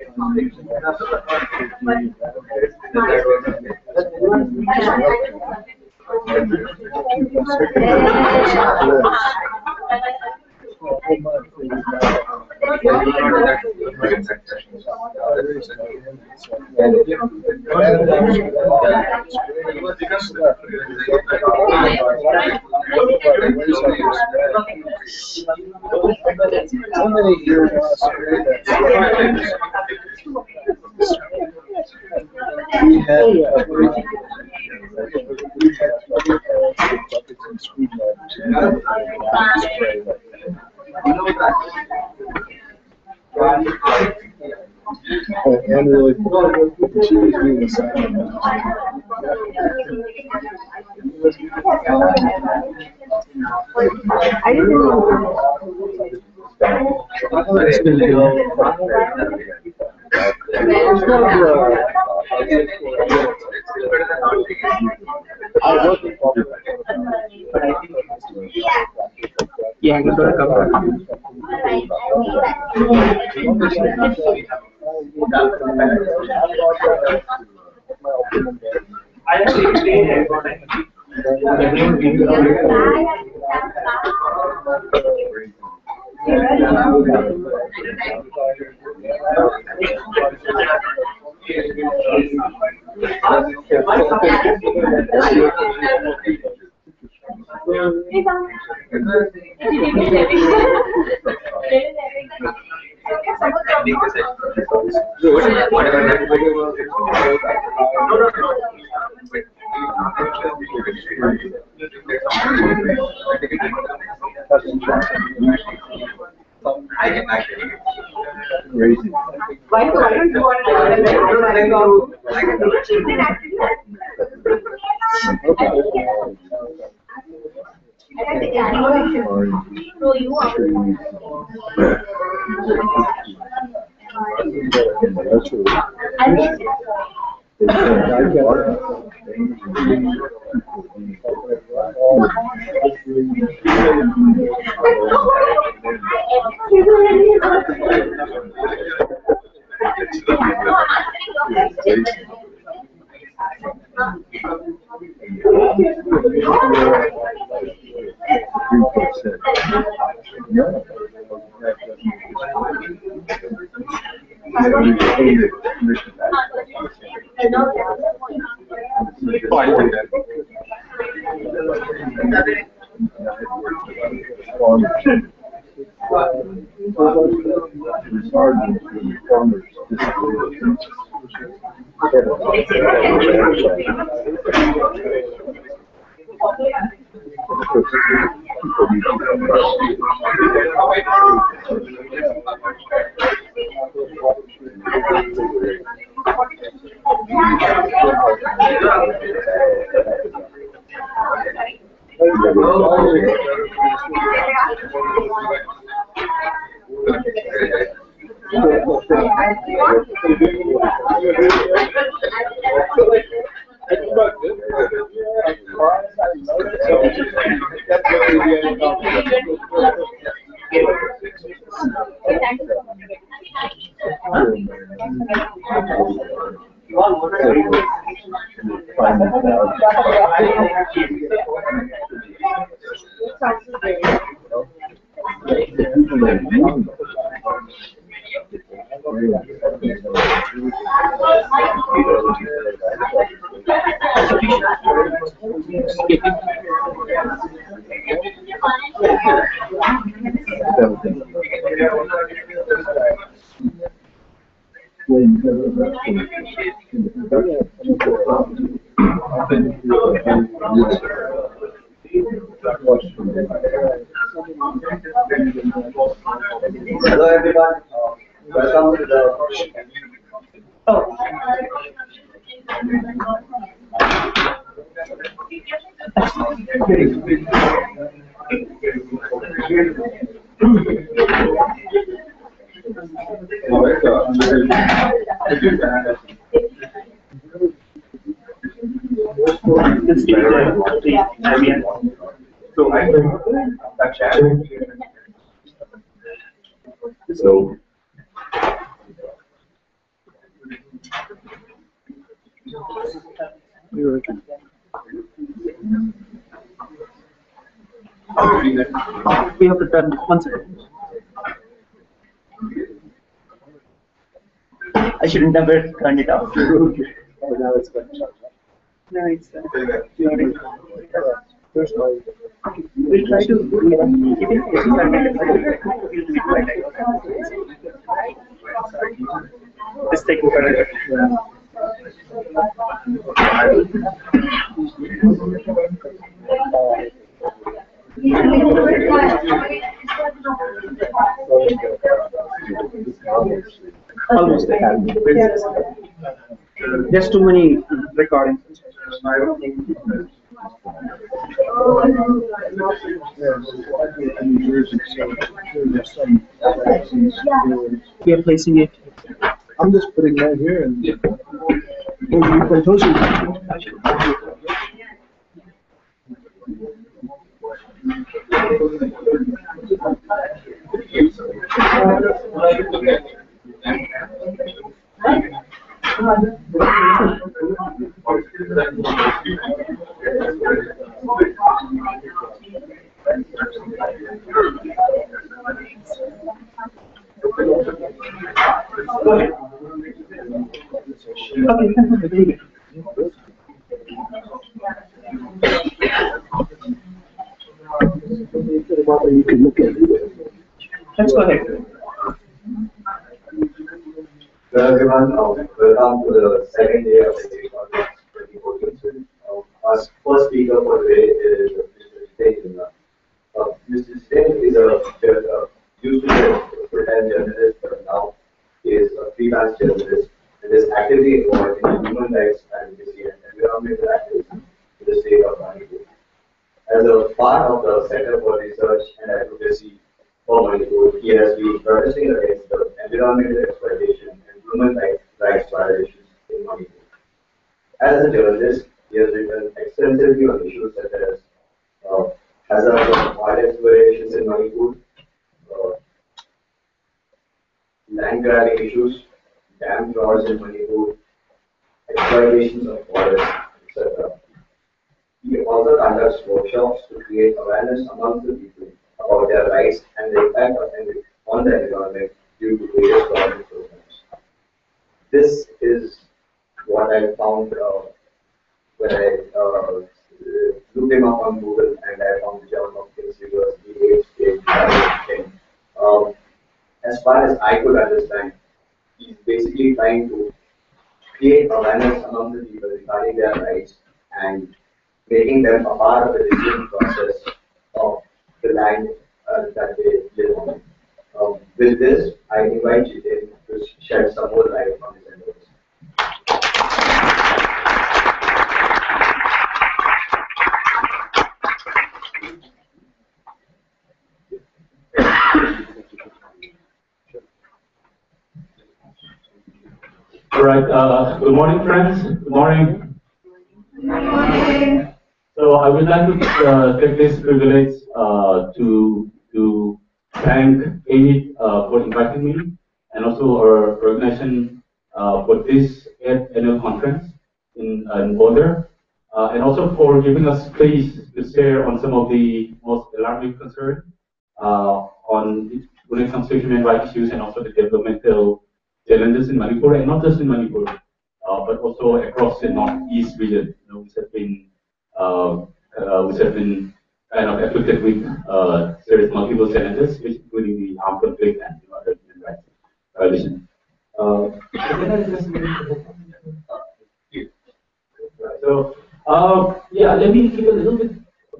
How many years we and really, she was doing the same. Yeah, gitu kabar. Why don't you want Hello everyone, welcome to the We have to turn 1 second. I shouldn't have turned it off. Oh, now it's got shut. No, it's loading. First one. We'll try to keep it Let's take a photo. Almost there. There's too many recordings. We are placing it. I'm just putting that here and. You can look at it. Let's go ahead. Hello everyone, welcome to the second day of the Conference 2014. Our first speaker for today is Mr. Jiten. Mr. Jiten is used to be a full-time journalist, but now he is a freelance journalist and is actively involved in human rights advocacy and environmental activism in the state of Manipur. As a part of the Center for Research and Advocacy for Manipur, he has been protesting against the environmental exploitation and human rights violations in Manipur. As a journalist, he has written extensively on issues such as hazards of oil explorations in Manipur, land grabbing issues, dam frauds in Manipur, exploitations of forests, etc. He also conducts workshops to create awareness amongst the people about their rights and the impact on the environment due to various government programs. This is what I found when I looked him up on Google and I found Johns Hopkins University age 2010. As far as I could understand, he's basically trying to create awareness among the people regarding their rights and making them a part of the decision process of the land that they live on. With this, I invite Jiten to shed some more light on his endeavors. All right. Good morning, friends. Good morning. So I would like to take this privilege to thank Amy for inviting me, and also our organization for this 8th annual conference in Boulder, and also for giving us space to share on some of the most alarming concerns on when it comes to human rights issues and also the developmental challenges in Manipur, and not just in Manipur, but also across the northeast region, which have been kind of afflicted with serious multiple challenges, including the armed conflict and other human rights violations. Yeah, let me keep a little bit,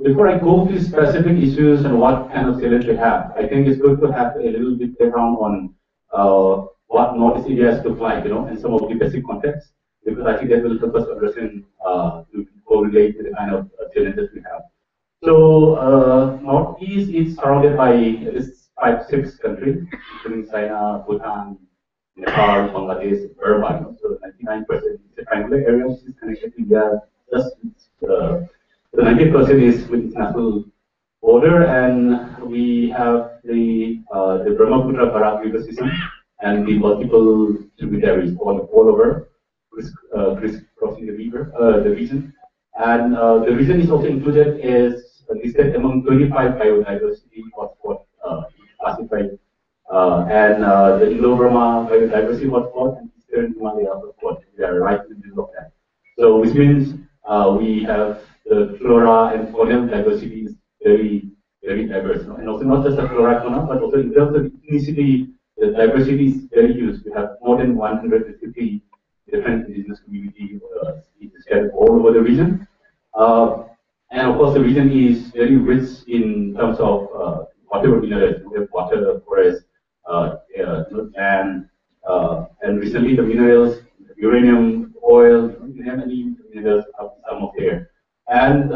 before I go to specific issues and what kind of challenge we have, I think it's good to have a little bit background on what Northeast Areas look like, and some of the basic context, because I think that will help us understand to correlate with the kind of challenges we have. So Northeast is surrounded by at least 5-6 countries, including China, Bhutan, Nepal, Bangladesh, Burma. So 99% is a triangular area which is connected to India. Just the 90% is with international border, and we have the Brahmaputra Barak river system and the multiple tributaries all over, crisscrossing the region. And the region is also included as listed among 25 biodiversity hotspots classified, and the Indo-Burma biodiversity hotspot and Eastern Himalaya hotspot. We are right in the middle of that. So which means we have the flora and faunal diversity is very, very diverse. And also not just the flora fauna, but also in terms of ethnicity, the diversity is very huge. We have more than 150 different indigenous communities scattered all over the region. And of course, the region is very rich in terms of water minerals. We have water, forest, and recently the minerals, uranium, oil, you have any minerals some of there. And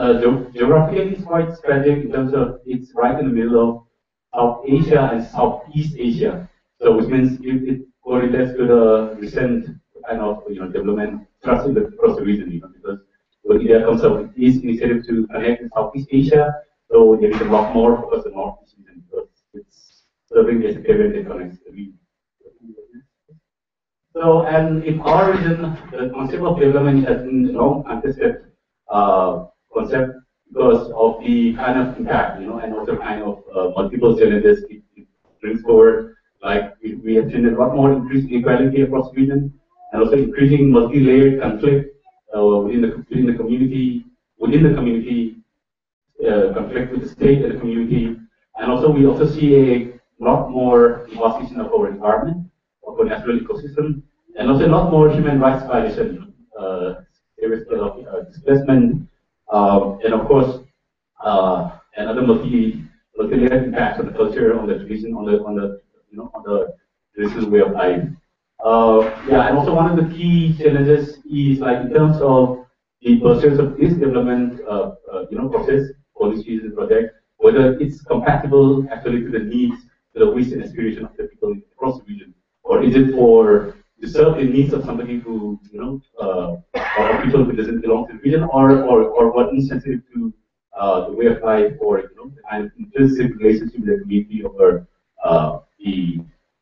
geographically, it's quite strategic in terms of it's right in the middle of South Asia and Southeast Asia. So which means it correlates to the recent kind of development thrust across the region, because when India comes up with this initiative to connect with Southeast Asia, so there is a lot more focus on Northeast region because it's serving as a pivot that connects the region. So, and in our region, the concept of development has been a long contested concept because of the kind of impact, and also kind of multiple challenges it brings forward. Like we have seen a lot more increased inequality across the region, and also increasing multi-layered conflict within the community, conflict with the state and the community, and also we also see a lot more devastation of our environment, of our natural ecosystem, and also a lot more human rights violation, serious scale of displacement, and of course, and other multi-layered impacts on the culture, on the tradition, on the traditional way of life. Yeah, and also one of the key challenges is like in terms of the pursuit of this development, process, policies and project, whether it's compatible actually to the needs, to the wish and aspiration of the people across the region, or is it to serve the needs of somebody who, or people who doesn't belong to the region, or what insensitive to the way of life, or the kind of intrinsic relationship with the community or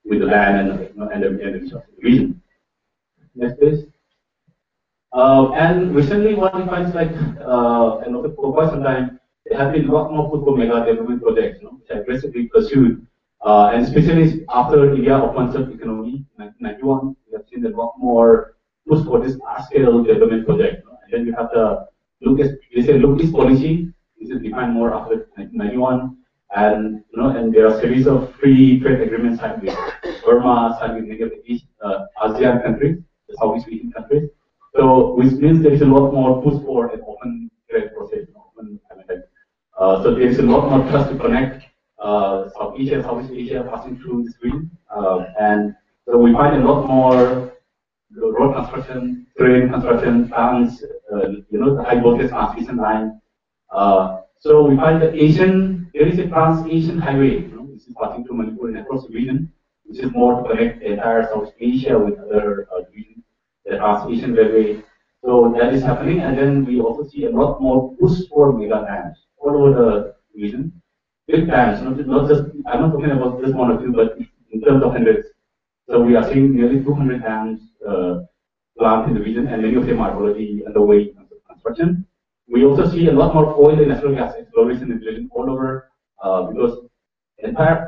with the land and the resources of the region. Next, please. And recently, what we find is like, and also for quite some time, there have been a lot more food for mega development projects, which are aggressively pursued. And especially after India opens up economy in 1991, we have seen a lot more push for this large-scale development project. And then you have the Look-East policy, which is defined more after 1991. And and there are a series of free trade agreements signed with Burma, signed with many of the East ASEAN countries, the Southeast Asian countries. So which means there is a lot more push for an open trade process, so there is a lot more trust to connect South Asia, Southeast Asia passing through this region, and so we find a lot more road construction, train construction, plants, the high voltage transmission line. So we find that there is a Trans-Asian highway, which is passing through Manipur and across the region, which is more to connect the entire South Asia with other regions, the Trans-Asian railway. So that is happening, and then we also see a lot more push for mega dams all over the region. Big dams, not just, I'm not talking about just one or two, but in terms of hundreds. So we are seeing nearly 200 dams planned in the region, and many of them are already underway in terms of construction. We also see a lot more oil and natural gas exploration in the region all over, because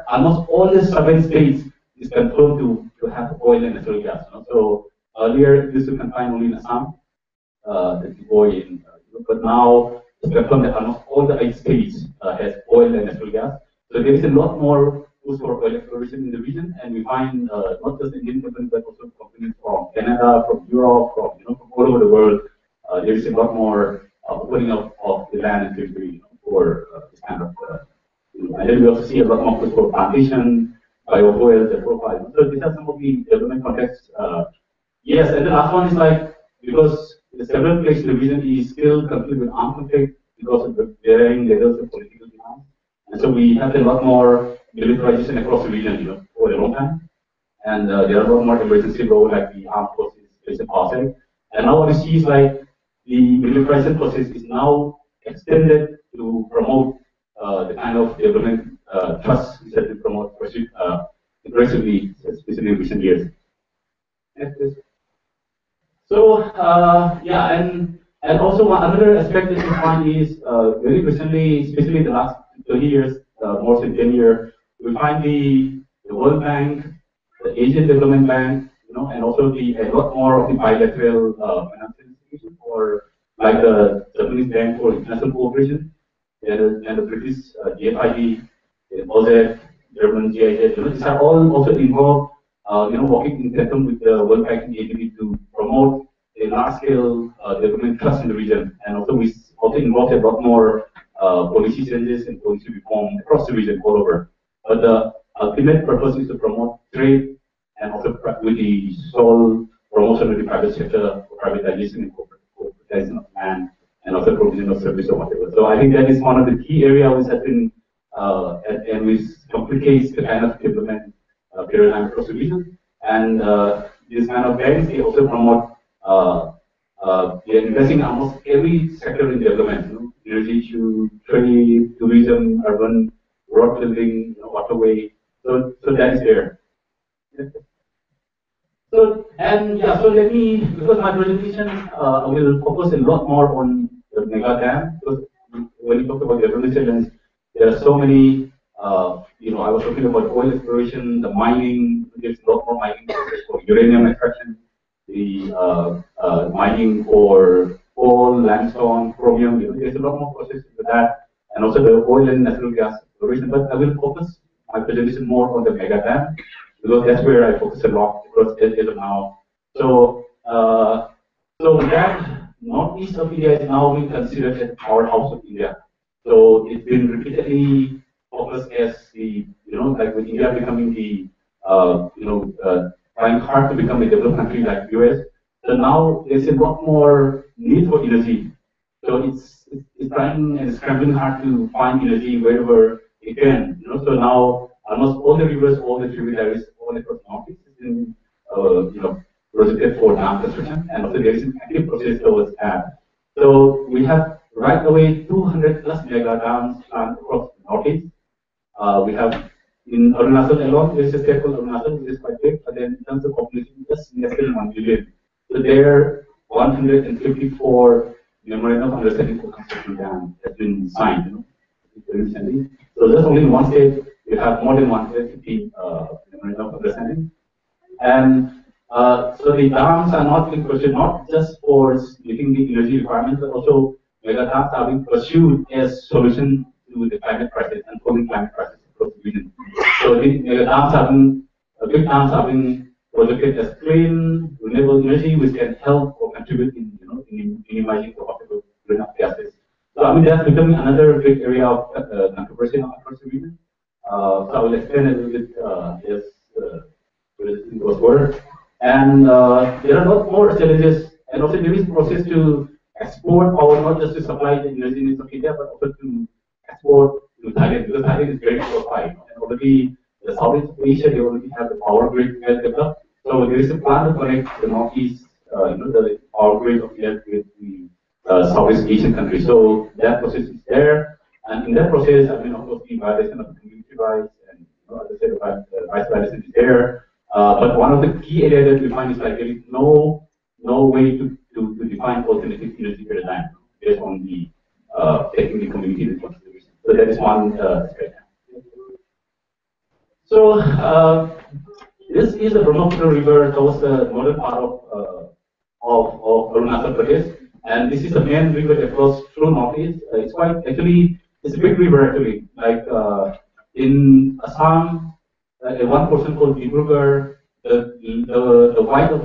almost all the 7 states is confirmed to have oil and natural gas. So earlier this was confined only in Assam, but now it's confirmed that almost all the 8 states has oil and natural gas. So there is a lot more push for oil exploration in the region, and we find not just Indian companies but also companies from Canada, from Europe, from all over the world. There is a lot more opening up of the land and territory for this kind of. And then we also see a lot more push for plantation, biofuels, and profile. So these are some of the development contexts. Yes, and the last one is like because the several places in the region is still conflict with armed conflict because of the varying levels of political demands. And so we have a lot more militarization across the region, for a long time. And there are a lot more emergency law like the armed forces, basic policy. And now what we see is like the militarization process is now extended to promote the kind of development trust that we promote aggressively, especially in recent years. Next, please. So yeah, and also one other aspect that we find is very recently, especially in the last 30 years, more than 10 years, we find the World Bank, the Asian Development Bank, and also a lot more of the bilateral financial institutions, or like the Japanese Bank for International Cooperation, and the British DFID, the OZ, German GIZ. These are all also involved, working in tandem with the World Bank agency to promote a large-scale development trust in the region, and also we also involved a lot more policy changes and policy reform across the region, all over. But the ultimate purpose is to promote trade and also with the sole promotion of the private sector, privatization and corporatization of land, and also provision of service or whatever. So I think that is one of the key areas which has been and which complicates the kind of development paradigm across the region. And this kind of banks, they also promote they are investing in almost every sector in development, energy issue, trade, tourism, urban, road building, waterway. So that is there. So so let me, because my presentation will focus a lot more on the mega dam, because when you talk about development challenge, there are so many. I was talking about oil exploration, the mining. There's a lot more mining for uranium extraction, the mining for coal, limestone, chromium. There's a lot more processes for that, and also the oil and natural gas exploration. But I will focus my presentation more on the mega dam, because that's where I focus a lot across as of now. So, that northeast of India is now being considered as powerhouse of India. So it's been repeatedly focused as the, like with India becoming the, trying hard to become a developed country like US. So now there's a lot more need for energy. So it's trying and scrambling hard to find energy wherever it can. So now almost all the rivers, all the tributaries, all across the northeast is in, projected for dam construction, and also there is an active process towards that. So we have right away 200 plus mega dams planned across the northeast. We have in Arunachal alone, there is a state called Arunachal, which is quite big, but then in terms of population, just less than 1 million. So there, 154 memorandum of understanding for construction dam has been signed, recently. So just only in one state, you have more than 150 memorandum of understanding. And so the dams are not being pursued not just for meeting the energy requirements, but also mega dams are being pursued as solution to the climate crisis, unfolding climate crisis across the region. So the mega dams are being, big dams are being projected as clean, renewable energy, which can help or contribute in, in minimizing the possible greenhouse gases. So I mean that's becoming another big area of controversy across the region. So I will explain a little bit as it goes forward. And there are a lot more challenges, and also there is a process to export power, not just to supply the energy needs of India, but also to export to Thailand, because Thailand is very close by. And already the Southeast Asia, they already have the power grid well developed. So there is a plan to connect the Northeast, the power grid of India with the Southeast Asian countries. So that process is there. And in that process, I mean, of course, the violation of the community rights and, as I said, the rights violation is there. But one of the key areas that we find is like there is no way to define alternative energy paradigm based on the taking the community responsibility. So that is one aspect. So this is the Brahmaputra River towards the northern part of Arunachal Pradesh, and this is the main river that flows through northeast. It's quite actually it's a big river actually. Like in Assam, one portion called Dibrugarh, the width of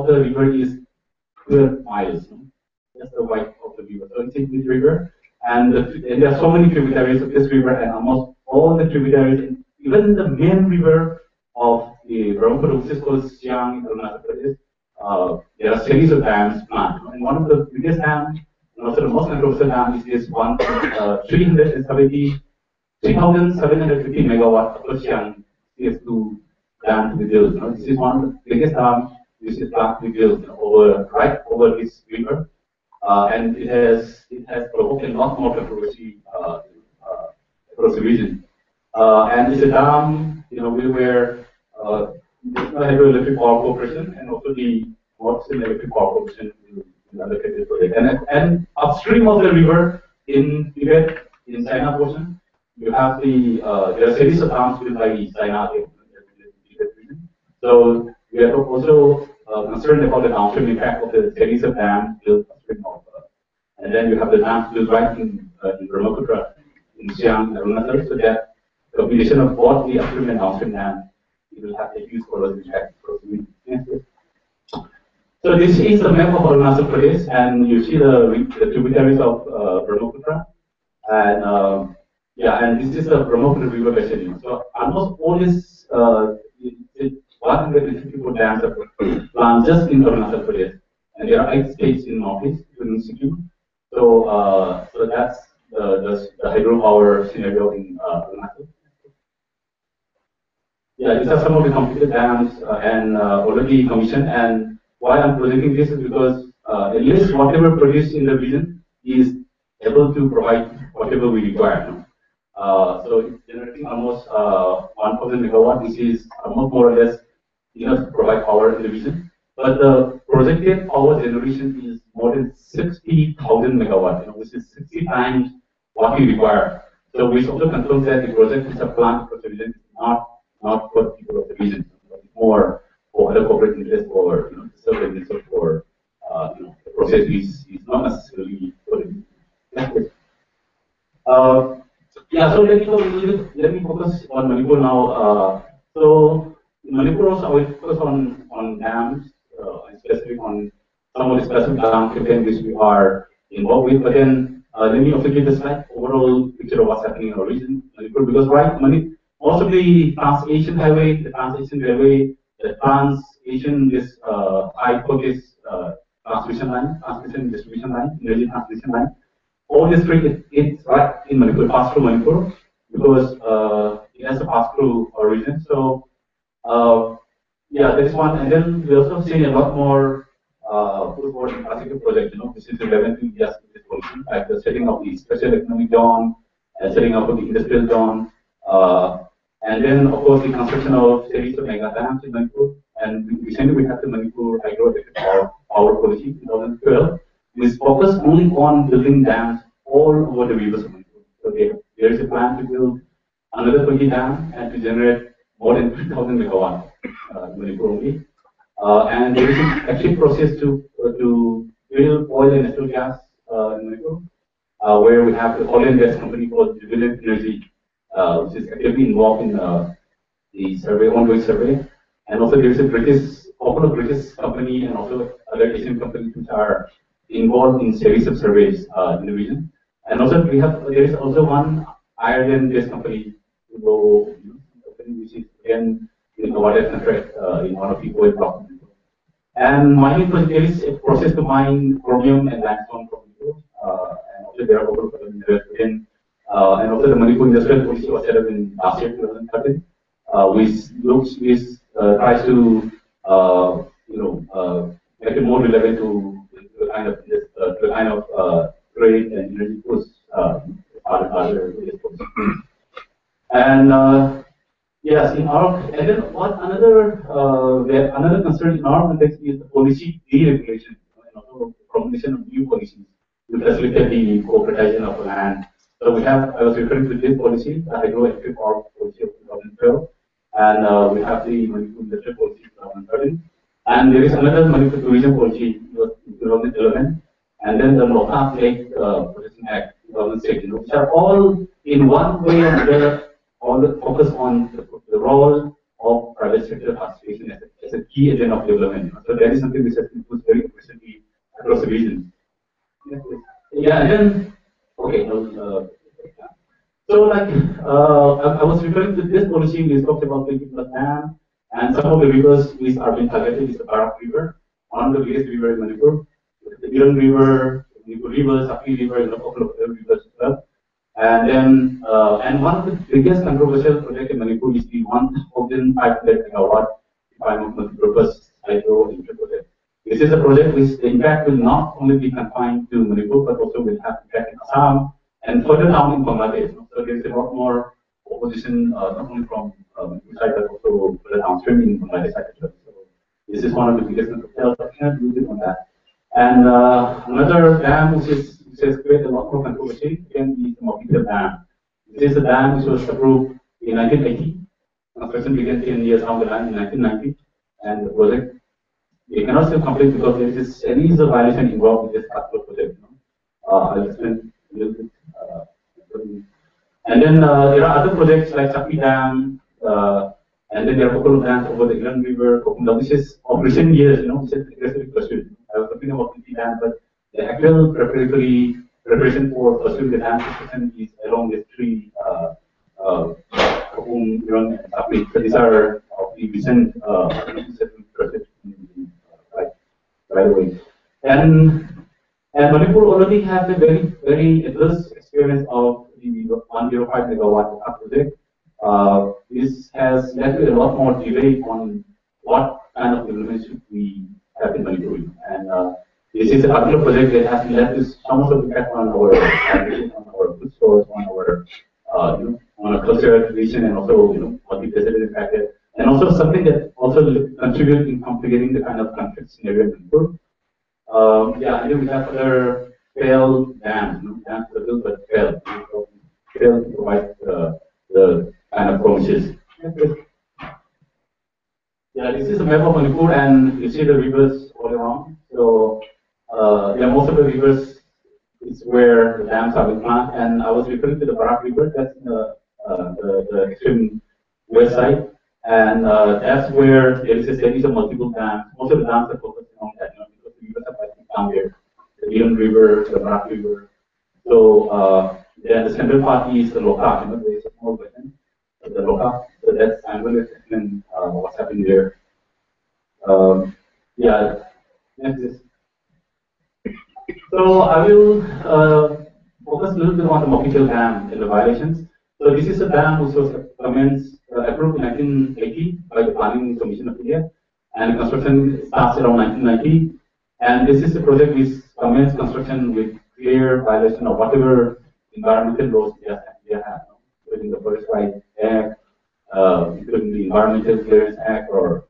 the river is 12 miles. That's the width of the river. So it's a big river, and there are so many tributaries of this river, and almost all the tributaries, even the main river of the Brahmaputra, which is called Siang in Arunachal Pradesh, there are series of dams planned. And one of the biggest dams, and also the most controversial dam, is this one, 3,750 megawatt of Siang CS2 dam to be built. This is one of the biggest dams which is planned to be built right over this river, and it has provoked a lot more controversy across the region. And it's a dam, where the Hydroelectric Power Corporation and also the what's in electric power corporation will allocate this project. And upstream of the river in Tibet, in China portion, you have the there are series of dams built by China. So we are also concerned about the downstream impact of the series of dams built upstream of, and then you have the dams built right in Brahmaputra, in Siang, Arunachal, so that the combination of both the upstream and downstream dams will have a huge corrosive impact. So this is the map of Arunachal Pradesh, and you see the tributaries of Brahmaputra, and yeah, and this is the Brahmaputra river basin. So almost all this 154 dams are planned just in Arunachal Pradesh, and there are 8 states in Northeast, including Sikkim. So, so that's the hydropower scenario in Arunachal. Yeah, these are some of the completed dams and already commissioned. And why I'm presenting this is because at least whatever produced in the region is able to provide whatever we require. No? So it's generating almost 1,000 megawatt, which is almost more or less enough to provide power in the region. But the projected power generation is more than 60,000 megawatt, which is 60 times what we require. So which also confirms that the project is a plant for the region, is not for the people of the region, but more for other corporate interests or serve the needs of for the process is not necessarily for the region. Yeah, so let me focus on Manipur now. So in Manipur also I will focus on dams, specific on some of the specific dam campaigns which we are involved with. But then let me also give the slide overall picture of what's happening in our region, Manipur, because most of the Trans-Asian Highway, the Trans-Asian Railway, the Trans-Asian this high voltage transmission distribution line, energy transmission line. All this tree, it's right in Manipur, pass through Manipur, because it has a pass through region. So yeah, that is one. And then we also seen a lot more food infrastructure projects, which is relevant to just this policy, like the setting of the special economic zone, setting up of the industrial zone, and then of course the construction of series of mega dams in Manipur. And recently we had the Manipur hydroelectric power policy in 2012. Is focused only on building dams all over the rivers of Manipur. So there is a plan to build another 20 dams and to generate more than 3,000 megawatts in Manipur only. And there is an active process to build oil and natural gas in Manipur, where we have the oil and gas company called Jubilant Energy, which is actively involved in the survey, ongoing survey. And also there is a couple of British company and also other Asian companies which are involved in series of surveys in the region. And also there is also one Ireland-based company, which is again awarded contract in one of the oil blocks. And mining project, there is a process to mine chromium and limestone from Manipur, and also there are a couple of other minerals within. And also the Manipur Industrial Policy was set up in last year, 2013, which tries to make it more relevant to the kind of trade and energy push other and yes, in our and then what another concern in our context is the policy deregulation and also promotion of new policies to facilitate the corporatization of land. So I was referring to this policy, the hydroelectric power policy of 2012, and we have the Manipur Industrial Policy 2013. And there is another Manipur Tourism Policy, 2011, and then the Lothap Lake Protection Act, 2006, which are all in one way or another, all focus on the role of private sector participation as a key agent of development. So that is something which has been pushed very aggressively across the region. Yeah, and then, okay, so like I was referring to this policy, we talked about 20 plus dam. And some of the rivers which are being targeted is the Barak River, one of the biggest rivers in Manipur, the Iran River, Manipur River, Sakri River, and a couple of other rivers as well. And then, and one of the biggest controversial projects in Manipur is the 1,500 megawatt environmental multi-purpose hydroelectric project. This is a project which the impact will not only be confined to Manipur, but also will have impact in Assam and further down in Bangladesh. So there is a lot more opposition, not only from inside, but also further downstream in Bangladesh. So This is one of the biggest in the world. I cannot do it on that. And another dam which has created a lot more controversy again is the Mopitel Dam. This is a dam which was approved in 1980. Construction began 10 years down the line in 1990, and the project we cannot still complete because there is a series of violations involved in this particular project. I'll explain a little bit. And then there are other projects like Sapi Dam, and then there are a couple of dams over the Iran River, Kokunda, which is of recent years, which is aggressively pursued. I was talking about the Dam, but the actual preparation for pursuing the dam construction is along these three Kokum, Iran, and Sapi. So these are of the recent projects right away. And Manipur already has a very adverse experience of the 105 megawatt project. This has led to a lot more debate on what kind of development should we have in Manipur. And this is a particular project that has led to some sort of impact on our food stores, on our on a cultural tradition, and also what the president impacted, and also something that also contributed in complicating the kind of conflict scenario in Manipur. Yeah, and then we have other failed dams, dams that are built but failed. Failed to provide the kind of promises. Yeah, this is a map of Manipur, and you see the rivers all around. So, yeah, most of the rivers is where the dams are being planted. And I was referring to the Barak River, that's in the extreme west side. And that's where there is a series of multiple dams. Most of the dams are focusing on that, because the rivers are passing down there. The Iran River, the Barak River. So, then the central part is the Loka, there is a small version of the Loka. So that's, I'm going to explain what's happening there. Yeah, next is. So I will focus a little bit on the Mopitel Dam and the violations. So this is a dam which was approved in 1980 by the Planning Commission of India, and construction starts around 1990. And this is a project which commenced construction with clear violation of whatever environmental laws they have, including the Forest Rights Act, including the Environmental Clearance Act, or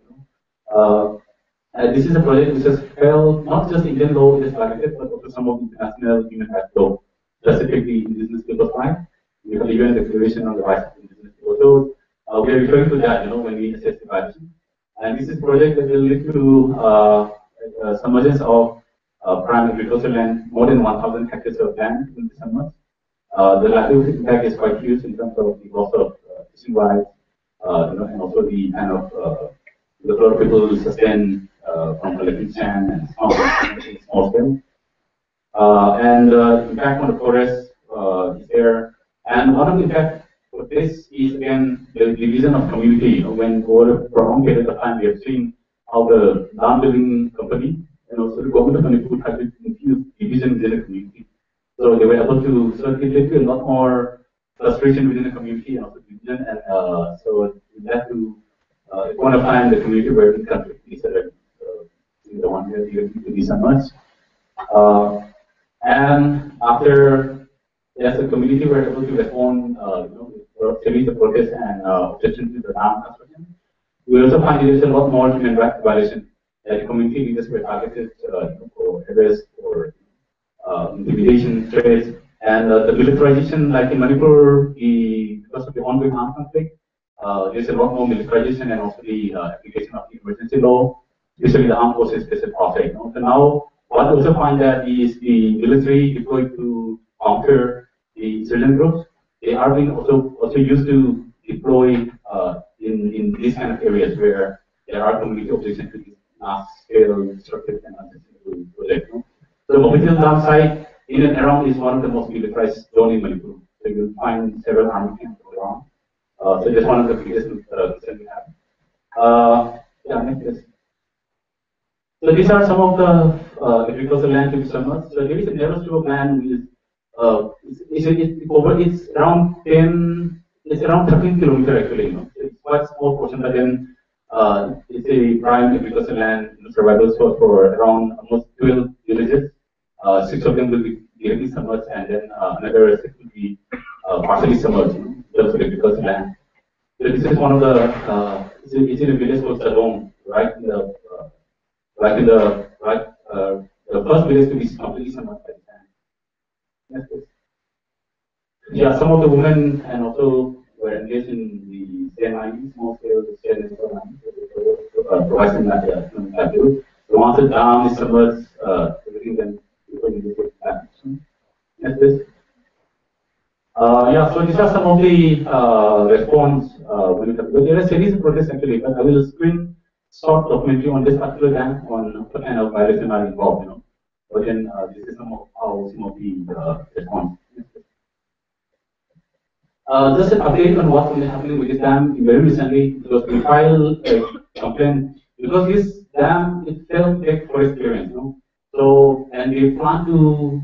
this is a project which has failed not just Indian law is violated, but also some of the international human rights law, specifically Indigenous Peoples' Rights, because even the Declaration on the Rights of Indigenous People. So we are referring to that, when we assess the violation. And this is a project that will lead to submergence of prime agricultural land, more than 1,000 hectares of land in the summers. The livelihood impact is quite huge in terms of the loss of fishing rights, and also the kind of the lot of people sustain from collecting sand and small scale. And the impact on the forest is there. And one of the impact of this is again the division of community. When over a prolonged period of time, we have seen how the land building company and also the government of Manipur had to infuse division within the community. So they were able to, so it led to a lot more frustration within the community and also division, and so it led to at one of time the community were in conflict. These are the one where you do this much. And after as a community were able to respond, series of protests and objection to the dam construction, we also find there's a lot more human rights violation. That the community leaders were targeted for arrest or intimidation, threats, and the militarization, like in Manipur, because of the ongoing armed conflict, there's a lot more militarization and also the application of the emergency law, especially the armed forces special project. So now, what we also find that is the military deployed to counter the insurgent groups. They are being also used to deploy in these kind of areas where there are community opposition to these large-scale destructive and unsustainable projects. So the Mopitel Dam site in and around is one of the most militarized zones in Manipur. So you'll find several army camps around. So just one of the biggest concerns we have. Yeah, next is. So these are some of the agricultural land to be submerged. So there is a narrow strip of land which is around 13 kilometers actually. It's quite a small portion, but then it's a prime agricultural land, survival source for around almost 12 villages. 6 of them will be directly submerged, and then another 6 will be partially submerged in terms of agricultural land. So this is one of the, it's in a village called Sadong, right in the like in the first village to be completely submerged by the dam. Yes, please. Yeah, some of the women and also were engaged in the CNI, small scale CNI, providing some livelihood. So once the dam is submerged, everything then people need to take back. Yes, please. Yeah, so these are some of the response there are a series of projects actually, but I will screen short documentary on this particular dam on what kind of violations are involved, But then this is some of the response. Just an update on what's been happening with this dam. Very recently, because we filed a complaint because this dam itself takes forest clearance, So, and we plan to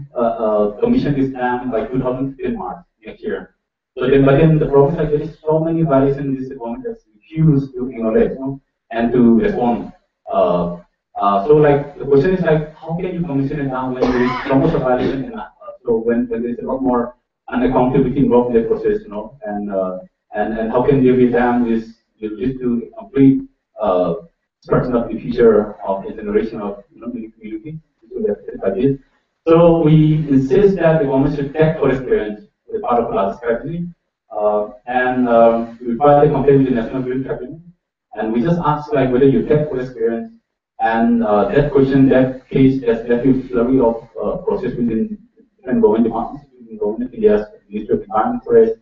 commission this dam by 2015 March next year. So then, but then the problem is there is so many violations this government has refused to acknowledge, and to respond. So like the question is like, how can you commission a dam when there is so much of violation in that? So when there is a lot more unaccountability involved in the process, and how can there be a dam which will lead to a complete destruction of the future of a generation of community? So we insist that the government should take forest clearance as part of our strategy, and we filed a complaint with the National Green Tribunal, and we just asked like whether you take forest clearance, and that question, that case, has led to a flurry of process within different government departments, including Government of India's Ministry of Environment, Forest,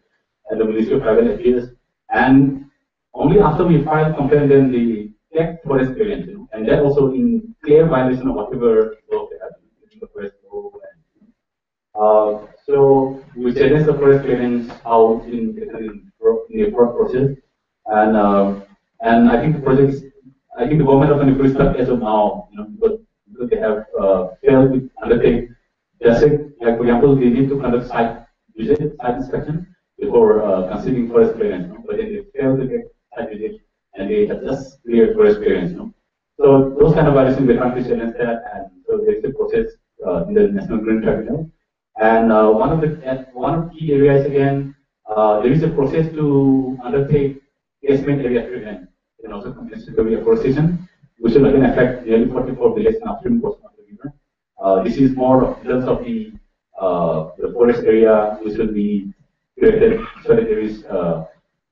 and the Ministry of Tribal Affairs, and only after we filed complaint then the take forest clearance, and that also in clear violation of whatever law they have in the forest law. So we challenge the forest clearance out in the process, and I think the project, I think the government of Manipur is stuck as of now, because they have failed to undertake basic, like for example, they need to conduct site visit, site inspection before considering forest clearance, but then they failed to get site visit, and they have just cleared forest clearance, So those kind of violations we're trying to challenge that, and so there is a process in the National Green Tribunal. And one of the key areas again, there is a process to undertake catchment area treatment and also compensatory afforestation, which will again affect nearly 44 villages in upstream portion of the river. This is more in terms of the forest area which will be created so that there is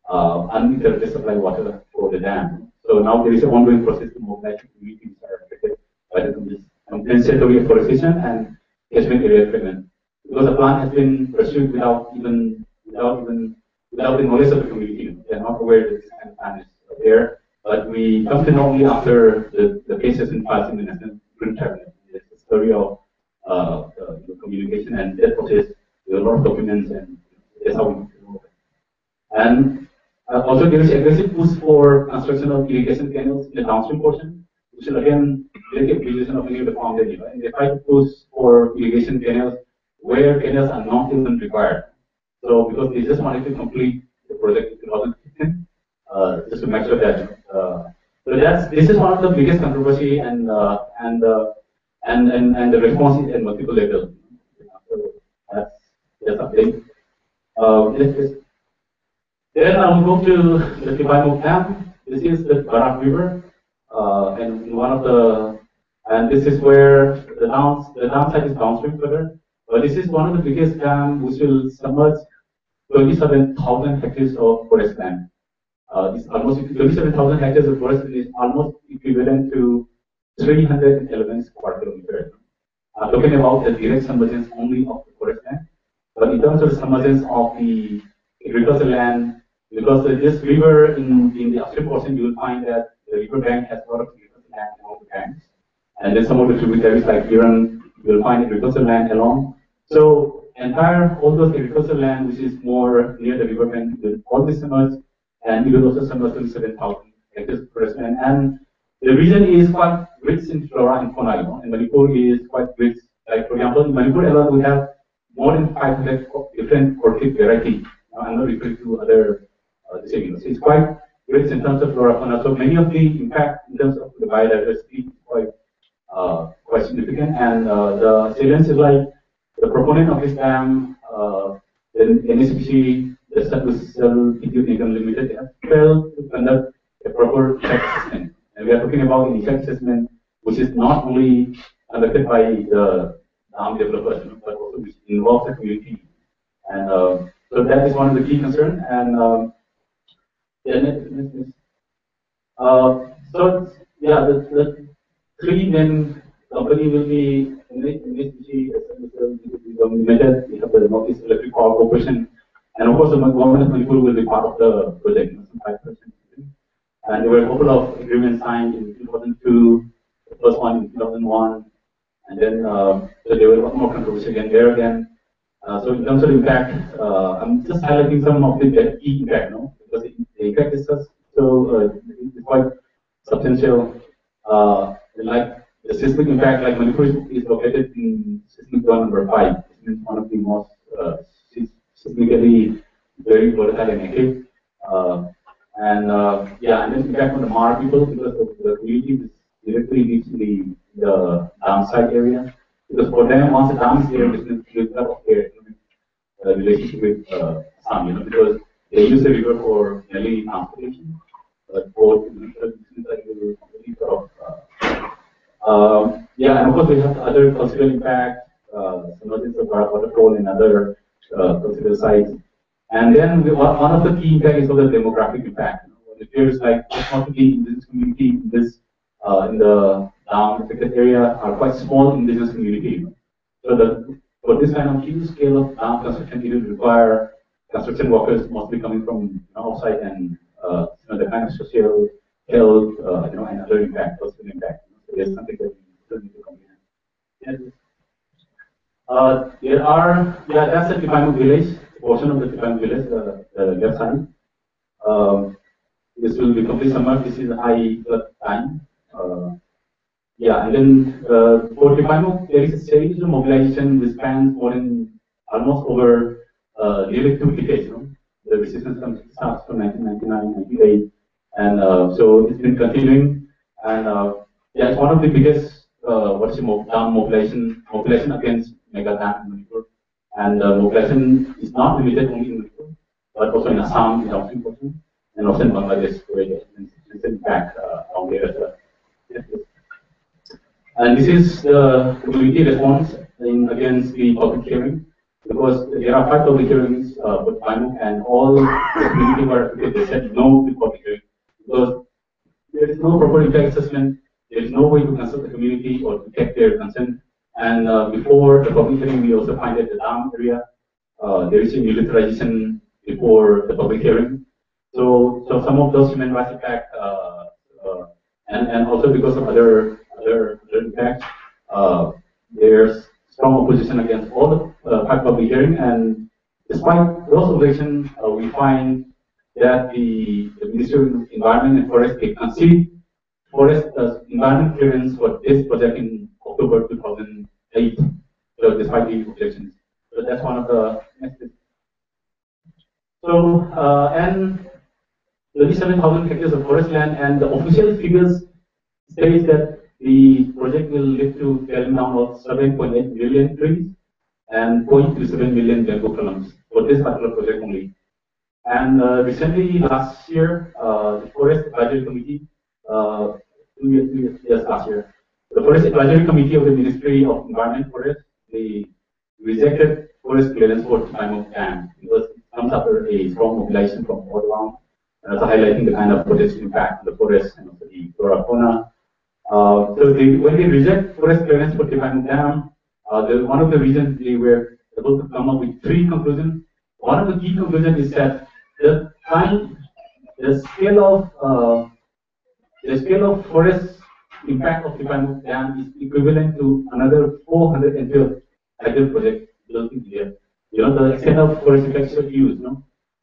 uninterrupted supply water for the dam. So now there is an ongoing process to mobilize communities that are affected by the compensatory afforestation and catchment area treatment. Because the plan has been pursued without the knowledge of the community. They are not aware that this kind of plan is there. But we come to know only after the case has been filed in the National Green Tribunal. It's a story of communication and that process with a lot of documents, and that's how we do it. And also there is aggressive push for construction of irrigation canals in the downstream portion, which will again make a position of any of the farm area. And they try to push for irrigation canals where canals are not even required. So because they just wanted to complete the project in 2015, just to make sure that so this is one of the biggest controversy, and the response is at multiple levels. So that's a big. Then I will go to the Tibaimuk Dam. This is the Barak River, and this is where the downside is downstream further. This is one of the biggest dams which will submerge 27,000 hectares of forest land. It's almost 27,000 hectares of forest is almost equivalent to 311 square kilometers. Talking about the direct submergence only of the forest land, but in terms of the submergence of the agricultural land, because this river in the upstream portion, you will find that the river bank has a lot of agricultural land along the banks, and then some of the tributaries like Kiran, you will find agricultural land along. So all those agricultural land which is more near the river bank will all be submerged, and it will also submerge 27,000 hectares of forest land. And the region is quite rich in flora and fauna, and Manipur is quite rich. Like for example, in Manipur alone we have more than 500 different orchid varieties. I'm not referring to other things. It's quite rich in terms of flora and fauna. So many of the impact in terms of the biodiversity is quite significant. And the salience is like the proponent of this dam, the NSPC, the Cell Income Limited, they have failed to conduct a proper effect assessment. And we are talking about an effect assessment which which is not only conducted by the dam developers, but also which involves the community. And so that is one of the key concerns. And so yeah, the three main company will be NHPC, Limited, we have the Northeast Electric Power Corporation, and of course the government of Manipur will be part of the project, some 5%. And there were a couple of agreements signed in 2002, the first one in 2001, and then so there was a lot more controversy again there again. So in terms of impact, I'm just highlighting some of the key impact, because the impact is so it's quite substantial. Like the seismic impact, like Manipur is located in seismic zone number 5. It's one of the most seismically very volatile and active. And then impact on the Mar people, because of the community is directly reach the dam site area. Because for them, once the dam is there, business will cut off their relationship with Assam, because they use the river for daily transportation. But for business, will really cut off. And of course we have other cultural impact, notice of waterfall and other cultural sites. And then one of the key impact is also the demographic impact. It appears like most of the indigenous community in this in the dam affected area are quite small indigenous community. So for this kind of huge scale of dam construction, it will require construction workers mostly coming from outside, and the kind of social, health, and other impact, social impact. So there's something that we still need to comprehend. That's the Tipamuk village, portion of the Tipamuk village, the left side. This will be complete summer. This is high flood time. And then for Tipamuk, there is a series of mobilization which spans more than almost over nearly 2 decades. The resistance starts from 1999, 98, and so it's been continuing. And it's one of the biggest dam mobilization against mega dam in Manipur. And mobilization is not limited only in Manipur, but also in Assam, in the downstream portion, and also in Bangladesh, where there's impact down there as well. And this is the community response against the public hearing, because there are 5 public hearings for Tipamuk, and all the community were affected. They said no to public hearing because there is no proper impact assessment. There is no way to consult the community or to get their consent. And before the public hearing, we also find that the dam area there is a militarization before the public hearing. So some of those human rights impact, and also because of other impacts, there's strong opposition against all the 5 public hearing. And despite those objections, we find that the Ministry of Environment and Forest conceded forest environment clearance for this project in October 2008. So despite the objections, so that's one of the next. So and 27,000 hectares of forest land, and the official figures state that the project will lead to felling down of 7.8 million trees and 0.27 million bamboo columns for this particular project only. And recently, last year, the Forest Advisory Committee, 2 years last year, the Forest Advisory Committee of the Ministry of Environment and Forest, they rejected forest clearance for Tipamuk Dam because it comes after a strong mobilization from all around, and also highlighting the kind of potential impact on the forest and also the flora fauna. When they reject forest clearance for Tipamuk Dam, one of the reasons they were able to come up with 3 conclusions. One of the key conclusions is that the scale of forest impact of Tipamuk Dam is equivalent to another 412 hydro projects built in India. The extent of forest impact is huge,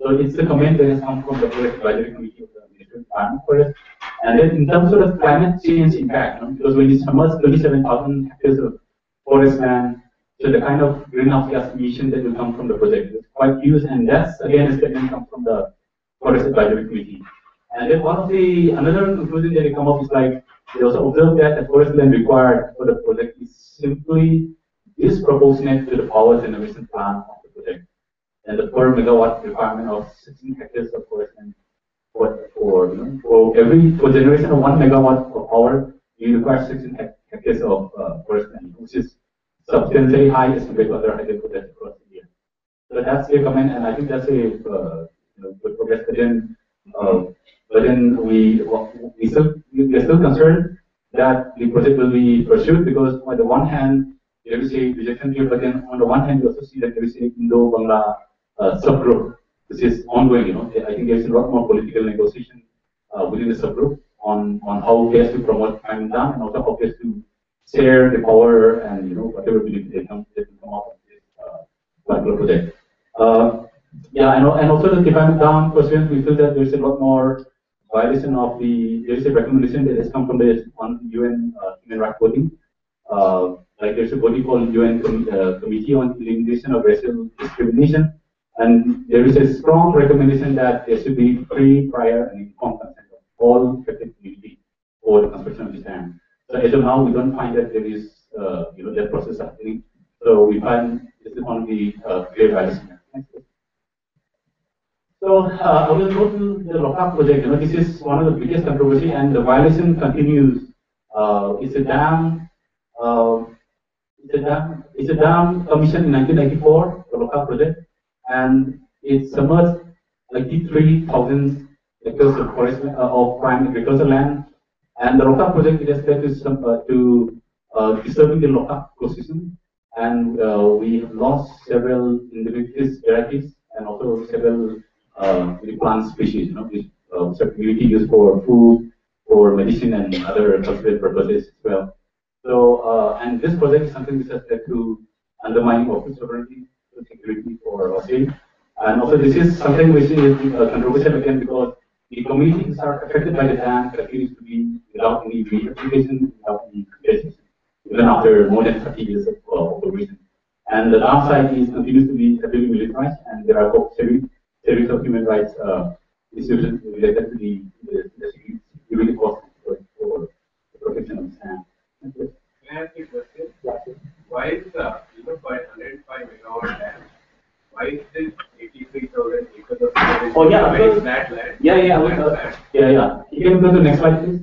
So it's a comment that has come from the Forest Advisory Committee of the Ministry of Environment Forest. And then in terms of the climate change impact, because when you submerge 27,000 hectares of forest land, so the kind of greenhouse gas emission that will come from the project is quite huge, and that's again a statement comes from the Forest Advisory Committee. And then another conclusion that they come up is like they also observed that the forest land required for the project is simply disproportionate to the power generation plan of the project, and the per megawatt requirement of 16 hectares of forest land for generation of 1 megawatt of power, you require 16 hectares of forest land, which is substantially high as compared to other hydro projects across India. So that's the comment, and I think that's a good progress. But then we are still concerned that the project will be pursued because on the one hand there is a rejection here, but then on the one hand you also see that there is a Indo-Bangla subgroup which is ongoing. I think there is a lot more political negotiation within the subgroup on how best to promote crime down and also how best to share the power and whatever benefit they come out of this particular project. And also the Tipan Dam pursuant, we feel that there is a lot more violation of there is a recommendation that has come from the UN Human Rights Body. Like there's a body called UN Committee on Elimination of Racial Discrimination, and there is a strong recommendation that there should be free, prior, and informed consent of all affected community for the construction of this dam. So as of now, we don't find that there is that process happening. So we find this is one of the clear violation. So I will go to the Lokak project. This is one of the biggest controversy, and the violation continues. It's a dam. It's a dam commissioned in 1994, the Lokak project, and it submerged 93,000 hectares of forest of prime agricultural land. And the Lokak project is led to disturbing the Lokak ecosystem, and we have lost several indigenous varieties and also several plant species, which community used for food, for medicine, and other cultural purposes as well. So, and this project is something which has led to undermining of sovereignty, security for our state. And also, this is something which is controversial again because the communities are affected by the dam continues to be without any rehabilitation, without any compensation, even after more than 30 years of operation. And the downside is continues to be heavily militarized, and there are series of human rights institutions related to the security costs for the protection of the dam. Can I ask you a question? Why is even for 105 megawatt dam, why is this 83,000 acres of land? Oh yeah, very flat land? Yeah. You can go to the next slide, please.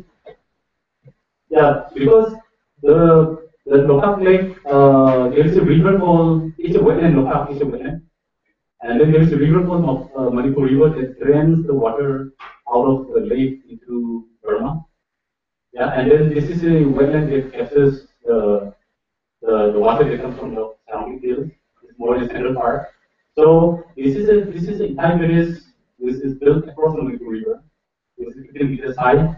Yeah, because the Lokak Lake, there is a river called, it's a wetland, Lokak is a wetland. And then there is a river called Manipur River that drains the water out of the lake into Burma. Yeah, and then this is a wetland that captures the water that comes from the surrounding hills. It's more in the central part. So this is a entire village which is built across the Manipur River. It's 15 meters high.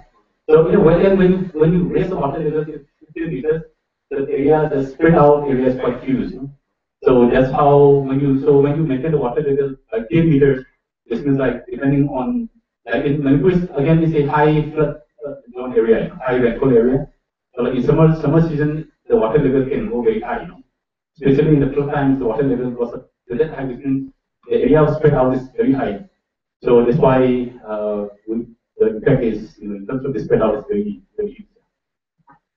So in a wetland, when you raise the water level to 15 meters, the spread out area is quite huge. So that's how when you maintain the water level like 10 meters, this means depending on in Manipur again is a high flood zone area, high rainfall area. So in summer season the water level can go very high. Especially in the flood times the water level was that high, which means the area of spread out is very high. So that's why the impact is in terms of the spread out is very huge.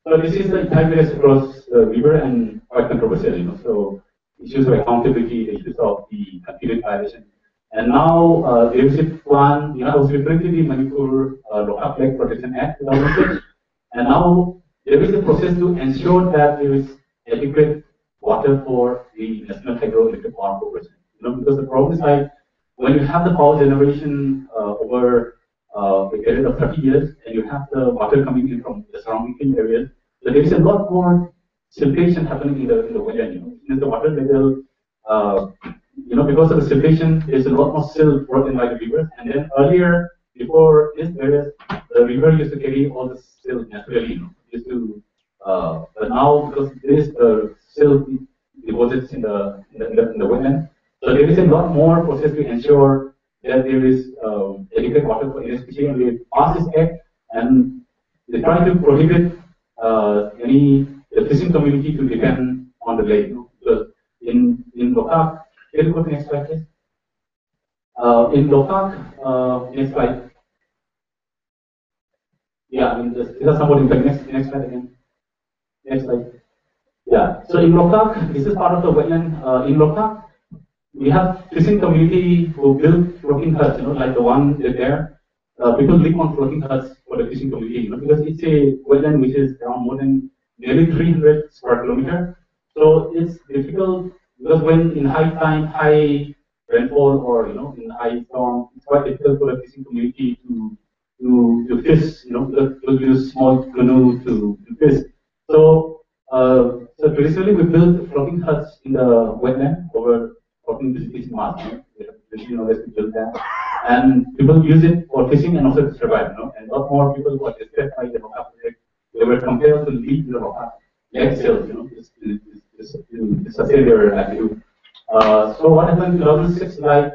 So this is the entire village across the river and quite controversial. So issues of accountability, the issues of the continued violation. And now there is a plan, I was referring to the Manipur Lokak Lake Protection Act 2006, and now there is a process to ensure that there is adequate water for the National Hydroelectric Power Corporation. Because the problem is when you have the power generation over a period of 30 years, and you have the water coming in from the surrounding areas, so there is a lot more siltation happening in the wetland. Since the water level, because of the siltation, there's a lot more silt brought in by the river. And then earlier, before this areas, the river used to carry all the silt naturally. But now because this silt deposits in the wetland, so there is a lot more process to ensure that there is adequate water for NSPC, and they pass this act and they try to prohibit the fishing community to depend on the lake. Because in Lokak, can you go to the next slide, please? In Lokak, next slide. Yeah, these are somewhat important. Next slide again. Next slide. Yeah. So in Lokak, this is part of the wetland. In Lokak, we have fishing community who build floating huts, like the one there. People live on floating huts for the fishing community, because it's a wetland which is around more than nearly 300 square kilometer. So it's difficult because when in high time, high rainfall, or in high storm, it's quite difficult for the fishing community to fish. To use small canoe to fish. So traditionally we built floating huts in the wetland over 14 to 16 months. We have traditionally always built that, and people use it for fishing and also to survive. And a lot more people who are distressed by the Roca project, they were compelled to leave the Roca land sales, just to sustain their livelihood. So what happened in 2006, like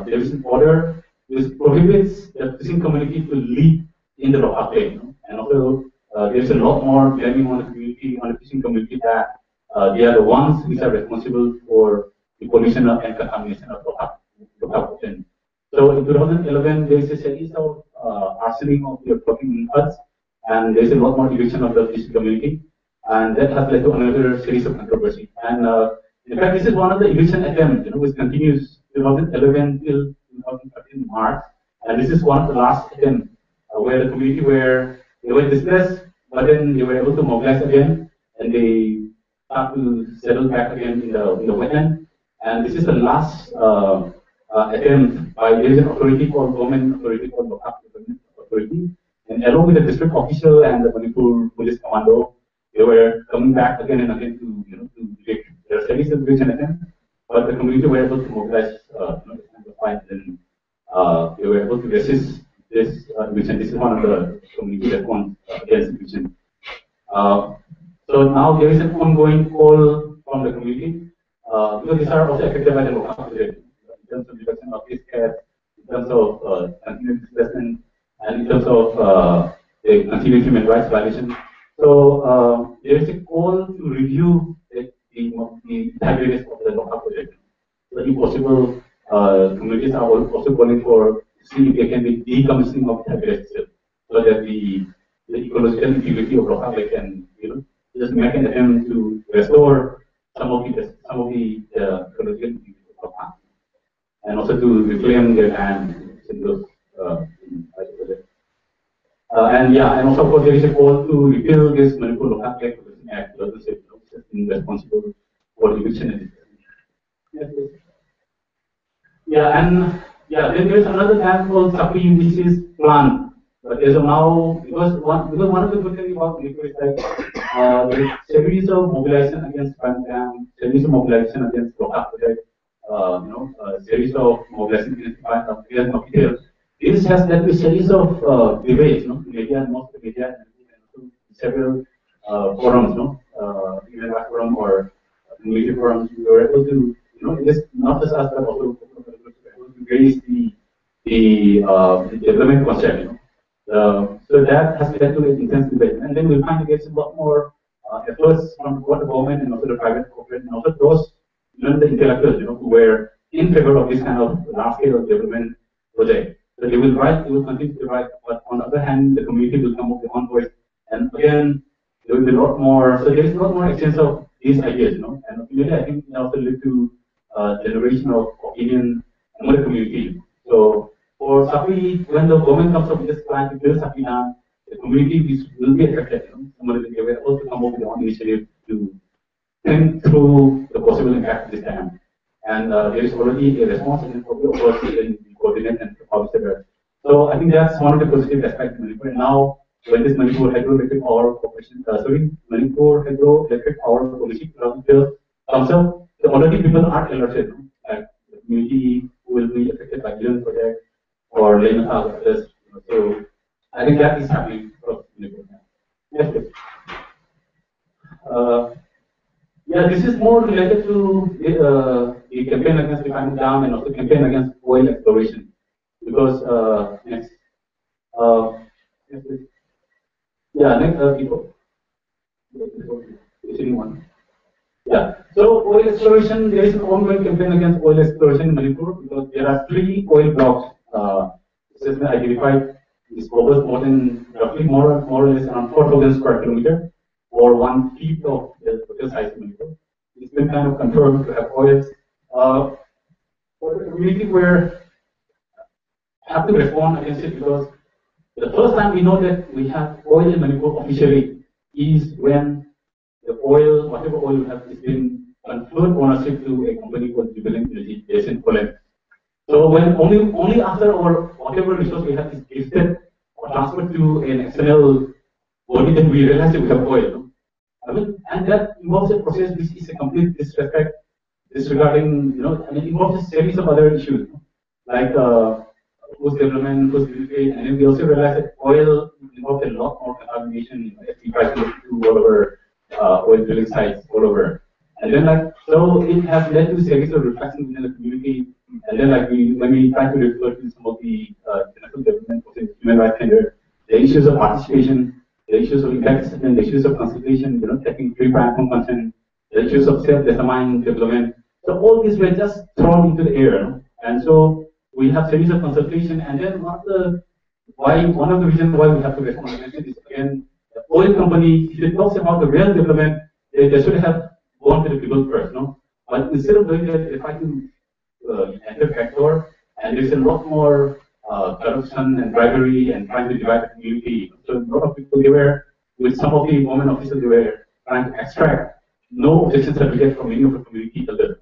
there is an order which prohibits the fishing community to live in the Roca plain, and also there's a lot more blaming on the community, on the fishing community, that they are the ones which are responsible for the pollution and contamination of Roca plain. So in 2011, there is a series of arsoning of the floating huts, and there is a lot more eviction of the fishing community, and that has led to another series of controversy. And in fact, this is one of the eviction attempts, which continues 2011 till 2013 March, and this is one of the last attempts where the community they were distressed, but then they were able to mobilize again, and they start to settle back again in the wetland. And this is the last attempt by there is an authority called government authority called Local Government Authority, and along with the district official and the Manipur Police Commando, they were coming back again and again to evict. There are series of eviction attempts, but the community were able to mobilize the fight, and they were able to resist this eviction. This is one of the community response against eviction. So now there is an ongoing call from the community, because these are also affected by the local project in terms of reduction of fish catch, in terms of continued displacement, and in terms of the continued human rights violation. So there is a call to review the integrities of the local project. So if possible, communities are also calling for to see if there can be decommissioning of integrities, so that the ecological integrity of Roca can just make an attempt to restore some of the ecological integrity of Roca, and also to reclaim their land in those and also of course there is a call to repeal this Manipur Local Act 2006, which has been responsible for eviction and displacement. Then there is another dam called Sapri, which is planned. But as of now, because one of the good things about Manipur is like there is a series of mobilization against Pan Dam, series of mobilization against Roca project, a series of mobilization against Makitel. This has led to a series of debates, media, most of the media, and several forums, even a forum or media forums. We were able to, it is not just us, but also able to raise the development concept. So that has led to an intense debate, and then we'll find there's a lot more efforts from both the government and also the private corporate, and also those, the intellectuals, who were in favor of this kind of large-scale development project. So they will write, they will continue to write, but on the other hand, the community will come up with their own voice, and again, there will be a lot more. So there is a lot more exchange of these ideas, and ultimately, I think it also lead to generation of opinion among the community. So for Sapri, when the government comes up with this plan to build Sapri Dam, the community will be affected. Somebody will be able to come up with their own initiative to think through the possible impact of this dam. And there is already a response, and probably of course in coordinate and publish the. So I think that's one of the positive aspects of Manipur. And now, when this Manipur Hydroelectric Power Corporation, Manipur Hydroelectric Power Policy comes up, so already people are alerted, like the community will be affected by Gillian project or Lena others. So I think that is happening across Manipur. Yes, please. This is more related to the campaign against refining dam and also campaign against oil exploration. Because next, next people. One. So oil exploration, there is an ongoing campaign against oil exploration in Manipur because there are 3 oil blocks identified. This covers roughly more or less around 4,000 square kilometers, or 1/5 of the total size of Manipur. It's been kind of confirmed to have oil. For the community where have to respond against it, because the first time we know that we have oil in Manipur officially is when the oil, whatever oil you have, is being conferred ownership to a company called Jubilant Energy based in Poland. So when only after our whatever resource we have is gifted or transferred to an external body, then we realize that we have oil. No? I mean, and that involves a process which is a complete disregarding, it involves a series of other issues, like post development, post delivery, and then we also realize that oil involves a lot more contamination. If we try to look to all over oil drilling sites all over, and then so it has led to a series of reflections within the community. And then when we try to refer to some of the international development process, human rights tender, the issues of participation, the issues of impact assessment, the issues of consultation, taking free-platform consent, the issues of self-determined development. So all these were just thrown into the air, and so we have series of consultation. And then one of the reasons why we have to respond is again the oil company. If it talks about the real development, they should have gone to the people first, no? But instead of doing that, they try to enter backdoor, and there's a lot more corruption and bribery and trying to divide the community. So a lot of people, they were, with some of the government officials, they were trying to extract no objection certificate from any of the community elders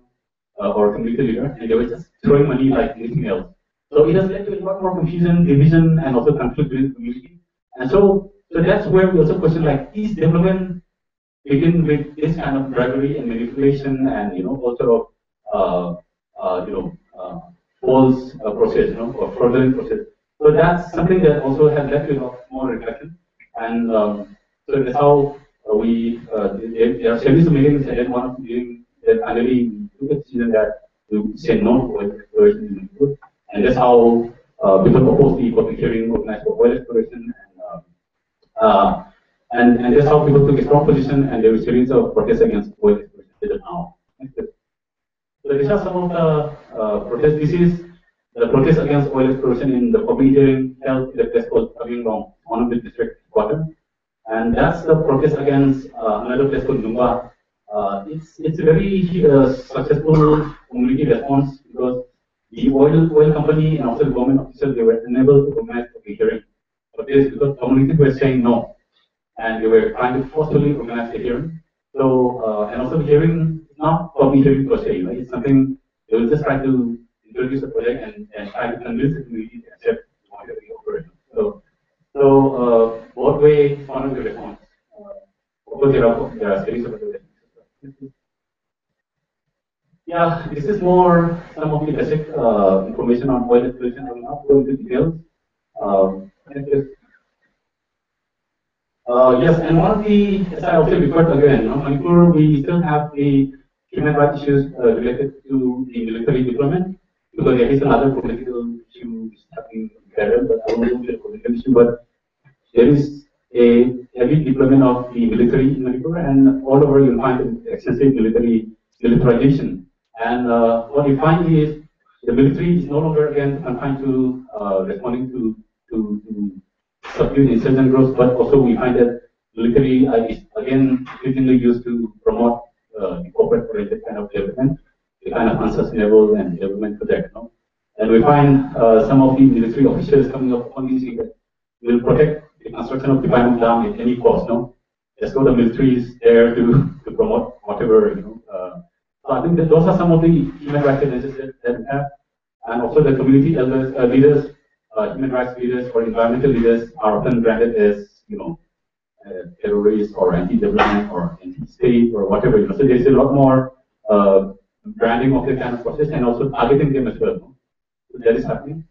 or community leader, and they were just throwing money like anything else. So it has led to a lot more confusion, division, and also conflict within the community. And so that's where we also question, is development begin with this kind of bribery and manipulation and also false process, or fraudulent process. So that's something that also has led to a lot more reflection. And so that's how there are series of meetings, and then one of the meetings that finally took a decision that to say no to oil exploration in Manipur. And that's how people proposed the public hearing organized for oil exploration, and that's how people took a strong position, and there was a series of protests against oil exploration now. So these are some of the protests. This is the protest against oil exploration in the public hearing held in the place called Tavingrong, one of the district quarter. And that's the protest against another place called Lumba. It's a very successful community response because the oil company and also the government officials, they were unable to organize public hearing. But this is because communities were saying no, and they were trying to forcefully organize the hearing. So and also the hearing is not public hearing per se. It's something they will just try to introduce the project and try to convince the community to accept the operation. So both ways, one of the response. Of course, there are series of other responses. Yeah, this is more some of the basic information on oil exploration. I will not go into details. Yes, and one of the, as I also referred again, Manipur, we still have the human rights issues related to the military deployment, because there is another political issue happening there, but I won't go into the political issue, but there is a heavy deployment of the military in Manipur, and all over you'll find extensive militarization. And what you find is the military is no longer again confined to responding to subdued insurgent growth, but also we find that military is again increasingly used to promote the corporate-oriented kind of development, the kind of unsustainable and development project. And we find some of the military officials coming up on these that will protect the construction of the Panam Dam at any cost. As though the military is there to promote whatever. So I think that those are some of the human rights challenges that we have, and also the community elders, leaders, human rights leaders or environmental leaders are often branded as terrorists or anti-development or anti-state or whatever. So there's a lot more branding of the kind of process and also targeting them as well. So that is happening.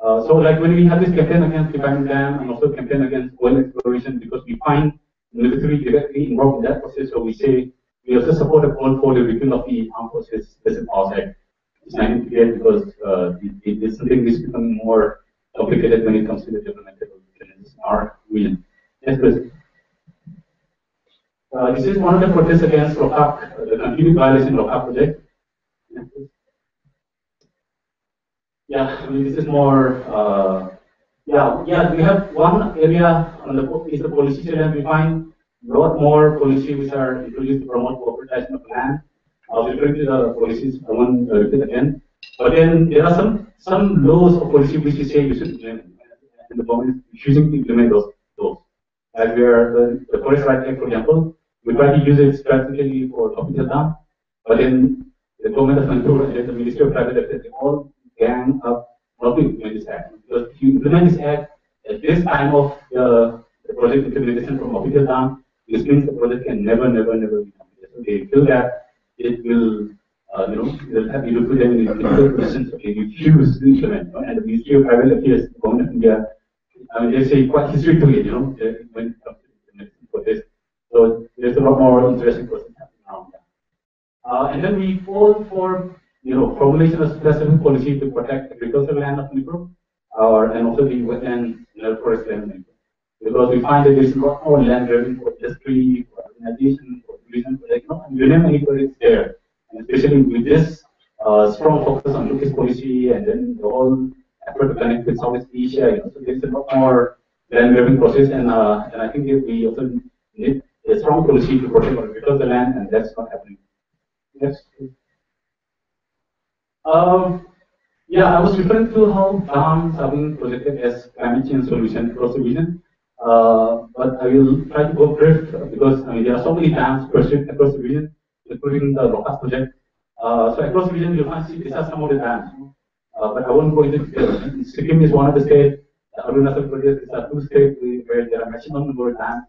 So like when we have this campaign against the Panam Dam and also campaign against oil exploration, because we find military directly involved in that process, so we say we also support a call for the repeal of the Armed Forces Special Powers Act. It's 1958 because it's something which is becoming more complicated when it comes to the developmental challenges in our region. Yes, please. This is one of the protests against ROCAP, the continued violation Lokap project. Yes, please. Yeah, I mean, this is more. We have one area on the policy challenge. We find a lot more policies which are introduced to promote corporatization of land. I was referring to the policies, I won't repeat again. But then there are some laws or policies which we say we should implement, and the government is refusing to implement those. Like where the forest right act, for example, we try to use it strategically for official dam, but then the government of Manipur and then the Ministry of Private Affairs, they all gang up not to implement this act. Because if you implement this act at this time of the project implementation from official dam, this means the project can never be completed. So they feel that it will, it will put them in a difficult position, so they refuse to implement. And the Ministry of Private Affairs, the government of India, I mean, they say quite history to it, when it comes to implementation for this. So there's a lot more interesting process happening around that. And then we call for, formulation of specific policy to protect agricultural land of Manipur, and also the wetland forest land of Manipur. Because we find that there's a lot more land grabbing for industry, for urbanization, for tourism, and you name any projects there. And especially with this strong focus on Lucas policy and then the whole effort to connect with Southeast Asia, so there's a lot more land grabbing process, and I think we also need a strong policy to protect or recover the land, and that's not happening. Yes. Yeah, I was referring to how dams are being projected as climate change solution across the region. But I will try to go brief because there are so many dams projected across the region, including the Rokas project. So across the region, you'll find these are some of the dams. But I won't go into detail. Sikkim is one of the states. Arunachal Pradesh is two states where there are maximum number of dams,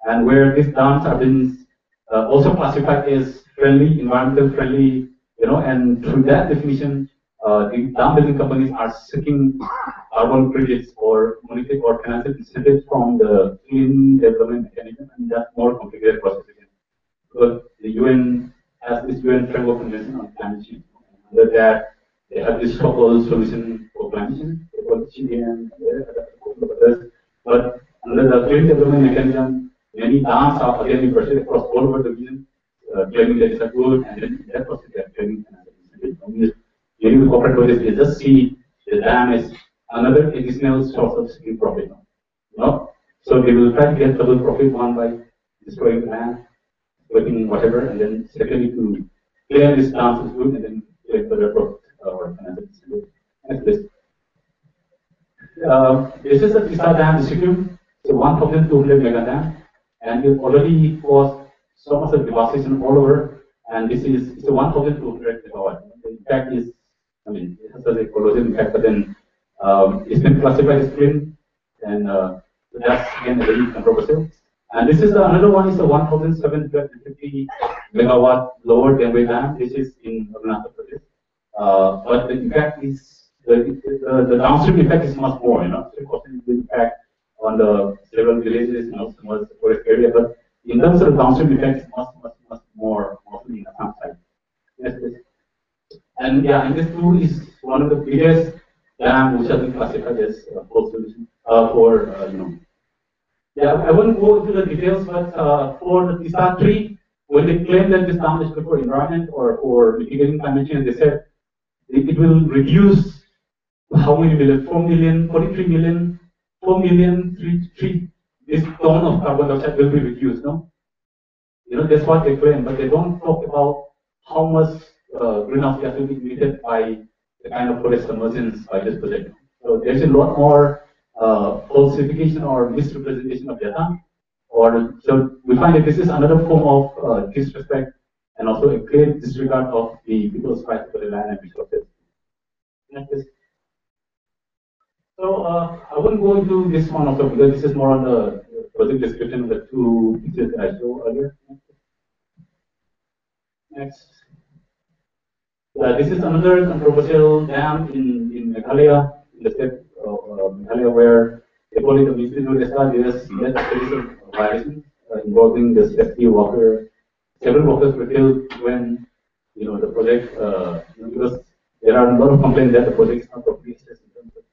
and where these dams have been also classified as friendly, environmental friendly, and through that definition, the dam building companies are seeking carbon credits or monetary or financial incentives from the clean development mechanism, and that's more complicated process again. Because the UN has this UN framework convention on climate change. Under that, they have this so-called solution for climate change, and others. But under the clean development mechanism, many dams are again pursued across all over the region, claiming that it's a good, and then in that process they are claiming financial incentives. Many of the corporate projects, they just see the dam as another additional source of seeking profit. So they will try to get double profit, one by destroying the land, working whatever, and then secondly to clear this dams is good, and then claim further profit or financial incentives. Next, please. This is the Tisa Dam, the Sikkim. It's a 1,200 mega dam, and it already caused so much of devastation all over. And it's a 1,200 megawatt. The impact is, it has a corrosive impact, but then it's been classified as clean, and that's again very controversial. And this is another one is the 1,750 megawatt lower Denway dam. This is in Arunachal Pradesh. But the impact is the downstream effect is much more. So the impact on the several villages, towards the forest area. But in terms of the downstream effect, it's much more mostly in the Assam side. Yes, please. And yeah, and this too is one of the biggest dam which has been classified as cold solution Yeah, I won't go into the details, but for the Tisa 3, when they claim that this dam is good for environment or for mitigating climate change, they said it will reduce how many million? 4 million, 43 million, 4 million, 3 this ton of carbon dioxide will be reduced, no? That's what they claim, but they don't talk about how much greenhouse gas will be emitted by the kind of forest convergence by this project. So there's a lot more falsification or misrepresentation of data. So we find that this is another form of disrespect and also a clear disregard of the people's right for the land and resources. So I won't go into this one also because this is more on the project description of the two pictures that I showed earlier. Next. This is another controversial dam in Meghalaya, in the state of Meghalaya, where they call it the Misliru Desta. There's a series of violations involving the safety worker. Several workers were killed when the project because there are a lot of complaints that the project is not properly assessed in terms of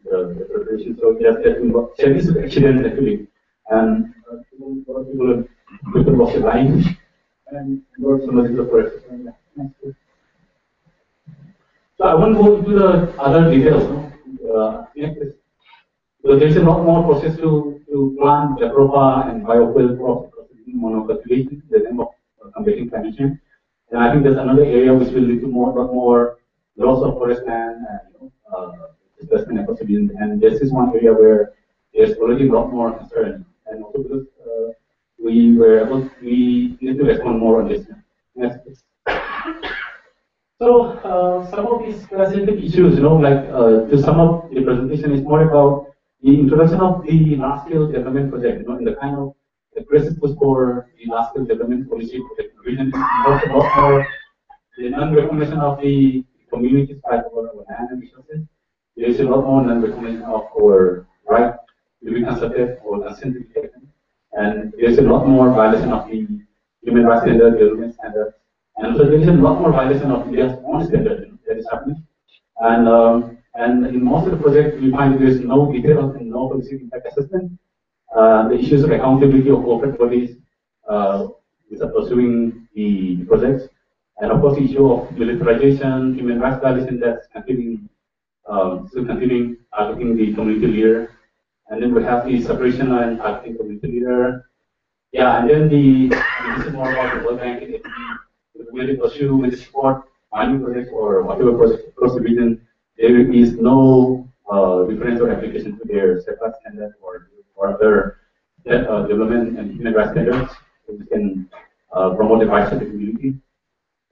the preparation. So there's been series of accidents actually, and a lot of people lost their lives, and also the forest. So I won't go into the other details. So there's a lot more process to plant Jafrofa and biofuel crops monocultivation, the name of combating climate change. And I think there's another area which will lead to more loss of forest land and displacement across the region. And this is one area where there's already a lot more concern, and also because we need to respond more on this. Next, please. So some of these specific issues, like to sum up the presentation, is more about the introduction of the large-scale development project, and the kind of the principles for the large-scale development policy project vision involves a lot more the non-recognition of the community's right over our land and resources. There is a lot more non-recognition of our right to be consulted or consent to be taken, and there is a lot more violation of the human rights standards, development standards. And so there is a lot more violation of India's own standard that is happening. And in most of the projects, we find there is no detailed and no policy impact assessment. The issues of accountability of corporate bodies which are pursuing the projects. And of course, the issue of militarization, human rights violation that's continuing, targeting the community leader. And then we have the separation and targeting community leader. Yeah, and then this is more about the World Bank and when they pursue, when they support mining projects or whatever projects across the region, there is no reference or application to their SEPA standard or other development and human rights standards, which can promote the rights of the community.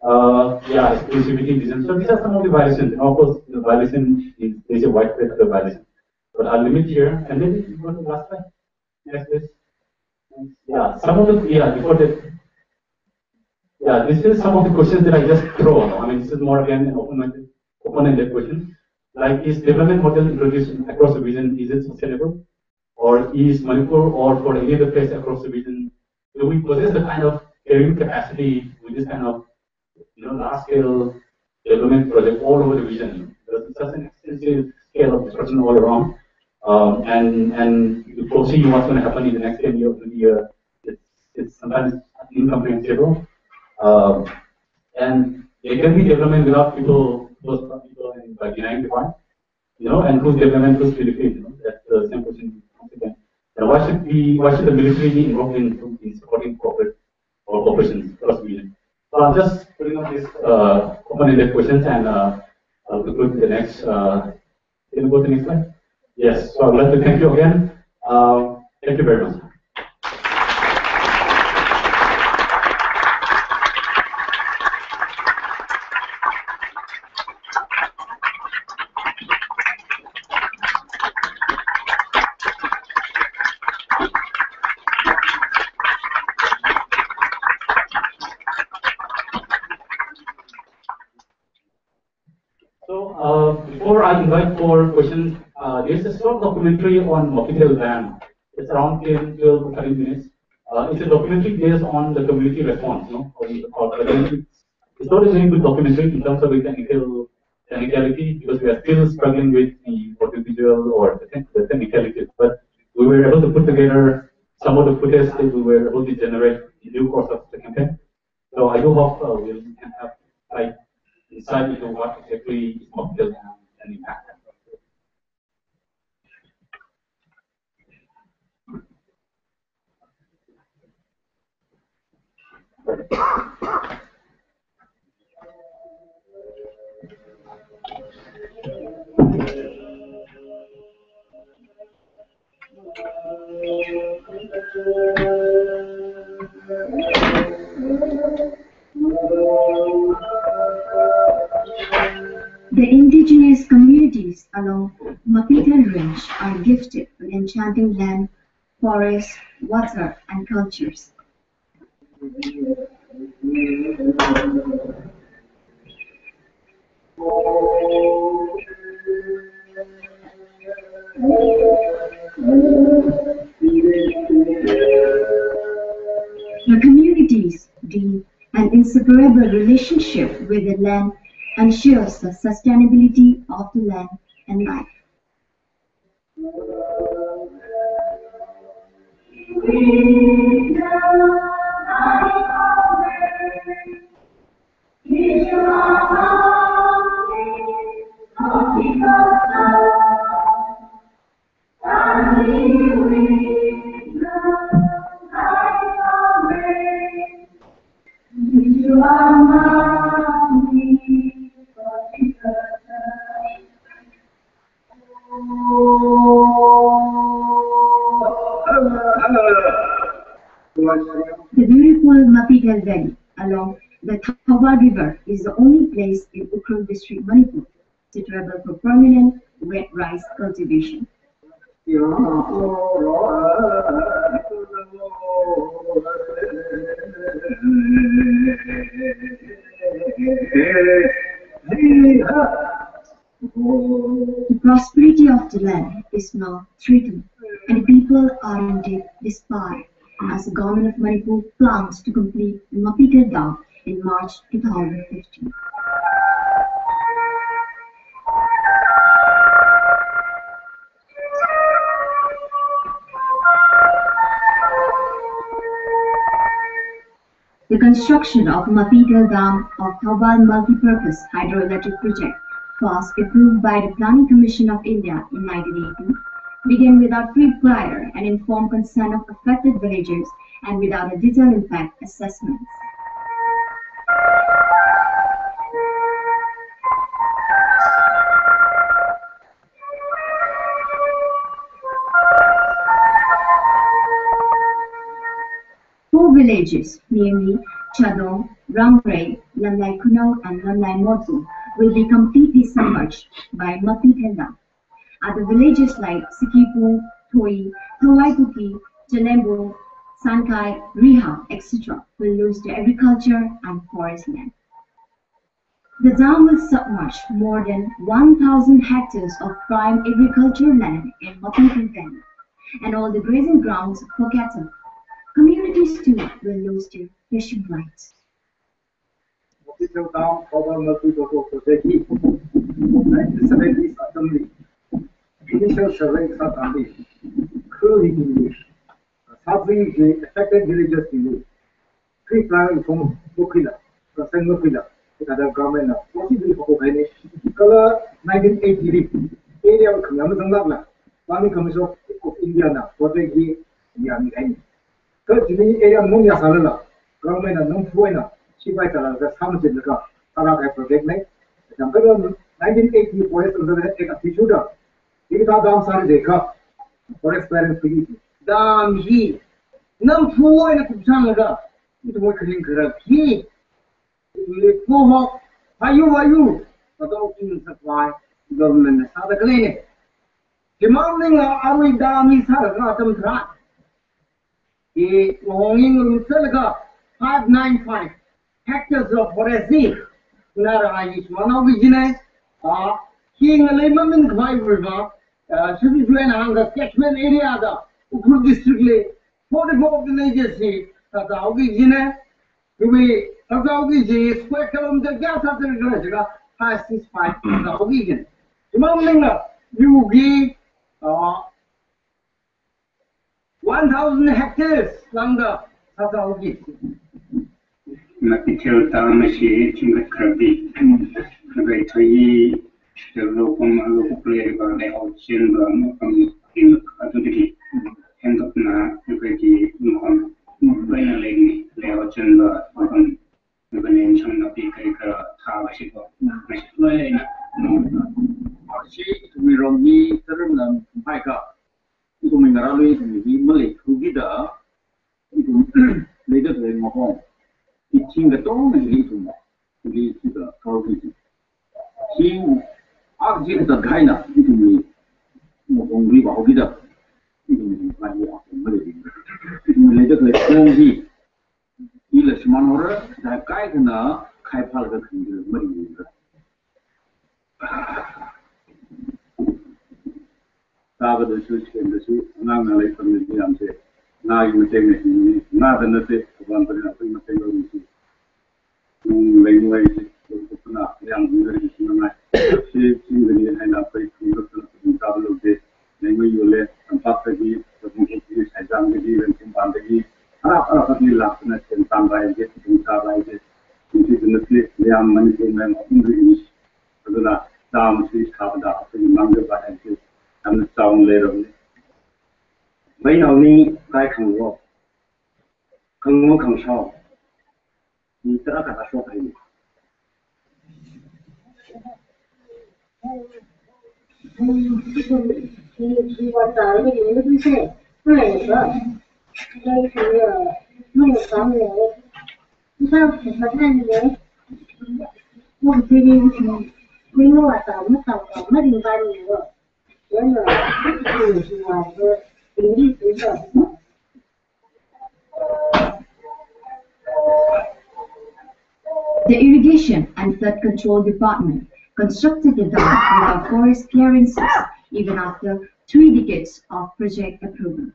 Exclusivity vision. So these are some of the violations. And of course, the violation is a widespread of the violation. But I'll limit here, and then we go to the last slide. Next, please. Yeah, some of the before that. Yeah, this is some of the questions that I just throw. I mean, this is more again an open-ended question. Like, is development model introduced across the region, is it sustainable? Or is Manipur or for any other place across the region, do we possess the kind of carrying capacity with this kind of large-scale development project all over the region? There's such an extensive scale of destruction all around. And you foresee what's going to happen in the next 10 years, 20 years. It's sometimes incomprehensible. And there can be development without people and by denying the point, and whose development who's benefit, that's the same question once again. And why should the military be involved in supporting corporate or corporations across the region? So I'm just putting up these open-ended questions, and I'll conclude with the next. Can you go to the next slide? Yes. So I'd like to thank you again. Thank you very much. Before I invite for questions, there's a short documentary on Mokitel Dam. It's around 10, 12 to 30 minutes. It's a documentary based on the community response. It's not a very good documentary in terms of its technicality, because we are still struggling with the audiovisual or the technicalities. But we were able to put together some of the footage that we were able to generate in due course of the campaign. So I do hope we can have insight into what exactly is Mokitel Dam and impact. The indigenous communities along Mokitel Range are gifted with enchanting land, forests, water, and cultures. The communities deem an inseparable relationship with the land ensures the sustainability of the land and life. The beautiful Mapitel Valley along the Thawar River is the only place in Ukhrul district, Manipur, suitable for permanent wet rice cultivation. The prosperity of the land is now threatened, and the people are in deep despair as the government of Manipur plans to complete the Mapitel Dam in March 2015. The construction of Mapitel Dam of Thawar Multipurpose Hydroelectric Project was approved by the Planning Commission of India in 1980, began without pre-prior and informed consent of affected villagers and without a detailed impact assessment. Four villages, namely Chadong, Ramray, Lamlai Kunau, and Lamlai Mortu, will be completely submerged by Mapitel Dam. Other villages like Sikipu, Thoi, Thawaipuki, Janembo, Sankai, Riha, etc. will lose their agriculture and forest land. The dam will submerge more than 1,000 hectares of prime agricultural land in Mapitel Valley and all the grazing grounds for cattle. Communities too will lose their fishing rights. Mapitel Dam Thawar Multipurpose Project 1970s Assembly Initial survey Assembly clearly English Sabri affected villages in pre-plan from Mukila, Prasang Mukila, the government possibly for color 1980 area of Kalamazangla, Planning Commission of India, Project Yami. Third area Munya Salala, government and non-foreigner, she might have the Samuel Salaka project. 1980 forest take a tissue. It is a down Saturday cup for experience. Dam he non-foreigner Kupsanaga, it was correct. He will go are you? But all things supply government has a clinic. Demanding are we down his track. The longing Selga 595 hectares of forest. Nara is one of the King Lemon River, should be on the catchment area, the Ukhrul district, 44 villages, that's how we Gina, to be a square kilometer gas after the has this fight, the vegan. Remember, you give 1,000 hectares longer. That's how we give. Mapitel Dam is Chingat Krabi. The Toy, the local player, the ocean, in Atlantic, and of Na, the Vegi, Muhammad, Bainalini, the ocean, the Venetian of the Kaka, Tawashiko, Mashplay. We wrong me, Terran, Micah. It will mean Rally, Malay, who did later than Mahon. Teaching the tone and lead to the province. He asked the Gaina to me, only Bahogida, by the Malay. Later, the Sanji, Ila Shmanora, the Kaitana, Kaipalga, Malay. The switch came to see, Nanga from the Diamse. Now you will take me, not another one, but nothing material. Language, young she will end up with double of this. Language you let and Papagi, the Mushis, and Zambi, and Timbandagi, rapidly laughed and Tamba, get in Taba, it is in the place, they are managing English. The Dam is covered up in Manga by and the sound later. When only I can walk, can show. You track at a shop. đây thì mình có người sao phải có thân đấy một thì mình ngồi tàu mất đi bao nhiêu rồi nên là thì ngoài tính đi tới giờ The Irrigation and Flood Control Department constructed the dam without forest clearances even after 3 decades of project approval.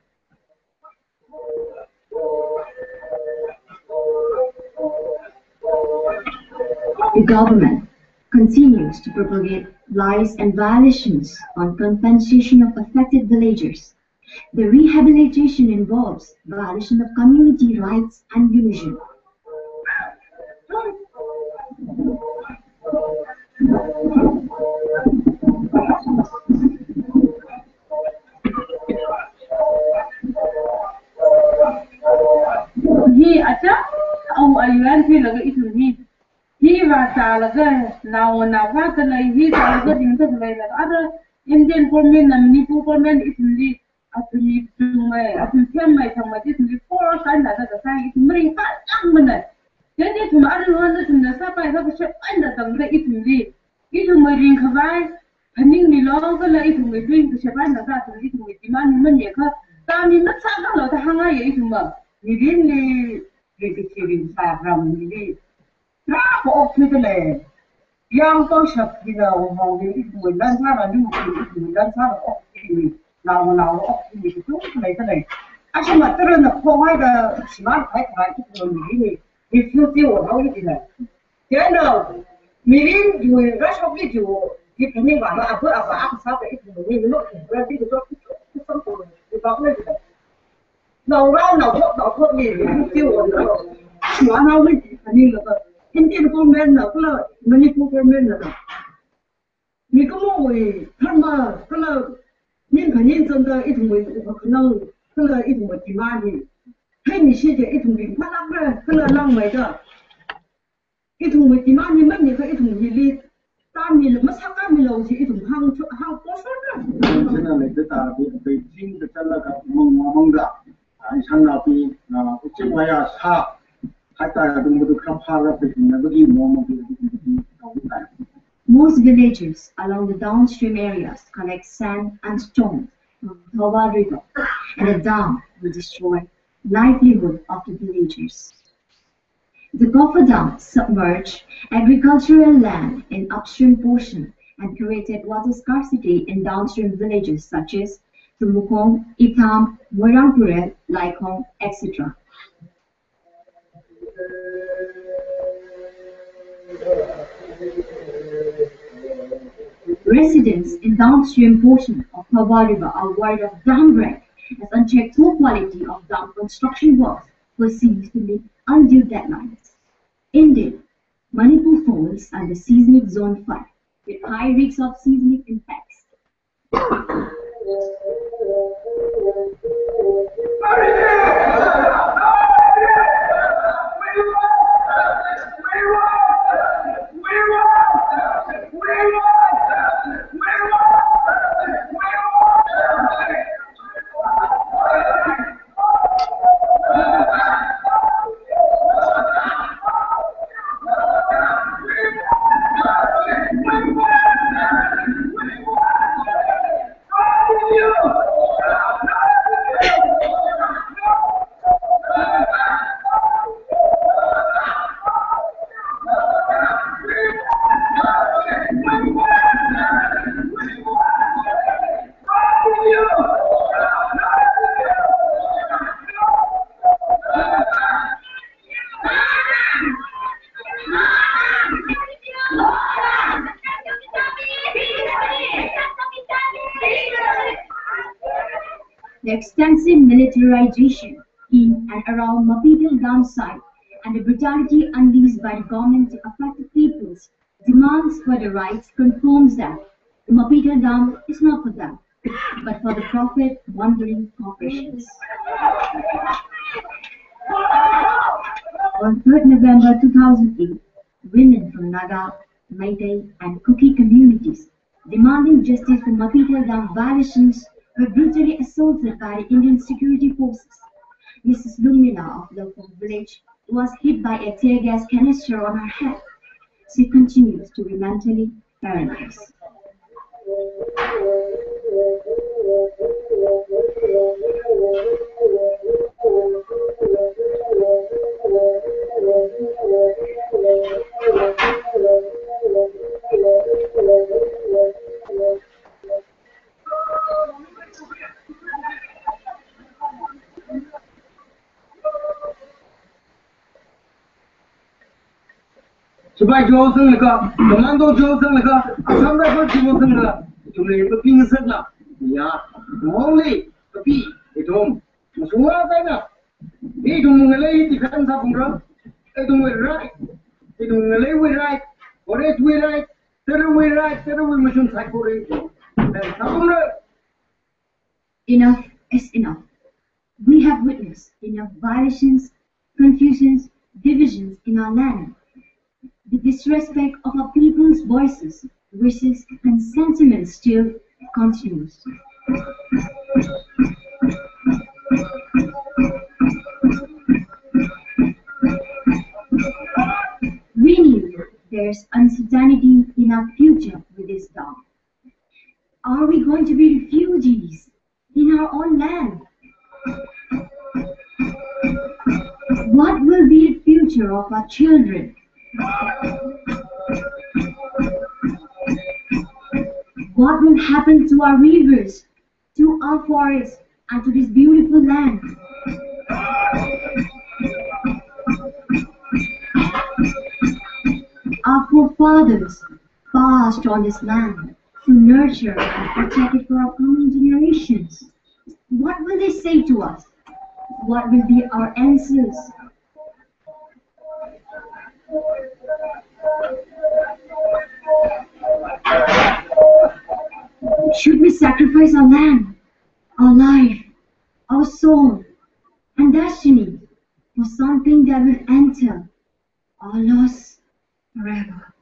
The government continues to propagate lies and violations on compensation of affected villagers. The rehabilitation involves violation of community rights and union. He acha ông ayuan thì là cái ý gì he và ta là cái nào phát cái he ta là cái tính cái này là other Indian government and Manipur government is really at the mai at the time mai thằng mai thì before sai là cái it mới phát ăn mình này thế thì thằng ăn luôn thì thằng sao phải cái chef ăn là thằng cái it mới riêng khai thành đi lo cái là it mới riêng cái chef ăn là ra thằng it mới tìm ăn mình nhẹ thôi ta mình mất sao đó là thằng hàng ngày it mà đi đến đi cái chuyện sao làm đi nó có cái này yang tôi sắp thì nào họ đi mình đang sao là đi mình đang sao là thì nào thì cái này sao mà cái nó không phải là smart phải cái người thì phiêu tiêu nó cái này thế nào mình rồi rất sau cái chỗ thì cái này bảo là sao cái mình nó ra cái đó cái sống của cái đó này đầu ra nào thuốc gì phiêu tiêu nó smart nó mới như là Indian government là cái là Manipur government là mình có người thân mà cái là nhìn thấy nhìn chân đó ít người có khả năng cái là ít người tìm ăn gì hay mình sẽ để ít người phát lắm rồi cái là năng mấy đó ít người tìm ăn như mấy người cái ít người đi ta mình mất sắc cái mình lâu thì ít người hăng có sót rồi thế là mình ta bị chính cái chân là cái mong đã sang nào thì cái ngoài xa Most villagers along the downstream areas collect sand and stones from the Thoba River, and the dam will destroy livelihood of the villagers. The Gopher Dam submerged agricultural land in upstream portion and created water scarcity in downstream villages such as Tumukong, Itham, Moirangpurel, Laikong, etc. Residents in downstream portion of Thoba River are worried of dam break as unchecked poor quality of dam construction works perceived to meet undue deadlines. Indeed, Manipur falls under seismic zone 5 with high risks of seismic impacts. The extensive militarization in and around Mapital Dam site and the brutality unleashed by the government to affected people's demands for the rights confirms that the Mapital Dam is not for them, but for the profit-mongering corporations. On 3rd November 2008, women from Naga, Meitei and Kuki communities demanding justice for Mapital Dam violations were brutally assaulted by the Indian security forces. Mrs. Lumina of Lopong village was hit by a tear gas canister on her head. She continues to be mentally paralyzed. Supply Johnson ka, Commando Johnson ka, Assam Rifle Johnson ka, Jumle the King Sagna, Ya, only the P, it home. Masua Tana, it Mungalay defense of Umra, it will right, it will we right, or it we right, there we right, there we mission psychoration. And Samura. Enough is enough. We have witnessed enough violations, confusions, divisions in our land. The disrespect of our people's voices, wishes, and sentiments still continues. We knew there's uncertainty in our future with this dog. Are we going to be refugees in our own land? What will be the future of our children? What will happen to our rivers, to our forests, and to this beautiful land? Our forefathers passed on this land to nurture and protect it for our coming generations. What will they say to us? What will be our answers? Should we sacrifice our land, our life, our soul, and destiny for something that will enter our loss forever?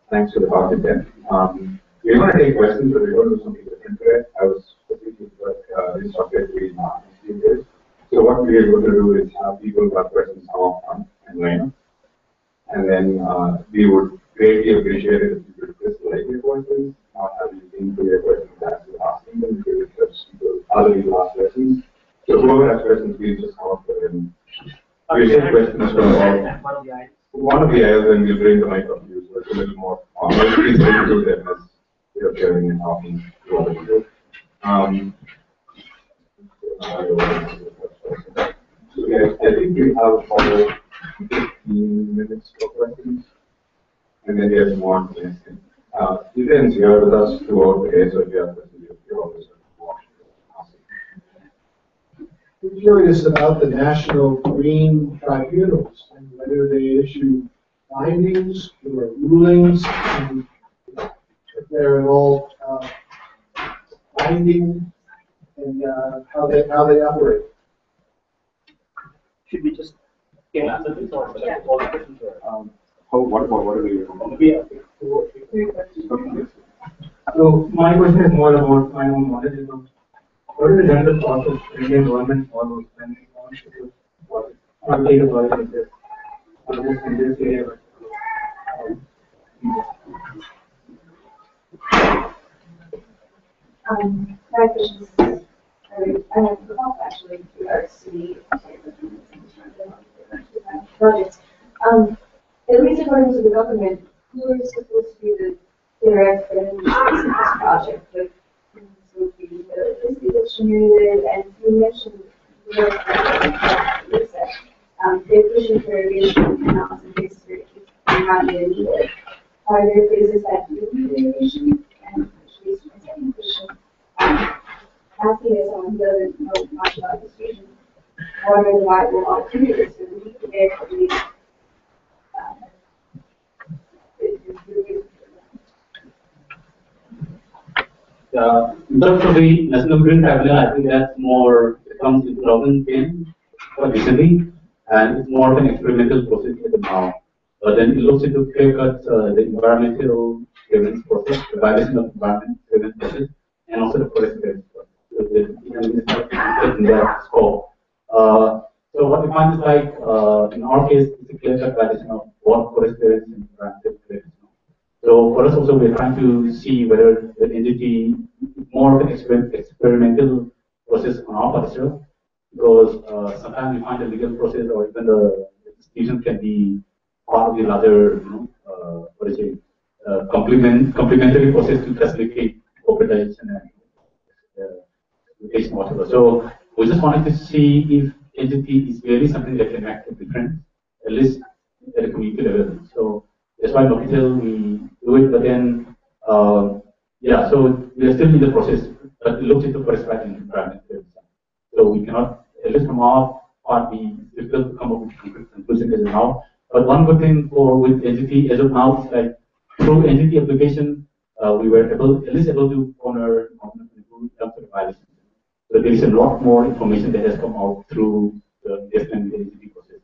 Thanks for the talk again. We're going to take questions, but we're going to do something different today. I was hoping to put this topic in this. So what we are going to do is have people who have questions come up front and line up. And then we would greatly appreciate it if you could just like your questions, not have you think through your questions as you're asking them, because other people ask questions. So whoever has questions, please just come up with them. We'll take questions from all. One of the aisles, and we'll bring the mic up to you, so it's a little more formal. Please don't do that as you're sharing and talking to other people. So guys, I think we have about 15 minutes for questions, and then there's more to ask. Ethan's here with us throughout the day, so if you have questions, you're always I'm curious about the National Green Tribunals and whether they issue findings or rulings, and if they're at all binding, and how they operate. Should we just get answer this, or all the questions? what are we? So my question is more about my own knowledge. What is the general process Indian government follows when it wants to do project or take a project like this, or just in this area? My question is, I have a thought actually to our city projects. At least according to the government, who is supposed to be the director in this project? Like, would be the distributed, and you mentioned they're pushing for irrigation canals and things not needed. Are there places that do need irrigation? And actually, my second question, asking as someone who doesn't know much about this region, what are the viable alternatives that we need to get at least? In terms of the National Green Tribunal, I think that's more, it comes in 2010 recently, and it's more of an experimental process now. But then it looks into clear cut the environmental clearance process, the violation of environment clearance process, and also the forest clearance process. So in that scope. So what we find is like, in our case, it's a clear cut violation of both forest clearance and environmental clearance. So for us also, we're trying to see whether the entity is more of an experimental process on our part as well, because sometimes we find the legal process or even the institution can be part of the larger, what is it, complementary process to facilitate corporatization and whatever. So we just wanted to see if entity is really something that can make a difference, at least at a community level. So that's why Locatel we do it, but then yeah, so we are still in the process, but it looks into forest and environment. So we cannot, at least from our part, be difficult to come up with conclusion as of now. But one good thing for with entity as of now is like through entity application, we were at least able to corner in terms of violation. So there is a lot more information that has come out through the entity process.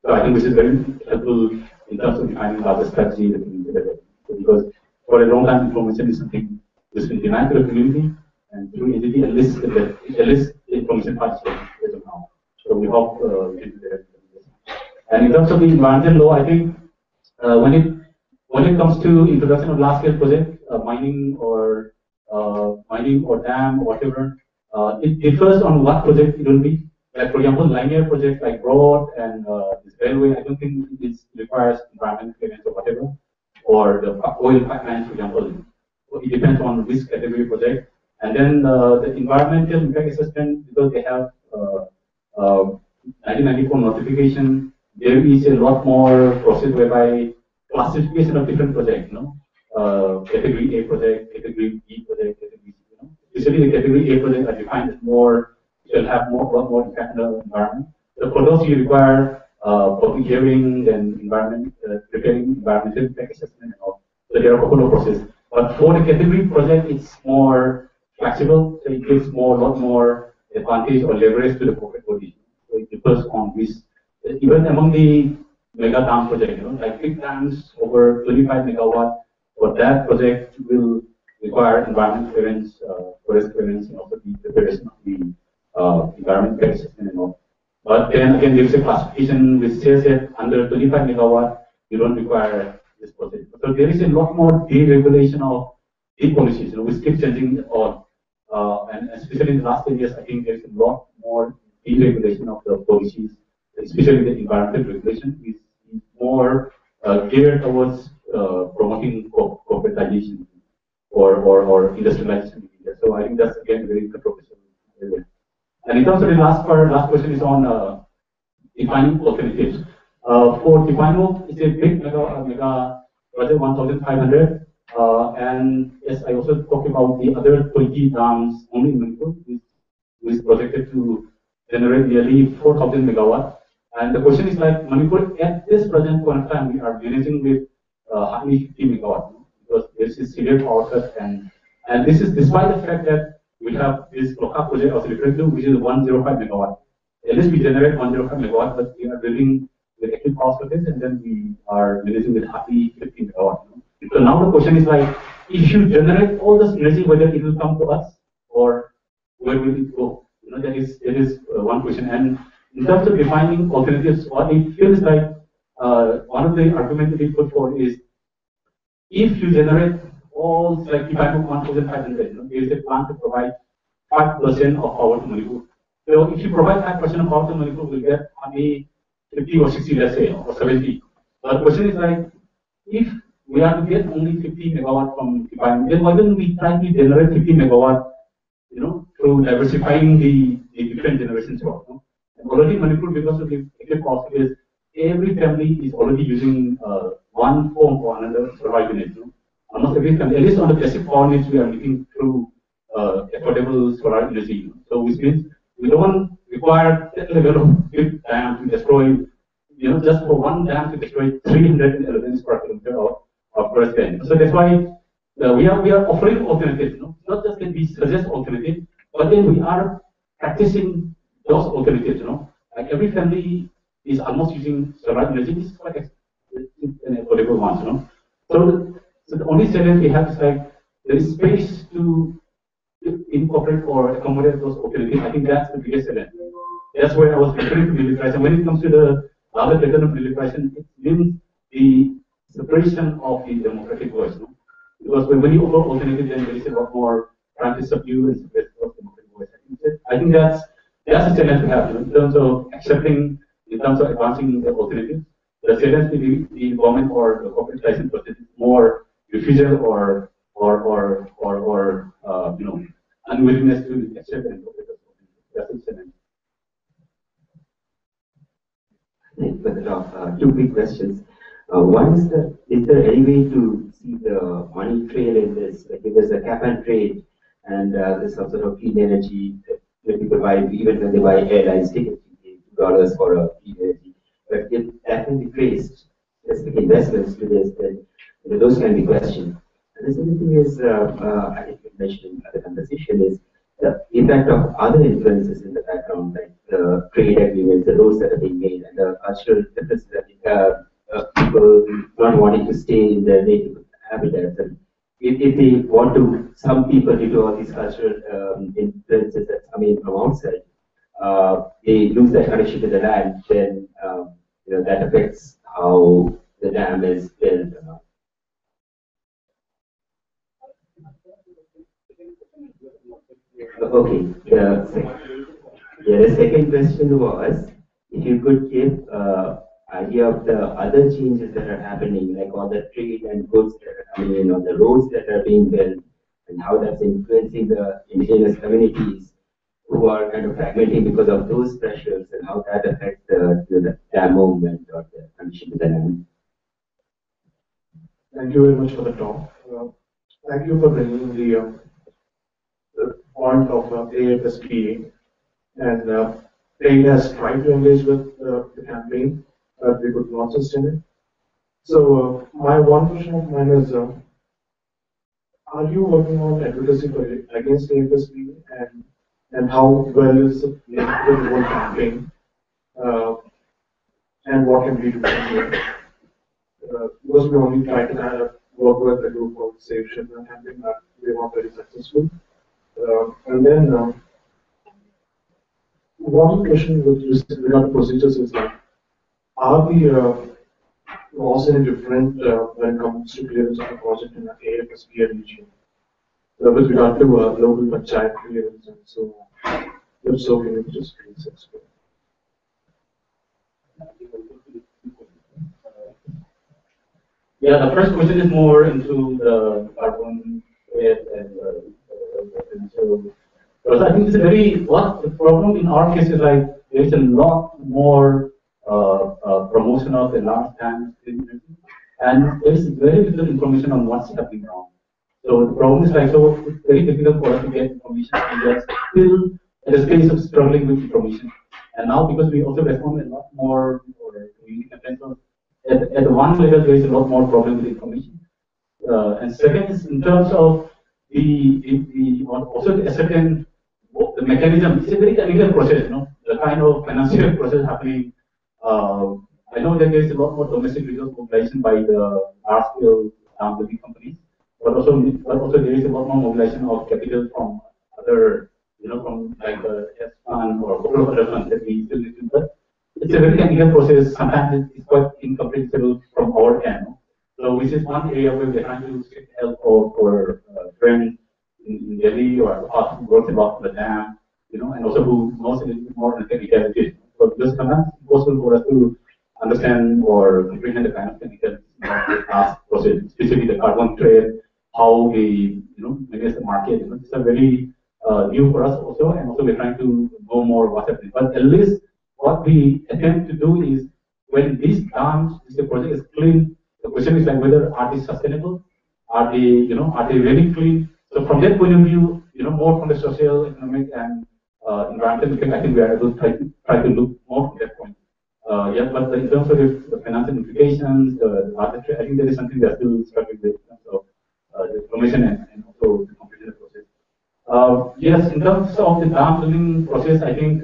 So I think this is very helpful in terms of defining the strategy that we develop. Because for a long time, information is something that's been denied to the community, and through entity, at least the information part is as of now. So we hope we can do that. And in terms of the environmental law, I think when it comes to introduction of large-scale project, mining or dam, whatever, it differs on what project it will be. Like for example, linear projects like road and this railway, I don't think it requires environmental clearance or whatever, or the oil pipelines, for example. So it depends on which category project. And then the environmental impact assessment, because they have 1994 notification, there is a lot more process whereby classification of different projects, category A project, category B project, category C, Especially the category A projects are defined as more, will have lot more impact on the environment. So for those you require public hearing and preparing environmental impact assessment and all. So there are a couple of processes. But for the category project, it's more flexible, so it gives lot more advantage or leverage to the corporate body. So it differs on this. Even among the mega dam project, like big dams over 25 megawatt, for that project will require environment clearance, forest clearance, and also the preparation of the environment clearance assessment and all. But then again, there is a classification which says that under 25 megawatt, you don't require this process. So there is a lot more deregulation of the policies, which keep changing all. And especially in the last 10 years, I think there is a lot more deregulation of the policies, especially the environmental regulation is more geared towards promoting corporatization or industrialization in India. So I think that's again very controversial area. And in terms of the last question is on defining alternatives. For Tepan, it's a big mega project, 1,500. And yes, I also talked about the other 20 dams only in Manipur, which is projected to generate nearly 4,000 megawatts. And the question is like Manipur at this present point of time, we are managing with hardly 50 megawatts because there is a severe power cut, and this is despite the fact that we have this Lokha project I was referring to, which is 105 megawatt. At least we generate 105 megawatt, but we are building with active power sources, and then we are managing with hardly 50 megawatt. So now the question is like, if you generate all this energy, whether it will come to us or where will it go? You know, that is one question. And in terms of defining alternatives, what it feels like one of the arguments that we put forward is, if you generate all, like if I do 1,500, there is a plan to provide 5% of power to Manipur. So if you provide 5% of power to Manipur, we'll get only 50 or 60, let's say, or 70. But the question is like, if we are to get only 50 megawatt from Kipayong, then why don't we try to generate 50 megawatt, you know, through diversifying the different generations? And already Manipur, because of the process, every family is already using one form or another survival net. Almost every family, at least on the basic power needs, we are looking through affordable solar energy. So which means we don't require that level of big dam to destroy, you know, just for one dam to destroy 300 elements per kilometer of first dam. So that's why we are offering alternatives. You know? Not just that we suggest alternatives, but then we are practicing those alternatives. You know, like every family is almost using solar energy. This is quite an affordable one. You know, so the only challenge we have is like there is space to incorporate or accommodate those alternatives. I think that's the biggest challenge. That's where I was referring to militarization. When it comes to the other pattern of militarization, it means the separation of the democratic voice. No? Because when you offer alternatives, then there is a lot more trying to subdue and suppress the democratic voice. I think that's a challenge we have, you know, in terms of accepting, in terms of advancing the alternatives. The challenge to the government or the corporatization process is more refusal or you know, unwillingness to accept and incorporate those alternatives. That's the challenge. Thank you for the talk. Two big questions. One is that, is there any way to see the money trail in this? Like if there's a cap and trade and there's some sort of clean energy that people buy, even when they buy airlines tickets, $2 for a clean energy. But if that can be traced, specific investments to this, then those can be questioned. And the second thing is, I think you mentioned in the conversation, is the impact of other influences in the background, like the trade agreements, the roads that are being made, and the cultural differences that people not wanting to stay in their native habitats. And if they want to, some people, due to all these cultural influences that's coming from outside, they lose that connection to the land, then you know, that affects how the dam is built. Okay, the second question was, if you could give idea of the other changes that are happening, like all the trade and goods that are coming in, or the roads that are being built, and how that's influencing the indigenous communities who are kind of fragmenting because of those pressures, and how that affects the dam movement or the condition of the land. Thank you very much for the talk. Thank you for bringing the point of AFSPA, and trade has tried to engage with the campaign, but we could not sustain it. So my one question of mine is, are you working on advocacy for against AFSPA, and how well is it linked with the whole campaign, and what can we do from here? Because we only try to kind of work with the group of Save Children campaign, but we are not very successful. And then one question with regard to procedures is like, are the laws any different when it comes to clearance of a project in an AFSPA region with regard to local panchayat clearance and so on? If so, can you just please explain? Yeah, the first question is more into the carbon trade and so, because I think it's a very, what the problem in our case is like, there is a lot more promotion of the large dams, and there is very little information on what's happening wrong. So the problem is like, so it's very difficult for us to get information, and we are still at the stage of struggling with information. And now, because we also respond a lot more, or community attention, at one level there is a lot more problem with information. And second is in terms of also the certain the mechanism. It's a very technical process, you know, the kind of financial process happening. I know that there is a lot more domestic resource mobilization by the large-scale dam building companies, but also there is a lot more mobilization of capital from other, from like S fund or a couple of other funds that we still need to, but it's a very technical process. Sometimes it's quite incomprehensible from our end. So which is one area where we're trying to seek help of our friends in Delhi or who works about the dam, and also who knows a little bit more on the technicalities. So this sometimes it's possible for us to understand or comprehend the kind of technical process, especially the carbon trade, how we manage the market. It's a very new for us also, and also we're trying to know more what's happening. But at least what we attempt to do is when these dams, the project is clean, the question is like whether are they sustainable, are they really clean? So from that point of view, more from the social, economic, and environmental impact, I think we are able to try to look more from that point. Yeah, but in terms of the financial implications, the market trade, I think there is something that's still struggling with in terms of the information and also the computer process. Yes, in terms of the dam building process, I think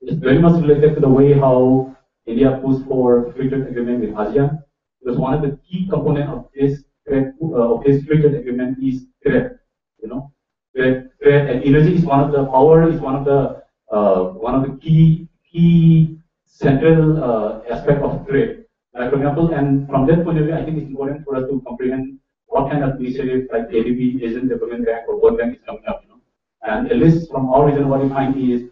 it's very much related to the way how India pushed for free trade agreement with ASEAN. Because one of the key components of this free trade agreement is trade. Trade and energy is one of the power is one of the key central aspect of trade. Like for example, and from that point of view, I think it's important for us to comprehend what kind of initiative like ADB, Asian Development Bank, or World Bank is coming up. And at least from our region, what we find is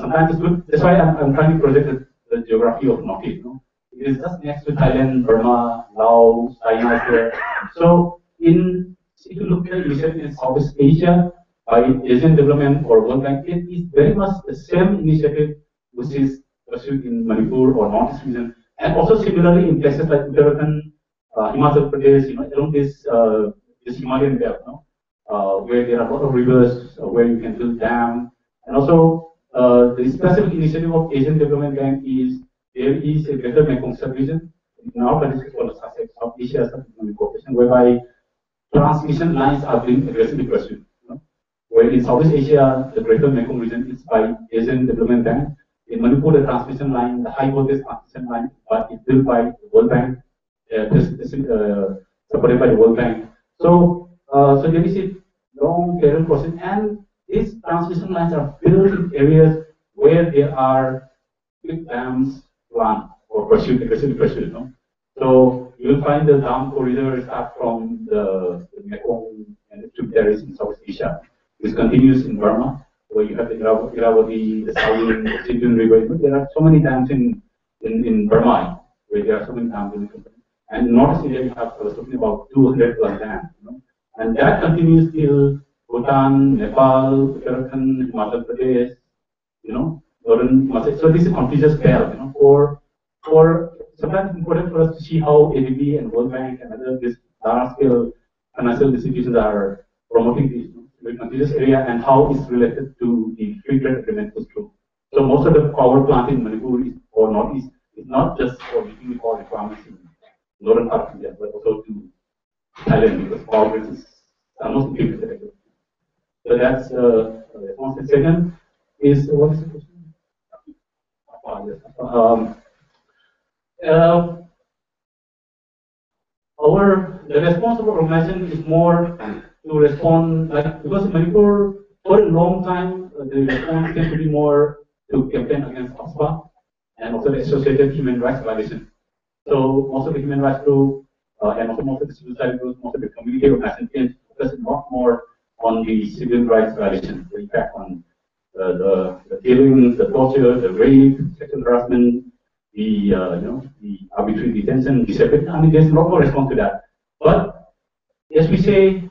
sometimes it's good. That's why I'm trying to project the geography of Northeast. It is just next to Thailand, Burma, Laos, China is there. So if you look at the initiative in Southeast Asia by Asian Development or World Bank, it is very much the same initiative which is pursued in Manipur or Northeast region, and also similarly in places like Uttarakhand, Himachal Pradesh, along this Himalayan belt, where there are a lot of rivers where you can build dams, and also the specific initiative of Asian Development Bank is there is a Greater Mekong sub-region. In our country, it's called South Asia Sub-Economic Cooperation, whereby transmission lines are being aggressively pursued. Where in Southeast Asia, the Greater Mekong region is by Asian Development Bank. In Manipur, the transmission line, the high voltage transmission line, is built by the World Bank, supported by the World Bank. So, there is a long parallel process, and these transmission lines are built in areas where there are big dams planned or pursued, aggressively pursued. So you will find the dam corridor start from the Mekong and the tributaries in Southeast Asia. This continues in Burma, where you have the Irrawaddy, the Salween, the Chiltern River. There are so many dams in Burma, where there are so many dams. And in North India, we have, I was talking about 200 plus dams. And that continues till Bhutan, Nepal, Uttarakhand, Himachal Pradesh, Northern Himachal. So this is a contiguous belt, for sometimes it's important for us to see how ADB and World Bank and other these large-scale financial institutions are promoting this contiguous area and how it's related to the free trade agreement was true. So most of the power plant in Manipur or Northeast is not just for meeting all requirements in northern part of India, but also to Thailand because power grid is almost integrated. So that's response. And second is what is the question? The response of our organization is more to respond, because in Manipur, for a long time, the response tends to be more to campaign against OSPA and also the associated human rights violations. So most of the human rights group and also most of the civil society groups, most of the community organizations tend to focus a lot more on the civil rights violations, the impact on the killings, the torture, the rape, sexual harassment, the arbitrary detention, disappearance. I mean, there's a lot more response to that. But as we say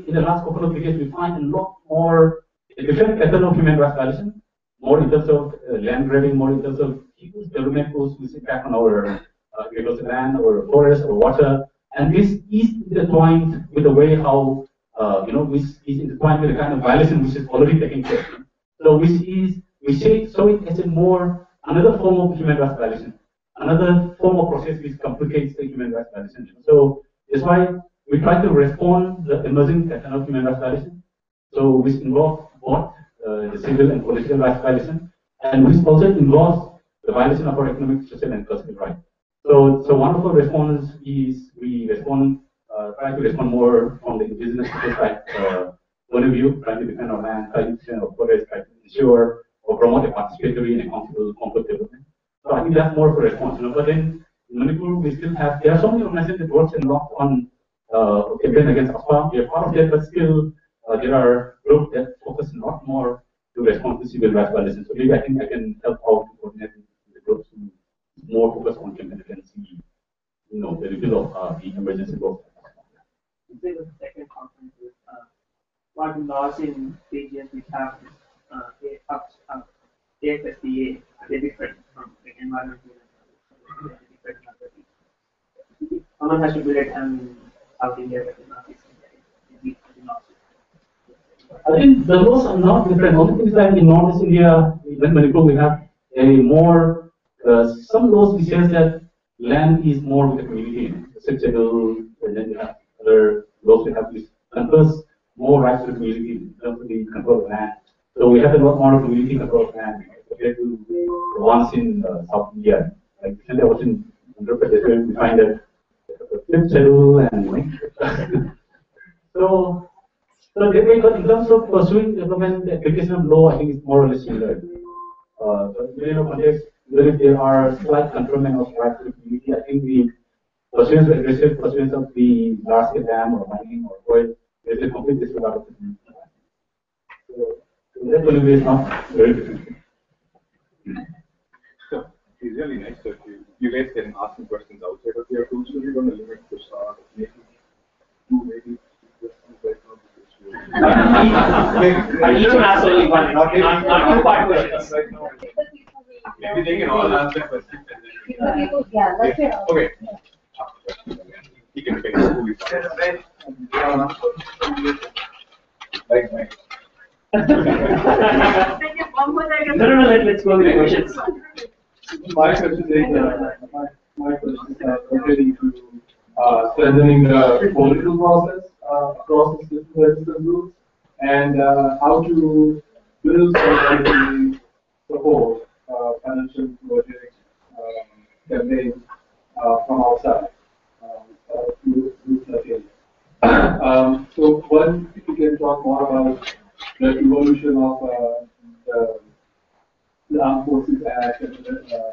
in the last couple of decades, we find a lot more a different pattern of human rights violations, more in terms of land grabbing, more in terms of huge development costs which impact on our agricultural land, our forest, our water, and this is intertwined with the way how which is intertwined with the kind of violation which is already taking place. So we say it as a more another form of human rights violation, another form of process which complicates the human rights violation. So that's why we try to respond the emerging pattern of human rights violation. So which involves both the civil and political rights violation, and which also involves the violation of our economic, social, and cultural rights. So one of our responses is we respond, try to respond more from the indigenous point of view, trying to defend our land, trying to defend our forests, trying to ensure or promote a participatory and accountable conflict development. So I think that's more of a response. But then in Manipur, we still have, there are so many organizations that work a lot on campaign against AFA. We are part of that, but still there are groups that focus a lot more to respond to civil rights violations. So maybe I think I can help out to coordinate with the groups who more focused on campaign against the reveal of the emergency law. There was a second conference with one laws in regions which have AFSDA, they're different from the environmental and different other. Someone has to build it in South India, but in Northeast India, I think the laws are not different. Only thing is that in Northeast India, when Manipur, we have a more, some laws which says that land is more with the community, acceptable, and then you have other laws we have which confers more rights to the community in terms of the control of land. So we have a lot more community control of land compared to the ones in South India. Like recently I was in Andhra Pradesh where we find that fifth schedule and so in terms of pursuing development, the application of law, I think is more or less similar. But in a context, even if there are slight conferment of rights to the community, I think the pursuance, aggressive pursuance of the large-scale dam or mining or oil, there's a complete disregard of the community. So that will be not very different. So it's really nice that you guys can ask some questions outside of your tools, so we're going to limit to maybe two, maybe questions right now. I each one ask only one, not two part questions. Right now. Maybe they can all answer questions. Yeah, let's hear. Okay. He can pick who we Like Mike. No, let's go with the questions. My question is, my question is pertaining to strengthening the political process across the different groups and how to build solidarity support, financial projects, campaigns from outside to groups like it. So one, if you can talk more about the evolution of the Armed Forces Act and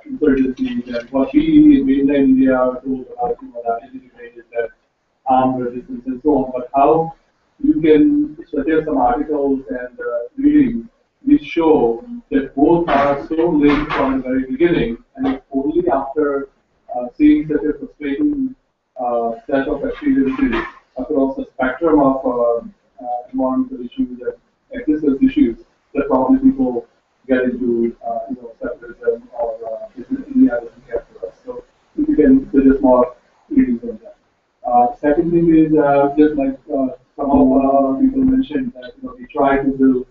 insurgencies and what we in mainland India are told about that integrated that armed resistance and so on, but how you can suggest some articles and readings which show that both are so linked from the very beginning, and it's only after seeing such a frustrating set of experiences across the spectrum of environmental issues and existence issues that probably people get into separatism or India doesn't care for us. So if you can suggest more readings on that. Second thing is just like some of people mentioned that we try to build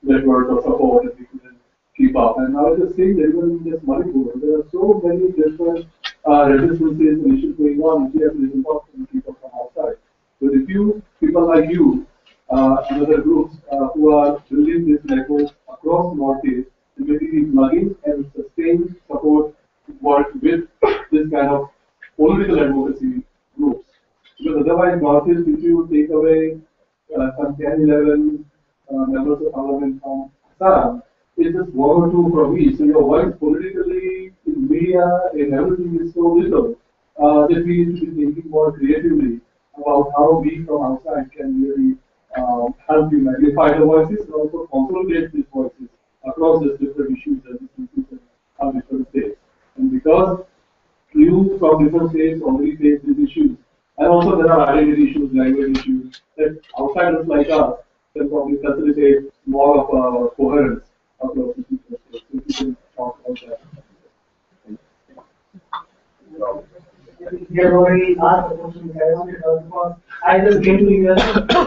networks of support and we couldn't keep up. And I was just saying that even in this Manipur, there are so many different resistances and issues going on, which have been important to people from outside. But if you, people like you, and other groups who are building this network across Northeast, and making it plugin and sustained support work with this kind of political advocacy groups. Because otherwise, Northeast, if you take away some 10, 11 members of parliament from Assam, it's just one or two from east. So your voice politically, in media, in everything is so little that we need to be thinking more creatively about how we from outside can really help you magnify the voices and also consolidate these voices across these different issues and different states. And because you from different states already face these issues, and also there are identity issues, language issues, that outsiders like us can probably facilitate more of coherence across the different states. So if you can talk about that. You have already asked the question, because I just came to the US,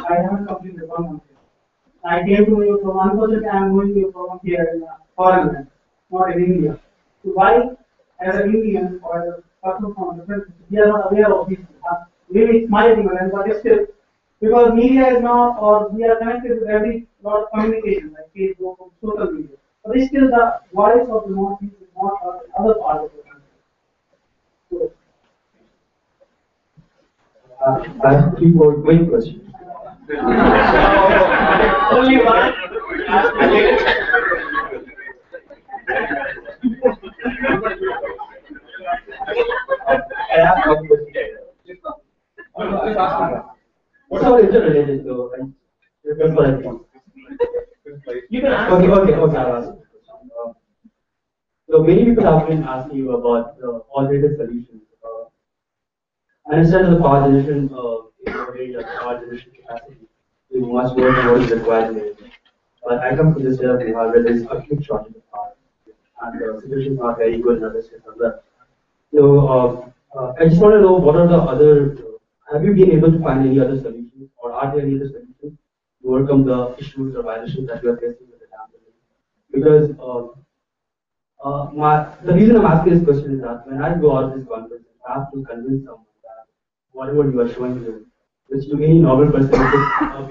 I haven't completed the program. I came to you from unfortunately I am going to your program here in foreign land, not in India. So why, as an Indian or as a person from different, we are not aware of this. Maybe it's my ignorance, but still, because media is not, or we are connected with every lot of communication, like Facebook, social media. But still, the voice of the Northeast is not heard in other parts of the country. I have 3 more quick questions. Only one. I have one question. So interrelated, so that's what I think. You can ask. Okay. I'll ask. So many people have been asking you about alternative solutions. I understand the power generation power generation capacity is much more than what is required in India. But I come from the state of Bihar where there is acute shortage of power, and the situation is not very good in other states as well. So I just want to know what are the other. Have you been able to find any other solutions, or are there any other solutions to overcome the issues or violations that you are facing with the dam? Because the reason I'm asking this question is that when I go out of this conference, I have to convince someone that whatever you are showing here, which to any normal person is a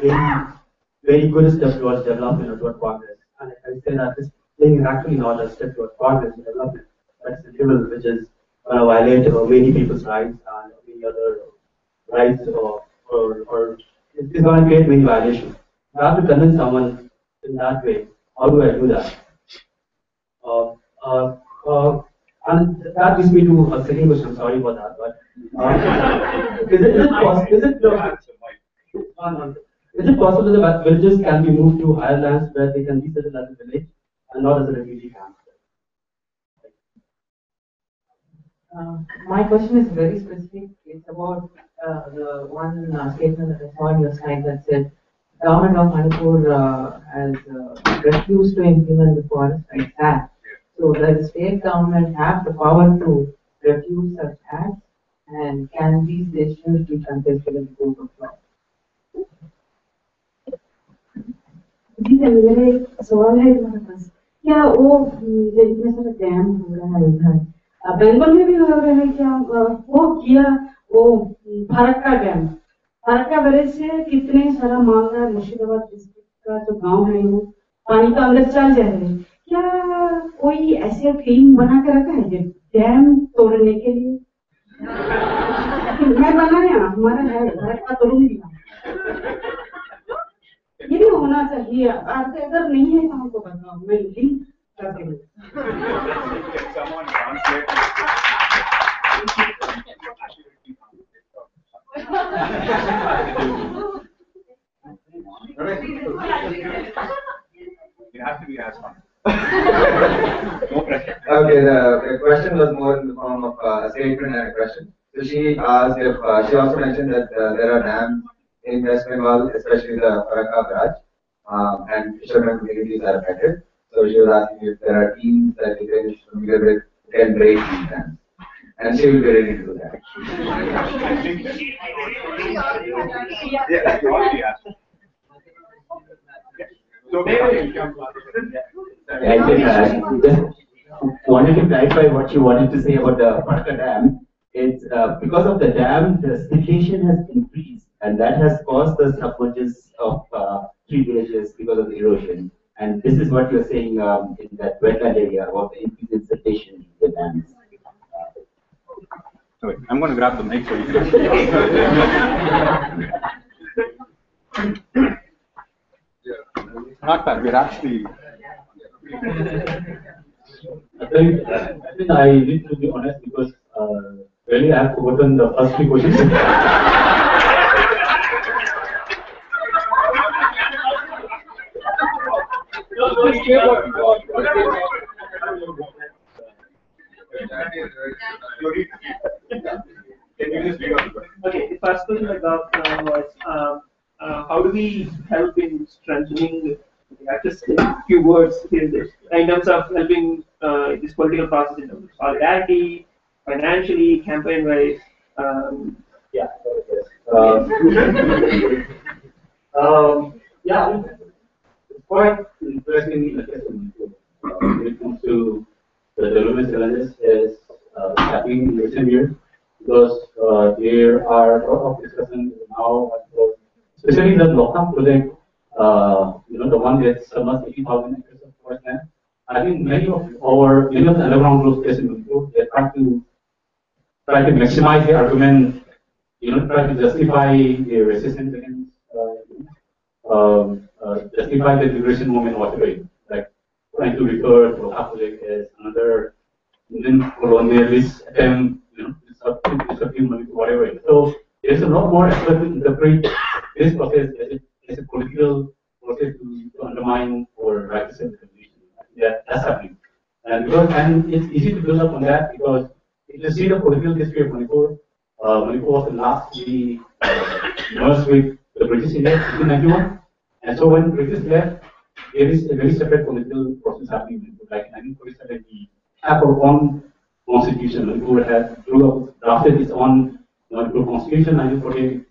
very good step towards development or towards progress. And I say that this thing is actually not a step towards progress and development. That's the level which is going to violate many people's rights and many other rights, or it's going to create many violations. I have to convince someone in that way. How do I do that? And that brings me to a second question. Sorry about that, but is it possible that villages can be moved to higher lands where they can be settled as a village and not as a refugee camp? My question is very specific. It's about the one statement that I saw in your slide that said government of Manipur has refused to implement the Forest Rights Act. So does the state government have the power to refuse such acts, and can these decisions be contested in the court of law? जी मेरा एक सवाल है तुम्हारे पास क्या वो इतने सारे dam हो रहा है उधर बेंगल में भी हो रहा है क्या वो किया वो फरक्का डैम फरक्का वजह से कितने सारा मामला मुर्शिदाबाद डिस्ट्रिक्ट का जो गांव है वो पानी का अंदर चल जा रहे हैं क्या कोई ऐसे टीम बना के रखा है डैम तोड़ने के लिए मैं बनाया हमारा है फरक्का तोड़ूंगी ये भी होना चाहिए अगर नहीं है तो हमको बताओ मैं लिंक कर दूंगी It has to be asked. Okay, the question was more in the form of a statement and a question. So she asked if she also mentioned that there are dams in West Bengal, especially the Farakka Barrage, and fishermen communities are affected. So she was asking if there are teams that you can familiar with can break these dams. And she will be ready to do that. Yeah, you already asked. So I just wanted to clarify what you wanted to say about the Farakka Dam. It's because of the dam, the situation has increased, and that has caused the submergence of 3 villages because of the erosion. And this is what you're saying in that wetland area about the increase in siltation in the dams. Wait, I'm going to grab the mic for you. Not bad. We're actually. I think I need to be honest because really I have forgotten the first 3 questions. Okay, the first question I got was how do we help in strengthening just a few words in this in terms of helping this political process in terms of solidarity, financially, campaign wise. Yeah. Yeah. It's quite interesting when it comes to the development challenges is happening in recent years because there are a lot of discussions now, especially the Lokam project. The one that's almost 80,000 acres of forest land. I think many of the underground groups based in Manipur, they try to try to maximize the argument, try to justify the resistance against, justify the liberation movement whatever, like trying to refer to Catholic as another Indian colonialist attempt, to subdue whatever. So there's a lot more effort to interpret this process as a political process to undermine or right to self-determination. That's happening. And it's easy to build up on that because if you see the political history of Manipur, Manipur was the last to be merged with the British India in 1991. And so when British left, there is a very separate political process happening in Manipur. Like in 1947, we have our own constitution. Manipur had drafted its own Manipur constitution. 1948,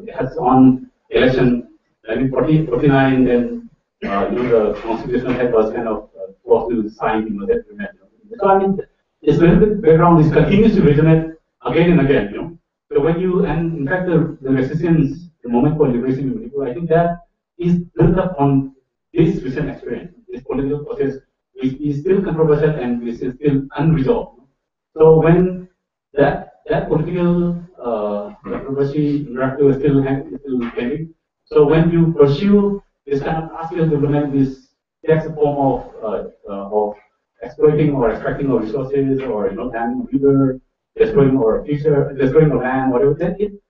it has its own election. 1949, then the constitutional head was kind of forced to sign that agreement. So I mean, this little bit background is continues to resonate again and again. So when and in fact the resistance, the movement for liberation in Manipur, I think that is built up on this recent experience, this political process, which is still controversial and which is still unresolved. So when that political controversy interactive is still hanging. So when you pursue this kind of classical development, this takes a form of exploiting or extracting our resources, or damming a river, destroying our future, destroying our land, whatever. Then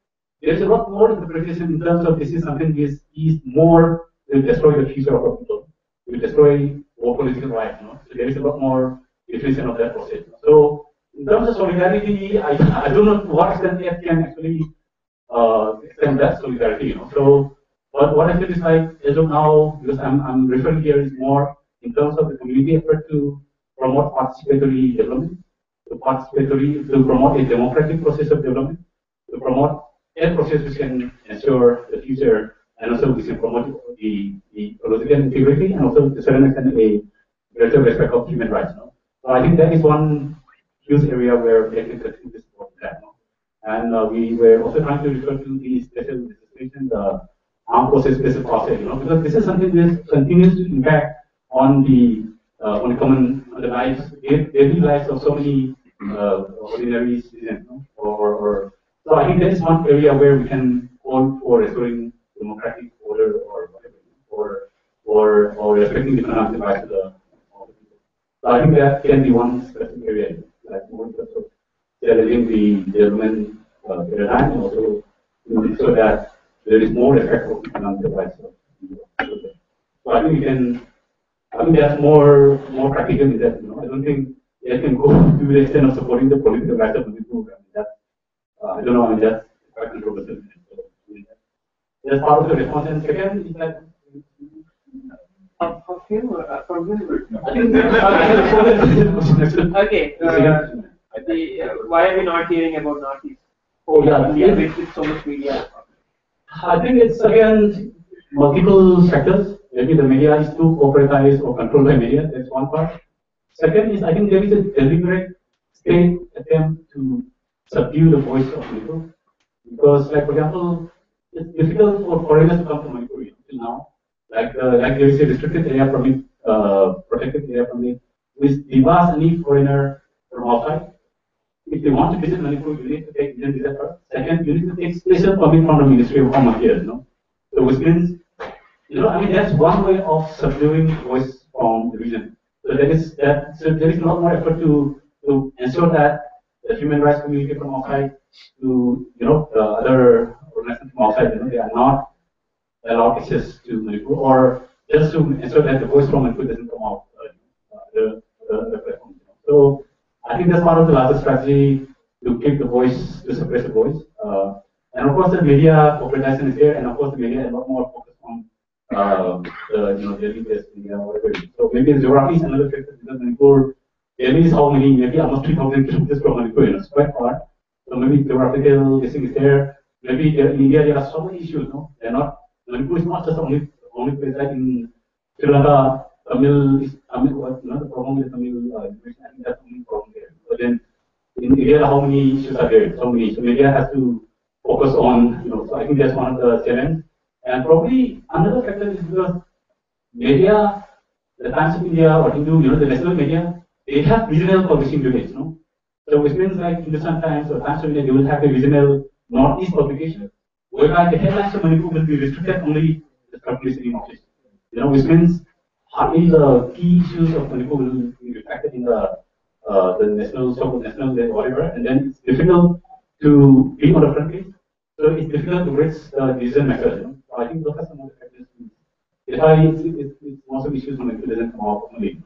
there's a lot more interpretation in terms of this is something which is more to destroy the future of our people, to destroy our political rights. So there is a lot more definition of that process. So in terms of solidarity, I don't know to what extent it can actually extend that solidarity. So what I feel is like as of now, because I'm referring here is more in terms of the community effort to promote participatory development, to promote a democratic process of development, to promote a process which can ensure the future, and also we can promote the political integrity, and also to a certain extent a greater respect of human rights. So I think that is one huge area where we can continue to support that. And we were also trying to refer to the special legislation, the armed forces special process, because this is something that continues to impact on the lives, daily lives of so many ordinary citizens. So I think that is one area where we can call for restoring democratic order or whatever, or respecting the economic rights of the people. So I think that can be one specific area, like more in terms of challenging the development paradigm, and also so that there is more respect for economic rights of people. So I think that's more practical in that. I don't think it can go to the extent of supporting the political rights of the people. I don't know. That's quite controversial. That's part of the response. And second is that. Okay. Why are we not hearing about Northeast? Oh yeah, with so much media. I think it's again multiple factors. Maybe the media is too corporatized or controlled by media. That's one part. Second is I think there is a deliberate state attempt to subdue the voice of people, because, like for example, it's difficult for foreigners to come to Manipur till now. Like there is a restricted area permit, protected area permit, which debarred any foreigner from outside. If they want to visit Manipur, you need to take Indian visa first. Second, you need to take special permit from the Ministry of Home Affairs. So which means, that's one way of subduing voice from the region. So there is a lot more effort to ensure that the human rights community from outside, to the other organizations from outside, they are not allowed access to Manipur, or just to ensure that the voice from Manipur doesn't come out the platform. So I think that's part of the larger strategy to keep the voice, to suppress the voice. And of course, the media corporatization is there, and of course, the media is a lot more focused on Delhi-based media, whatever. So maybe the geography is another factor, because Manipur, Delhi is how many? Maybe almost 3,000 kilometers from Manipur. It's quite far. So maybe geographical this thing is there. Maybe in India there are so many issues. They're not. Manipur is not just the only place. Like in Sri Lanka, Tamil, the problem with Tamil immigration. I think that's the only problem there. But then in India, how many issues are there? So many. So media has to focus on. So I think that's one of the challenges. And probably another factor is because media, the Times of India or Hindu, the national media, they have regional publishing units. So which means like Hindustan Times or Times of India, they will have a regional northeast publication, whereby the headlines of Manipur will be restricted only to the publicity notice. You know, which means hardly the key issues of Manipur will be reflected in the national, so national, whatever, and then it's difficult to be on the front page. So it's difficult to reach the decision maker. You know? So I think those are some of the factors. That's why it's most of the issues when it doesn't come out only.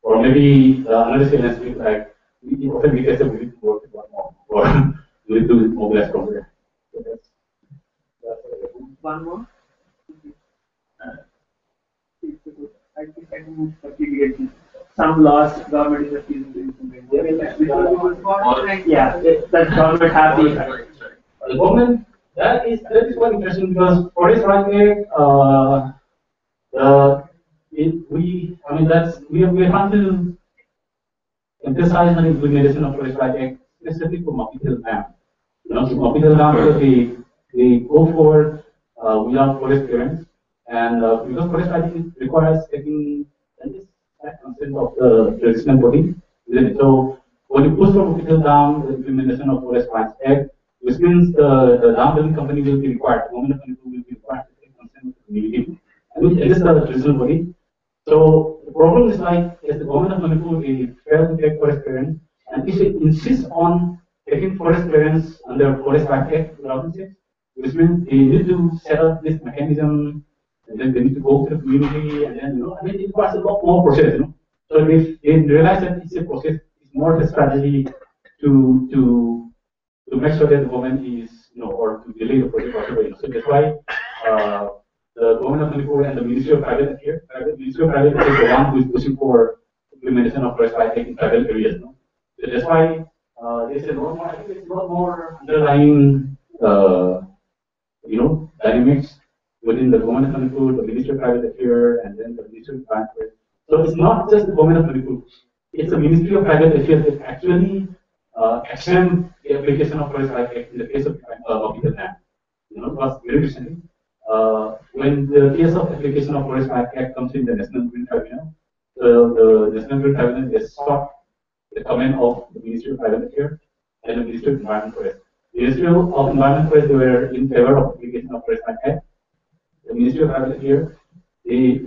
Or maybe another statement like we often we get a we need to work with one more, or we need to mobilize from there. So that's one more. I think completely some laws government is refusing to implement. Yeah, that government have the effect. The government, that is quite interesting because forest right we are trying to emphasize on implementation of forest right act specifically for Mapitel Dam. You know, Mapitel Dam because they go for without forest clearance, and because forest right requires taking consent of the traditional body, isn't it? So when you push for Mapitel Dam, the implementation of forest rights act, which means the dam building company will be required, the government of Manipur will be required to take consent of the community, and which is the traditional body. So the problem is like, as the government of Manipur fails to take forest clearance, and if it insists on taking forest clearance under Forest Right Act 2006, which means they need to set up this mechanism, and then they need to go to the community, and then it requires a lot more process, So if they realize that it's a process, it's more of a strategy to make sure that the government is, or to delay the project whatever. So that's why the government of Manipur and the Ministry of Private Affairs, Ministry of Private Affairs is the one who is pushing for implementation of forest right in tribal areas. So that's why there's a lot more. I think there's a lot more underlying, dynamics within the government of Manipur, the Ministry of Private Affairs, and then the Ministry of Private Affairs. So it's not just the government of Manipur; it's the Ministry of Private Affairs that actually extend the application of forest right act in the case of Mapitel Dam. Because very recently, when the case of application of forest right act comes in the National Green Tribunal, the National Green Tribunal has sought the comment of the Ministry of Private Affairs and the Ministry of Environment Forest. The Ministry of Environment Forest, they were in favor of application of forest right act. The Ministry of Private Affairs, they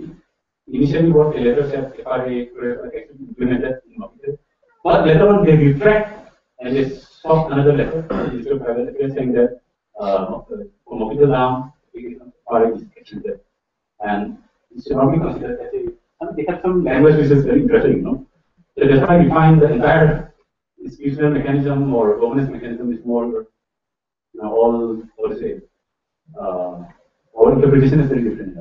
initially wrote a letter saying FRA forest right act should be implemented in Mapitel, but later on they retract. And they sought another letter to the Ministry of Private Affairs saying that for Mapitel Dam, FRA is extended. And it should not be considered as they have some language which is very interesting, So that's why we find the entire institutional mechanism or governance mechanism is more, all, what to say, our interpretation is very different.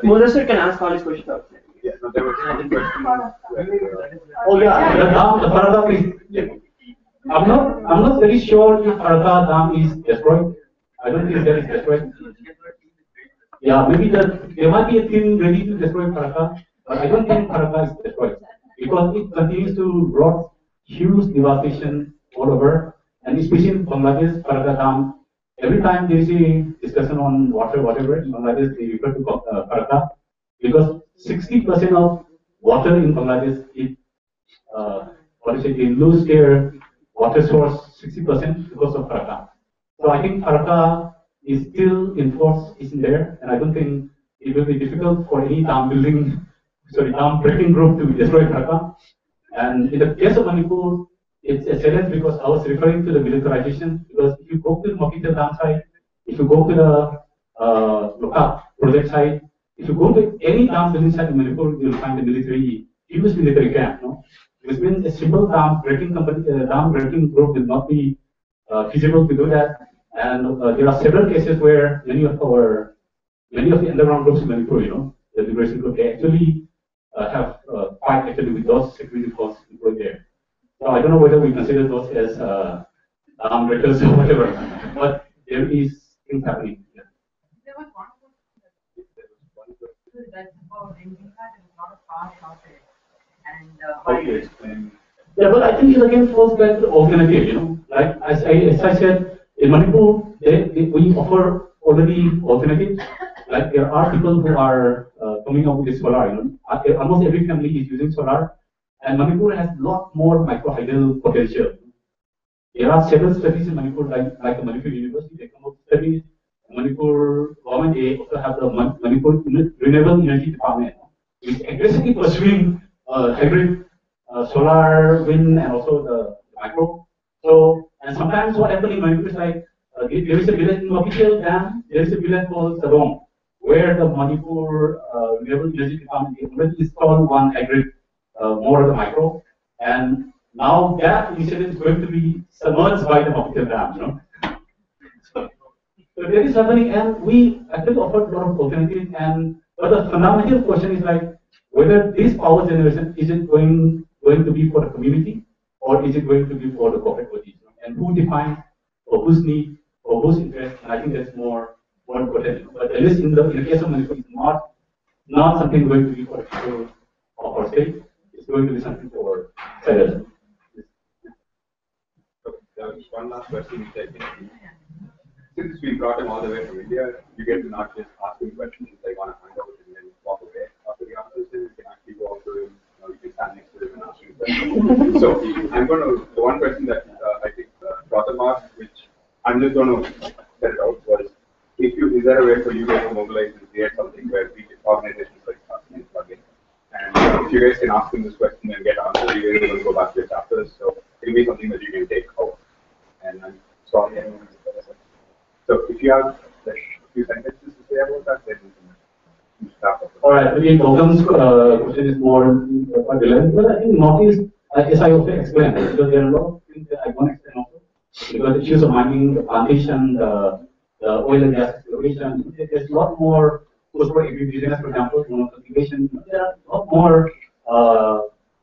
Moderator can ask all his questions outside. Yeah, no, there was another question. Oh yeah, the dam, the Faraka. I'm not very sure if Faraka Dam is destroyed. I don't think that is destroyed. Yeah, maybe there might be a team ready to destroy Faraka, but I don't think Faraka is destroyed because it continues to brought huge devastation all over, and especially in Bangladesh, Faraka Dam. Every time there is a discussion on water, whatever in Bangladesh, they refer to Faraka because 60% of water in Bangladesh is they lose their water source 60% because of Faraka. So I think Faraka is still in force, is in there, and I don't think it will be difficult for any dam breaking group to destroy Faraka. And in the case of Manipur, it's a challenge because I was referring to the militarization. Because if you go to the Mapitel Dam site, if you go to the Lokap project site, if you go to any dam building site in Manipur, you will find a huge military camp. Which means a simple dam breaking group will not be feasible to do that. And there are several cases where many of the underground groups in Manipur, the liberation group, they actually have fight actually with those security forces employed there. So I don't know whether we consider those as dam breakers or whatever, but there is things happening. Yeah. There was one question that's about Indian fact is not a far shortage. And yeah, but I think it again falls back to alternative, Like as I said, in Manipur, we offer already alternatives, like there are people who are coming up with this solar. Almost every family is using solar, and Manipur has a lot more microhydel potential. There are several studies in Manipur, like the Manipur University, they come up with studies. Manipur government, they also have the Manipur Renewable Energy Department, which is aggressively pursuing hybrid solar, wind, and also the micro. So, and sometimes what happens in Manipur is like there is a village in Official Dam, there is a village called Sadong, where the Manipur Renewable Energy Department already installed one hybrid, more of the micro, and now that initiative is going to be submerged by the Official Dam, So that is happening, and we actually offered a lot of alternatives. But the fundamental question is like whether this power generation is it going to be for the community or is it going to be for the corporate bodies, and who defines for whose need or whose interest? And I think that's more important. But at least in the case of Manipur, it's not something going to be for the people of our state. It's going to be something for sellers. Just one last question, which I think, since we brought him all the way from India, you get to not just ask him questions if they want to find out and then walk away after the answers, then you can actually go up to him, you can stand next to him and ask him questions. So I'm going to, the one question that I think Pratham asked, which I'm just going to set it out, was is there a way for you guys to mobilize and create something where we organizations like us can plug in? And if you guys can ask him this question and get answers, you guys will go back to your chapters. So it'll be something that you can take out. And I'm sorry. So if you have a few sentences to say about that, then we can start. All right. Maybe Gautam's question is more relevant, but I think Northeast, as I also explained, because there are a lot of things that I want to explain also. Because the issues of mining, the plantation, the oil and gas exploration, there's a lot more post for agribusiness, for example, cultivation. There are a lot more,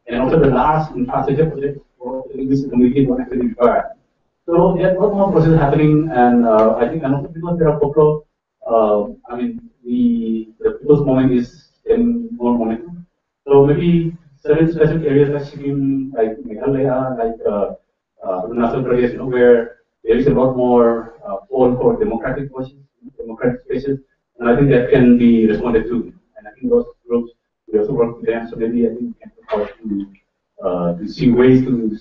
and also the large infrastructure projects for this community don't actually require. So there's a lot more process happening, and I think, and also because there are couple of, I mean, the people's movement is getting more momentum. So maybe certain specific areas like Sikkim, like Meghalaya, like Arunachal Pradesh, where there is a lot more call for democratic voices, democratic spaces, and I think that can be responded to. And I think those groups, we also work with them, so maybe I think we can afford to see ways to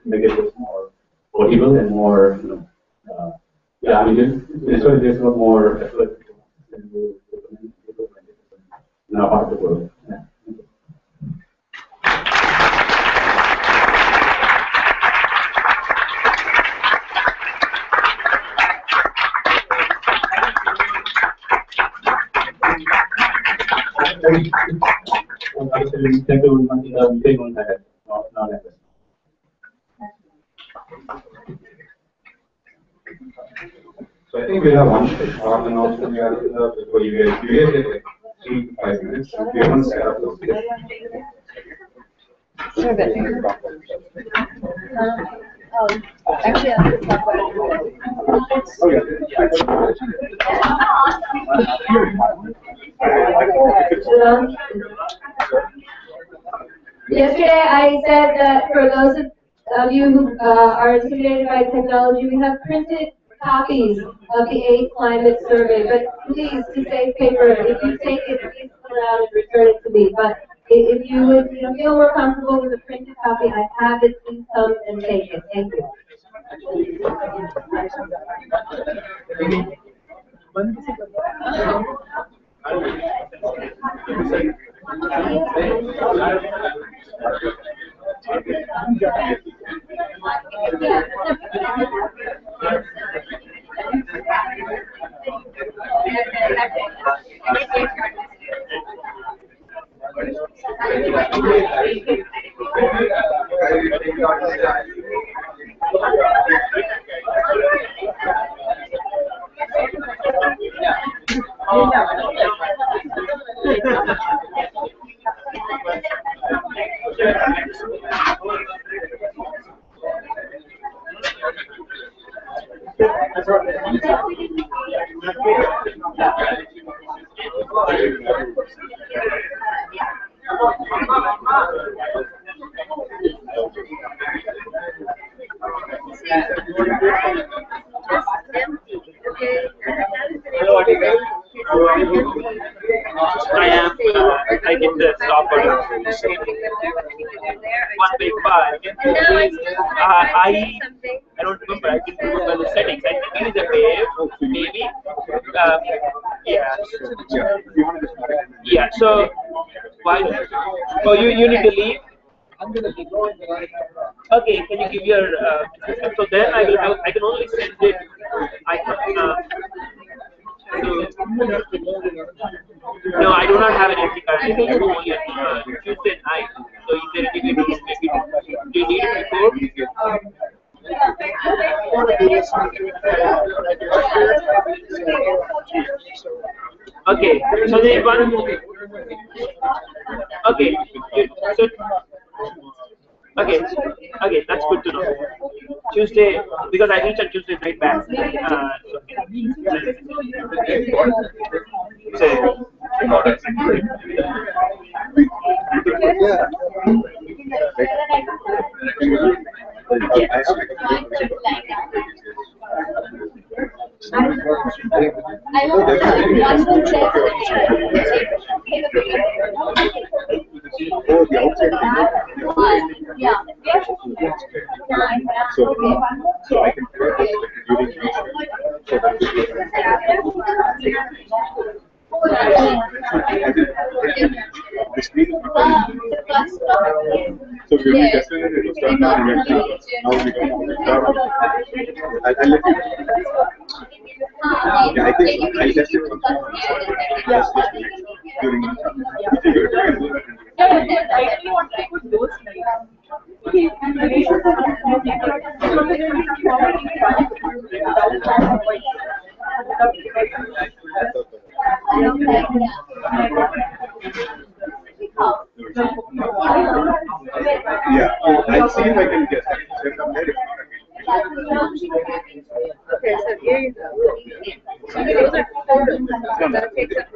make it more audible and more, yeah, I mean, there's a lot more effort in our part of the world. Yeah. So I think we have one shot and also we have before you guys get like 3 to 5 minutes. If you want to set up those things. Sure, but actually, I have to talk about Yesterday, I said that for those of you who are intimidated by technology, we have printed copies of the 8th climate survey, but please, to save paper, if you take it, please pull it out and return it to me. But if you would feel more comfortable with a printed copy, I have it, please come and take it. Thank you. I don't remember. I didn't remember the settings. I think it is a wave, maybe. Yeah. So why? Oh, you need to leave. Okay. Can you give your? So then I can only send it. I can. No, I do not have an entry card. I can do only Tuesday night. So is there any way to make it? Do you need it before? Okay, so there is one. Okay, so okay, that's good to know. Tuesday, because I reach on Tuesday night back. I want one more check. Oh, the outside Yeah. so I can create this during so that the screen is so we will be testing it to start now we don't I'll let you yeah, I think I'll test it during yeah, I'll see if I can get it. Okay, so here you go. Those are photos. That takes up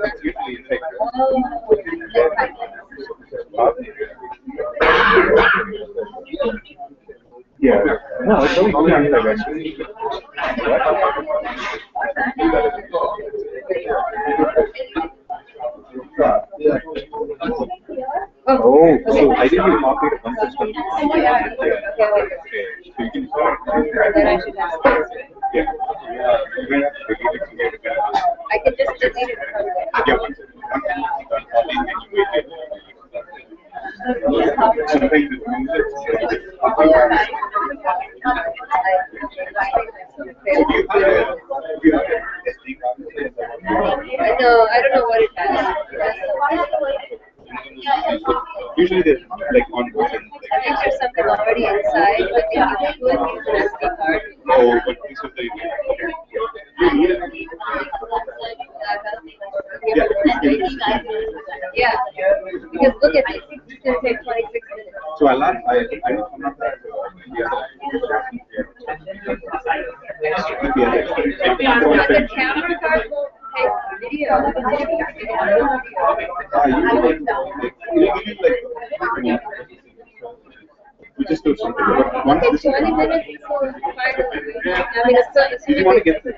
yeah, no, it's only actually. Oh, so I didn't even copy it from this one. Yeah. Okay, so you can start. Yeah. I can just delete it from there. Yeah, No, I don't know what it does. Usually they're like on board. I think there's something already inside, but if you could use an SD card. Oh, but this is the yeah, because look at this. It's going to take 26 minutes. So I'm not that. But the camera card won't take video. We just do something. But once Take this 20 minutes before finally. I mean, it's do you want to get this?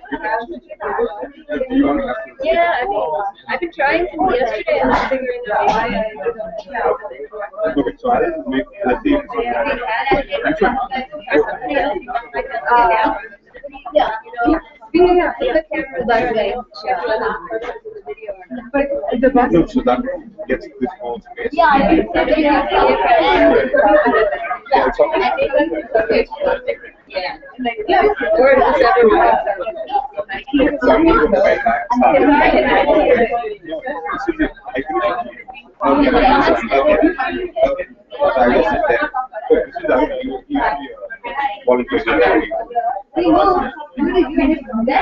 Do you want to ask me? yeah, I mean, I've been trying since yesterday and I'm figuring out why I Okay, so I'll make, let's see. I'm sure. Yeah, speaking of the camera, by the way, but the best. No, so that gets this whole space. Yeah, I think so. Yeah, or just everyone. So I'm going to go right back. So I can have, if you leave, then you can move back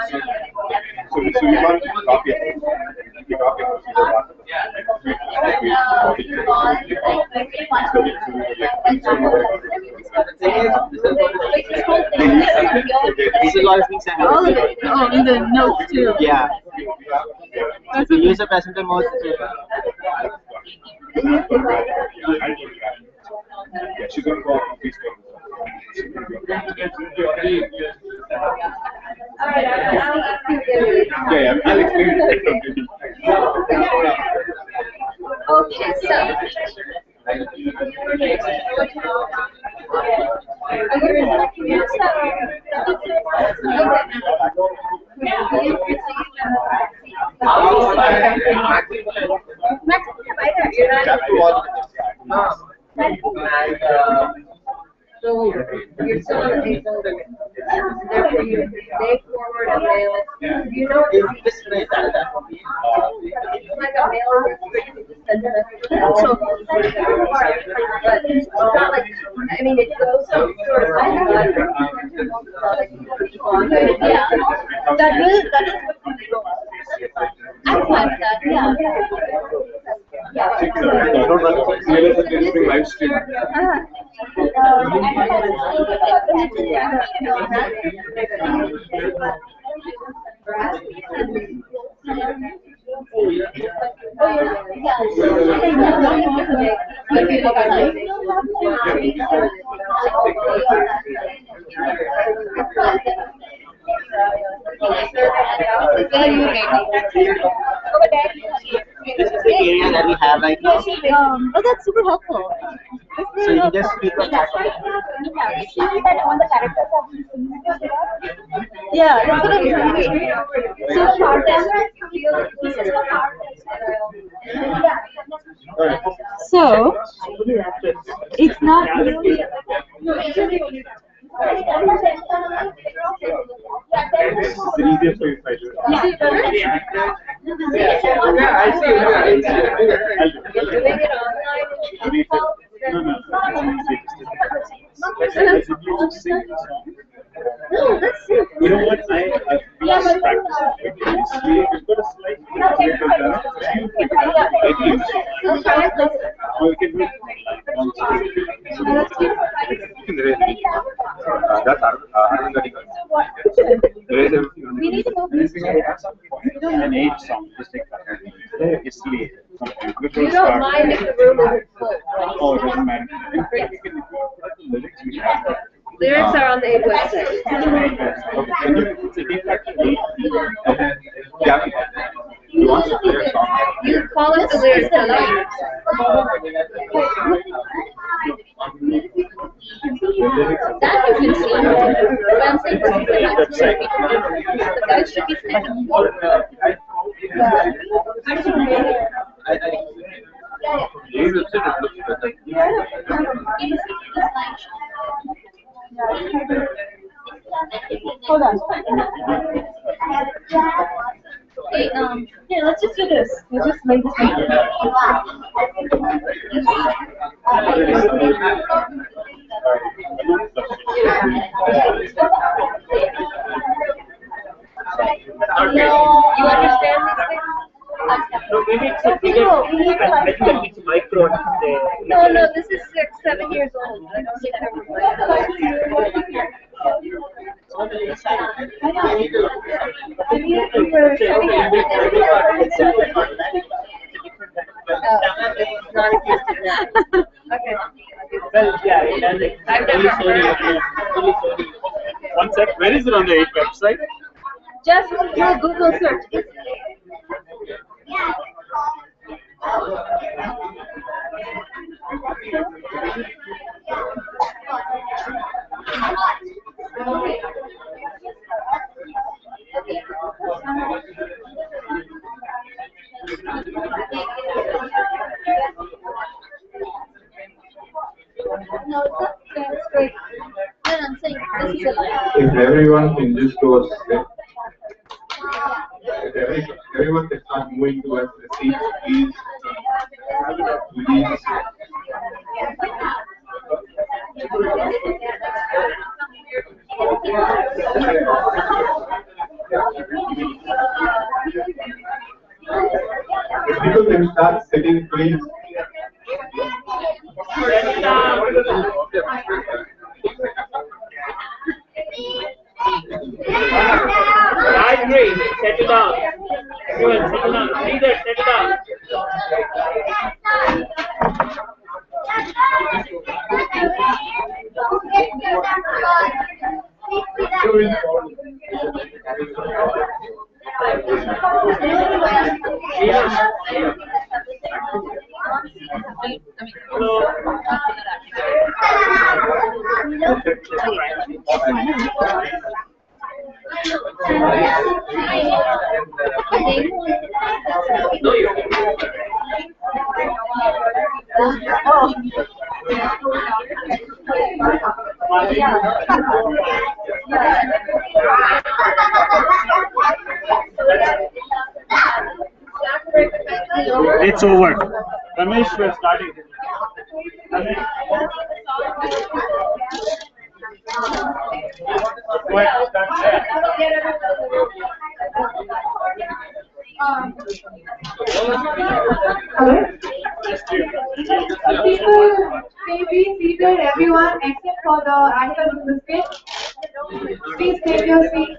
to the This is what is being sent. All of it. Oh, in the notes too. Yeah. That's The user presenter mode. Yeah, she's going to go on Facebook. Yeah, I'll explain it. Okay, so. So you're still on the Facebook, therefore you they forward a mail. You know, it's like a mail. So, but it's not like, I mean, it goes so sort of. Yeah, that is I'm fine with that. Yeah. Live stream. This is the area that we have right now. Oh, that's super helpful. So you can just speak with that. Yeah, that's what I'm doing. So short. So it's not really. It's easier for you if I do it. Is it better? Yeah, I see. No, that's it. You know what? I practice we've got a slight we can do it. That's We need to move this. an age song, just take that. It's late. You don't mind if the room isn't full, right? Oh, it doesn't matter. Lyrics are on the Aid website. You want to play a song? You call us the lyrics. That you can see. But I'm saying this is the guys should be saying. Hold on. Hey, here, let's just do this. Let's just make this happen. You understand these things? No, maybe it's a bigger. I think it's micro. No, this is 6-7 years old. I don't think everybody. Okay. Well, yeah, it has only Sony. One sec. Where is it on the website? Just do Google search. No, it's not straight. Then I'm saying this is a If everyone can just go a step, if everyone can start moving towards the seats, please. If people can start sitting seat, please. Gayatri, settle down. Everyone, settle down. Leader, settle down. It's over. Ramesh, we're starting. Ramesh. Go ahead, start. Hello? People may be seated, everyone except for the actors in the stage. Please take your seat.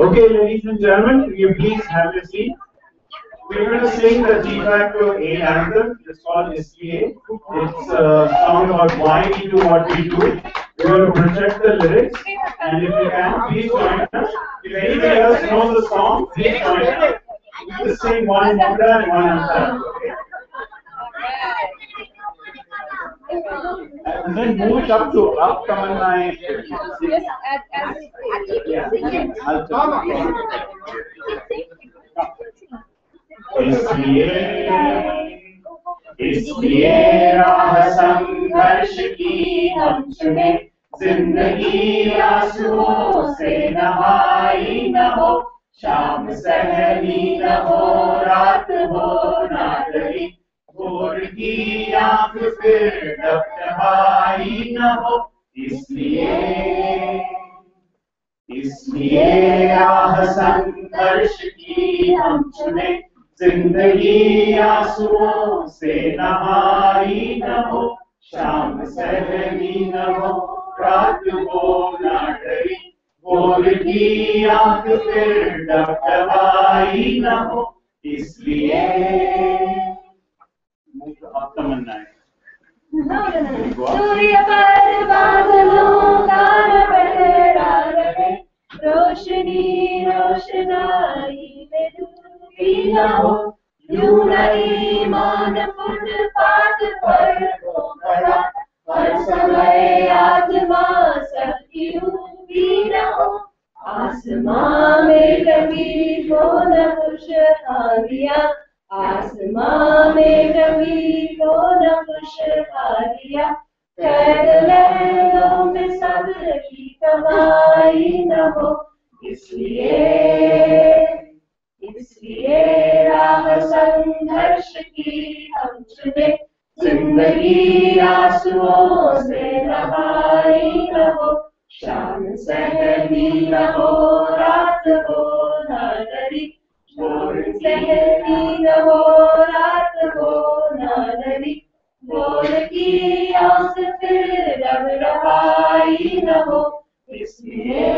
Okay, ladies and gentlemen, will you please have your seat? We're going to sing the de facto A anthem. It's called SPA. It's a song about why we do what we do. We're going to project the lyrics, and if you can, please join us. If anybody else knows the song, please join us. Just sing one mudra and one anthem. And then move it up to up Tamanna. I'll tell you. इसलिए राह संघर्ष की हम चुने जिंदगी आंसुओं से नहाई न हो शाम सहनी न हो रात हो ना डरी भोर की आंख फिर डबडबाई न हो इसलिए राह संघर्ष की हम चुने जिंदगी आंसुओं से नहाई न हो शाम सहनी न हो रात हो ना डरी भोर की आंख फिर डबडबाई न हो इसलिए अब तमन्ना है सूर्य पर बादलों का पहरा रहे रोशनी रोशनाई में डूबी न हो यूं न ईमान फुटपाथ पर हो खड़ा हर समय आत्मा सबकी डूबी न हो आसमां में कभी हो न खुशहालियां आसमां में कभी हो न खुशहालियां कैद लहरों में सब्र की कमाई न हो इसलिए राह संघर्ष की हम चुने जिंदगी आंसुओं से नहाई न हो शाम सहनी न हो रात हो ना डरी भोर सहनी न हो रात हो ना डरी भोर की आस फिर डबडबाई न हो इसलिए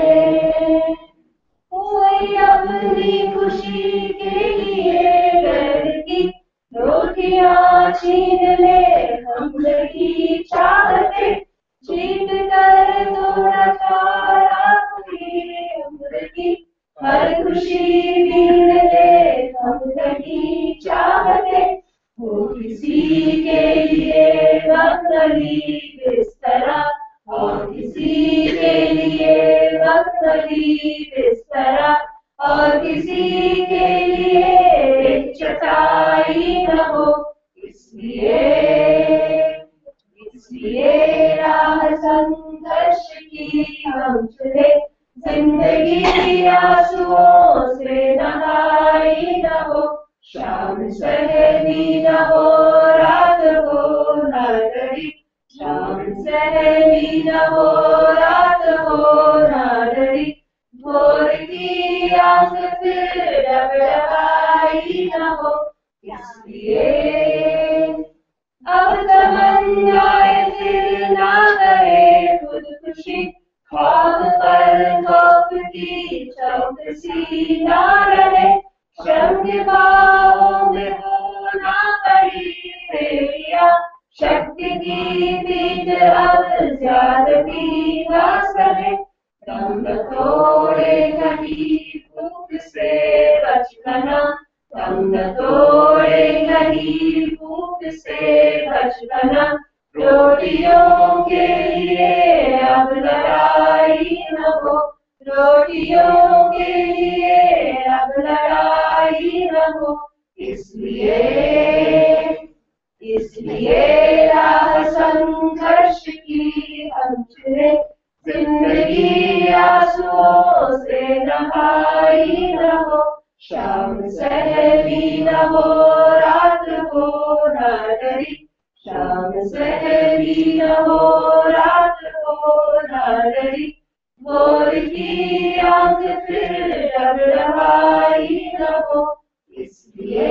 कोई अपनी खुशी के लिए डर की रोटियां छीन ले हम नहीं चाहते छीन कर थोड़ा चारा पूरी उम्र की हर खुशी छीन ले हम नहीं चाहते वो किसी के लिए बदली बिस्तरा और किसी के लिए बदली बिस्तरा और किसी के लिए चटाई न हो इसलिए राह संघर्ष की हम चुने जिंदगी आंसुओं से नहाई न हो शाम सहनी न हो रात हो ना डरी शाम सहनी न हो रात हो ना डरी भोर की आस फिर अब लड़ाई न हो, इसलिए अब तमन्नाएं फिर ना करे खुदकुशी, ख्वाब पर खौफ की चौकसी ना रहे, शर्म बाहों में हो ना पड़ी फेरिया, शक्ति की बीज अब ज्यादती ना सहे, दम तोड़े नहीं भूख से बचपना, दम तोड़े नहीं भूख से बचपना, रोटियों के लिए अब लड़ाई न हो, रोटियों के लिए अब लड़ाई न हो, इसलिए राह संघर्ष की हम चुने, जिंदगी आंसुओं से नहाई न हो, शाम सहरी न हो रात हो न डरी, शाम सहरी न हो रात हो न डरी, भोर की आंख फिर अब लड़ाई न हो, इसलिए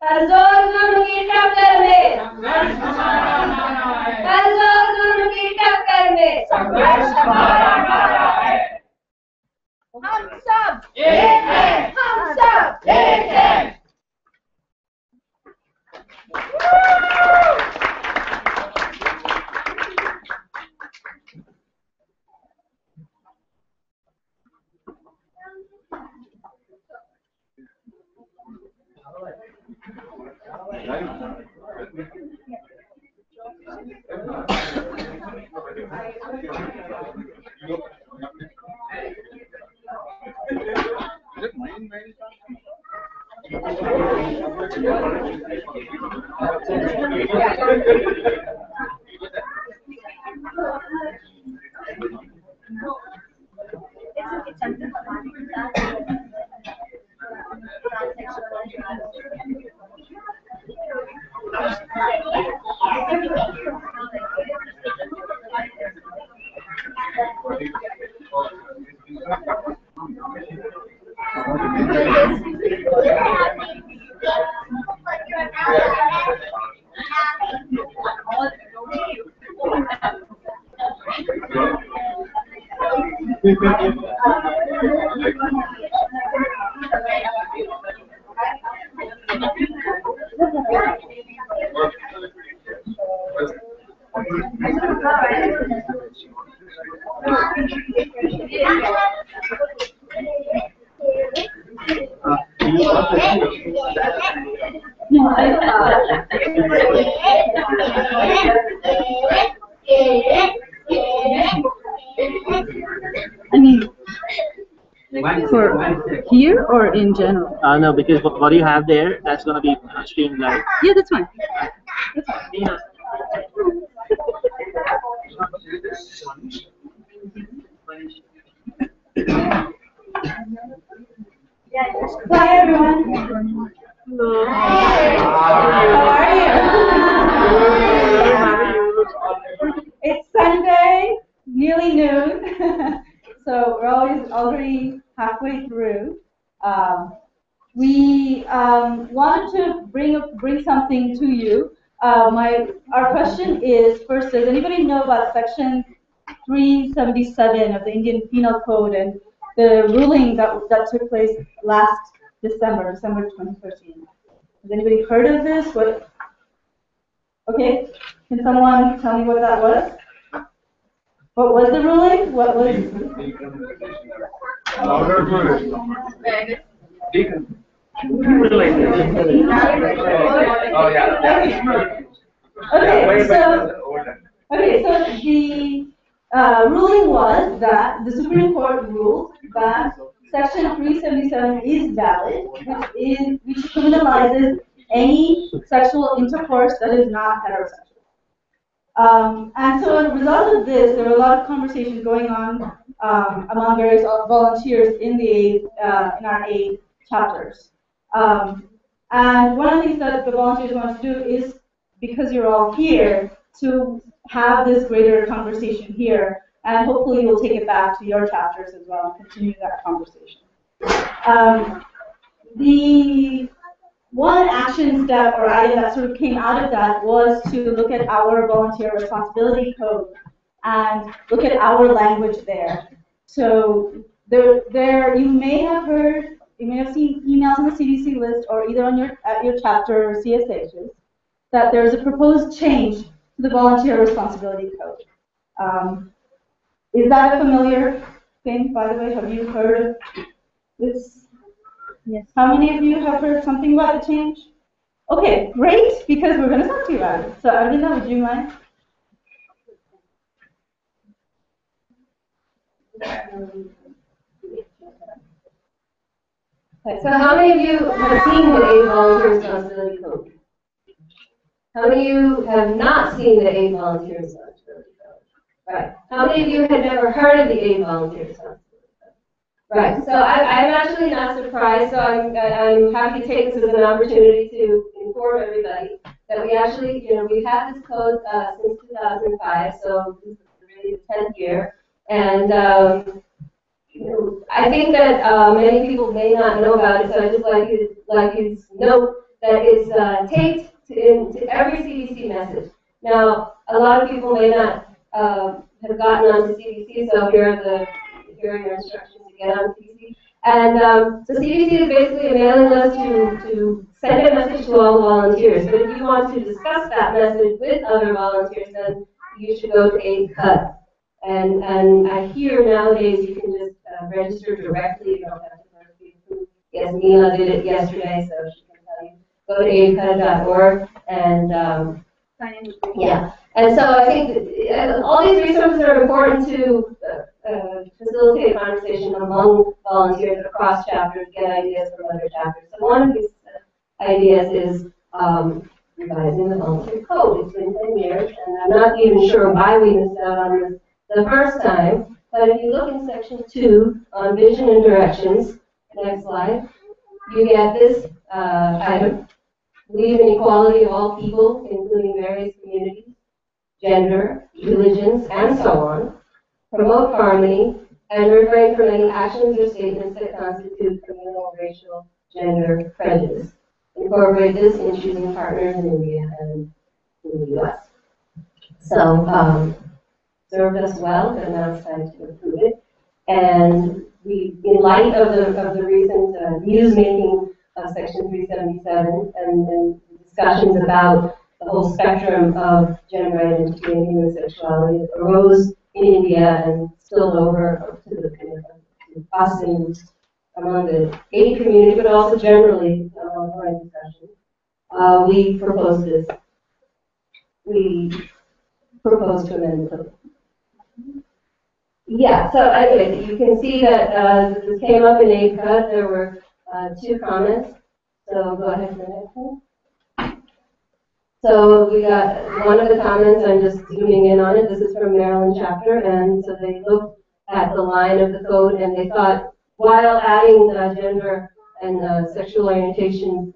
हर जोर जुर्म की टक्कर में संघर्ष हमारा नारा है, हर जोर जुर्म की टक्कर में संघर्ष हमारा नारा है, हम सब एक हैं, हम सब एक हैं। I mean, for here or in general? No, because what you have there, that's going to be streamed live. Yeah, that's fine. Hi everyone. Hello. How are you? It's Sunday, nearly noon, so we're already halfway through. We wanted to bring something to you. Our question is, first, does anybody know about Section 377 of the Indian Penal Code and the ruling that took place last December 2013? Has anybody heard of this? What? Okay, can someone tell me what that was? What was the ruling? What was? Okay, so the ruling was that the Supreme Court ruled that Section 377 is valid, which criminalizes any sexual intercourse that is not heterosexual. And so as a result of this, there were a lot of conversations going on among various volunteers in our aid chapters. And one of the things that the volunteers want to do is, because you're all here, to have this greater conversation here, and hopefully you'll take it back to your chapters as well and continue that conversation. The one action step or item that sort of came out of that was to look at our volunteer responsibility code and look at our language there. So there you may have heard, you may have seen emails on the CDC list or either on at your chapter or CSHs that there's a proposed change to the volunteer responsibility code. Is that a familiar thing, by the way? Have you heard of this? Yes. How many of you have heard something about the change? Okay, great, because we're going to talk to you about it. So, Arvinda, would you mind? So how many of you have seen the Aid Volunteer Responsibility Code? How many of you have not seen the Aid Volunteer Responsibility Code? Right. How many of you had never heard of the Aid Volunteer Responsibility Code? Right. So I'm actually not surprised. So I'm happy to take this as an opportunity to inform everybody that we actually, we've had this code since 2005. So this is really the 10th year, and I think that many people may not know about it. So I just like to note that it's taped into every CDC message. Now, a lot of people may not have gotten onto CDC, so here are your instructions to get on CDC. And so CDC is basically a mailing list to send a message to all volunteers. But if you want to discuss that message with other volunteers, then you should go to AidCut. And I hear nowadays you can just register directly. You don't have to go to people. Yes, Mila did it yesterday, so she can tell you. Go to aidcut.org and yeah. And so I think all these resources are important to facilitate conversation among volunteers across chapters, get ideas from other chapters. So one of these ideas is revising the volunteer code. It's been 10 years, and I'm not even sure why we missed out on this the first time. But if you look in section 2 on vision and directions, next slide, you get this item. Believe in equality of all people, including various communities, gender, religions, and so on. Promote harmony, and refrain from any actions or statements that constitute communal, racial, gender prejudice. Incorporate this in choosing partners in India and in the U.S. So, served us well, but now it's time to improve it. And we, in light of the recent news-making of Section 377 and discussions about the whole spectrum of gender identity and human sexuality that arose in India and spilled over to us and among the aid community, but also generally among foreign discussion, we proposed this. We proposed to amend the code. Yeah, so anyway, you can see that this came up in AidCut. There were 2 comments. So go ahead to the next one. So we got one of the comments, I'm just zooming in on it. This is from Maryland chapter, and so they looked at the line of the code and they thought, while adding gender and sexual orientation,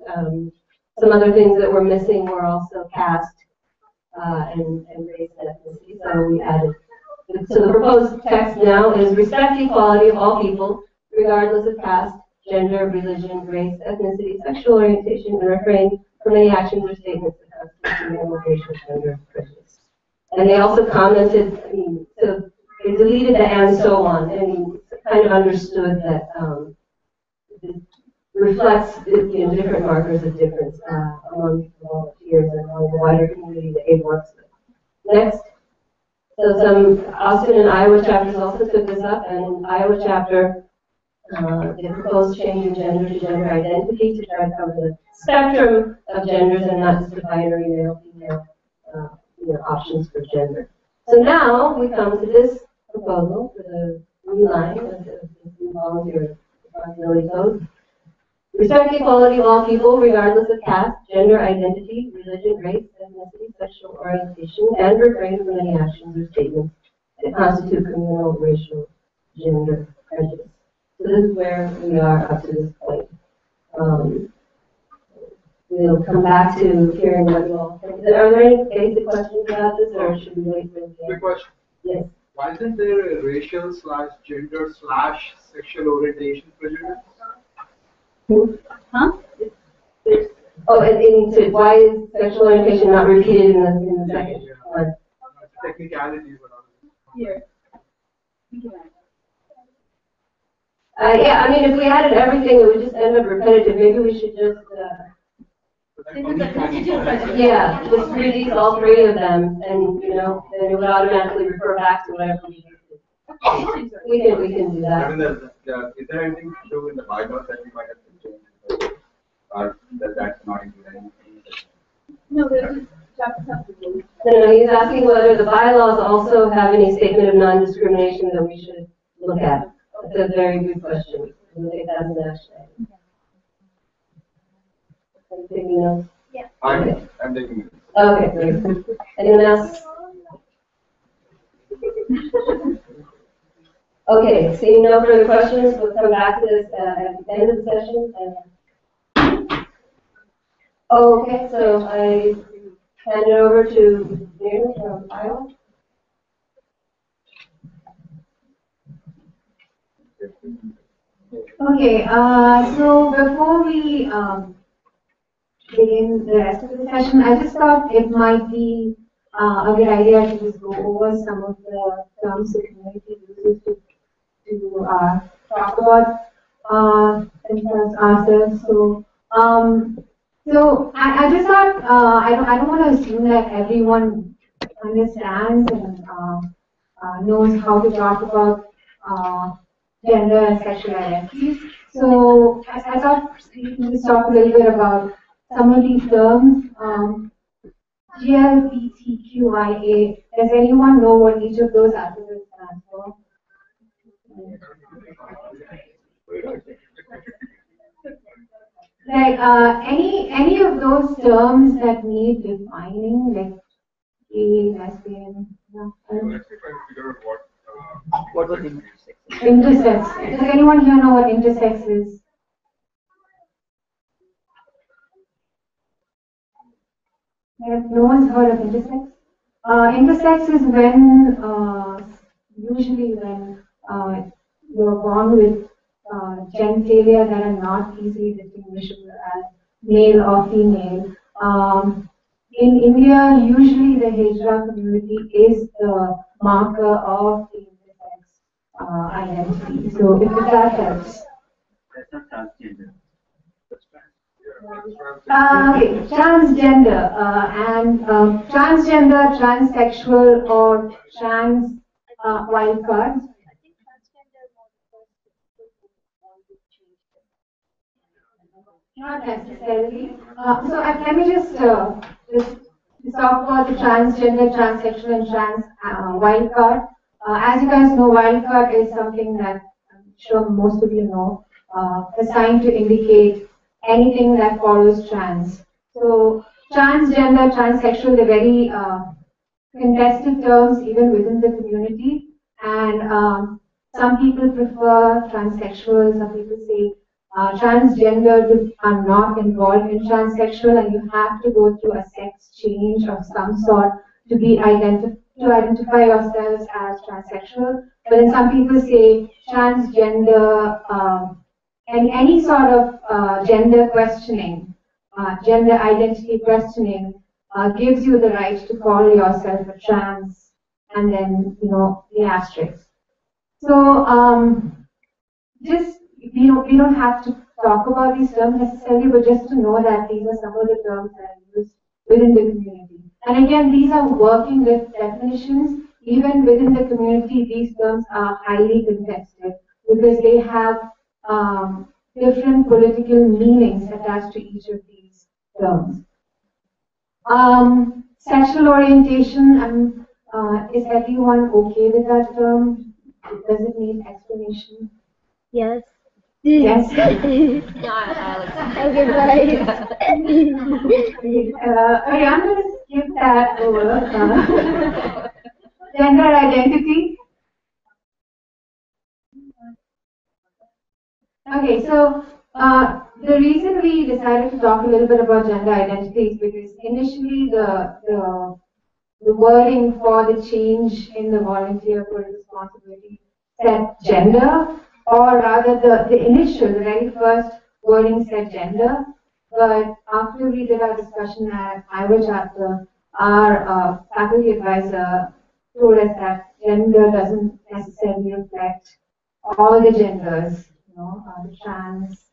some other things that were missing were also caste and race and ethnicity. So we added. So the proposed text now is respect equality of all people, regardless of caste, gender, religion, race, ethnicity, sexual orientation, and refrain from any actions or statements that constitute communal, racial, gender prejudice. And they also commented, so they deleted the and so on, and kind of understood that it reflects different markers of difference among volunteers and among the wider community that aid works with. Next. So some Austin and Iowa chapters also took this up, and in Iowa chapter, they proposed changing gender to gender identity to try to cover the spectrum of genders and not just the binary male-female options for gender. So now we come to this proposal for the new line of the volunteer responsibility code. Respect equality of all people, regardless of caste, gender identity, religion, race, ethnicity, sexual orientation, and refrain from any actions or statements that constitute communal, racial, gender prejudice. So this is where we are up to this point. We'll come back to hearing what you all think. Are there any basic questions about this, or should we wait for the end? Quick question. Yes. Why isn't there a racial / gender / sexual orientation prejudice? Huh? Oh, and so why is sexual orientation not repeated in the second one? Technicality. Here. Yeah, I mean, if we added everything, it would just end up repetitive. Maybe we should just, yeah, just release all three of them, and you know, then it would automatically refer back to whatever we used. We can do that. I mean, is there anything to do in the bylaws that we might have to change, or that's not included? No, there's just chapter something. No, he's asking whether the bylaws also have any statement of non-discrimination that we should look at. That's a very good question. We'll take that as an action item. Are you taking notes? Yeah. I'm taking it. Okay, great. Anyone else? Okay, seeing no further questions, we'll come back to this at the end of the session. Okay, so I hand it over to Mary from Iowa. Okay, so before we begin the rest of the session, I just thought it might be a good idea to just go over some of the terms the community uses to talk about themselves, ourselves. So, so I just thought I don't want to assume that everyone understands and knows how to talk about gender and sexual identities. So I thought we can just talk a little bit about some of these terms. GLBTQIA. Does anyone know what each of those alphabets stand for? Like any of those terms that need defining, like gay, lesbian, What was it? intersex. Does anyone here know what intersex is? No one's heard of intersex? Intersex is when, usually when you're born with genitalia that are not easily distinguishable as male or female. In India, usually the Hijra community is the marker of the intersex identity. So if that helps. That's not transgender. Okay, transgender and transgender, transsexual, or trans wildcard. Not necessarily. So let me just talk about the transgender, transsexual, and trans wildcard. As you guys know, wildcard is something that I'm sure most of you know, assigned to indicate anything that follows trans. So transgender, transsexual, they're very contested terms even within the community. And some people prefer transsexual, some people say transgender are not involved in transsexual, and you have to go through a sex change of some sort to be to identify yourselves as transsexual. But then some people say transgender, and any sort of gender questioning, gender identity questioning, gives you the right to call yourself a trans, and then, you know, the asterisk. So just we don't have to talk about these terms necessarily, but just to know that these are some of the terms that are used within the community. And again, these are working with definitions. Even within the community, these terms are highly contested because they have different political meanings attached to each of these terms. Sexual orientation, is everyone okay with that term? Does it need explanation? Yes. Yes. Okay, bye. Okay, I'm going to skip that over. Gender identity. Okay, so the reason we decided to talk a little bit about gender identity is because initially the wording for the change in the volunteer for responsibility said gender, or rather the initial, the very first wording said gender, but after we did our discussion at Iowa chapter, our faculty advisor told us that gender doesn't necessarily reflect all the genders, the trans,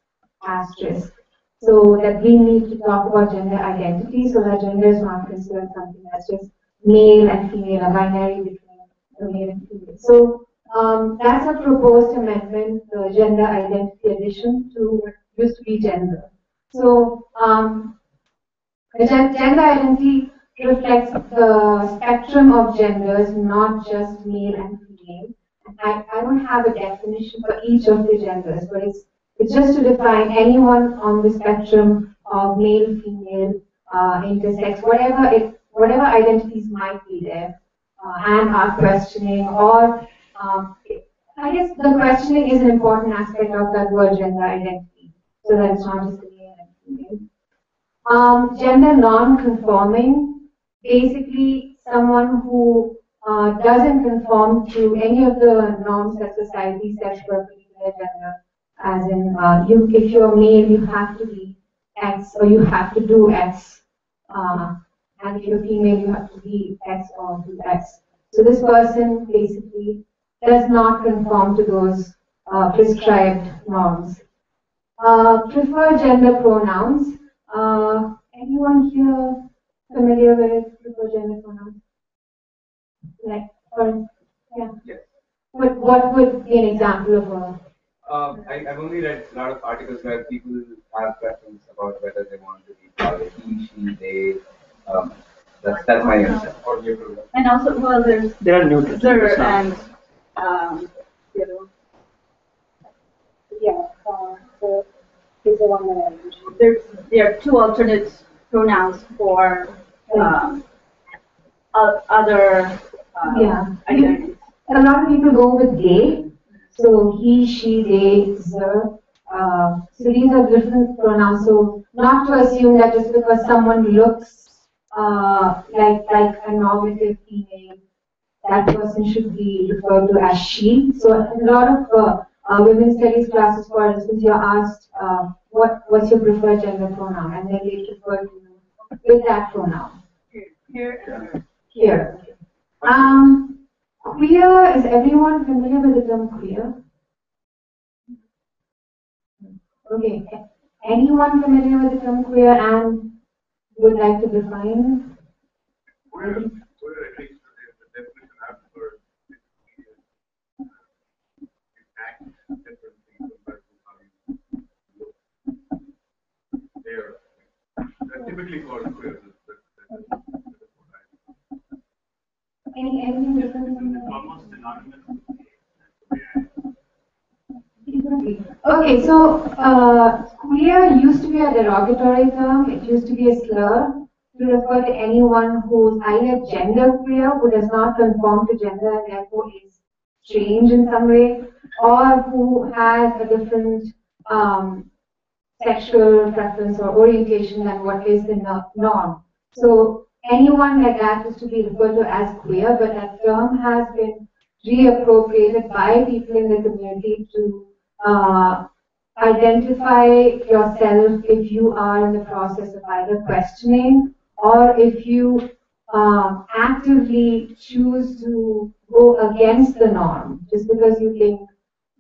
asterisk. So that we need to talk about gender identity, so that gender is not considered something that's just male and female, a binary between the male and female. So that's a proposed amendment, the gender identity addition to what used to be gender. So the gender identity reflects the spectrum of genders, not just male and female. I don't have a definition for each of the genders, but it's just to define anyone on the spectrum of male, female, intersex, whatever identities might be there, and are questioning, or I guess the questioning is an important aspect of that word gender identity, so that it's not just male and female. Gender non-conforming, basically someone who doesn't conform to any of the norms that society sets for a particular gender. As in, if you're male, you have to be X, or you have to do X. And if you're female, you have to be X or do X. So this person basically does not conform to those prescribed norms. Preferred gender pronouns. Anyone here familiar with preferred gender pronouns? Like, or, yeah. Yes. What would be an example of a? I've only read a lot of articles where people have preference about whether they want to be called he, she, they. That's my answer. And also, well, There are neutral. there and is the one that I usually. there are two alternate pronouns for other identities. A lot of people go with they. So he, she, they, ze. So these are different pronouns. So not to assume that just because someone looks like a normative female, that person should be referred to as she. So in a lot of women's studies classes, for instance, you're asked what's your preferred gender pronoun, and then they refer to you with that pronoun. Here. Queer, is everyone familiar with the term queer? Okay. Anyone familiar with the term queer and would like to define? They're typically called queer. Anything different? Almost synonymous. Okay, so queer used to be a derogatory term. It used to be a slur to refer to anyone who's either gender queer, who does not conform to gender and therefore is strange in some way, or who has a different sexual preference or orientation than what is the norm. So anyone like that is to be referred to as queer, but that term has been reappropriated by people in the community to identify yourself if you are in the process of either questioning or if you actively choose to go against the norm, just because you think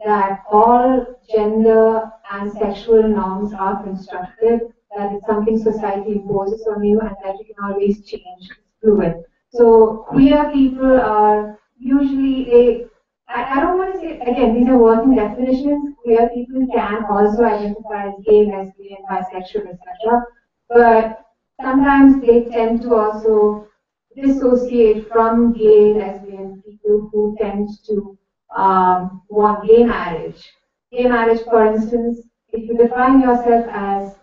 that all gender and sexual norms are constructed, that it's something society imposes on you and that you can always change, fluid. So queer people are usually I don't want to say, again, these are working definitions. Queer people can also identify as gay, lesbian, bisexual, etc. But sometimes they tend to also dissociate from gay, lesbian people who tend to want gay marriage. Gay marriage, for instance, if you define yourself as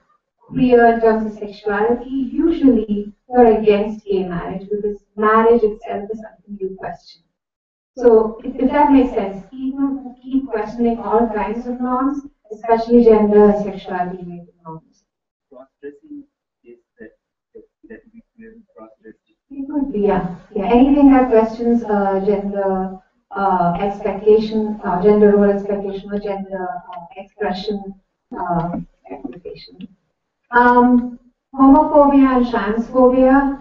queer in terms of sexuality, usually you're against gay marriage because marriage itself is something you question. So, if that makes sense, people who keep questioning all kinds of norms, especially gender and sexuality related norms. Cross-dressing is that we will cross-dress. It could be, yeah. Anything that questions gender expectation, gender role expectation, or gender expression conversation. Homophobia and transphobia.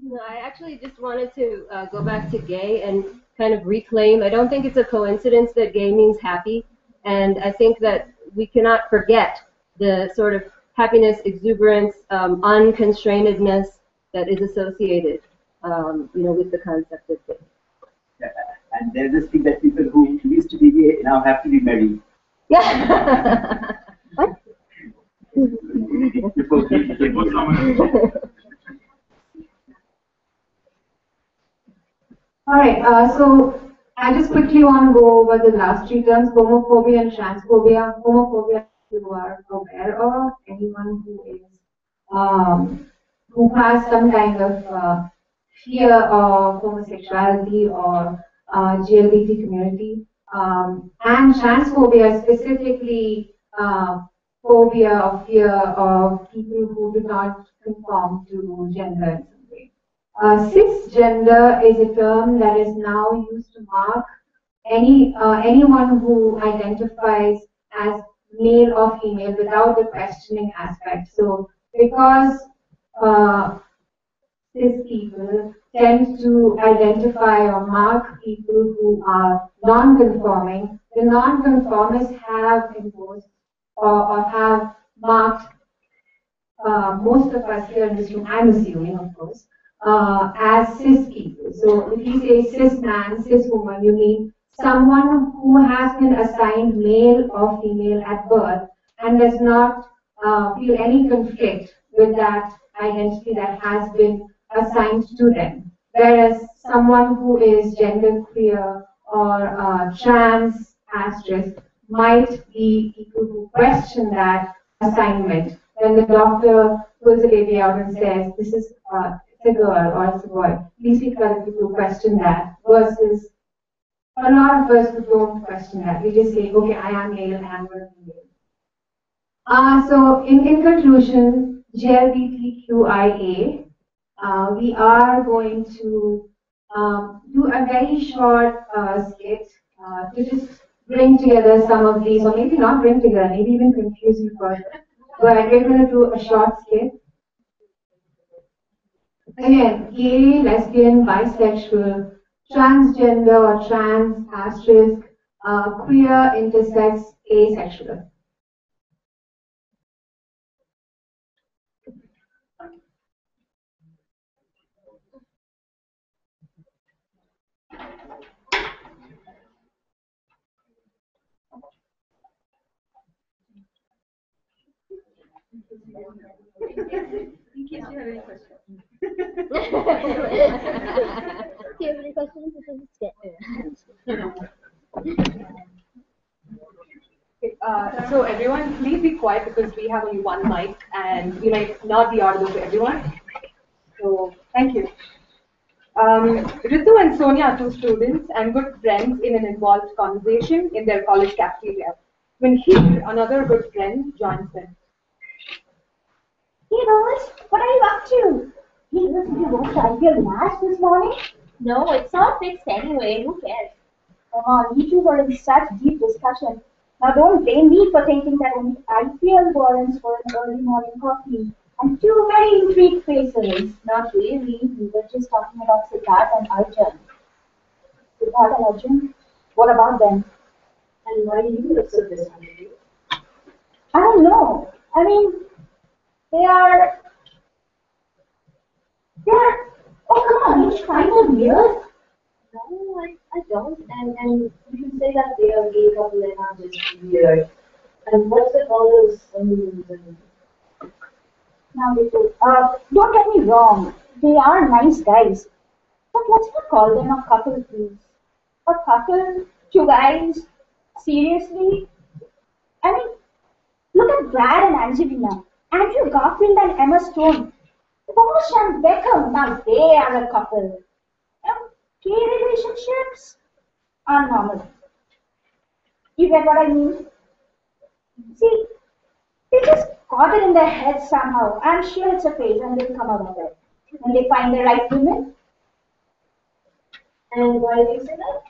No, I actually just wanted to go back to gay and kind of reclaim. I don't think it's a coincidence that gay means happy, and I think that we cannot forget the sort of happiness, exuberance, unconstrainedness that is associated, with the concept of gay. And there's this thing that people who used to be gay now have to be married. Yeah. What? All right, so I just quickly want to go over the last three terms, homophobia and transphobia. Homophobia, you are aware of, anyone who has some kind of fear of homosexuality or LGBT community. And transphobia, specifically phobia or fear of people who do not conform to gender in some way. Cisgender is a term that is now used to mark anyone who identifies as male or female without the questioning aspect. So because cis people tend to identify or mark people who are non-conforming, the non-conformists have imposed or have marked most of us here in this room, I'm assuming, of course, as cis people. So if you say cis man, cis woman, you mean someone who has been assigned male or female at birth and does not feel any conflict with that identity that has been assigned to them. Whereas someone who is genderqueer or trans asterisk might be people who question that assignment. When the doctor pulls the baby out and says, this is it's a girl or it's a boy, these people are the people who question that, versus a lot of us who don't question that. We just say, okay, I am male and I'm going to be male. So in conclusion, GLBTQIA, we are going to do a very short skit to just bring together some of these, or maybe not bring together, maybe even confuse you further. But we're going to do a short skit. Again, gay, lesbian, bisexual, transgender or trans, asterisk, queer, intersex, asexual. In case you have any questions. Do you have any questions? So everyone, please be quiet because we have only one mic and we might not be audible to everyone. So thank you. Ritu and Sonia are two students and good friends in an involved conversation in their college cafeteria. When another good friend, joins them. Hey Rose, what are you up to? Hey, listen, you watched the IPL match this morning? No, it's all fixed anyway. Who cares? Come on, you two were in such deep discussion. Now don't blame me for thinking that only IPL warrants for an early morning coffee. And two very intrigued faces. Not really, we were just talking about Siddharth and Arjun. Siddharth and Arjun? What about them? And why do you look so disappointed? I don't know. I mean, they are, oh come on, it's kind of weird. No, I don't. And you can say that they are gay couple and not just weird. And what's with all those Now, don't get me wrong, they are nice guys. But let's not call them a couple, please. A couple? Two guys? Seriously? I mean, look at Brad and Angelina. Andrew Garfield and Emma Stone. Bosch and Beckham, now they are a couple. Gay relationships are normal. You get what I mean? See, they just got it in their heads somehow. I'm sure it's a phase and they'll come out of it. When they find the right woman. And why do you say that?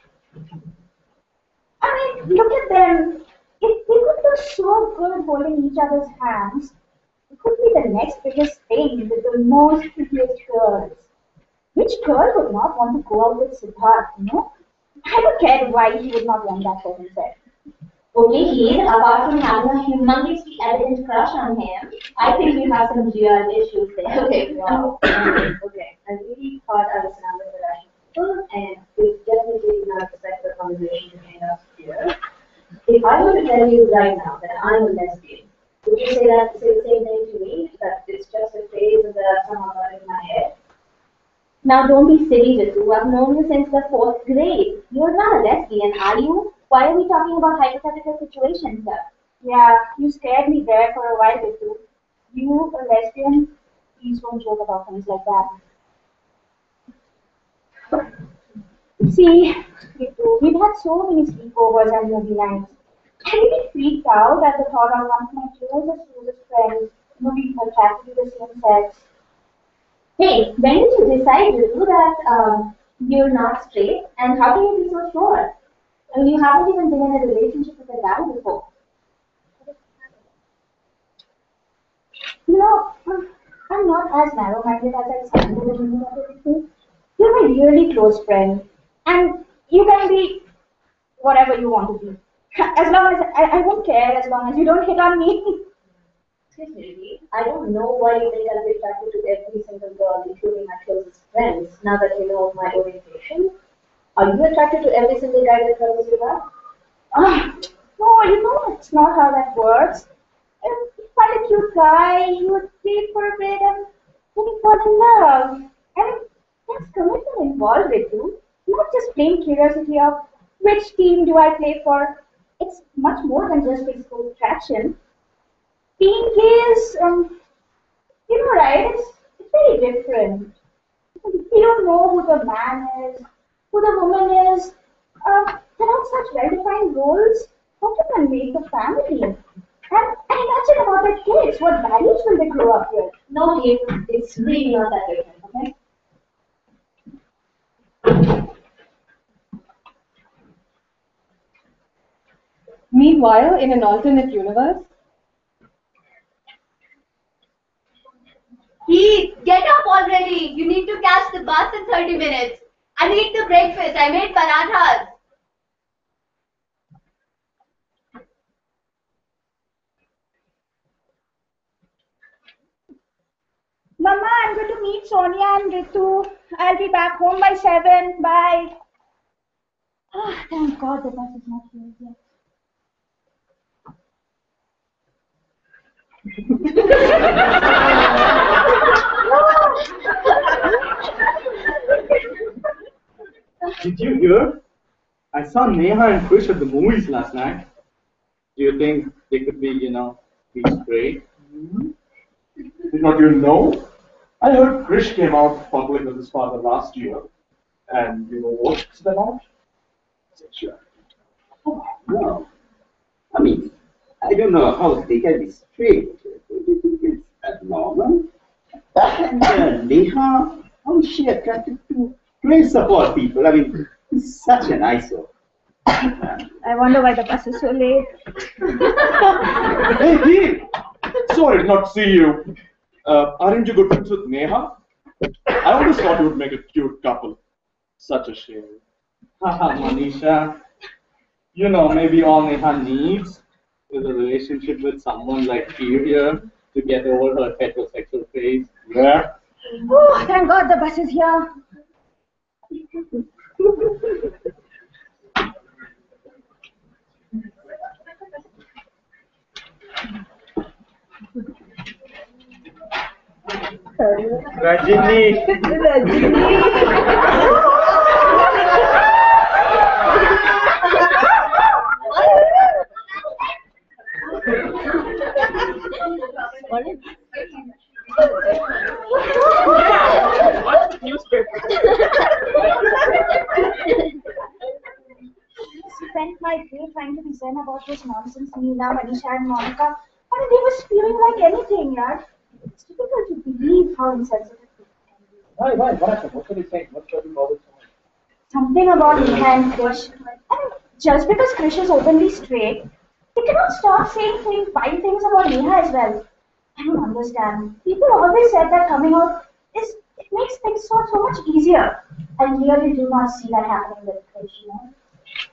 I mean, look at them. They could look so good holding each other's hands, could be the next biggest thing with the most prettiest girls. Which girl would not want to go out with Siddharth, you know? I don't care why he would not want that person said. Okay, Heath, apart from having a humongously evident crush on him, I think you have some real issues there. Okay, wow. Okay, I really thought I was an rational and we definitely did not expect the conversation to end up here. If I were to tell you right now that I'm a lesbian, would you say the same thing to me? That it's just a phase that I've somehow got in my head? Now don't be silly, Ritu. I've known you since the 4th grade. You're not a lesbian, are you? Why are we talking about hypothetical situations here? Yeah, you scared me there for a while, Ritu. You, a lesbian, please don't joke about things like that. See, Ritu, we've had so many sleepovers and movie nights. I'm really freaked out at the thought of one of my closest friends being attracted to the same sex. Hey, when did you decide, Ritu, that you're not straight? And how can you be so sure? I mean, you haven't even been in a relationship with a guy before. You know, I'm not as narrow-minded as I sounded in the beginning of everything. You're my really close friend, and you can be whatever you want to be. As long as I won't care, as long as you don't hit on me. Seriously, I don't know why you think I'll be attracted to every single girl, including my closest friends, now that you know my orientation. Are you attracted to every single guy that comes you up? No, you know, it's not how that works. If you find a cute guy, you would date for a bit and then you fall in love. And there's commitment involved with you, not just plain curiosity of which team do I play for. It's much more than just physical attraction. Being gay is, you know, right? It's very different. You don't know who the man is, who the woman is. There are such well-defined roles. How can one make a family? And imagine about the kids. What values will they grow up with? No, Dave, it's really not that different, okay? Meanwhile, in an alternate universe, Heath, get up already. You need to catch the bus in 30 minutes. I need the breakfast. I made parathas. Mama, I'm going to meet Sonia and Ritu. I'll be back home by 7. Bye. Thank God the bus is not here yet. Did you hear? I saw Neha and Krish at the movies last night. Do you think they could be, be straight? Did not you know? I heard Krish came out public with his father last year. And you know what's the out? Sure. No. I mean, I don't know how they can be straight. Don't you think it's abnormal? And Neha, how is she attracted to grace of all people? I mean, he's such an eyesore. I wonder why the bus is so late. Hey, Heath! Sorry to not see you. Aren't you good friends with Neha? I always thought you would make a cute couple. Such a shame. Haha, Manisha. You know, maybe all Neha needs is a relationship with someone like you here to get over her heterosexual phase. Yeah? Oh, thank God the bus is here. Rajini! Spent my day trying to be zen about this nonsense, Neena, Manisha and Monica. I mean, they were spewing like anything, yeah. It's difficult to believe how insensitive people can be. Why? What happened? What are you saying? What's your problem? Something about Neha and Krish. I mean, just because Krish is openly straight, he cannot stop saying fine things about Neha as well. I don't understand. People always said that coming out it makes things so much easier. I really do not see that happening with Krish, you know.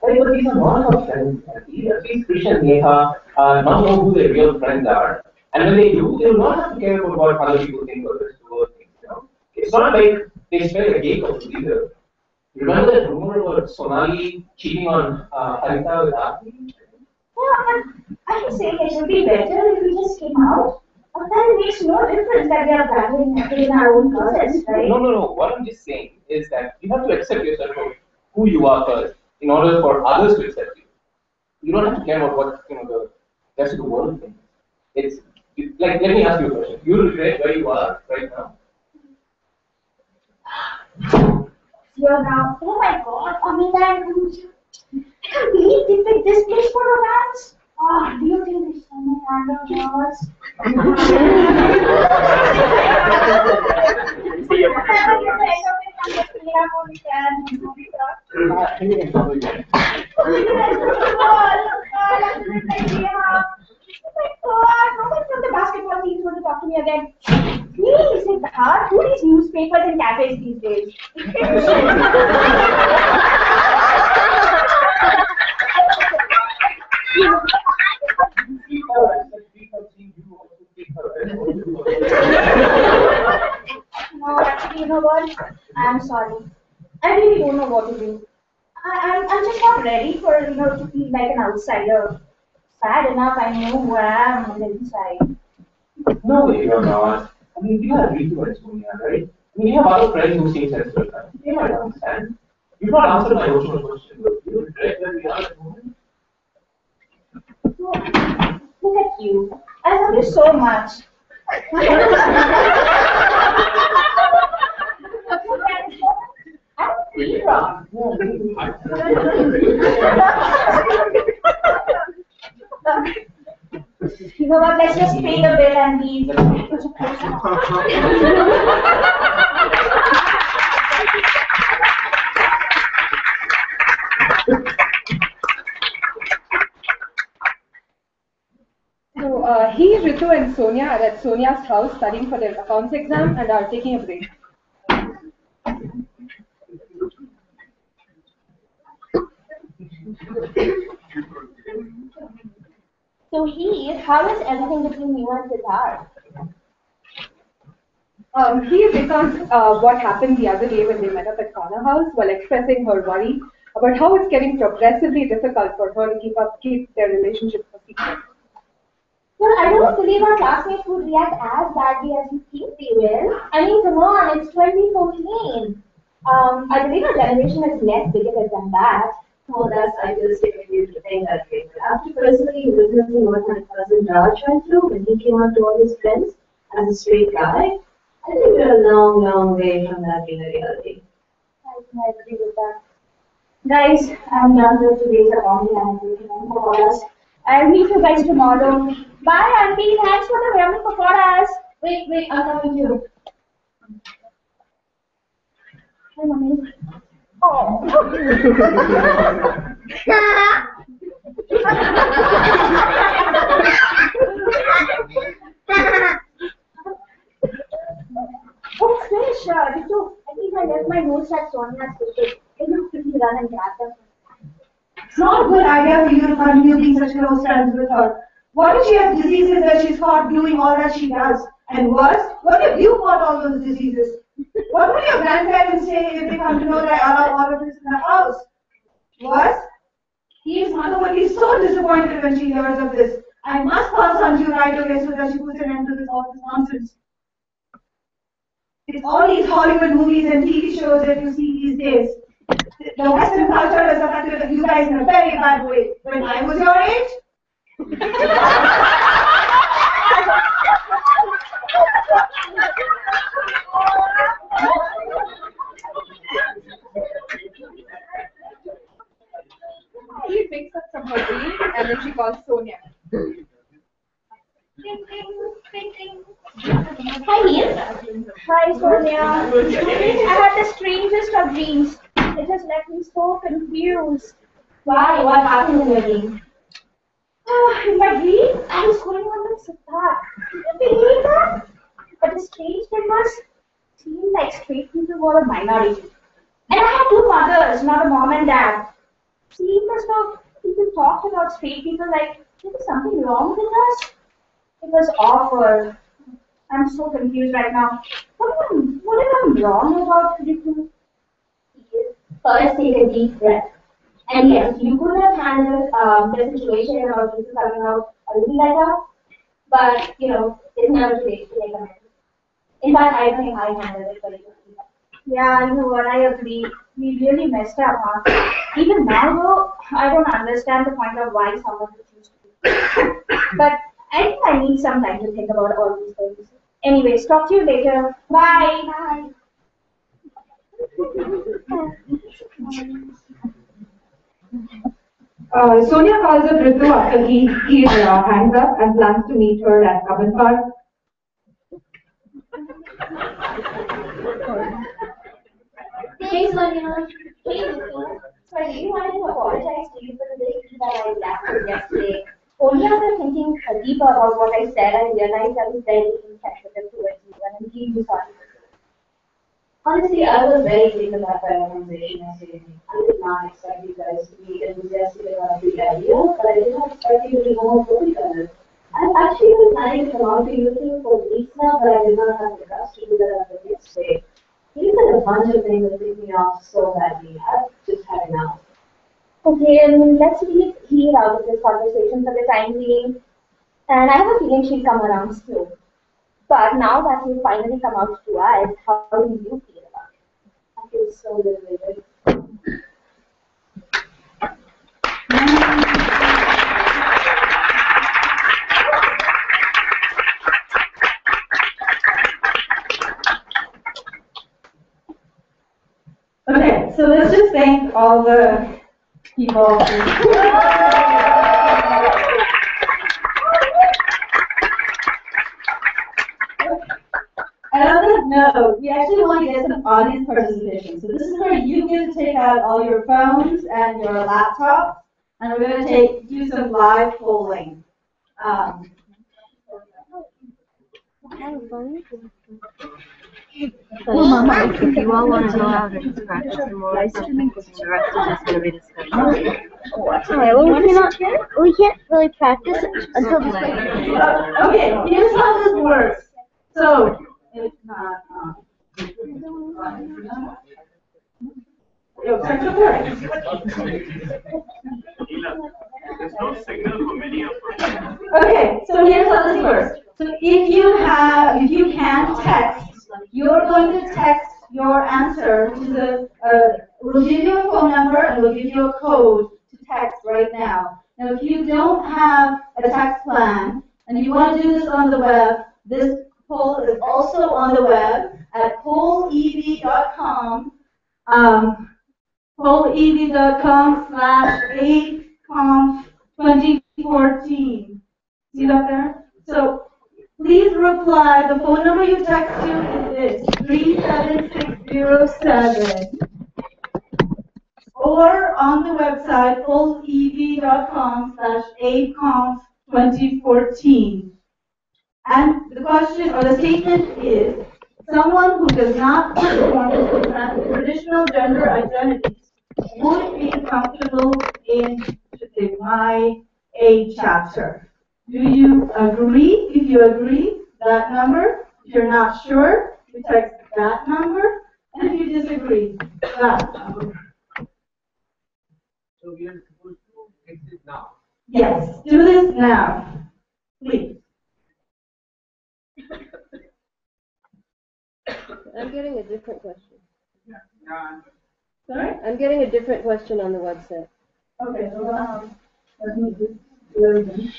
But these are not our friends. At least Krish and Neha not know who their real friends are. And when they do, they will not have to care about what other people think or this world thinks. You know? It's not like they spell a gay couple either. Remember that rumor about Sonali cheating on Harita with Aarti? Yeah, but I would say it would be better if we just came out. But then it makes no difference that we are battling in our own closets, right? No. What I'm just saying is that you have to accept yourself for who you are first in order for others to accept you. You don't have to care about what the rest of the world thinks. Like, let me ask you a question. You regret where you are right now? Here now. Oh my god, I mean, I can't believe they picked this place for romance. Oh, do you think there's so many random girls? From the basketball teams want to talk to me again. Please, it's hard. Who reads newspapers and cafes these days? No, actually, you know what? I'm sorry. I really don't know what to do. I'm just not ready for, to feel like an outsider. Sad enough, I know who I am on the inside. No, you're not. I mean, you have Ritu and Sonia, right? I mean, you have other friends who seem sensible. They might understand. You've not answered my original question. You regret where we are at the moment? Look at you. I love you so much. I'm Vera. You know what? Let's just pay the bill and leave. So he, Ritu and Sonia are at Sonia's house studying for their accounts exam and are taking a break. So how is everything between you and Siddharth? He recounts what happened the other day when they met up at Kana House while expressing her worry about how it's getting progressively difficult for her to keep their relationship a secret. Well, I don't believe our classmates would react as badly as you think they will. I mean, come on, it's 2014. I believe our generation is less bigoted than that. Oh, that's idealistic of you to think that way. But after personally witnessing what my cousin Raj went through when he came out to all his friends as a straight guy, I think we're a long, long way from that being a reality. I agree with that. Guys, I'm done with today's accounting and everything for us. I'll meet you guys tomorrow. Bye, Auntie. Thanks for the yummy pakoras. Wait, I'm coming too. Hi, Mommy. Oh. Oh, Krish, I think I left my notes at Sonia's table. Can you quickly run and grab them? It's not a good idea for you to continue being such close friends with her. What if she has diseases that she's caught doing all that she does? And worse, what if you caught all those diseases? What would your grandparents say if they come to know that I allow all of this in the house? Worse, his mother would be so disappointed when she hears of this. I must pass on to you right away so that she puts an end to all this nonsense. It's all these Hollywood movies and TV shows that you see these days. The Western culture has affected you guys in a very bad way. When I was your age, He wakes up from her dream and then she calls Sonia. Hi, Neil. Hi, Sonia. I had the strangest of dreams. It has left me so confused. Why? What happened in your dream? In my dream, I was going on with Siddharth. Believe like straight people were a minority. And I had two mothers, not a mom and dad. See, people talked about straight people like there was something wrong with us. It was awful. I'm so confused right now. What if I'm wrong about people? First, take a deep breath. And yes, you could have handled the situation about people coming out a little better, but it's never too late to make amends. In fact, I think I handled it very well. Yeah, you know what? I agree. We really messed up, huh? Even now, though, I don't understand the point of why someone would choose to do. But I think I need some time to think about all these things. Anyways, talk to you later. Bye. Bye. Sonia calls up Ritu after he hangs up and plans to meet her at Kaban Park. Hey, Sonia. Hey, Ritu. So I really wanted to apologize to you for the way that I reacted yesterday. Only after thinking deeper about what I said, I realized I was very insensitive towards you, and I'm really sorry. Honestly, I was very taken back by our conversation yesterday. I did not expect you guys to be enthusiastic about the idea, but I did not expect you to be homophobic on it. I've actually been planning to come out to you two for weeks now, but I did not have the guts to do that until yesterday. He said a bunch of things that picked me off so badly. I've just had enough. Okay, and let's leave Heath out of this conversation for the time being. And I have a feeling she'll come around soon. But now that you've finally come out to us, how do you feel about it? I feel so liberated. Okay, so let's just thank all the people. And on that note, we actually want to get some audience participation. So this is where you get to take out all your phones and your laptops, and we're going to do some live polling. Well, Mama, if you all want to go out and practice some more live streaming, because the rest is just going to be discussion. Okay, well, we can't really practice until this way. Okay, here's how this works. So, it's not There's no signal for many of us. Okay, so here's how this works. So if you can text, you're going to text your answer to we'll give you a phone number and we'll give you a code to text right now. Now, if you don't have a text plan and you want to do this on the web, this poll is also on the web at pollev.com. pollev.com/8conf2014. See that there? So please reply. The phone number you text to is 37607. Or on the website pollev.com/8conf2014. And the question or the statement is, someone who does not conform to traditional gender identities would be comfortable in my A chapter. Do you agree? If you agree, that number. If you're not sure, you text that number. And if you disagree, that number. So we are supposed to exit now. Yes, do this now, please. I'm getting a different question. Sorry? I'm getting a different question on the website. Okay, so let me do it.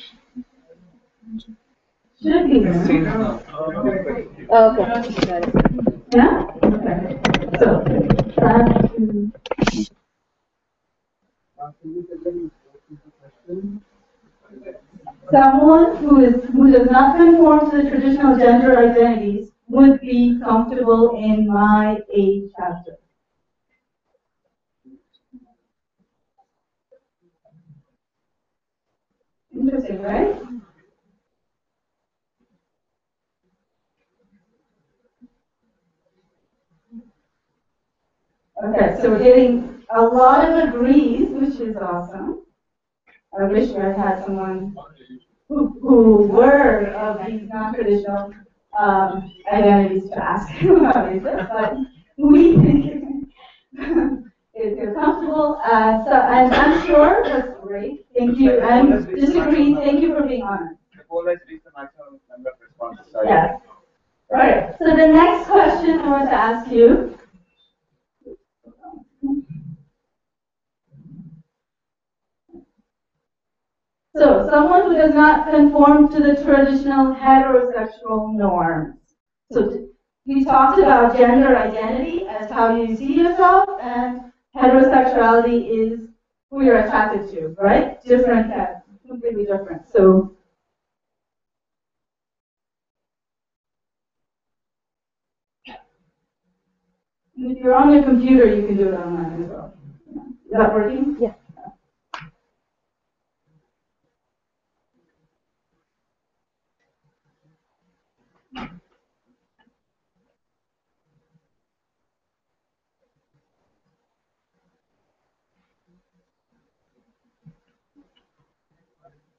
Should be here. Oh, okay. Got it. Yeah? Okay. So, someone who does not conform to the traditional gender identities would be comfortable in my A chapter. Interesting, right? Okay, so we're getting a lot of agrees, which is awesome. I wish I had someone who were of these non-traditional identities to ask about it, but we think if you're comfortable, and I'm sure that's great. Thank you. And disagree, thank you for being honest. The poll has reached the maximum number of responses. Sorry. Yeah. All right. So the next question I want to ask you. So, someone who does not conform to the traditional heterosexual norms. So, we talked about gender identity as how you see yourself, and heterosexuality is who you're attracted to, right? Different, completely different. So, if you're on your computer, you can do it online as well. Is that working? Yeah.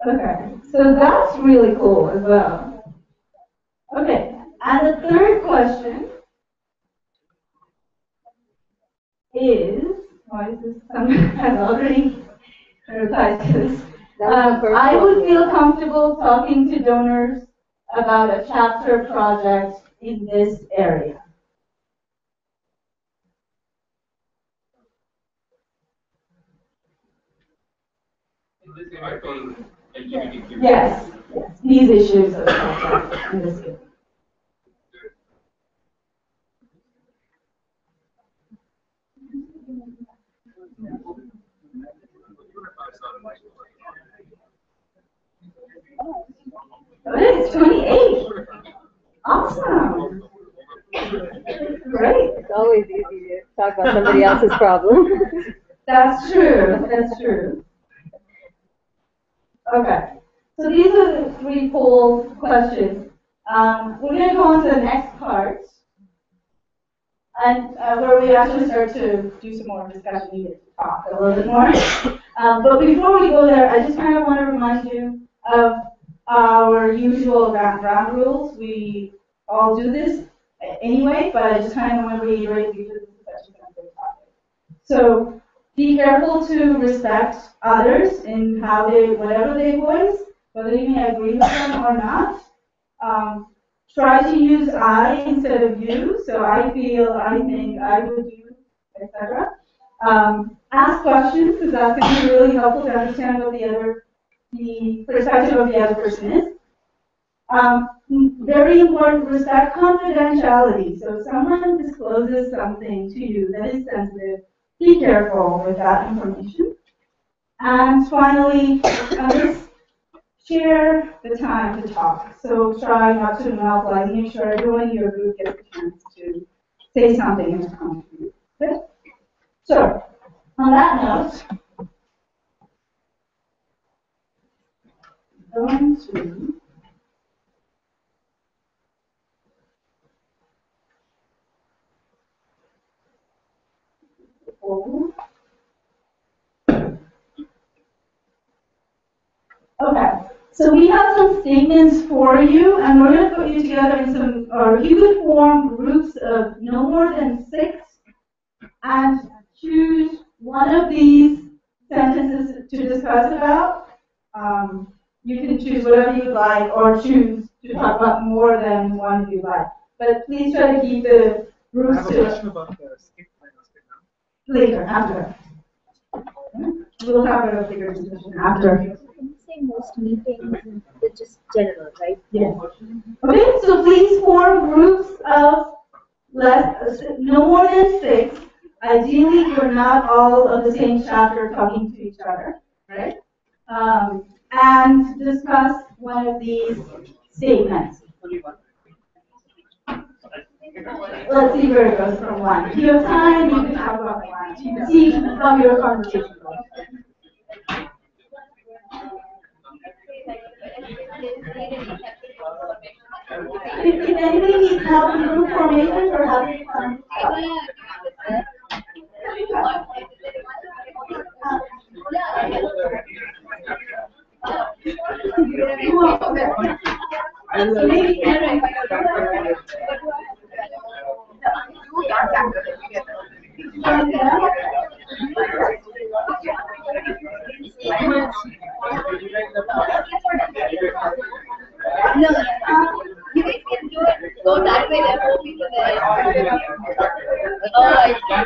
Okay, so that's really cool as well. Okay, and the third question is, why is this, someone has already replied to this. I would feel comfortable talking to donors about a chapter project in this area. Yes, yes, these issues are talked about in this area. Okay, it's 28. Awesome. Great. It's always easy to talk about somebody else's problem. That's true. That's true. Okay. So these are the 3 poll questions. We're going to go on to the next part, and where we actually start to do some more discussion, we get to talk a little bit more. But before we go there, I just kind of want to remind you of our usual ground rules. We all do this anyway, but I just kind of want to reiterate because this is such a sensitive topic. So be careful to respect others in how whatever they voice, whether you may agree with them or not. Try to use I instead of you. So I feel, I think, I would do, etc. Ask questions, because that's going to be really helpful to understand what the perspective of the other person is. Very important, respect confidentiality. So if someone discloses something to you that is sensitive, be careful with that information. And finally, just share the time to talk. So try not to monopolize. Make sure everyone in your group gets a chance to say something and to contribute. Okay? So, on that note, going to okay, so we have some statements for you, and we're going to put you together in some, or you could form groups of no more than 6, and choose one of these sentences to discuss about. You can choose whatever you like, or choose to talk about more than one you like. But please try to keep the groups I have a to question about the skip later, after. We'll have a bigger discussion after. When you say most meetings, it's just general, right? Yeah. Okay, so please form groups of no more than 6. Ideally, you're not all of the same chapter talking to each other, right? And discuss one of these statements. Let's see where it goes from 1. If you have time, you can talk about 1. See how your conversation goes. If anybody needs help in group formation or help, No, you guys can do it. Go that way. There are more people there. Oh, I see.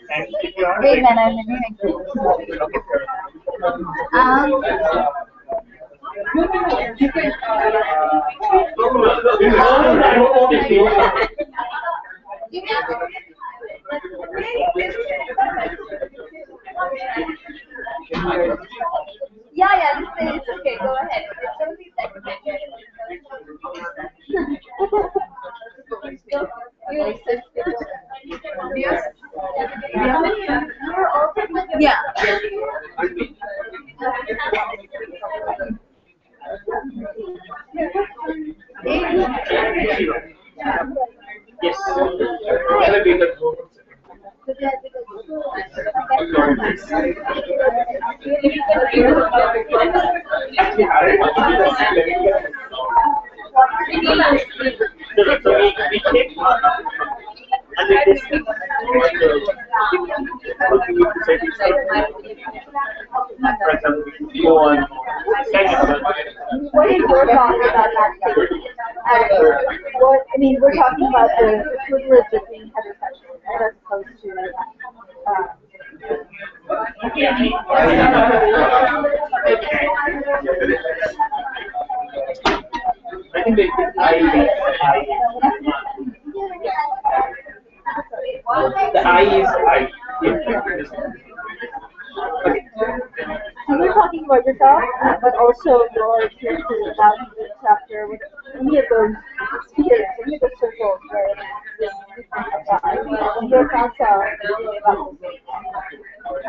Let's wait, man. I'm yeah, it's okay. Go ahead. It's only yeah. Yes. Elevator. What is your thought about that? What, I mean, we're talking about the privilege of being heterosexual as opposed to I think the I is I. Okay. So you're talking about yourself, but also your experiences about the chapter with any of those spheres, any of those circles where this and your thoughts are about this.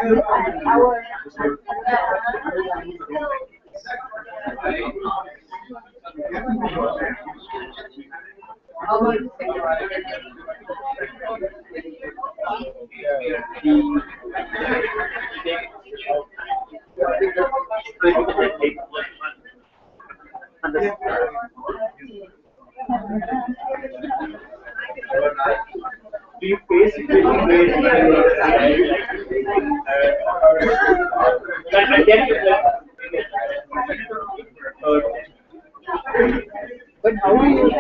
And our Do you face situations where But how do you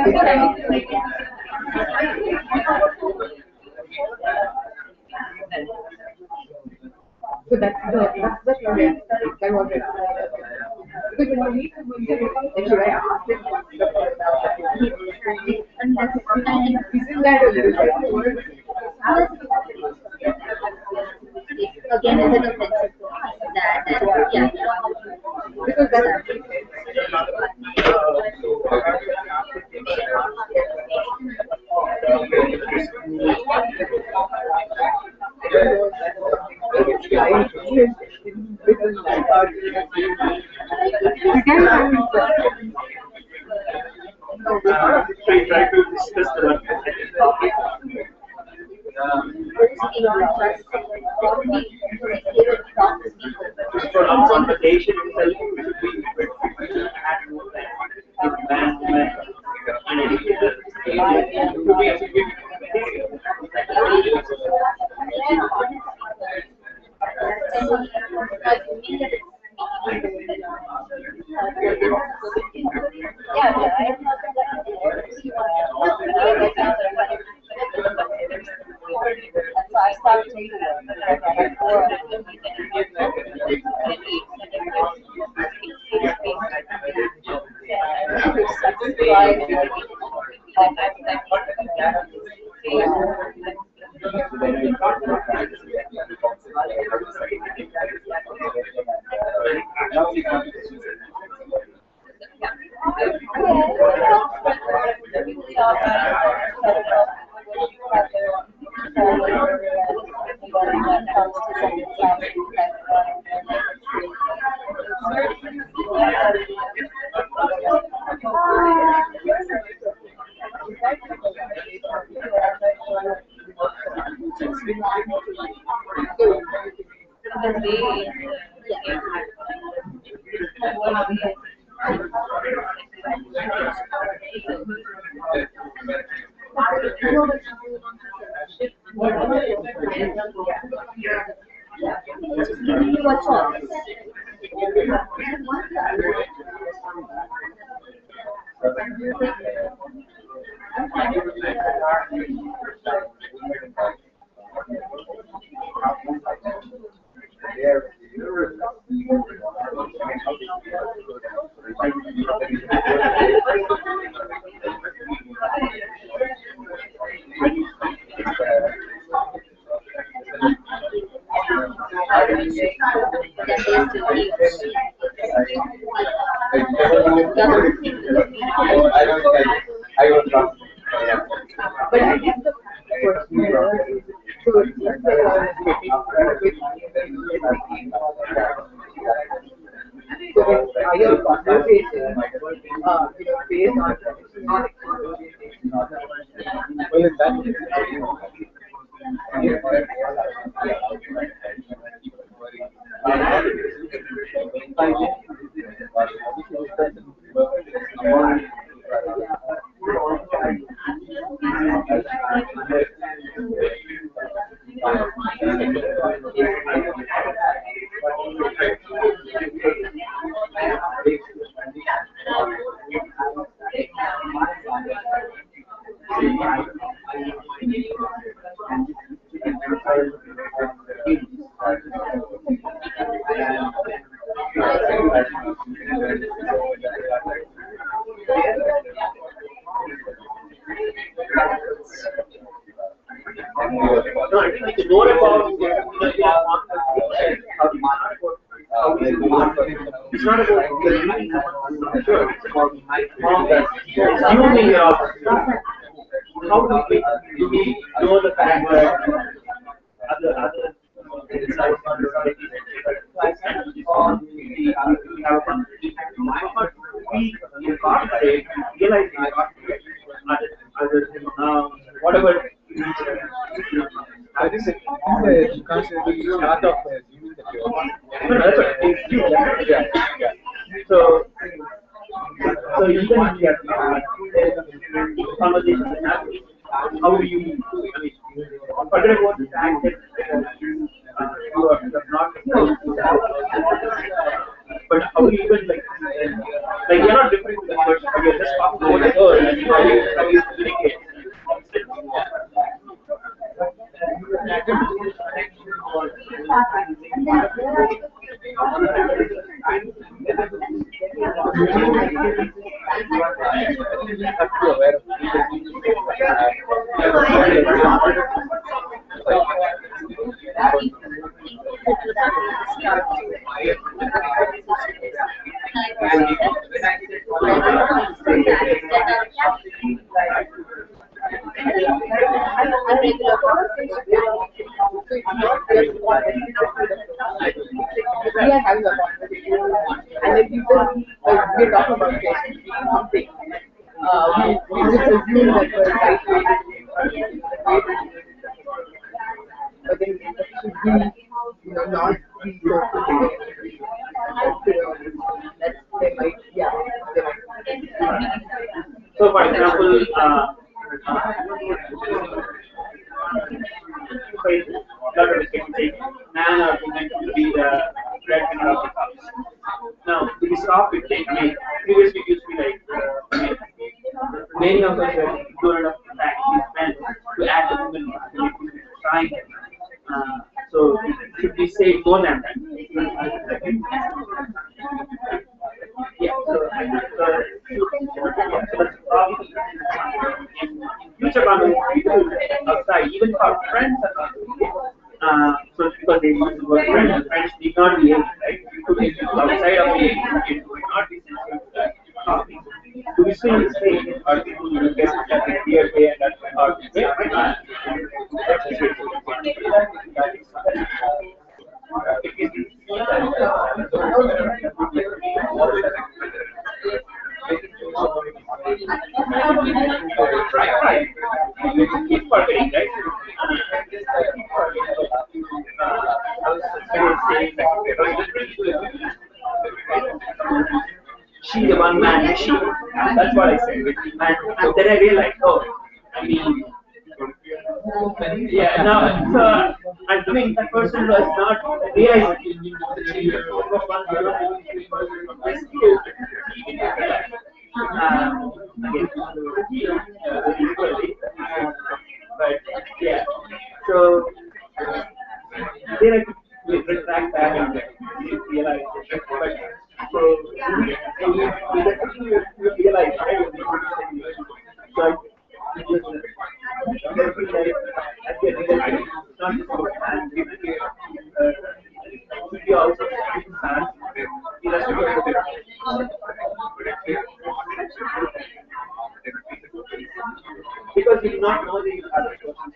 so that's the theory. That was it. Because when we actually I asked him isn't that a little bit? again is an offensive to us that yeah. Because that's we try to discuss the for confrontation itself, we should add more advancement and educated I started taking Just giving you a choice. But I guess the question here is to your conversation, based on No, I think it's more about it's not about sure, it's about assuming how do we know the fact that other insights on the we have a conversation. We can't say, realize whatever. I think you can't say the start of assuming that you're no, that's right. Yeah. So even if you have conversations that happen, how do you, I mean, forget about the fact that you are not, but how do you even like you're not different from the person, you're just talking about the girl and how you communicate. We are having a conversation, and then people we're talking about something. We just assume that the right way to do it, but then it should be, not be so that they might, they might. So, for example, man or woman to be the breadwinner of the house. Now, to be soft, it takes, I mean, previously it used to be like, many of us were ignorant of the fact these men to add the women trying. So, should we say more than that? Yeah, so that's probably in future conversations outside, even for friends so because they want to work friends, friends need not be able, right? Outside of the it would not be sensitive to that topic. Do we still say or people will get that clear way and that or right. Keep forgetting, right? I was saying she's a one-man machine. That's what I said. And then I realized, oh, I mean, yeah, now, so, I mean, that person was not realizing that she was one but yeah, so then I could retract that and realize it. But so you realize so because you do not know the other person.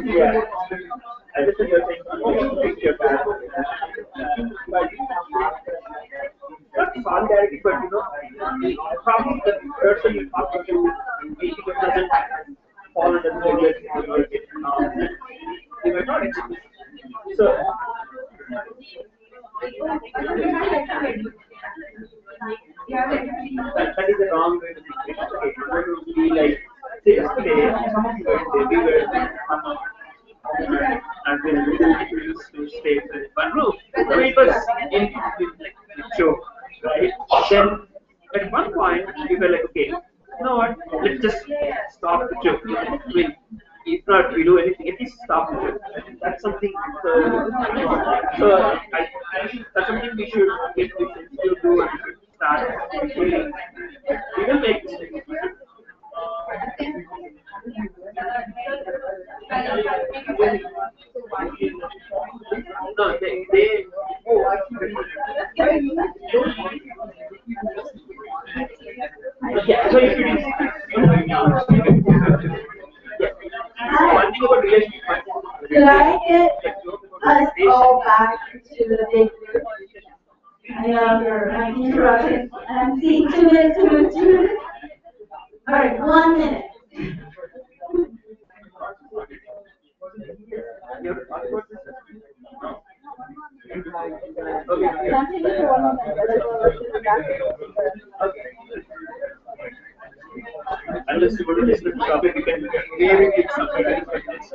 Yeah. I just think you're saying picture back. Not solidarity, but probably the person you talk to basically doesn't fall under the they were not so that is the wrong way to think. Okay, I'm going to be like, say yesterday, some of you were and then we used to stay in one room. So it was in show, right? Then at one point we were like, okay, you know what? Let's just stop the joke. I mean, if not we do anything, at least stop the joke. That's something. That's something we should do. And we should start. We will make mistakes. No, they yeah, so if it is one thing about relationship. Could I get us all back to the big group? I know I'm interrupting, and I'm seeing 2 minutes. All right, 1 minute. Unless you go to this topic, you can really pick something like this.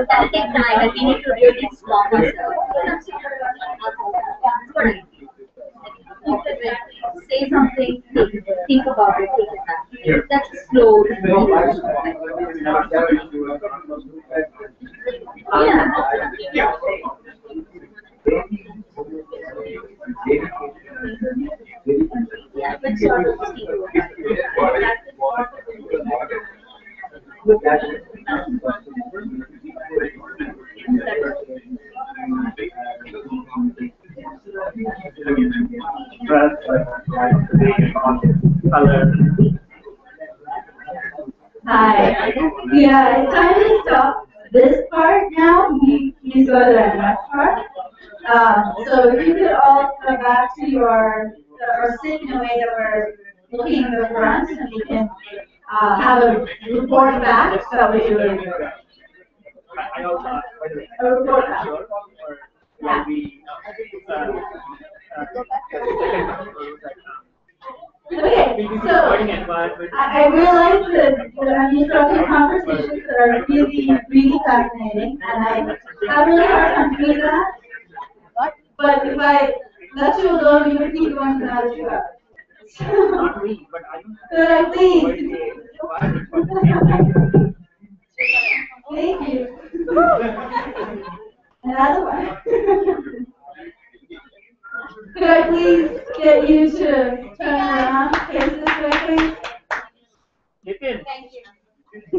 That'll take time and we need to really stop ourselves. Say something, think about it, take it back. That's slow. Yeah. Yeah, but sort of Hi. Yeah, it's time to stop this part now. Please go to the next part. So if you could all come back to your, or sit in a way that we're looking in the front, and we can have a report back, that way you're I also, by the way, a report back. sure, or will be, Okay, so I realize that I'm interrupting conversations that are really, really fascinating, and I have really hard time doing that. But if I let you alone, you would keep going for another 2 hours. Not me, but Could I please? Thank you. Another one. Could I please get you to turn around, face this way, please? Thank you. So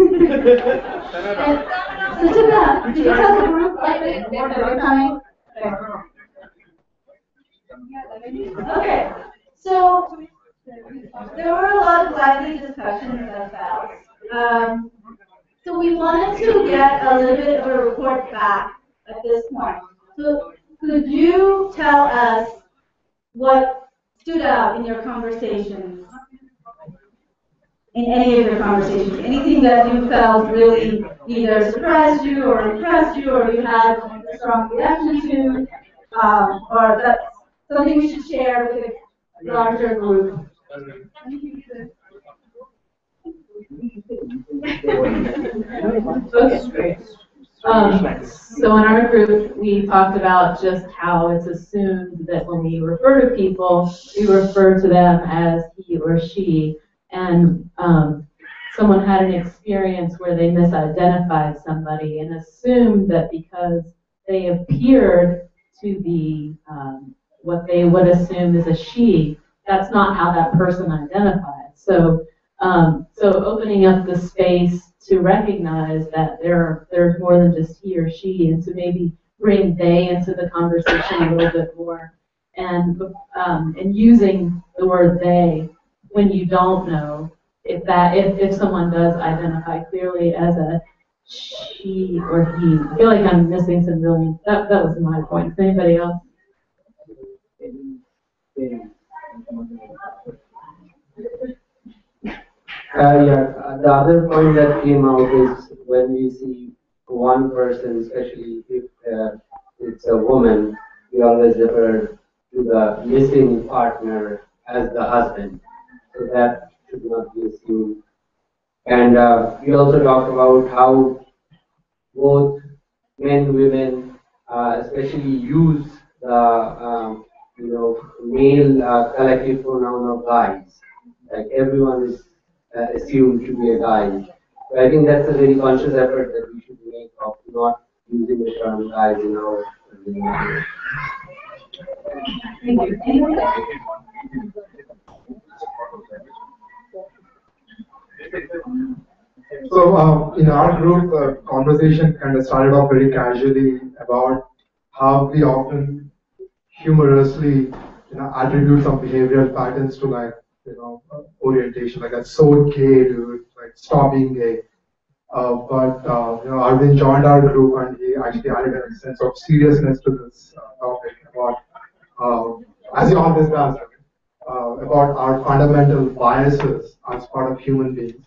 Jamila, did you tell the group like that we're coming? Okay, so there were a lot of lively discussions as well. So we wanted to get a little bit of a report back at this point. So could you tell us what stood out in your conversations? In any of your conversations, anything that you felt really either surprised you or impressed you or you had a strong reaction to, or that's something we should share with a larger group? Okay. So in our group, we talked about just how it's assumed that when we refer to people, we refer to them as he or she. And someone had an experience where they misidentified somebody and assumed that because they appeared to be what they would assume is a she, that's not how that person identified. So opening up the space to recognize that there's more than just he or she, and to maybe bring they into the conversation a little bit more, and using the word they when you don't know if someone does identify clearly as a she or he. I feel like I'm missing some really, that was my point. Is anybody else? The other point that came out is when we see one person, especially if it's a woman, we always refer to the missing partner as the husband. So that should not be assumed. And we also talked about how both men, women, especially use the male collective pronoun of guys. Like everyone is assumed to be a guy. So I think that's a very conscious effort that we should make of not using the term guys in our language. So in our group, the conversation kind of started off very casually about how we often humorously attribute some behavioral patterns to orientation, like that's so gay, dude, like stop being gay. But Arvind joined our group and he actually added a sense of seriousness to this topic about, as he always does, about our fundamental biases as part of human beings.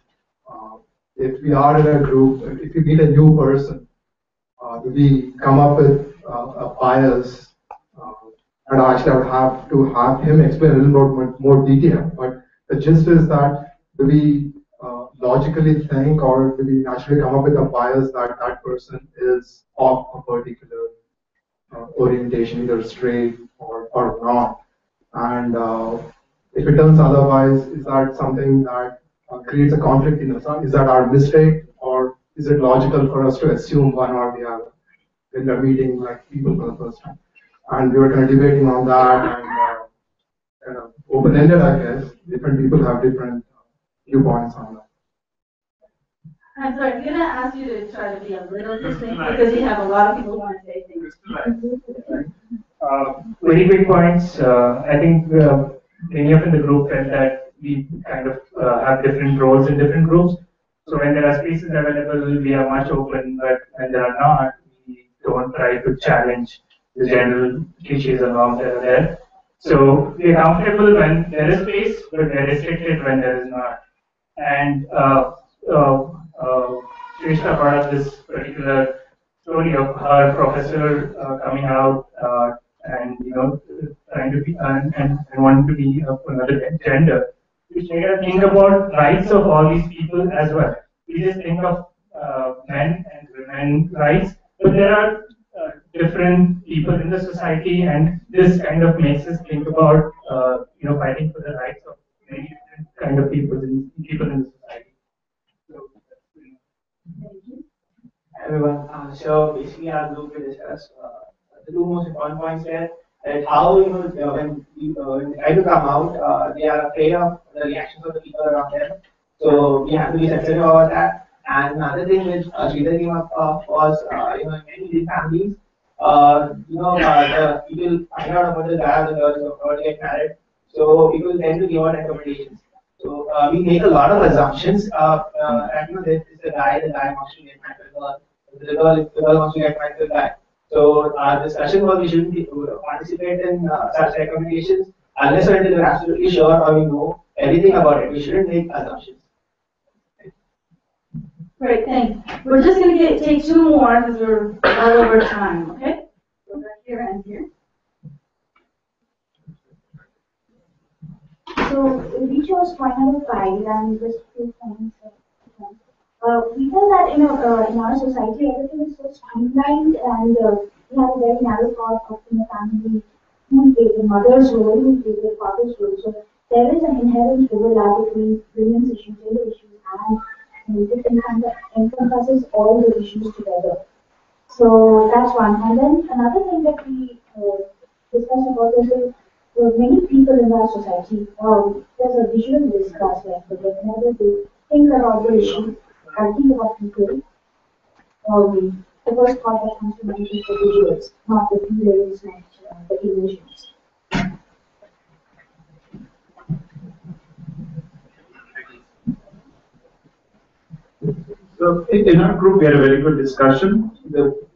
If we are in a group, if we meet a new person, we come up with a bias, and actually I would have to have him explain a little bit more detail. But the gist is that do we logically think, or do we naturally come up with a bias that that person is of a particular orientation, either straight or not? And if it turns otherwise, is that something that creates a conflict in us? Is that our mistake, or is it logical for us to assume one or the other when we're meeting like people for the first time? And we were kind of debating on that, and kind of open-ended, I guess. Different people have different viewpoints on that. I'm sorry, I'm going to ask you to try to be a little distinct because you have a lot of people who want to say things. Very quick points. I think many of in the group felt that we kind of have different roles in different groups. So when there are spaces available, we are much open, but when there are not, we don't try to challenge the general cliches and norms that are there. So we're comfortable when there is space, but we're restricted when there is not. and Shrestha brought up this particular story of her professor coming out and trying to be and wanting to be of another gender, which made us think about rights of all these people as well. We just think of men and women rights, but there are different people in the society, and this kind of makes us think about fighting for the rights of many different kind of people in the society. Everyone. So basically, our group will discuss the two most important points here. That how when they try to come out, they are afraid of the reactions of the people around them. So we have to be sensitive about that. And another thing which Sridhar came up was in many Indian families, the people find out about the guy or the girl or they get married. So people tend to give out recommendations. So we make a lot of assumptions. And this is the guy wants to get married to the girl. The girl wants to get married to the guy. So our discussion was we shouldn't participate in such recommendations unless or until we're absolutely sure or we know everything about it. We shouldn't make assumptions. Great, thanks. We're just going to take two more because we're all over time, okay? So back here and here. So we chose point number 5 and just 2 points. We feel that in our society everything is so streamlined and we have a very narrow thought of the family, who plays the mother's role, who plays the father's role. So there is an inherent overlap between women's issues, gender issues, and it encompasses all the issues together. So that's one. And then another thing that we discussed about is many people in our society, there's a visual discuss aspect. In order to think about the issue and think about people, the first thought that comes to mind is the visuals, not the feelings and the emotions. So in our group, we had a very good discussion.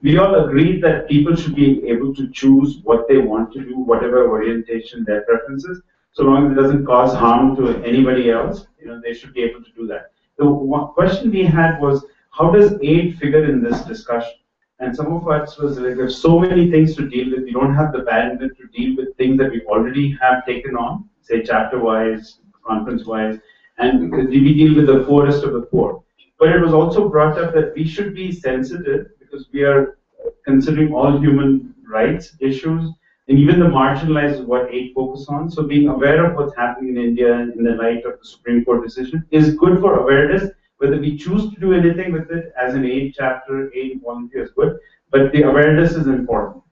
We all agreed that people should be able to choose what they want to do, whatever orientation their preferences, so long as it doesn't cause harm to anybody else. They should be able to do that. The one question we had was, how does aid figure in this discussion? And some of us was like, there's so many things to deal with. We don't have the bandwidth to deal with things that we already have taken on, say chapter-wise, conference-wise, and we deal with the poorest of the poor. But it was also brought up that we should be sensitive because we are considering all human rights issues, and even the marginalized is what aid focus on. So being aware of what's happening in India in the light of the Supreme Court decision is good for awareness. Whether we choose to do anything with it as an aid chapter, aid volunteer is good, but the awareness is important.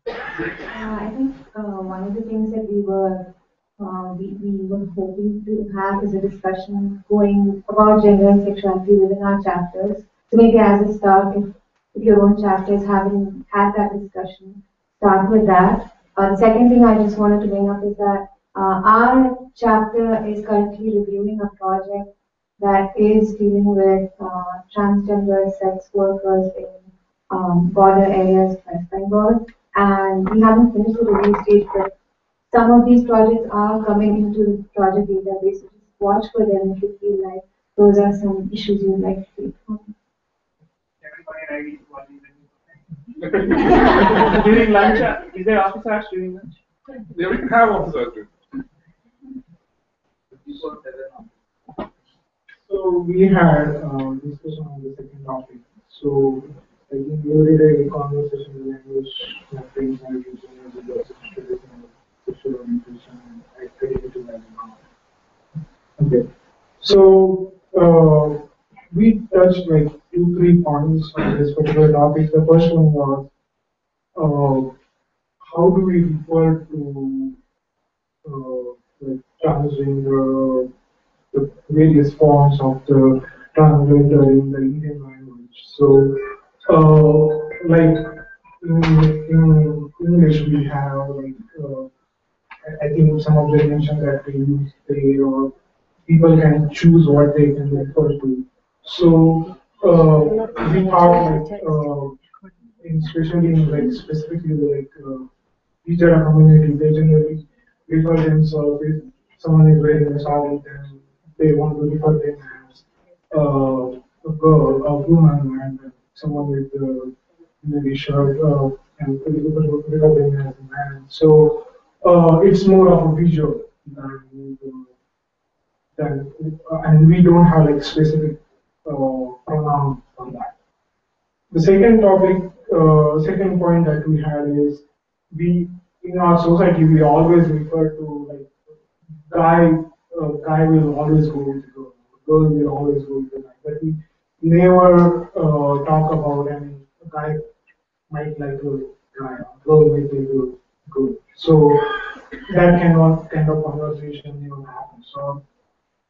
I think one of the things that we were hoping to have is a discussion going about gender and sexuality within our chapters. So maybe as a start, if your own chapters haven't had that discussion, start with that. The second thing I just wanted to bring up is that our chapter is currently reviewing a project that is dealing with transgender sex workers in border areas of West Bengal. And we haven't finished the review stage, but some of these projects are coming into the project database. So just watch for them if you feel like those are some issues you'd like to take on. During lunch, is there office hours during lunch? Yeah, we can have office hours too. So we had discussion on the second topic. So I think we did a conversation language things like using sexual orientation and accredited as okay. So we touched like 2-3 points on this particular topic. The first one was how do we refer to like transgender, the various forms of the transgender in the Indian language. So like in English we have like I think some of them mentioned that they use they or people can choose what they can refer to. So we thought like especially in like specifically like teacher community, they generally refer themselves if someone is wearing a sari, then they want to refer them as a girl, a woman, and someone with maybe shirt and refer them as a man. So it's more of a visual than and we don't have like specific pronoun on that. The second topic, second point that we had is we in our society we always refer to like guy will always go with girl, girl will always go with guy, but we never talk about a guy might like a guy, a girl might like a girl. So that kind of conversation even happens. So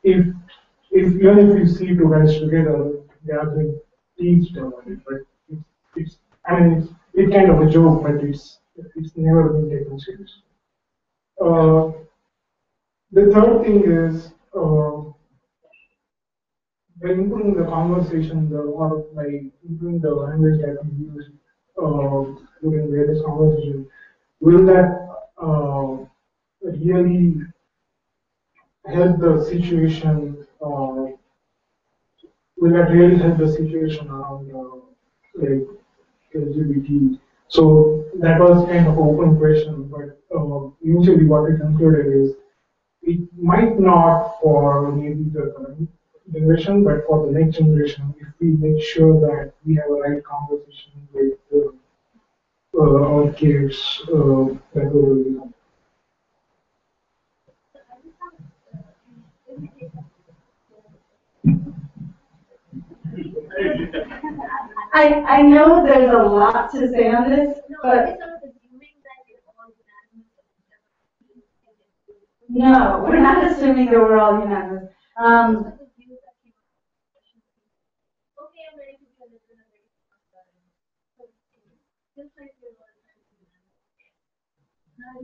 if even if you see two guys together, they are being teased about it, but it's I mean it's kind of a joke, but it's never been taken seriously. The third thing is by improving the conversation, or by improving the language that we use during various conversations, will that really help the situation? Will that really help the situation around like LGBT? So that was kind of an open question, but usually what we concluded is it might not for maybe the current generation, but for the next generation, if we make sure that we have a right conversation with our kids, that will really help. I know there's a lot to say on this, but no, we're not assuming that we're all unanimous.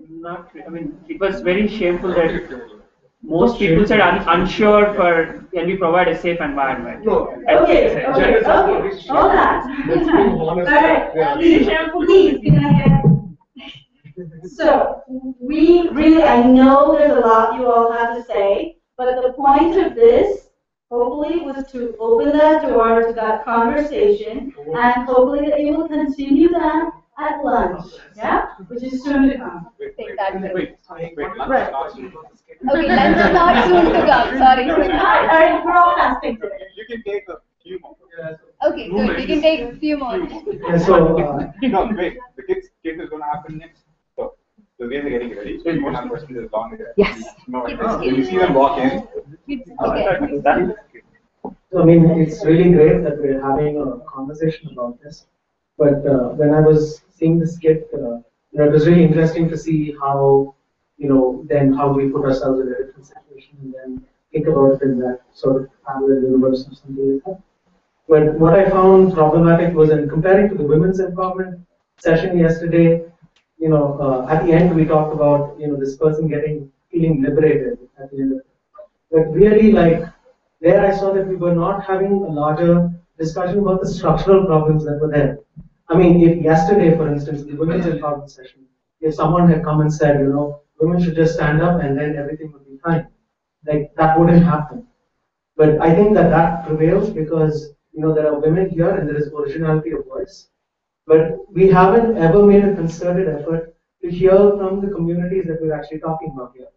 Not, I mean, it was very shameful that most people said unsure for can we provide a safe environment. No. Okay. All that. All right. Please, can I get? So we really, I know there's a lot you all have to say, but the point of this, hopefully, was to open that door to that conversation, and hopefully that you will continue that at lunch, yeah, which is soon to come. Take that. Right. Okay, lunch is not soon to come. Sorry. All right, we're all fasting today. You can take a few more. Okay, so we can take a few more. Yeah, so no, wait. The kids is going to happen next. So we are getting ready. So you want to question this long. Yes. No, when you see them walk in. So, I mean, it's really great that we're having a conversation about this. But when I was seeing the skit, it was really interesting to see how, then how we put ourselves in a different situation and then think about it in that sort of parallel universe or something like that. But what I found problematic was in comparing to the women's empowerment session yesterday, at the end we talked about, this person feeling liberated at the end of it. But really, there I saw that we were not having a larger discussion about the structural problems that were there. I mean, if yesterday, for instance, the women's empowerment session, if someone had come and said, women should just stand up and then everything would be fine, that wouldn't happen. But I think that prevails because, there are women here and there is originality of voice. But we haven't ever made a concerted effort to hear from the communities that we're actually talking about here.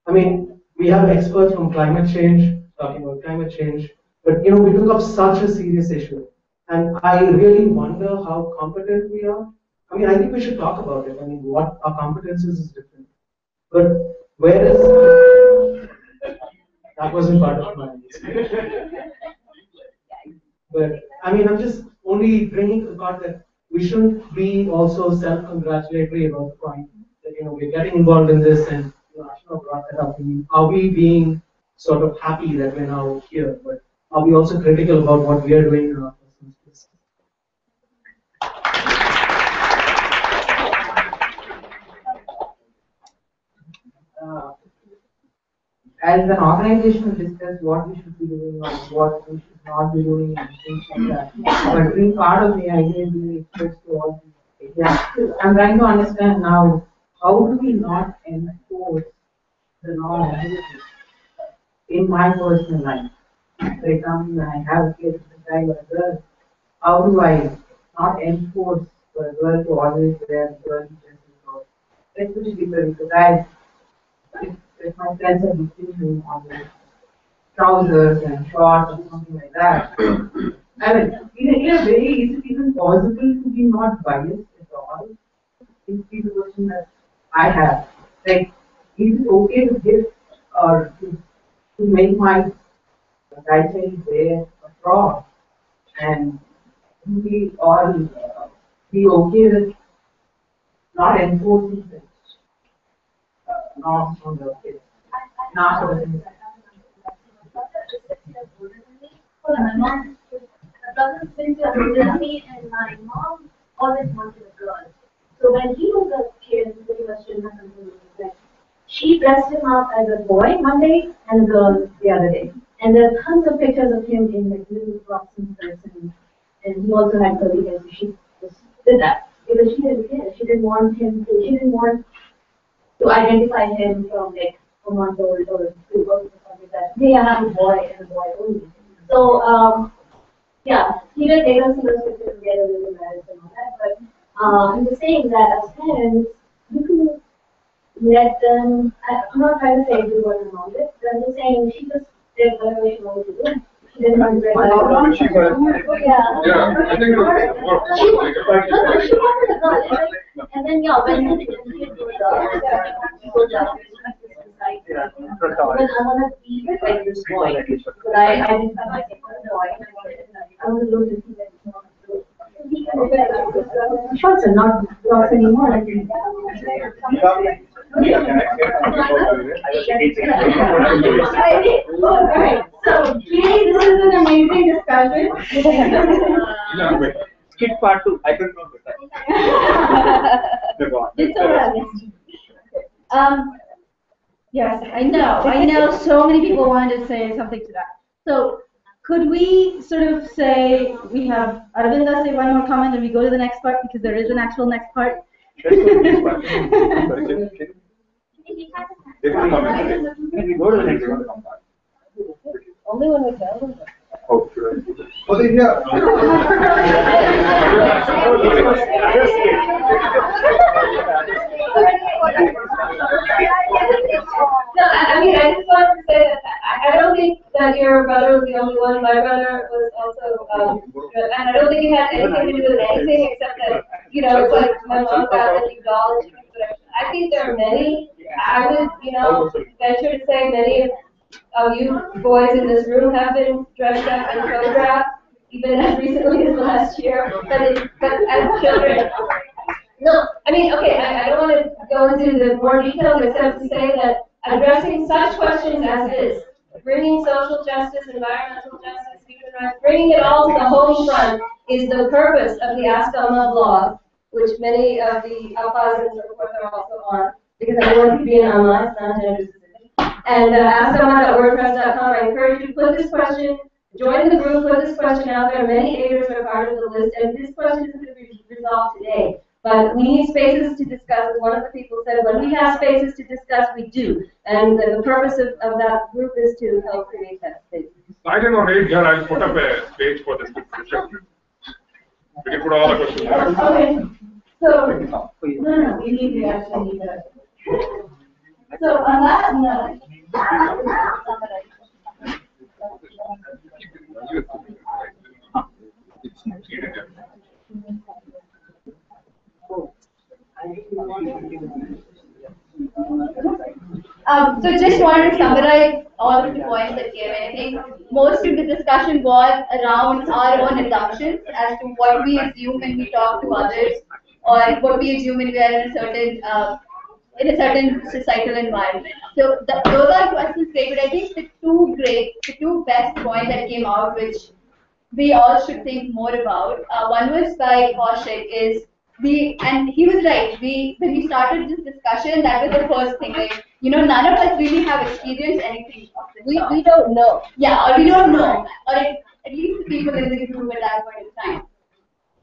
I mean, we have experts from climate change talking about climate change, but we took up such a serious issue. And I really wonder how competent we are. I mean, I think we should talk about it. I mean, what our competences is different. But where is... That wasn't part of my... But, I mean, I'm just only bringing to the part that we shouldn't be also self-congratulatory about the point that, we're getting involved in this and, I should have brought that up. I mean, are we being sort of happy that we're now here? But are we also critical about what we are doing in our personal space? as an organization we discuss what we should be doing or what we should not be doing and things like that. But being part of the idea and being exposed to all these areas, I'm trying to understand now, how do we not enforce the non-ability in my personal life? For example, when I have a kid, a guy or a girl, how do I not enforce for a girl to always wear girly dresses or especially because if my friends are looking on the trousers and shorts or something like that, I mean, in a way, is it even possible to be not biased at all? Is the question that I have. Like, is it okay to give or to make my child wear a frock, and do we all be okay with not enforcing the norms on the kids? Not for the My mom, my brother's been to me, and my mom always wanted a girl. So when he was a kid, pretty much didn't have something to do with it. She dressed him up as a boy one day and a girl the other day. And there are tons of pictures of him in like little frocks and skirts, and he also had curly hair, so she just did that. Because she didn't care. She didn't want to identify him from like a month old or 2 months or something like that. Hey, I have a boy and a boy only. So, yeah, he did take us to those pictures and get a little married and all that, but I'm just saying that as parents, you can let them, I'm not trying to say do what I'm on it, but I'm just saying she just did whatever she wanted to do. She didn't understand. Yeah, I think she wanted a girl, and then yeah, when the kid goes up, but I want to be like this boy, but I didn't have my boy, I was a little bit shorts are not shorts anymore. I think. Alright, so clearly this is an amazing discussion. Skit part 2. I couldn't Yes, I know so many people wanted to say something to that. So, could we sort of say, we have Aravinda say one more comment and we go to the next part because there is an actual next part? Only when we tell them. Oh, sure. Well, yeah. No, I mean, I just wanted to say that I don't think that your brother was the only one. My brother was also, and I don't think it had anything to do with anything except that, you know, it's like my mom got a new doll. I think there are many. I would, you know, venture to say many of you boys in this room have been dressed up and photographed, even as recently as last year, but as children. No, I mean, okay, I don't want to go into the more details except to say that addressing such questions as this, bringing social justice, environmental justice, human rights, bringing it all to the home front is the purpose of the Ask Alma blog, which many of the Alphas and so forth are also on, because everyone can be an Alma, it's not gender specific. And askalma.wordpress.com, I encourage you to put this question, join the group, put this question out there. Many aiders are part of the list, and this question isn't going to be resolved today. But we need spaces to discuss, as one of the people said, when we have spaces to discuss, we do. And the purpose of that group is to help create that space. I don't know, right here, I'll put up a page for this discussion. We can put all the questions there. Okay, so, no, we need to actually need that. So, on that note, so just wanted to summarize all of the points that came in. I think most of the discussion was around our own assumptions as to what we assume when we talk to others, or what we assume when we are in a certain societal environment. So those are questions great, but I think the two best points that came out, which we all should think more about. One was by Kaushik, and he was right. When we started this discussion, that was the first thing. Like, none of us really have experienced anything of this sort. We don't know. Yeah, or we don't know, or at least the people in the group at that point in time.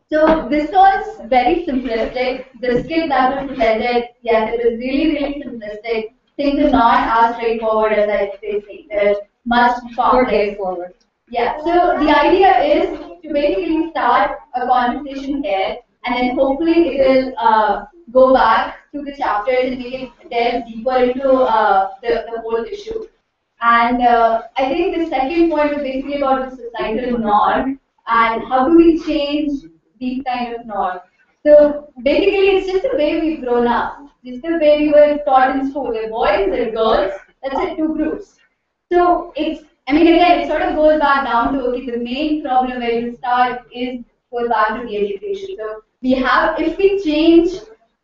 So this was very simplistic. The skit that was presented, yes, it was really, really simplistic. Things are not as straightforward as they say. There's much complex. Forward. Yeah. So the idea is to basically start a conversation here, and then hopefully it will go back to the chapters and we can delve deeper into the whole issue. And I think the second point was basically about the societal norm and how do we change these kind of norms. So basically it's just the way we've grown up, just the way we were taught in school. We're boys and girls, that's it, two groups. So it's, I mean again, it sort of goes back down to, okay, the main problem where you start is goes back to the education. So we have, if we change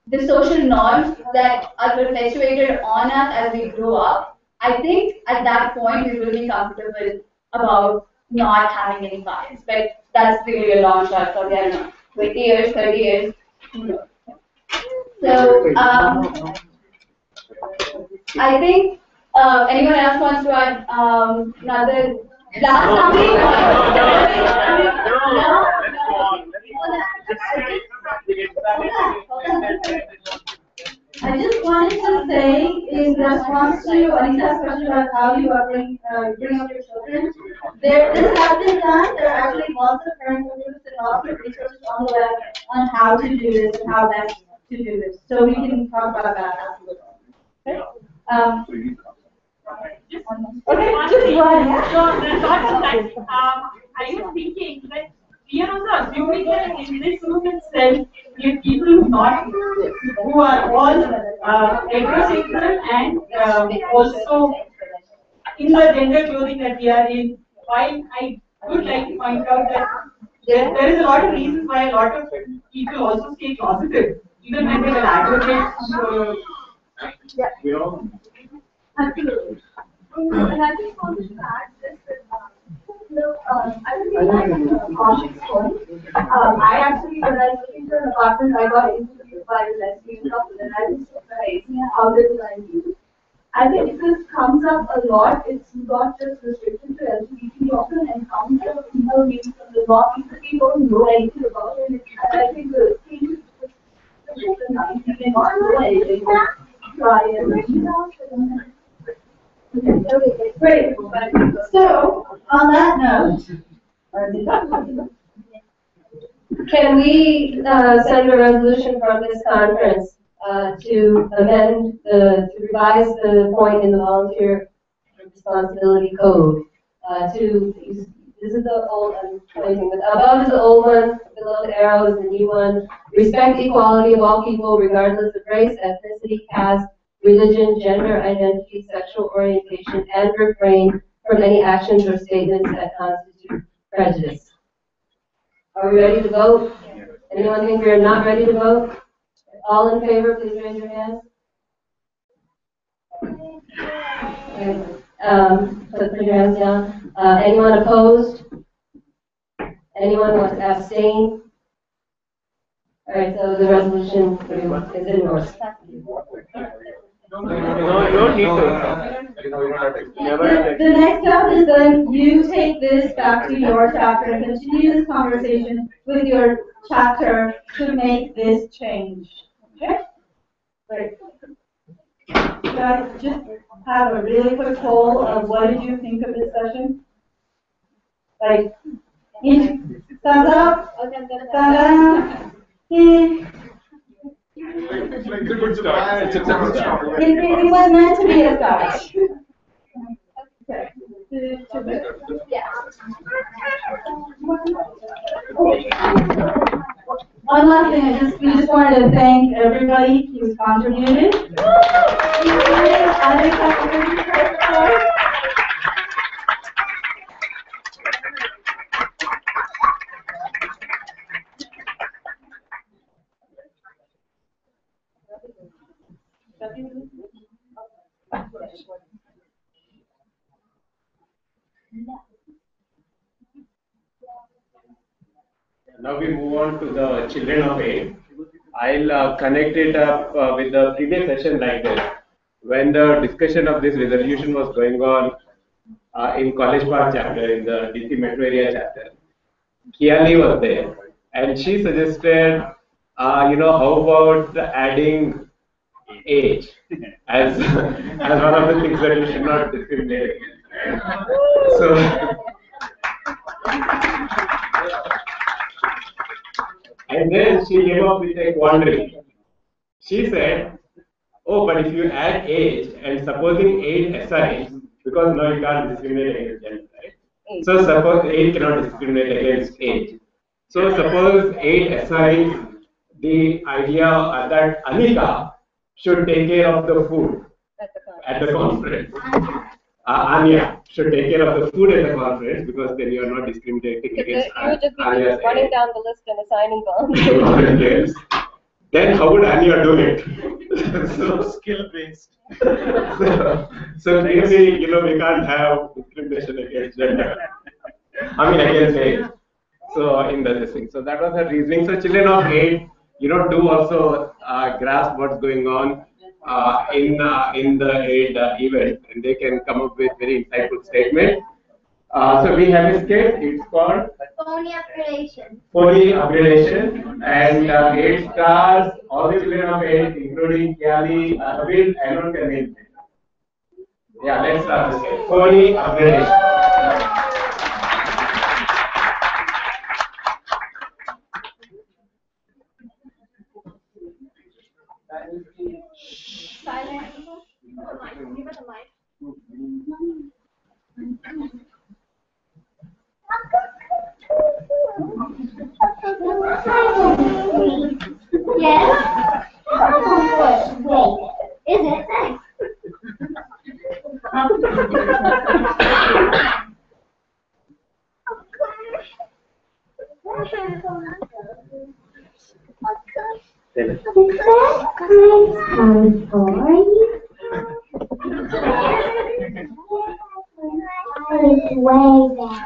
the social norms that are perpetuated on us as we grow up, I think at that point we will be comfortable about not having any bias. But that's really a long shot, so I don't know, 20 years, 30 years, who knows. So I think anyone else wants to add another last something? I just wanted to say, in response to Anita's question about how you bring up your children, this has been done. There are actually lots of parental groups and lots of resources on the web on how to do this and how best to do this. So we can talk about that afterwards. Okay? Just one. So the thought of that, I was thinking that we are also assuming that in this room itself, we have people who are all heterosexual and also in the gender clothing that we are in. While I would like to point out that there is a lot of reasons why a lot of people also stay closeted, even when they will advocate. Absolutely. And I just wanted to add this that I think it's cautious point. I actually, when I was looking for an apartment, I got interviewed by a lesbian couple, and I was surprised how little I knew. I think this comes up a lot. It's not just restricted to LGBT. You often encounter people being from the law, people don't know anything about it. And I think the thing is, they not know anything. Try and Okay, great. So, on that note, can we send a resolution from this conference to amend to revise the point in the volunteer responsibility code to, this is the old, I'm pointing, above is the old one, below the arrow is the new one. Respect equality of all people regardless of race, ethnicity, caste, religion, gender identity, sexual orientation, and refrain from any actions or statements that constitute prejudice. Are we ready to vote? Anyone think we are not ready to vote? All in favor, please raise your hands. Put your hands down. Anyone opposed? Anyone want to abstain? All right, so the resolution is endorsed. No, you don't need to. The next step is then you take this back to your chapter and continue this conversation with your chapter to make this change. Okay? Great. Guys, just have a really quick poll of what did you think of this session? Like, thumbs up, thumbs down. It's like a good start. It's a good start. It was meant to be a start. Okay. Yeah. One last thing, we just wanted to thank everybody who's contributed. Now we move on to the Children of Aid. I'll connect it up with the previous session like this. when the discussion of this resolution was going on in College Park chapter, in the DC Metro area chapter, Kiali was there, and she suggested, how about adding age as one of the things that you should not discriminate against. So, and then she came up with a quandary. She said, oh, but if you add age, and supposing age assigns, because now you can't discriminate against gender, right? So suppose age cannot discriminate against age. So suppose age assigns the idea that Anika should take care of the food at the conference. Anya should take care of the food at the conference, because then you are not discriminating against You would just be Anya's running age. down the list and assigning volunteers. Then how would Anya do it? So skill based. So maybe, we can't have discrimination against gender. Against age. So in the thing. So that was her reasoning. So children of 8, do also grasp what's going on in the aid event, and they can come up with very insightful statements. So we have a skit. It's called Phony upgradation. Phony Upgradation, and 8 stars. All the children of 8, including Kiali, Abid, everyone can name it. Yeah, let's start this skit. Phony Upgradation. Silent. Give it a mic. Yes? Wait. Is it? Thanks. It's way down.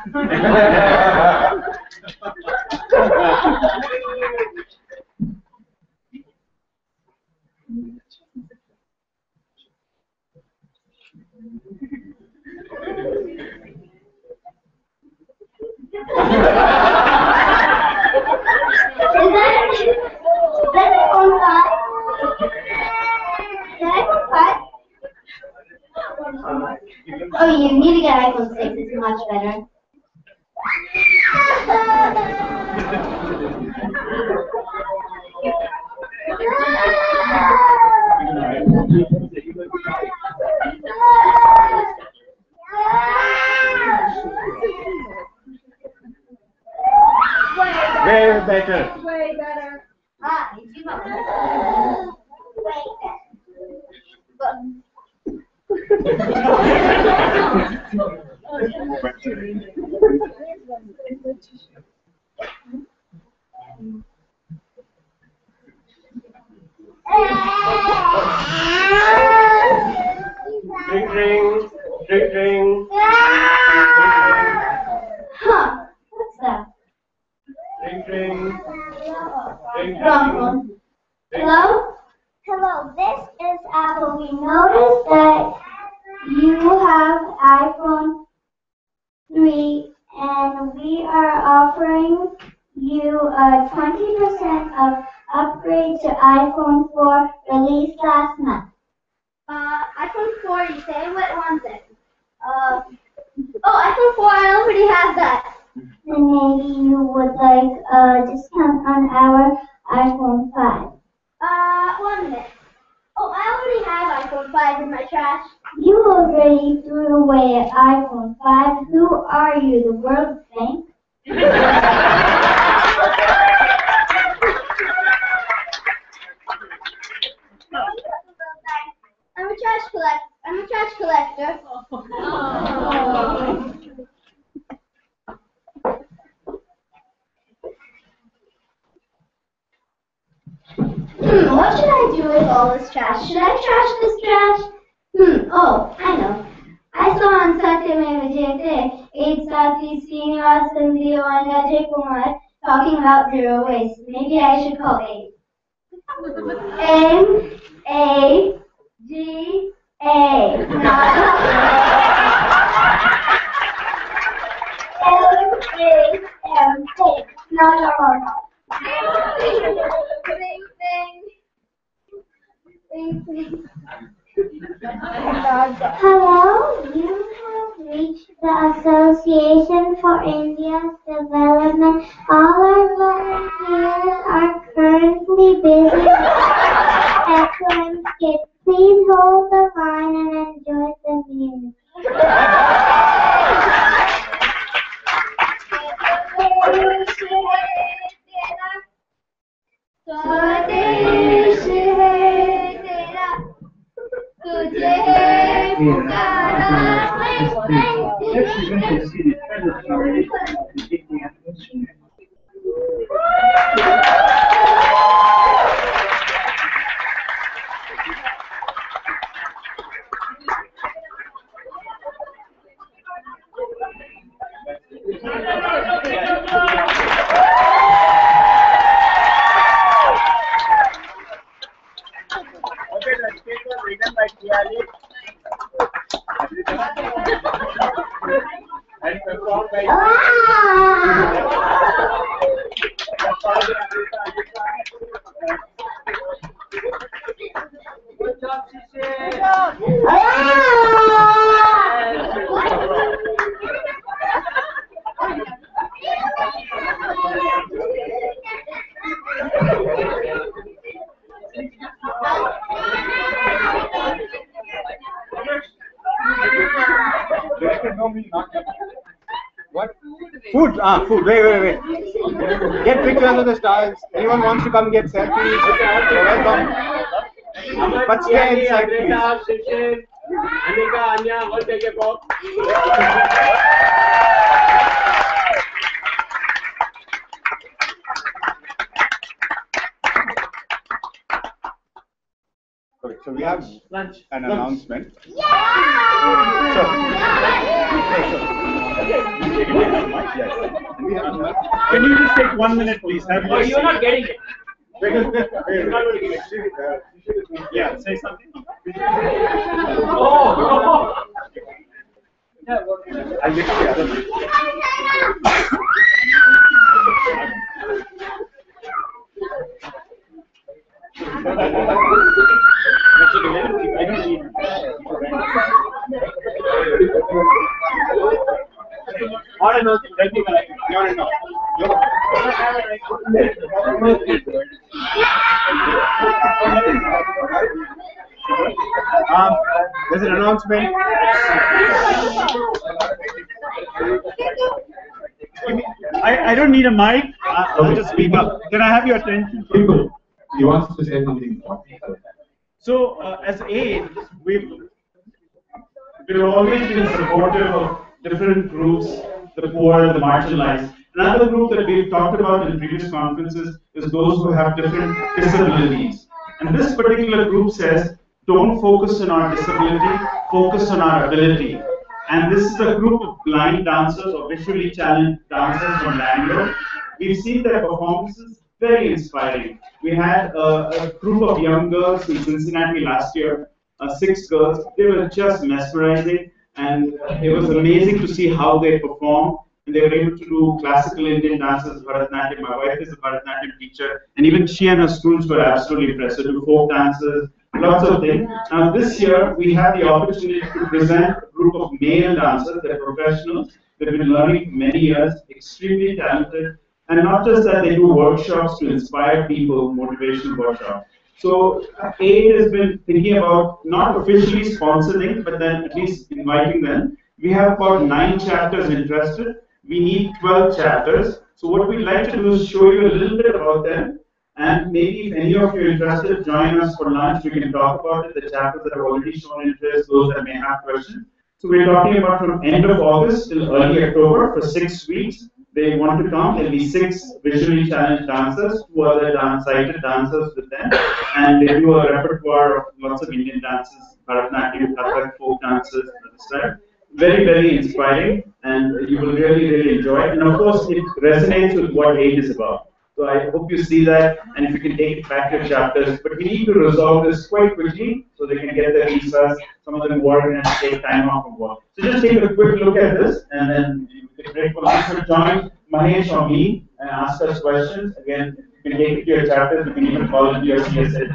That's on 5. Is that iPhone 5? Oh, you need to get iPhone 6. It's much better. Way better. Way better. Ah, you know. Way better. Ring ring, ring ring. Huh? What's that? Ring ring. Ring Wrong ring. one. Hello? Hello, this is Apple. We noticed that you have iPhone 3 and we are offering you a 20% of upgrade to iPhone 4 released last month. iPhone 4, you say? What one's it? iPhone 4, I already have that. Then maybe you would like a discount on our iPhone 5. 1 minute. Oh, I already have iPhone 5 in my trash. You already threw away an iPhone 5. Who are you, the World Bank? I'm a trash collector. Oh. What should I do with all this trash? Should I trash this trash? Oh, I know. I saw on Satyameva Jayate, 8 Sati Srinivasan Leo and Ajay Kumar talking about zero waste. Maybe I should call 8. Hello, you have reached the Association for India's Development. All our volunteers are currently busy with excellent skits. Please hold the line and enjoy the music. स्वदेश है तेरा तुझे पुकारा And performed by Good job, What? Food? Food. Wait. Get pictures of the stars. Anyone wants to come get selfies? You're welcome. But stay inside, please. Anika, Anya, what take a pop? Okay, so we have an announcement. Can you just take 1 minute, please? Oh, you're not getting it. Yeah, say something. Oh. I'll get to the other one. There's an announcement. I don't need a mic. I'll just speak up. Can I have your attention? People, he wants to say something. So, as AID, we've always been supportive of different groups, the poor, the marginalized. Another group that we've talked about in previous conferences is those who have different disabilities. And this particular group says, don't focus on our disability, focus on our ability. And this is a group of blind dancers or visually challenged dancers from Bangalore. We've seen their performances, very inspiring. We had a group of young girls in Cincinnati last year, 6 girls. They were just mesmerizing, and it was amazing to see how they performed. And they were able to do classical Indian dances, Bharatanatyam. My wife is a Bharatanatyam teacher, and even she and her students were absolutely impressed. So do folk dances, lots of things. Now this year, we have the opportunity to present a group of male dancers. They're professionals. They've been learning for many years, extremely talented. And not just that, they do workshops to inspire people, motivational workshops. So AID has been thinking about not officially sponsoring, but then at least inviting them. We have about 9 chapters interested. We need 12 chapters. So what we'd like to do is show you a little bit about them. And maybe if any of you are interested, join us for lunch. We can talk about it. The chapters that have already shown interest, those that may have questions. So we're talking about from end of August till early October for 6 weeks. They want to come. There'll be 6 visually challenged dancers, 2 other sighted dancers with them, and they do a repertoire of lots of Indian dances, Bharatanatyam, Kathak, folk dances, etc. Very, very inspiring, and you will really, really enjoy it. And of course, it resonates with what AID is about. So I hope you see that, and if you can take it back to your chapters. But we need to resolve this quite quickly so they can get their visas. Some of them work and take time off of work. So just take a quick look at this, and then it's great for us to join Mahesh or me and ask us questions. Again, you can take it to your chapters. You can even volunteer CSA.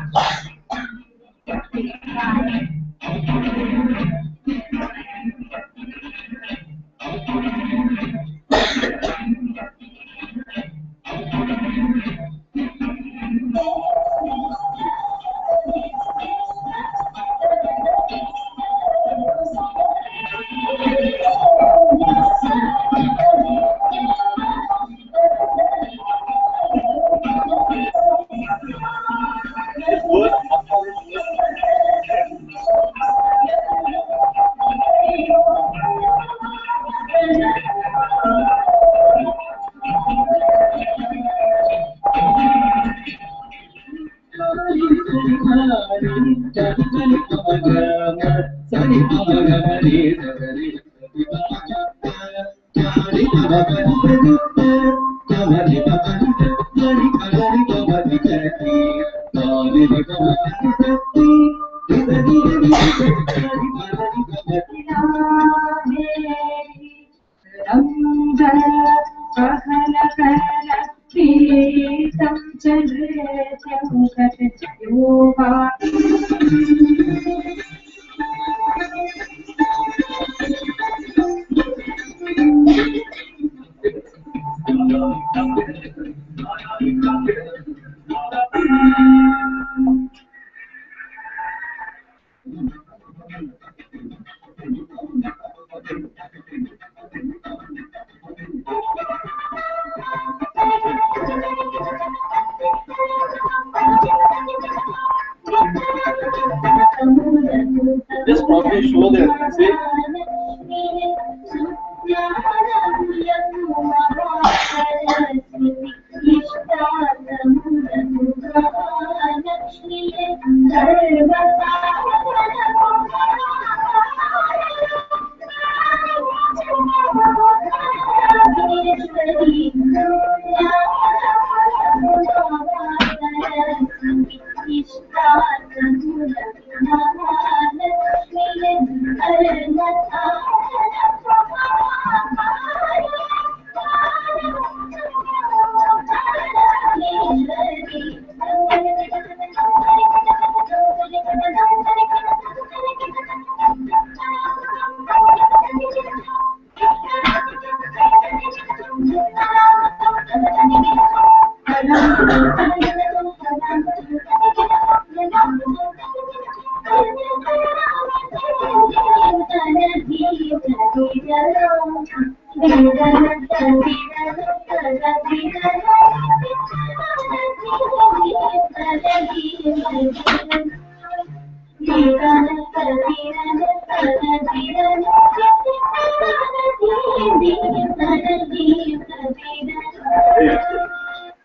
Just probably show them. See?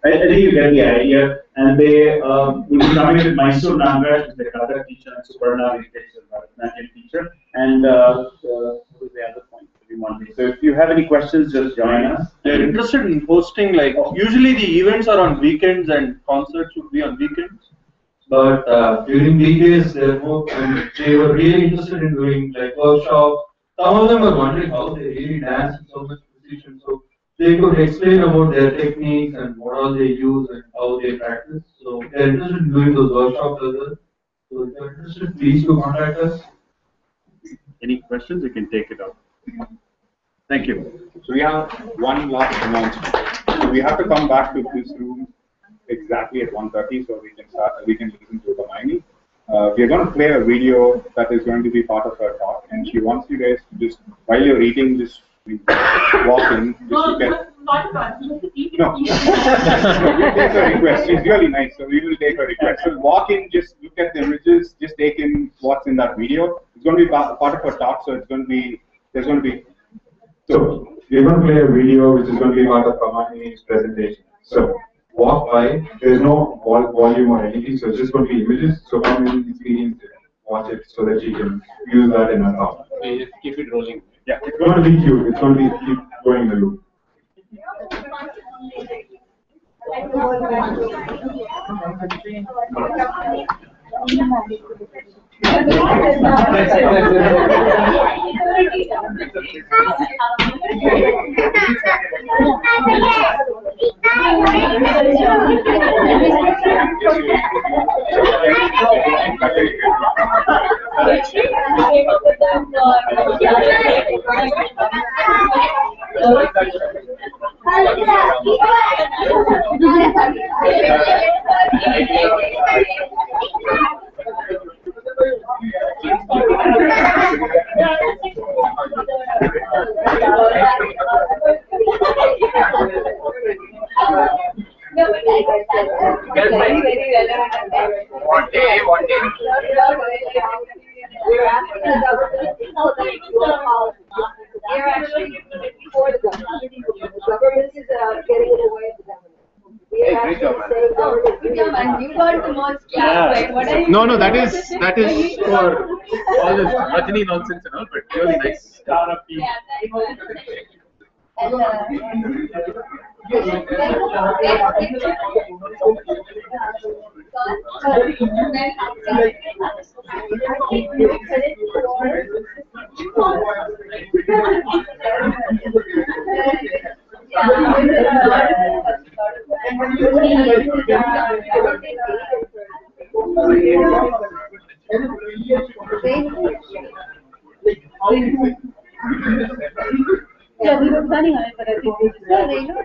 I think you get the idea. And they will be coming with Mysore Nagaraj, who's the Kathak teacher, and Suparna Venkatesh, the Bharatanatyam teacher. And what was the other point that we wanted? So if you have any questions, just join us. They're interested in hosting, like, usually the events are on weekends and concerts would be on weekends. But during weekdays, they were really interested in doing like workshops. Some of them were wondering how they really dance with so much precision. So they could explain about their techniques and what all they use and how they practice. So they're interested in doing those workshops as well. So if you're interested, please do contact us. Any questions? You can take it up. Thank you. So we have one last announcement. So we have to come back to this room exactly at 1:30, so we can start. We can listen to Hermione. We are going to play a video that is going to be part of her talk, and she wants you guys to just, while you're eating, just walk in, just look at. No. We'll take her request. She's really nice, so we will take her request. So walk in, just look at the images, just take in what's in that video. It's going to be part of her talk, so it's going to be. There's going to be. So we're going to play a video which is going to be part of Hermione's presentation. So walk by. There's no volume or anything, so it's just going to be images. So Hermione experience it, watch it, so that she can use that in her talk. Just keep it rolling. Yeah, it's going to be cute. It's going to be keep going in the loop. We're actually for the government. The government is getting in the way of the government. We are actually saying government. and you got the most Yeah. like, what are you? No, that is for all this Rajini nonsense and all, but really nice. Yeah, we were planning on it, but I think we just. Yeah, they know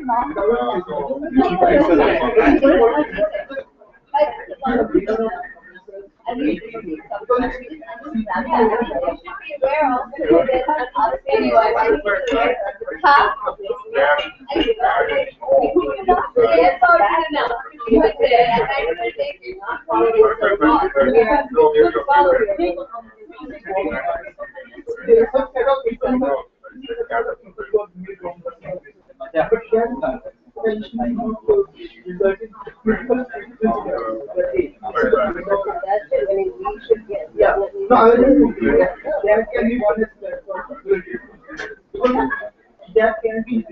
Yeah. No, I was just saying that can be one that can be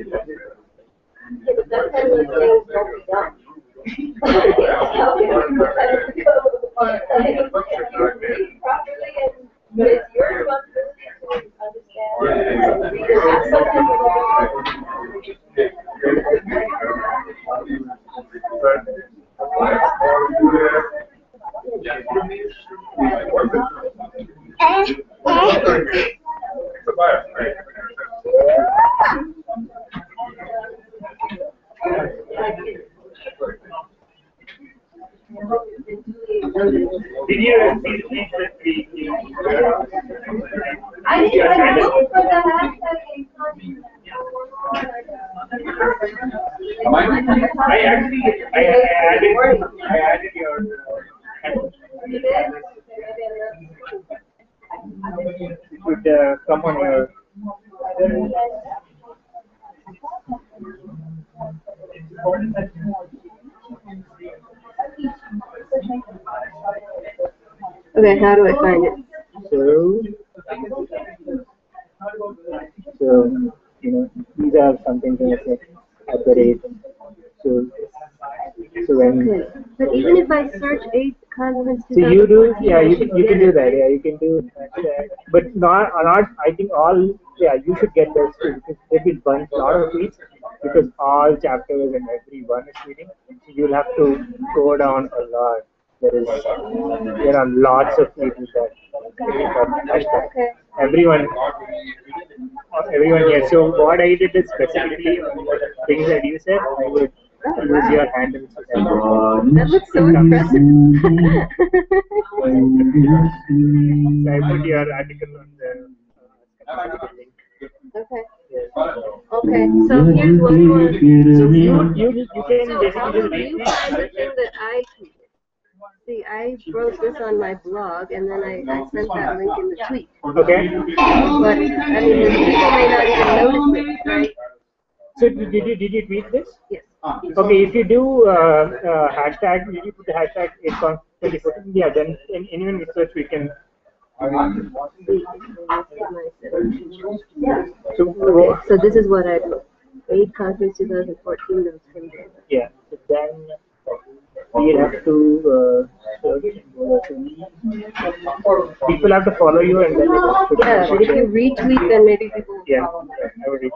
It's your responsibility to Did you see the I didn't look for the hashtag. I added your. It would come on your. Okay, how do I find it? So these are something like at the rate. So when. Okay. But even if I search 8 conference, So you do, yeah, you can do that, yeah, you can do that, but not, I think all, yeah, you should get those too, because there will bunch lot of tweets, because all chapters and everyone is tweeting, so you'll have to go down a lot. There are lots of people that hashtag. Everyone here. So what I did is specifically on the things that you said, I would use your handles. That looks so impressive. So I put your article on the link. Okay. Okay. So here's one more. So you can So basically how just do you find the thing that I tweeted? See, I wrote this on my blog, and then I sent that link in the tweet. Okay. But I mean, the people may not even notice it, right? So did you tweet this? Yes. Okay, if you do hashtag, did you put the hashtag 8con2014? Yeah, then anyone with search we can. So this is what I wrote. 8 conference 2014 notes from there. Yeah. So then we have to search. People have to follow you, and then Yeah, but if you retweet, then maybe people will yeah, follow. I would retweet.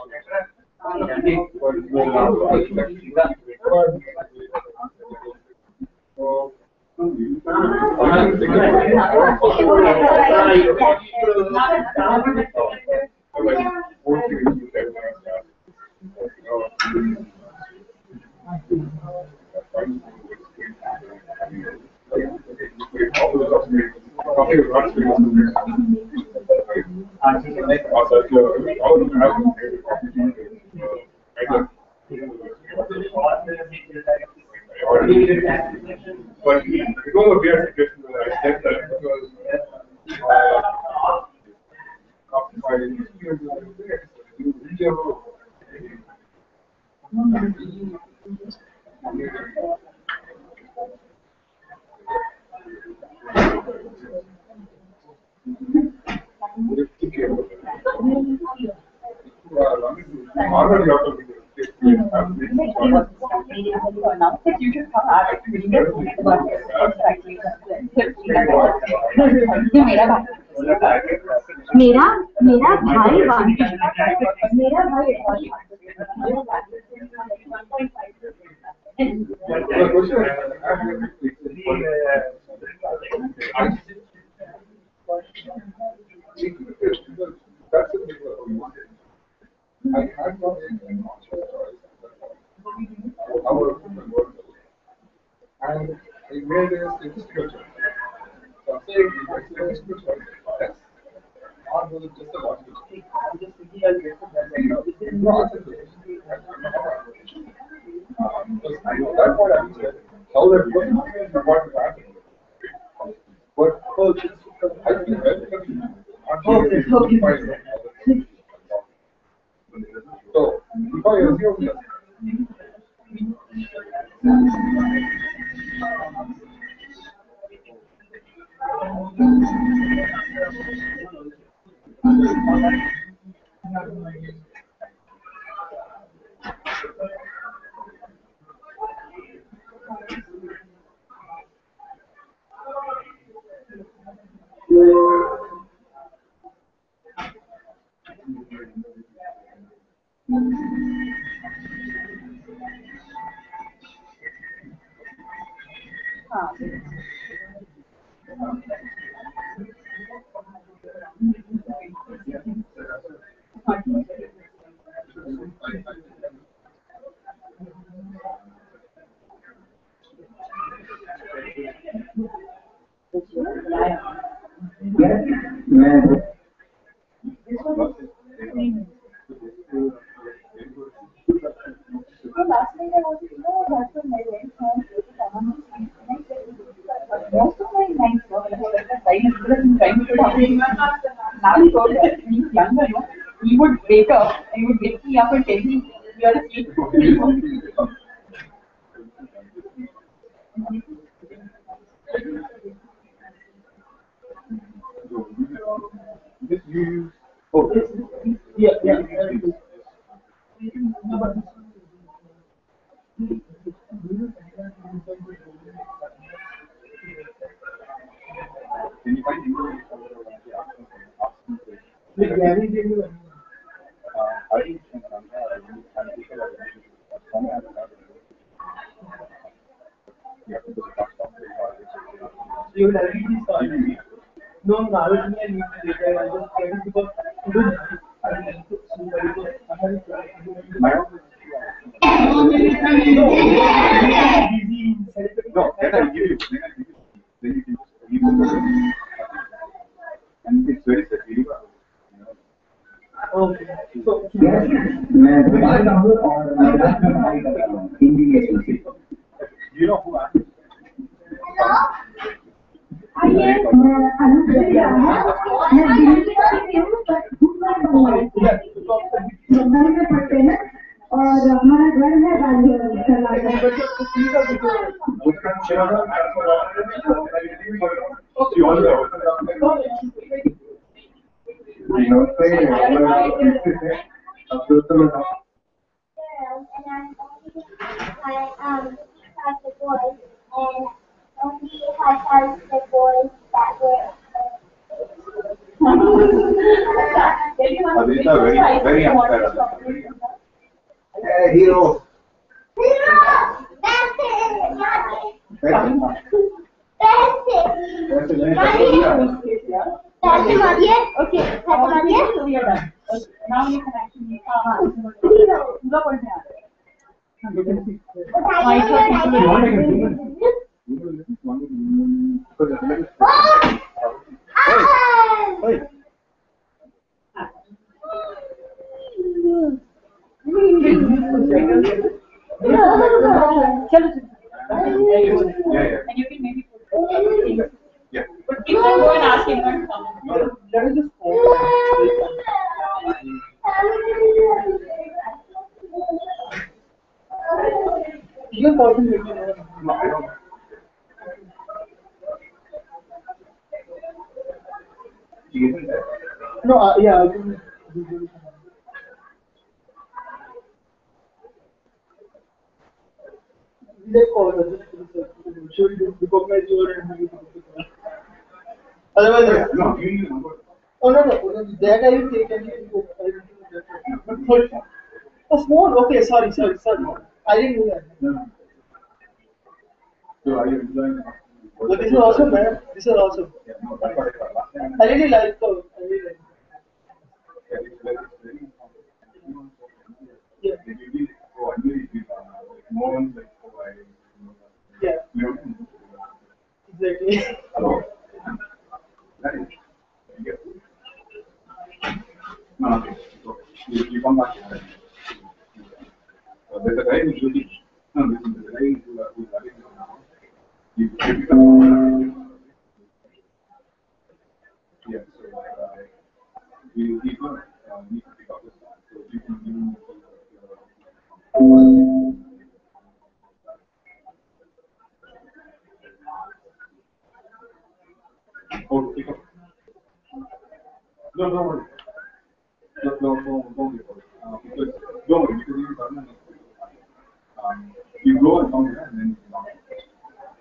But it was a weird situation where I said that because Harvard Law. मेरा मेरा भाई मेरा भाई And I made a institute. So I'm saying it's an institute. Yes. Not was it just a logic? No, it's that's what I said. How that was what is happening. But I think so if I assume that most of my nights, now he told that when he was younger, he would wake up, he would wake me up and tell me, you are asleep. You will read this story. No, I will need to later. I just get it because No, then I'll give you. Then you can leave the and it's very secure. Okay. So, yes, you know who asked? और हमारा घर है These are very unfair. Hero. Now you can actually and you can maybe put but people go and ask him to come. That is just your person will know. I don't. No, yeah, I think. let's call it just should we recognize your and we otherwise no, you need a number. oh no, that I will take and oh small, okay, sorry, I didn't know that. No. So are you enjoying? But this is awesome, man. This is awesome. Yeah, no, that's what I thought last time. I really like the. Yeah, it's very Yeah. maybe no one like providing. Yeah. Exactly. Hello. Right. Yeah. No, okay. So you come back. There's a guy who's shooting. No, there's a guy who's running now. You yeah, so we people need to pick up this one. So you can do oh, pick up. No, don't worry. Don't be worried. Because don't worry, because you turn you go and come here and then you come.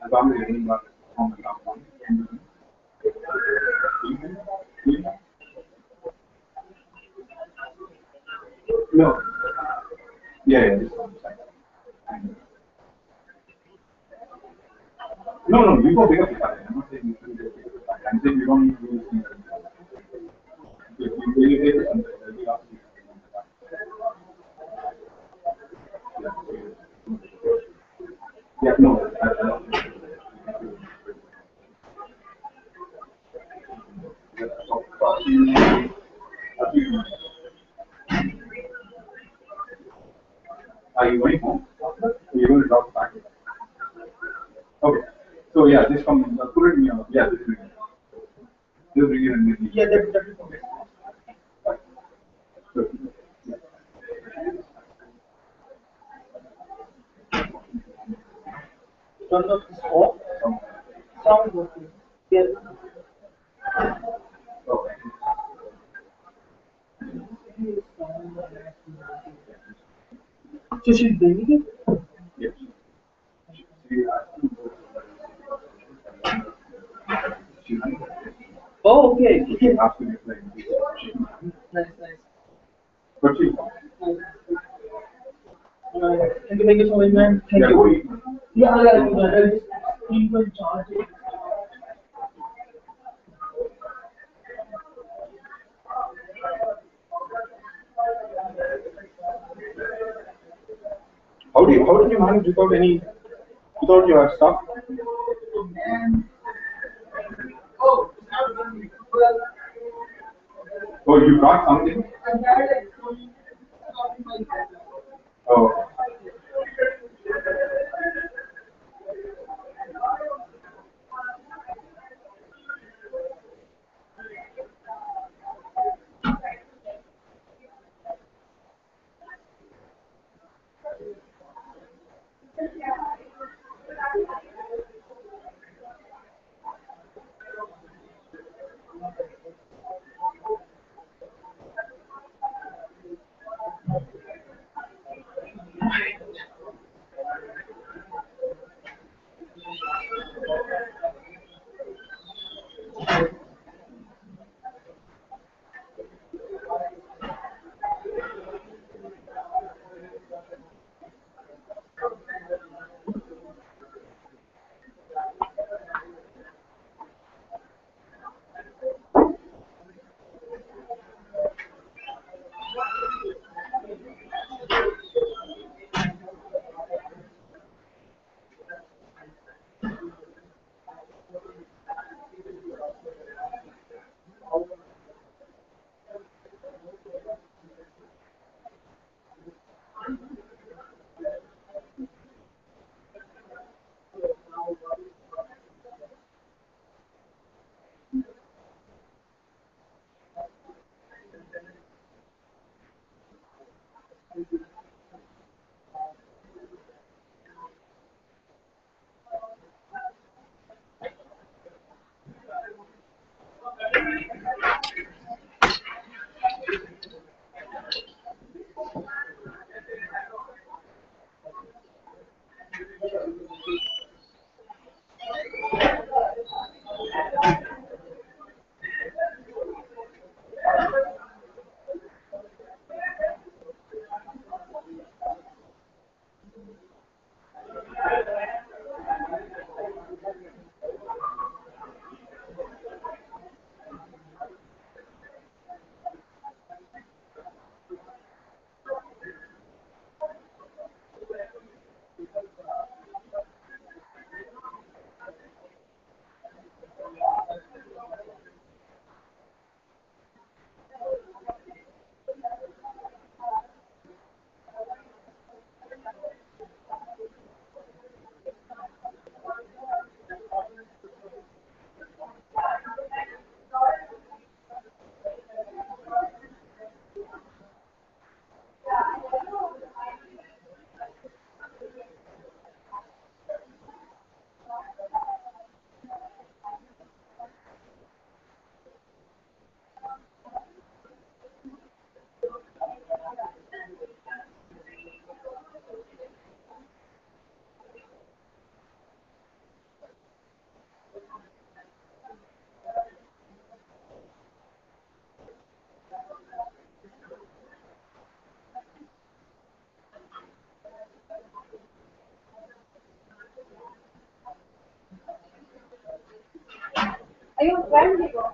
As long as you're getting back from the ground. No. Yeah, this one. No, you go pick up the car. I'm not saying you should pick up the car. I'm saying you don't need to do this thing. If you really take it, they'll be asking you. Yeah, no. Are you going home? You're going to drop back. Okay. So yeah, this comes. Put it in your. Yeah, this is it. Just bring it in. Yeah, that is okay. So, Turn off this off. Sound okay. Yeah. okay. So she's bringing it? Yes. Oh, okay. Nice. But she. Thank you so much, man. Thank you. Yeah, I'll do that. I'll just even charge it. How did you manage without your stuff? Oh, you brought something? Oh. Ayun, where did you go?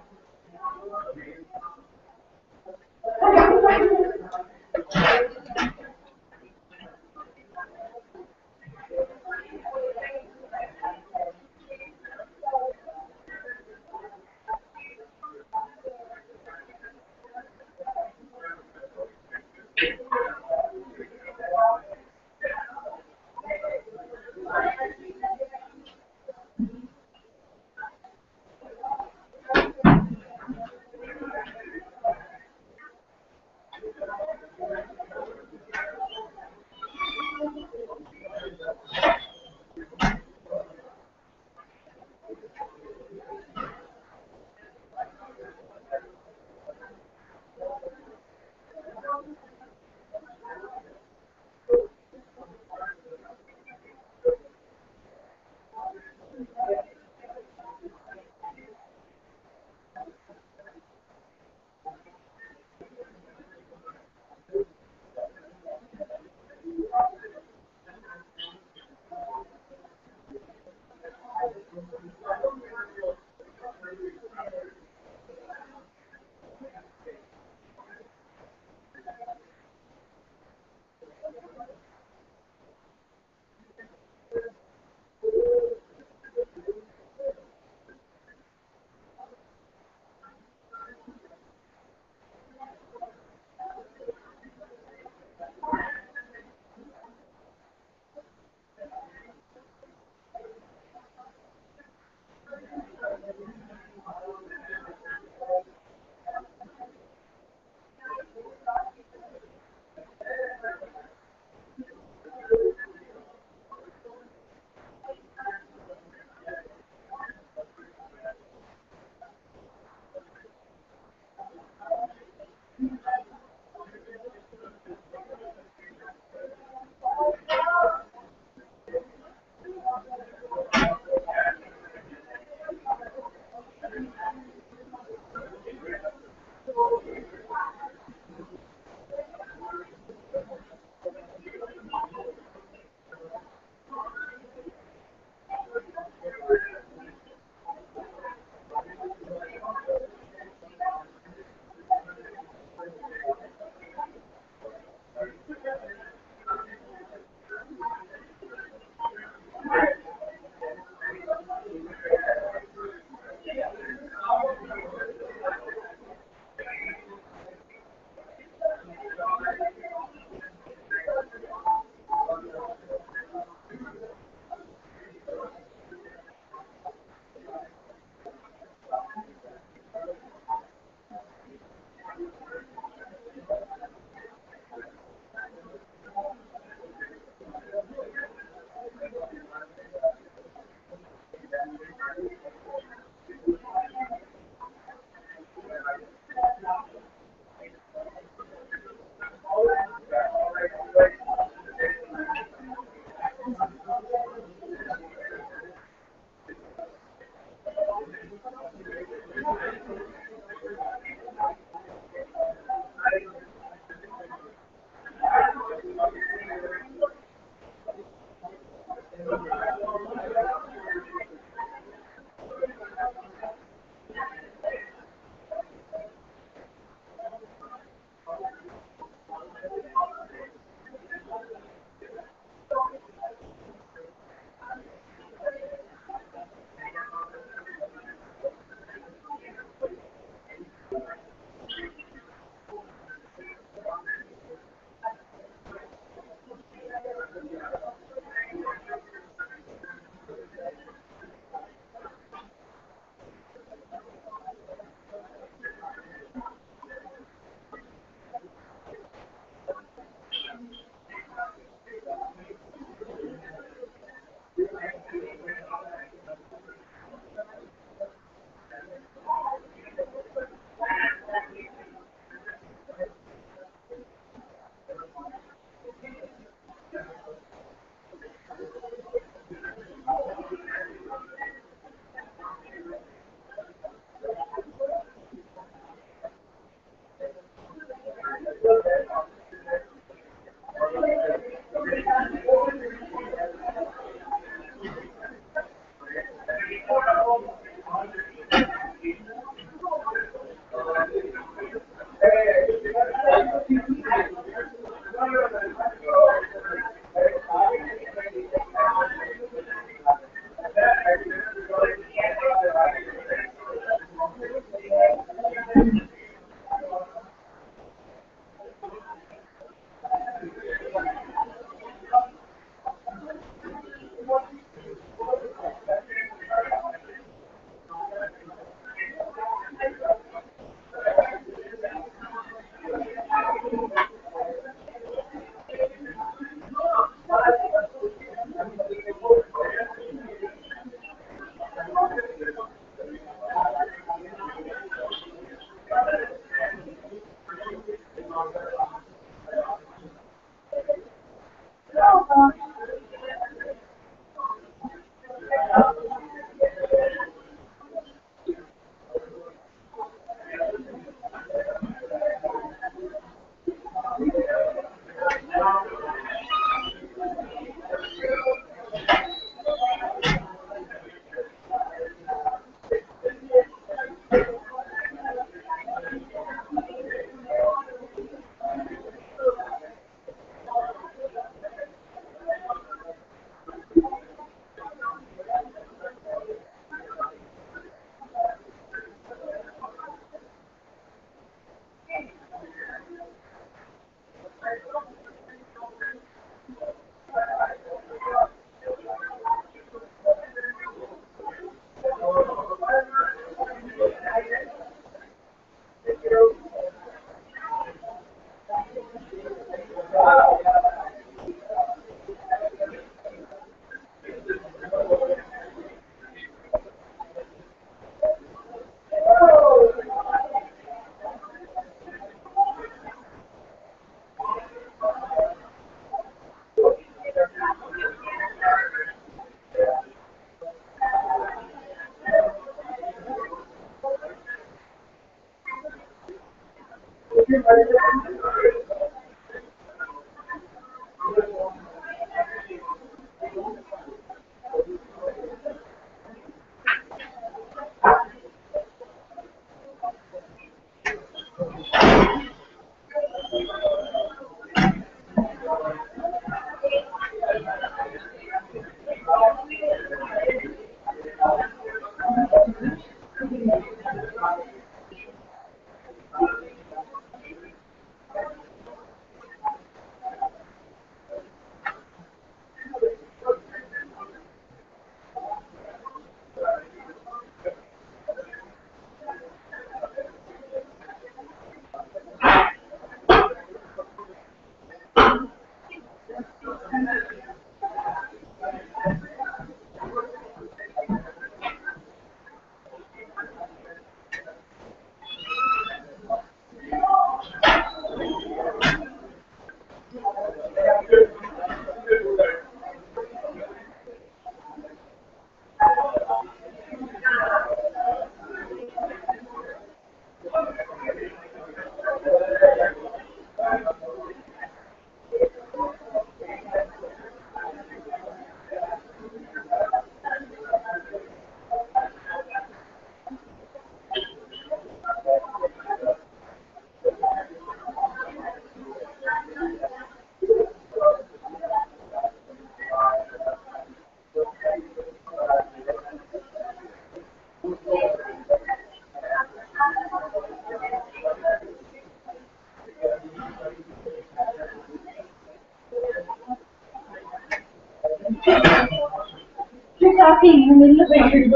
You're talking in the middle of it.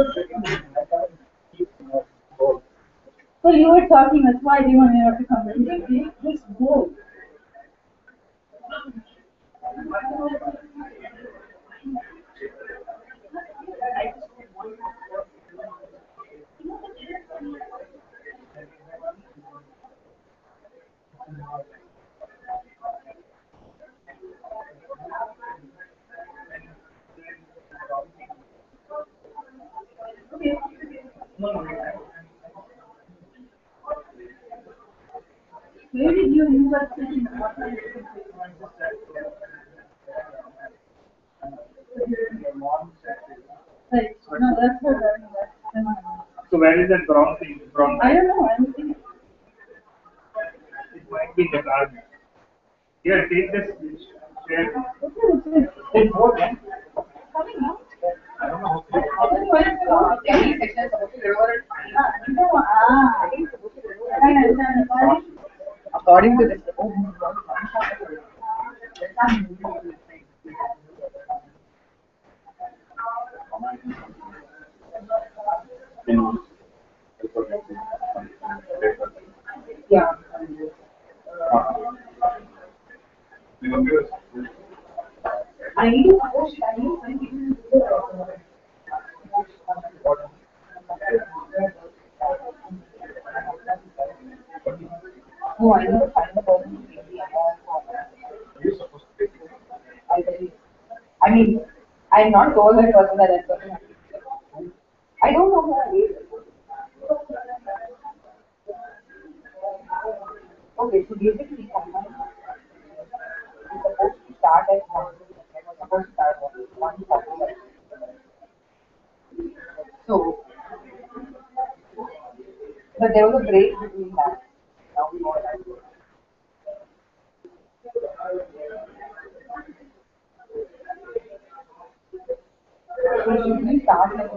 Well, you were talking, that's why they wanted us to come in. Just go. Where did you were sitting? Right. No, that's her. So where is that brown thing? Brown. I don't know. I'm thinking. It might be the garden. Here, take this. Share. It's more than. Coming up. I don't know. According to this. Yeah. I need to post. I need no, I need to find the person. I mean, I'm not told that person that person. I don't know who it is. Okay, so basically, someone is supposed to start at 1. Supposed to start at 1:45. So, but there was a break between that. Now we all have to. So should we start like a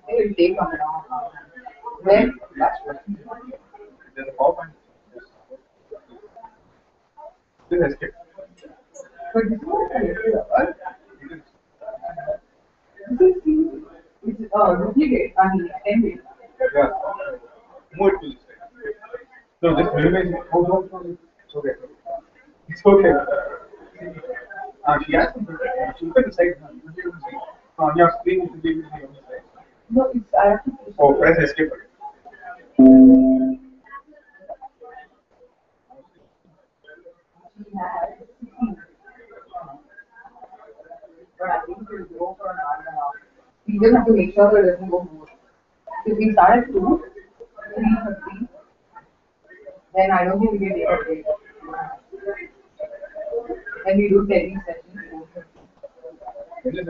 It will take 1.5 hours. When? That's what. There's a PowerPoint. Still escape. But this is what this is duplicate. I mean, template. Yeah. Move it to this side. So just minimize it. Oh, no. It's okay. It's okay. She has to look at the side. On your screen, it will be on the side. No, it's I have to. Oh, press escape again. But I think it will go for an hour and a half. We just have to make sure that it doesn't go more. If we start at 2, 3:30, then I don't think we get 8. Then we do 10 sessions. 4:30.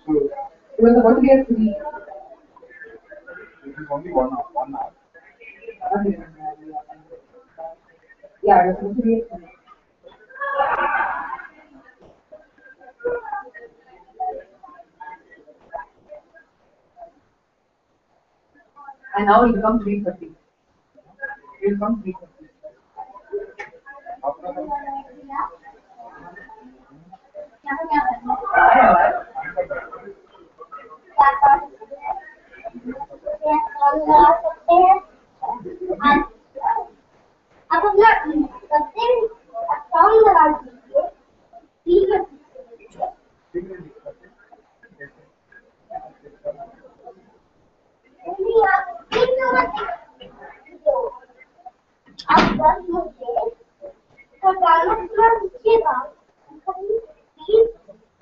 It was supposed to be at 3. This is only 1 hour. 1 hour. Yeah, it was supposed to be at 3. And now it becomes 3:30. It becomes 3:30. अब हम लोग करते हैं song लगा दीजिए ठीक है नहीं आप आप 10 मुझे तो गाना पूरा लिखिएगा प्लीज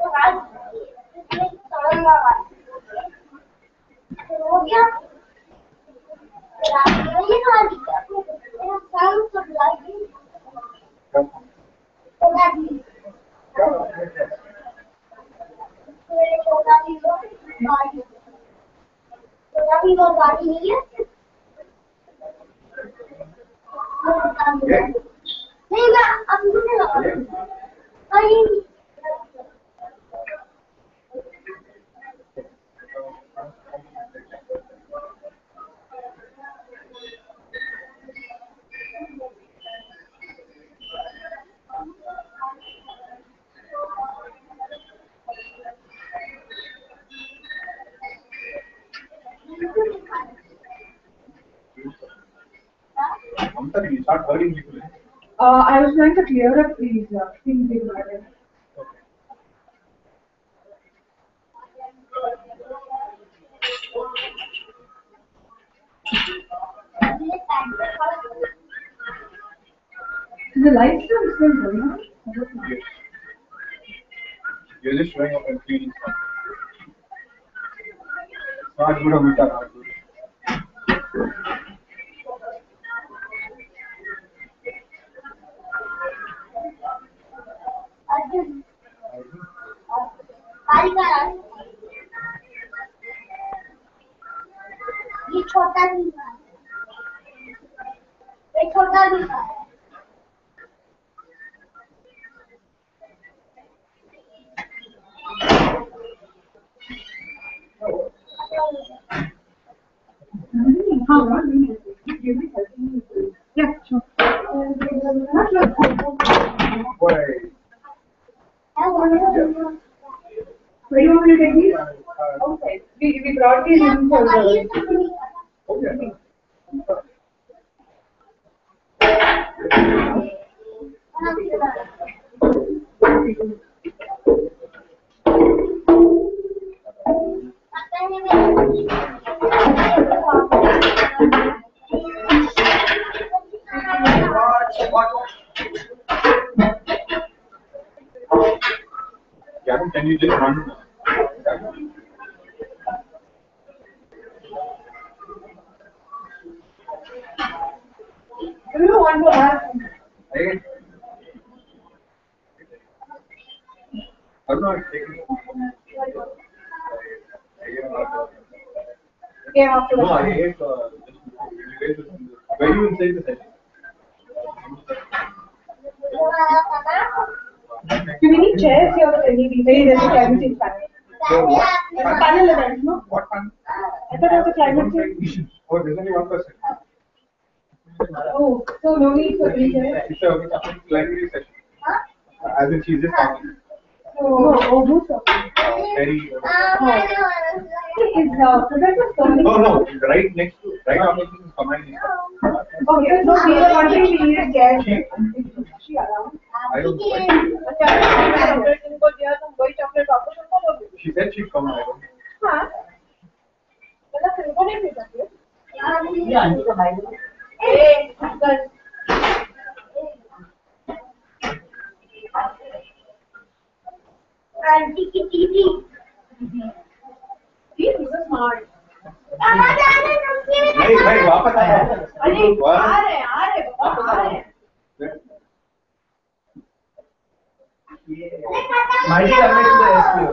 लगा दीजिए सॉन्ग लगा दीजिए हो गया ये लगा दीजिए सॉन्ग सब लाइक अभी वो गाड़ी नहीं है नहीं मैं अब मुझे लगा 1:30, start hurting people. I was trying to clear up these things in my head. Is the light still going on? Yes. You're just showing up and feeling something. It's not good or not good. ये छोटा भी है, ये छोटा भी है। Yeah, sure. Where do you want me to take these? Okay. We brought these in for the... Gavin, can you just run? We don't want to have... Hey. I'm not taking. Came after No, I ate when you inside the session. Do we need chairs here with any Hey, there's a climate change panel. So what? There's a panel event, no? What panel? I thought it was a climate change. Oh, there's only one person. Oh, so no need for three chairs? It's a plenary session. As in she's just talking. Oh, who's talking? Very. Is Professor Sterling? Oh no, right next to, right after this is command. Okay, so we are wondering we need a chair. Is she around? I don't know. She said she'd come. I don't know. Aunty की TV This is smart. नहीं भाई वापस आ अरे आ रहे mic करने के लिए SPO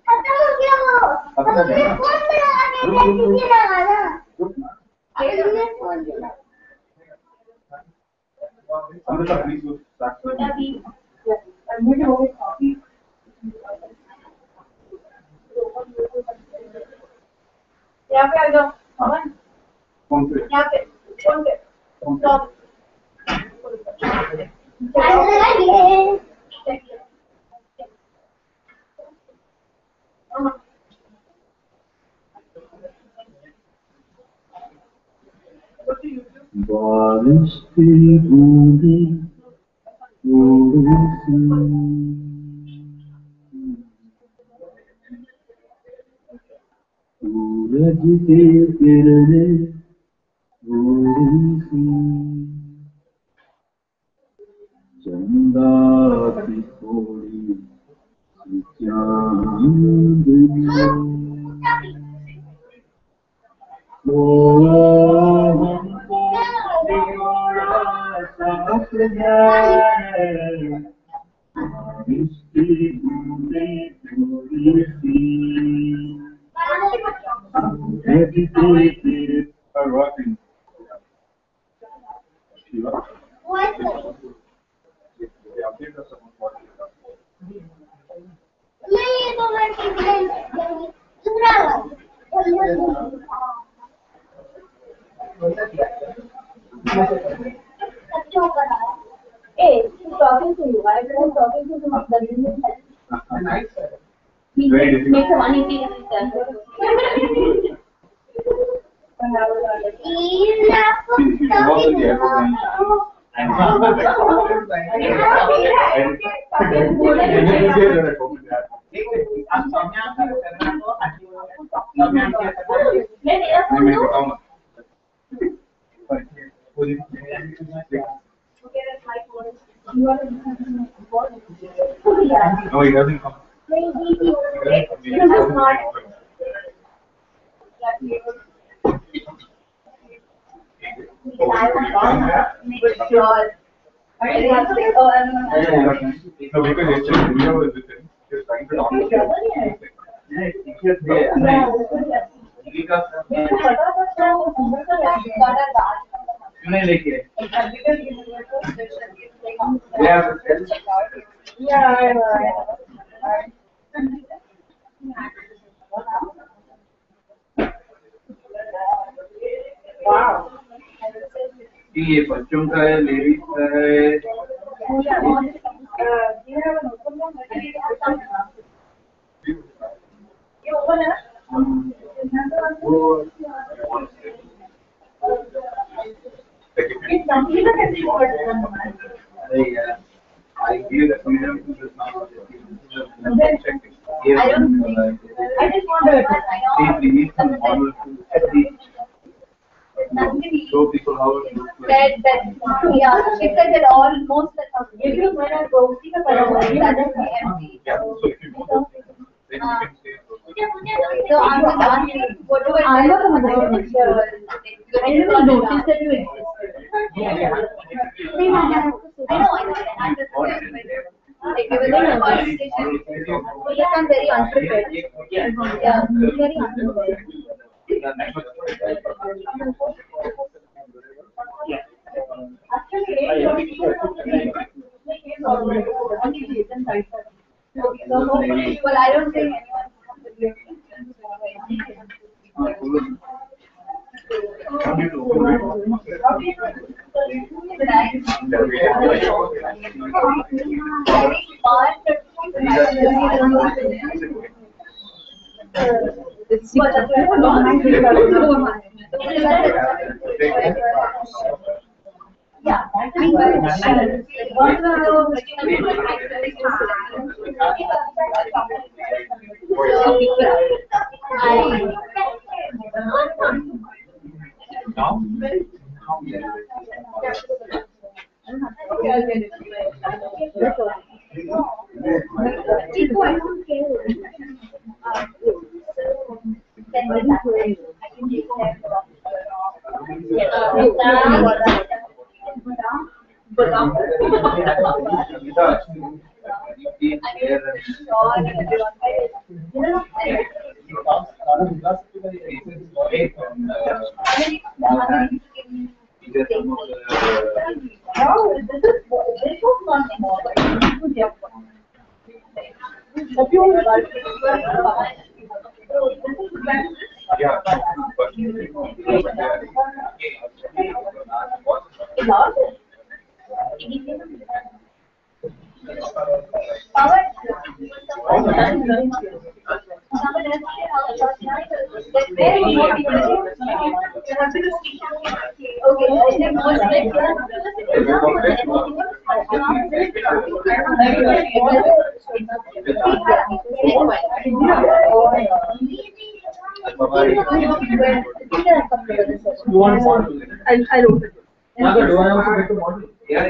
खत्म हो गया वो खत्म हो गया फोन पे लगा के टीवी लगा ना ये फोन पे लगा Amrita, please go back. I'm going to go with coffee. यहाँ पे आ जाओ अमन फोन पे यहाँ पे फोन पे स्टॉप बारिश की बूंदें थोड़ी सी सूरज के किरणें थोड़ी सी चंदा की थोड़ी सी चांदनी साथ जाए इसकी बूंदें थोड़ी सी are working. Shiva? They update us about what is happening. नहीं तो मैं टीवी दूसरा बच्चों का Hey, she's talking to you. I was talking to some of the business. Very difficult. Make some money, please. No, he doesn't come. No, because yesterday Rio was with him. He was trying to talk to Wow. ये बच्चों का है, ladies का है। I give the freedom to the I just wonder. show people how it looks like. That yeah, it said that almost if you when I go see the empty. Yeah, so if you know the thing, then you can say. So I'm just asking, what do I do? I didn't notice that you existed. I know. I'm just like we were in a conversation. We become very unprepared. Yeah, very unprepared. Well, I don't think I don't. Naga, do I also make a model? Yeah.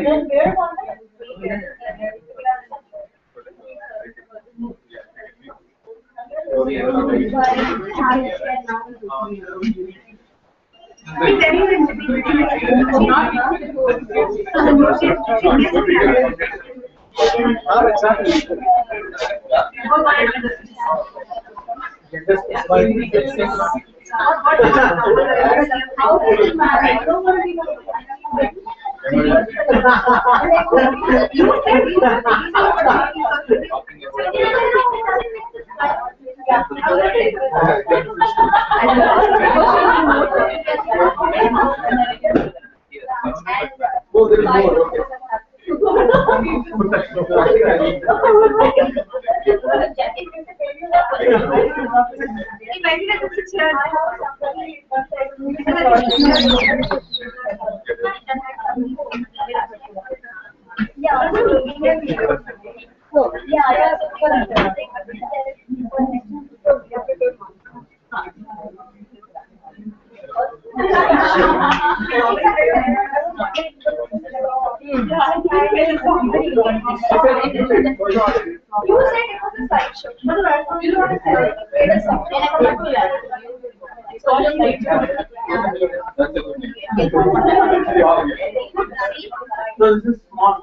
So this is smart.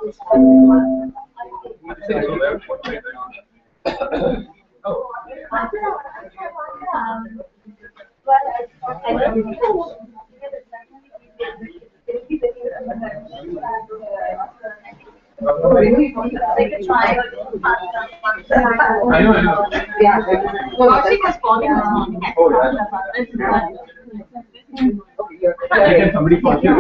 I know. Yeah. Kaushik is falling asleep. Somebody call you.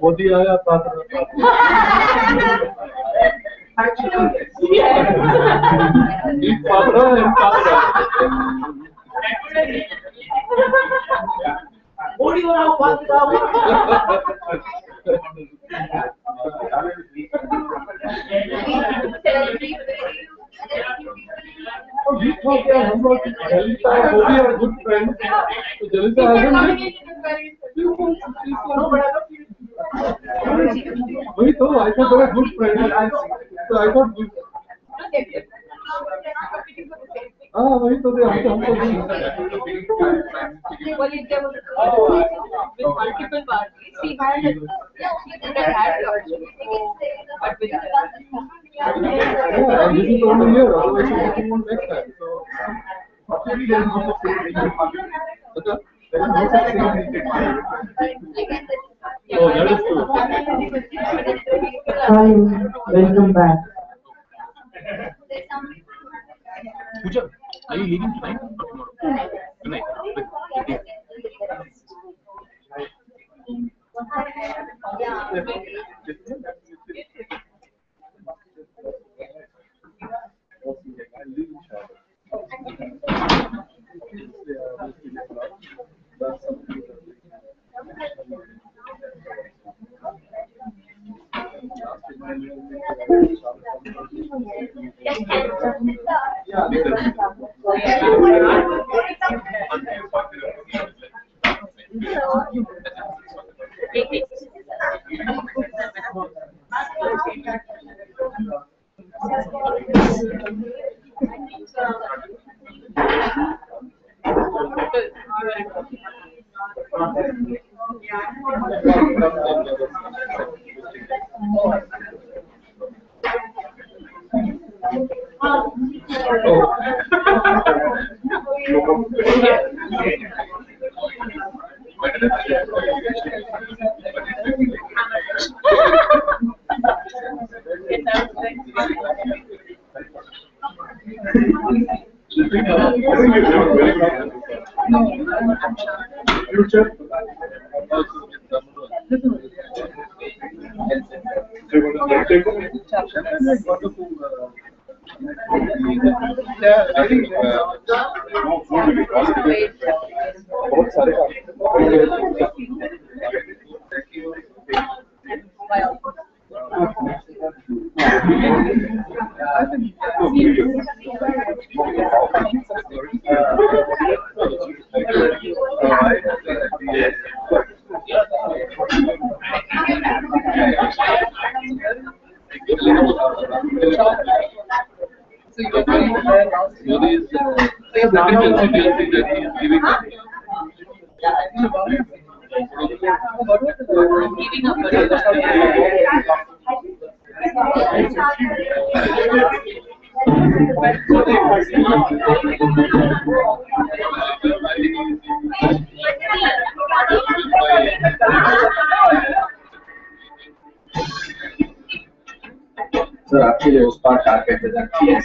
Modi आया We thought Jalita and Modi are good friends. So Jalita hasn't. वही तो I thought they were good friends. So I thought good. हाँ वही तो हमको Well, if there was with multiple parties, he would have had the opportunity. But with and this is only here. Otherwise, we're working on next time. So fortunately, there is no such thing. Okay. There is no such thing. Oh, that is true. Hi, welcome back. Pooja, are you leaving tonight or tomorrow? Tonight. Future. So actually, उस पर target पे जाती है.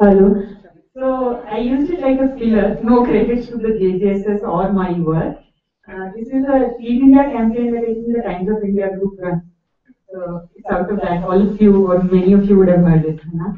Hello. So I used it like a filler, no credits to the JJSS or my work. This is a Feed India campaign that is in the Times of India group run. So it's out of that. All of you or many of you would have heard it. Huh?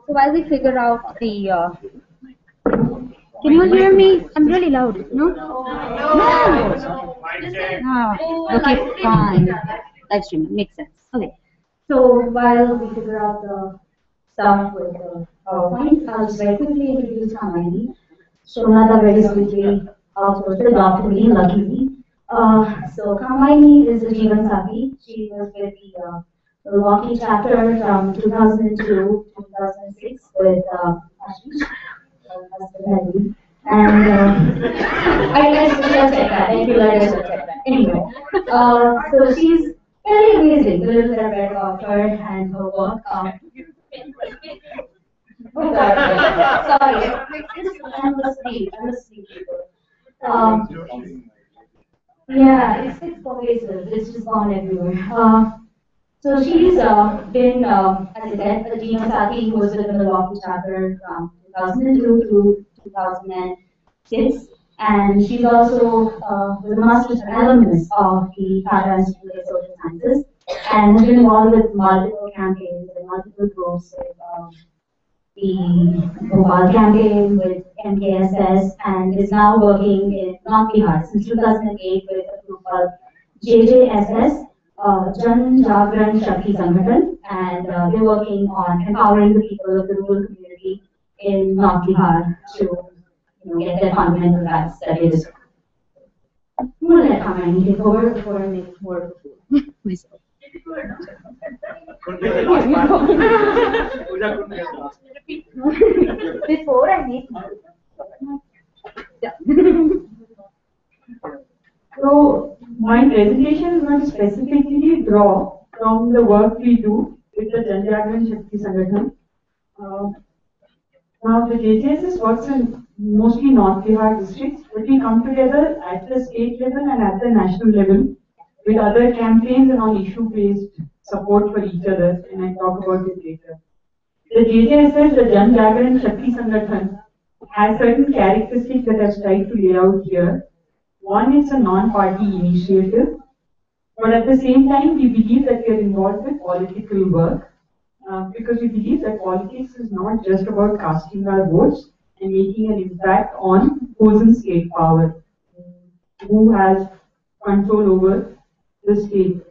So while we figure out the, can you hear me? I'm really loud. No? No. Okay, fine. Live stream makes sense. Okay. So while we figure out the stuff with the PowerPoint, I'll just very quickly introduce Hermione. Shonada very sweetly outsourced the job to me, luckily. So Hermione is a Jeevan Sati. She was with the Milwaukee chapter from 2002 to 2006 with Ashish, and I guess we should check that. I feel like I should check that. Anyway, so she's very amazing. The little that I read about her and her work. Oh God, sorry. I'm asleep. Yeah, it's pervasive. It's just gone everywhere. So she's been, as I said, a Jeevan Sati who was with the Milwaukee chapter from 2002 through 2006, and she's also was a master's alumnus of the Tata Institute of Social Sciences, and has been involved with multiple campaigns and multiple groups, with the Bhopal campaign with MKSS, and is now working in North Bihar since 2008 with a group called JJSS. Jan Jagran Shakti Sangathan, and they're working on empowering the people of the rural community in North Bihar to get their fundamental rights that they deserve. I'm going to let Hermione take over before I make more of a fool myself. Before I make So my presentation is going to specifically draw from the work we do with the Jan Jagran Shakti Sangathan. Now the JJSS works in mostly North Bihar districts, but we come together at the state level and at the national level with other campaigns and on issue-based support for each other, and I'll talk about it later. The JJSS, the Jan Jagran Shakti Sangathan, has certain characteristics that I've tried to lay out here. One is a non-party initiative, but at the same time, we believe that we are involved with political work because we believe that politics is not just about casting our votes and making an impact on who's in state power, who has control over the state.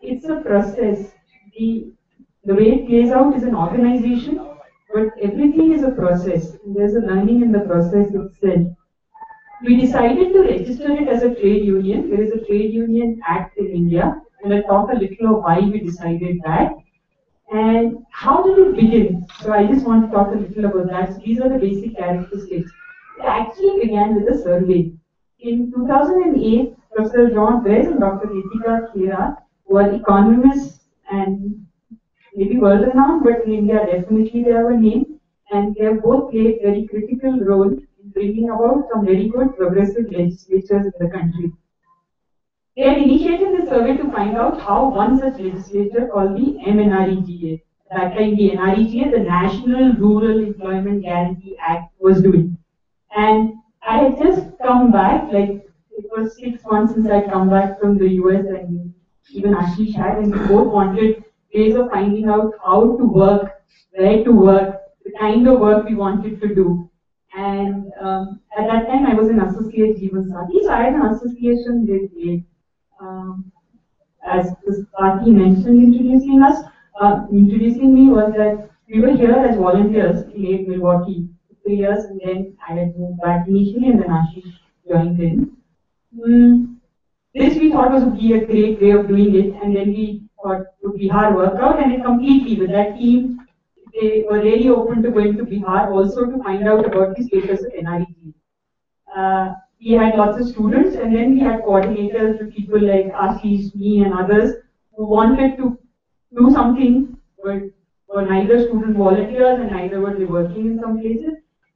It's a process. The way it plays out is an organization, but everything is a process. And there's a learning in the process itself. We decided to register it as a trade union. There is a Trade Union Act in India, and I'll talk a little of why we decided that. And how did it begin? So I just want to talk a little about that. So these are the basic characteristics. It actually began with a survey. In 2008, Professor John Wes and Dr. Ritika Khera were economists and maybe world renowned, but in India definitely they have a name, and they have both played very critical role in bringing about some very good progressive legislatures in the country. They had initiated the survey to find out how one such legislature called the MNREGA, that time the NREGA, the National Rural Employment Guarantee Act, was doing. And I had just come back, like it was 6 months since I come back from the US, and even Ashish had, and we both wanted ways of finding out how to work, where to work, the kind of work we wanted to do. And at that time, I was an associate Jeevan Sati, so I had an association with it. As this party mentioned introducing us, introducing me was that we were here as volunteers in late Milwaukee for 3 years, and then I had moved back initially, and then Ashish joined in. This we thought would be a great way of doing it, and then we thought would Bihar work out, and it completely with that team, they were really open to going to Bihar also to find out about the status of NREG. We had lots of students, and then we had coordinators with people like Ashish, me, and others who wanted to do something, but were neither student volunteers and neither were they working in some places.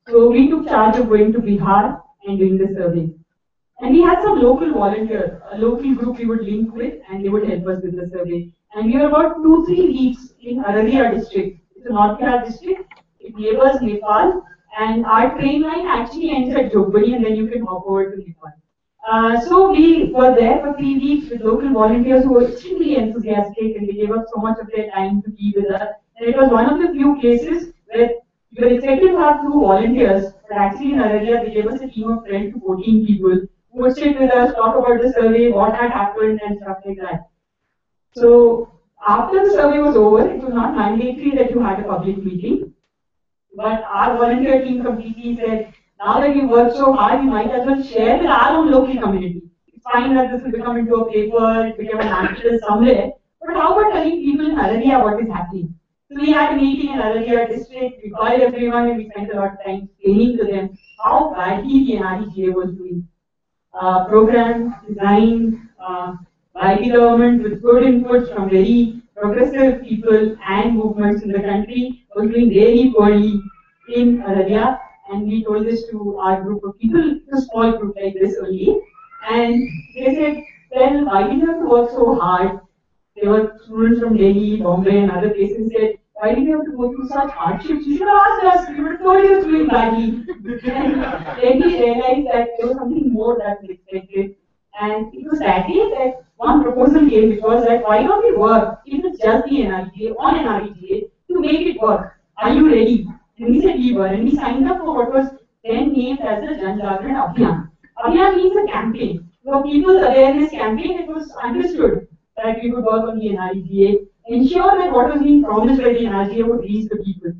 So we took charge of going to Bihar and doing the survey. And we had some local volunteers, a local group we would link with, and they would help us with the survey. And we were about 2-3 weeks in Araria district. It's a North Bihar district. It neighbors Nepal. And our train line actually ends at Jogbani, and then you can hop over to Nepal. So we were there for 3 weeks with local volunteers who were extremely enthusiastic, and they gave up so much of their time to be with us. And it was one of the few places where we were expected to have 2 volunteers, but actually in Araria they gave us a team of 12 to 14 people who would sit with us, talk about the survey, what had happened, and stuff like that. So after the survey was over, it was not mandatory that you had a public meeting. But our volunteer team completely said, now that we worked so hard, we might as well share with our own local community. It's fine that this will become into a paper, it became an article somewhere, but how about telling people in Araria what is happening? So we had a meeting in Araria district, we called everyone, and we spent a lot of time explaining to them how badly the NREGA was doing. Program designed by the government with good inputs from very progressive people and movements in the country was doing very poorly in Araria, and we told this to our group of people, a small group like this only, and they said, well, why did you have to work so hard? There were students from Delhi, Bombay, and other places said, why did you have to go through such hardships? You should have asked us, we would have told you it was doing badly. And then we realized that there was something more that was expected. And it was that day that one proposal came, which was that why don't we work, if it's just the NREGA, on NREGA, to make it work? Are you ready? And we said we were, and we signed up for what was then named as the Jan Jagran Abhiyan. Abhiyan means a campaign. For people's awareness campaign, it was understood that we would work on the NREGA, ensure that what was being promised by the NREGA would reach the people.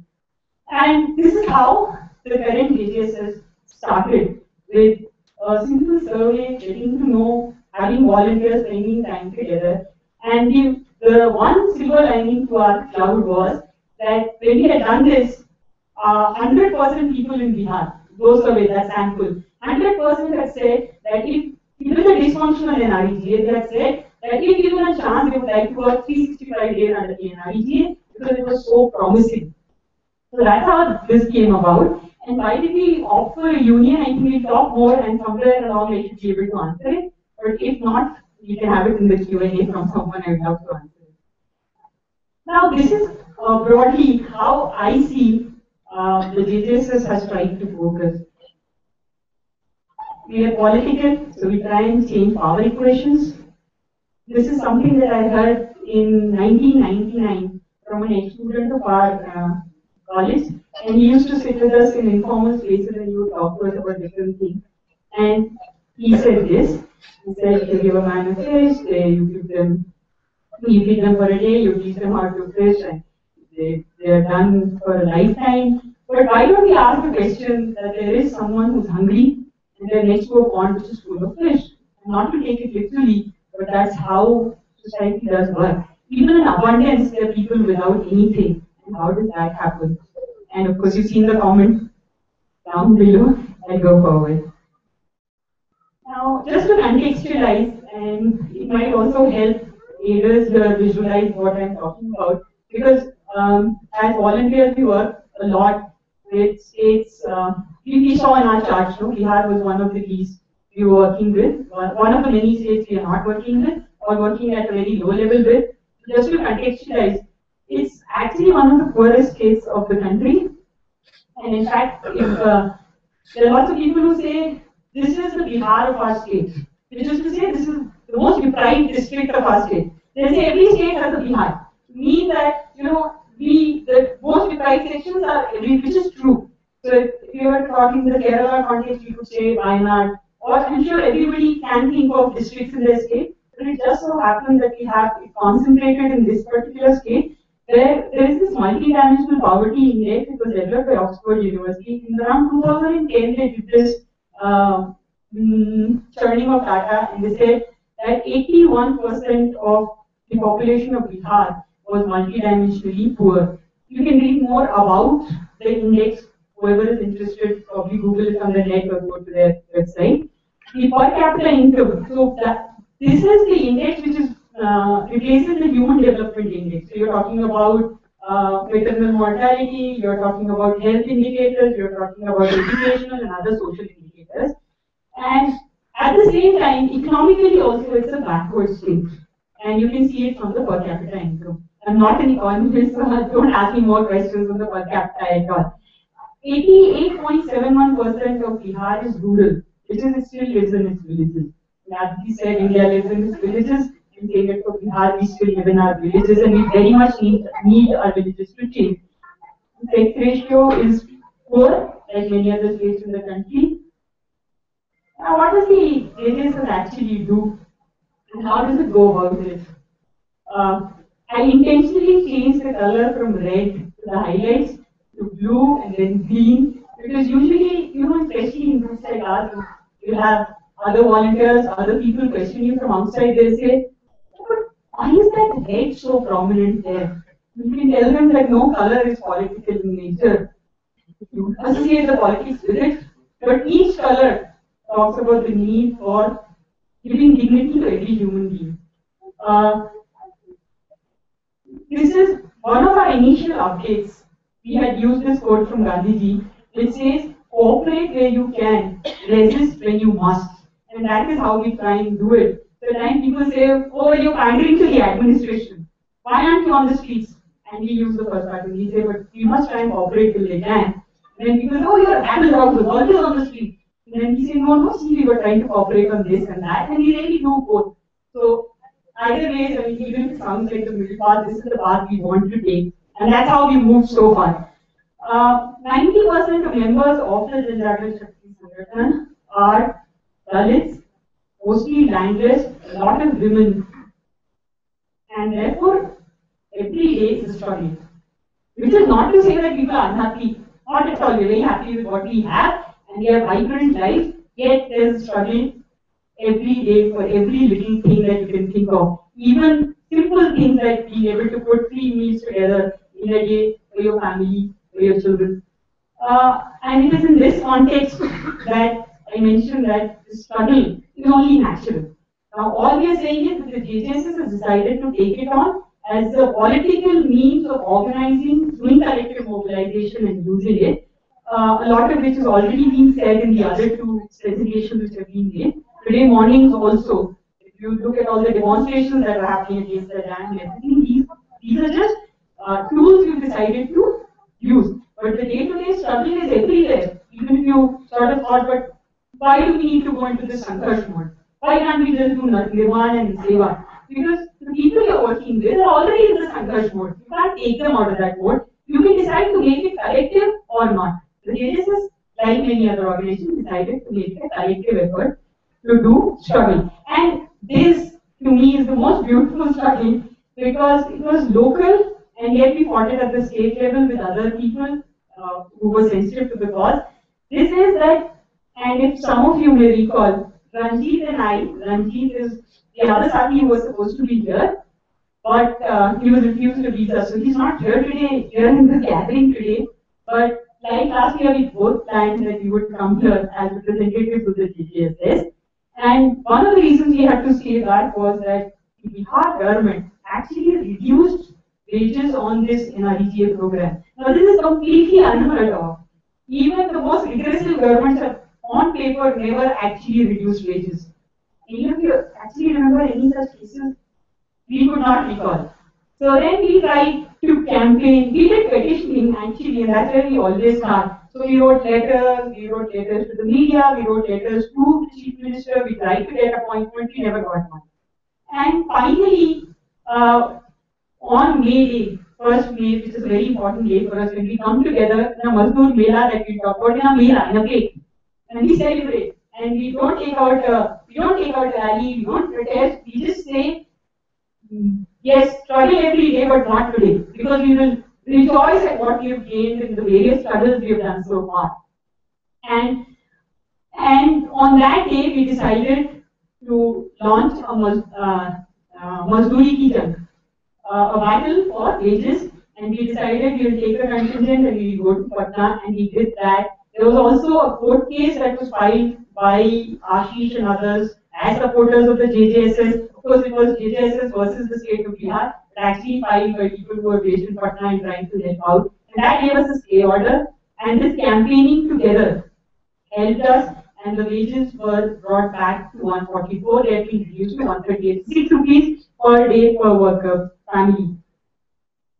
And this is how the current JJSS started, with a simple survey, getting to know, having volunteers spending time together. And the one silver lining to our cloud was that when we had done this, 100% people in Bihar, those survey, that sample, 100% had said that if people are dysfunctional NREGA, they had said that if given a chance, they would like to work 365 days under the NREGA because it was so promising. So that's how this came about. And why did we opt for a union? I think we'll talk more, and somewhere along I should be able to answer it. But if not, you can have it in the Q&A from someone I would love to answer it. Now, this is broadly how I see the JJSS has tried to focus. We are political, so we try and change power equations. This is something that I heard in 1999 from an ex-student of our college, and he used to sit with us in informal spaces and he would talk to us about different things. And he said this, he said, you give a man a fish, you feed them for a day, you teach them how to fish, and they are done for a lifetime. But why don't we ask the question that there is someone who's hungry and they're next to a pond which is full of fish? And not to take it literally, but that's how society does work. Even in abundance, there are people without anything. And how does that happen? And of course, you've seen the comment down below. I'll go forward. Now, just to contextualize, and it might also help aiders visualize what I'm talking about, because as volunteers, we work a lot with states. We saw in our charts, Bihar was one of the least we were working with. One of the many states we are not working with, or working at a very low level with. Just to contextualize, it's actually one of the poorest states of the country. And in fact, if, there are lots of people who say, this is the Bihar of our state. Which is to say, this is the most deprived district of our state. They say every state has a Bihar. Mean that, the most deprived sections are, which is true. So if you were talking in the Kerala context, you could say Wayanad, or I'm sure everybody can think of districts in their state. But it just so happens that we have it concentrated in this particular state, where there is this multi-dimensional poverty index. It was developed by Oxford University. In around 2010, they did this churning of data, and they said that 81% of the population of Bihar was multi-dimensionally poor. You can read more about the index. Whoever is interested, probably Google it on the net or go to their website. The per capita income. So this is the index which is replaces the human development index. So you're talking about maternal mortality, you're talking about health indicators, you're talking about educational and other social indicators. And at the same time, economically also it's a backward state. And you can see it from the per capita income. I'm not an economist, so don't ask me more questions on the per capita at all. 88.71% of Bihar is rural, which is it still lives in its villages. As we said, India lives in its villages. In saying it for Bihar, we still live in our villages, and we very much need our villages to change. The sex ratio is poor, like many other states in the country. Now, what does the JJSS actually do, and how does it go about it? I intentionally changed the color from red to the highlights to blue and then green, because usually, especially in groups like ours, you have other volunteers, other people question you from outside. They say, why is that red so prominent there? You can tell them that no color is political in nature. You associate the politics with it, but each color talks about the need for giving dignity to every human being. This is one of our initial updates. We had used this quote from Gandhiji, which says, cooperate where you can, resist when you must. And that is how we try and do it. So then people say, oh, you're pandering to the administration. Why aren't you on the streets? And we use the first part, and we say, but we must try and cooperate till they can. And then people say, oh, you're a battleground with always on the street. And then we say, no, see, we were trying to cooperate on this and that, and we really do both. So either way, even if it sounds like the middle path, this is the path we want to take. And that's how we moved so far. 90% of members of the Janjagra Shakti Sangathan are Dalits, mostly landless, a lot of women. And therefore, every day is a struggle. Which is not to say that people are unhappy. Not at all. We're very happy with what we have, and we have vibrant life, yet there's a struggle every day for every little thing that you can think of. Even simple things like being able to put 3 meals together in a day for your family, for your children. And it is in this context that I mentioned that the struggle is only natural. Now, all we are saying is that the JJSS has decided to take it on as a political means of organizing, doing collective mobilization and using it. A lot of which has already been said in the other two presentations which have been made. Today mornings also, if you look at all the demonstrations that are happening against the dam and everything, these are just tools we've decided to use. But the day-to-day struggle is everywhere. Even if you sort of thought, but why do we need to go into this Sankarsh mode? Why can't we just do Nirvan and Seva? Because the people you're working with are already in the Sankarsh mode. You can't take them out of that mode. You can decide to make it collective or not. The JSS, like many other organizations, decided to make a collective effort to do struggle. And this, to me, is the most beautiful struggle because it was local and yet we fought it at the state level with other people who were sensitive to the cause. This is that, and if some of you may recall, Ranjit and I, Ranjit is the other Sati who was supposed to be here, but he was refused a visa, so he's not here today, here in the gathering today. But like last year, we both planned that we would come here as representatives of the JJSS. And one of the reasons we had to stay back was that the Bihar government actually reduced wages on this NREGA program. Now this is completely unheard of. Even the most regressive governments have on paper never actually reduced wages. Any of you actually remember any such cases? We could not recall. So then we tried to campaign, we did petitioning actually, and that's where we always start. So we wrote letters to the media, we wrote letters to the Chief Minister, we tried to get appointment, we never got one. And finally, on May Day, 1st May, which is a very important day for us, when we come together in a Mazdoor Mela that we talk about, in a Mela, in a plate, and we celebrate. And we don't take out rally, we don't protest, we just say, yes, struggle every day, but not today, because we will rejoice at what we have gained in the various struggles we have done so far. And on that day, we decided to launch a Mazdoori Ki Jang, a battle for wages, and we decided we will take a contingent and we will go to Patna, and we did that. There was also a court case that was filed by Ashish and others as supporters of the JJSS. Of course, it was JJSS versus the state of Bihar, but actually filed by people who were based in Patna and trying to help out. And that gave us a stay order. And this campaigning together helped us, and the wages were brought back to 144. They had been reduced to 138, 6 rupees per day per worker family.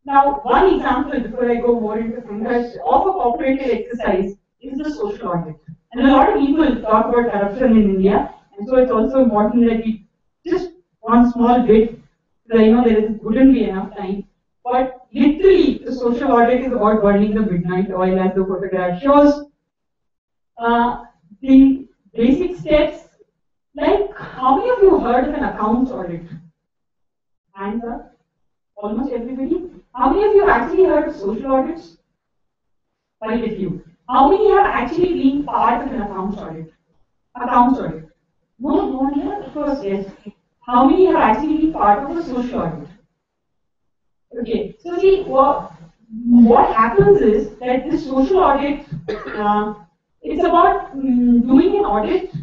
Now, one example before I go more into Sankarsh of a cooperative exercise is the social audit. And a lot of people talk about corruption in India, and so it's also important that we just one small bit, because I know wouldn't be enough time, but literally the social audit is about burning the midnight oil, as the photograph shows. The basic steps, like how many of you heard of an accounts audit? Hands up, almost everybody. How many of you have actually heard of social audits? Quite a few. How many have actually been part of an accounts audit? Accounts audit. No one here? Of course, yes. How many have actually been part of a social audit? Okay, so see, what happens is that this social audit, it's about doing an audit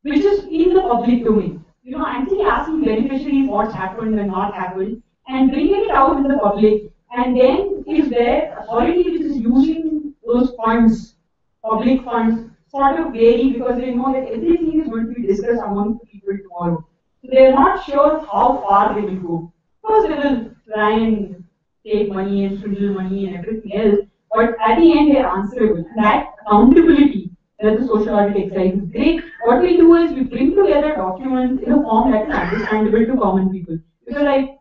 which is in the public domain. You know, actually asking beneficiaries what's happened and not happened, and bringing it out in the public. And then if their authority which is using those funds, public funds, sort of vary because they know that everything is going to be discussed among the people tomorrow. So they are not sure how far they will go. Of course, they will try and take money and swindle money and everything else, but at the end they are answerable. And that accountability that the social audit exercise is great. What we do is we bring together documents in a form that is understandable to common people. Because I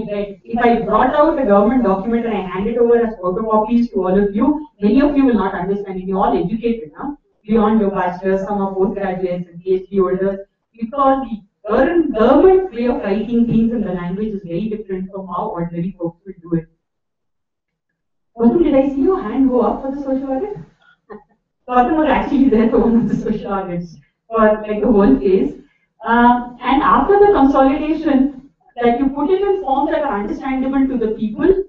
bet if I brought out a government document and I hand it over as photocopies to all of you, many of you will not understand it. You're all educated now, beyond your bachelor's, some are postgraduates and PhD holders, because the government way of writing things in the language is very different from how ordinary folks will do it. Gautam, did I see your hand go up for the social audit? Gautam was actually there for one of the social audits for like the whole case. And after the consolidation, that you put it in forms that are understandable to the people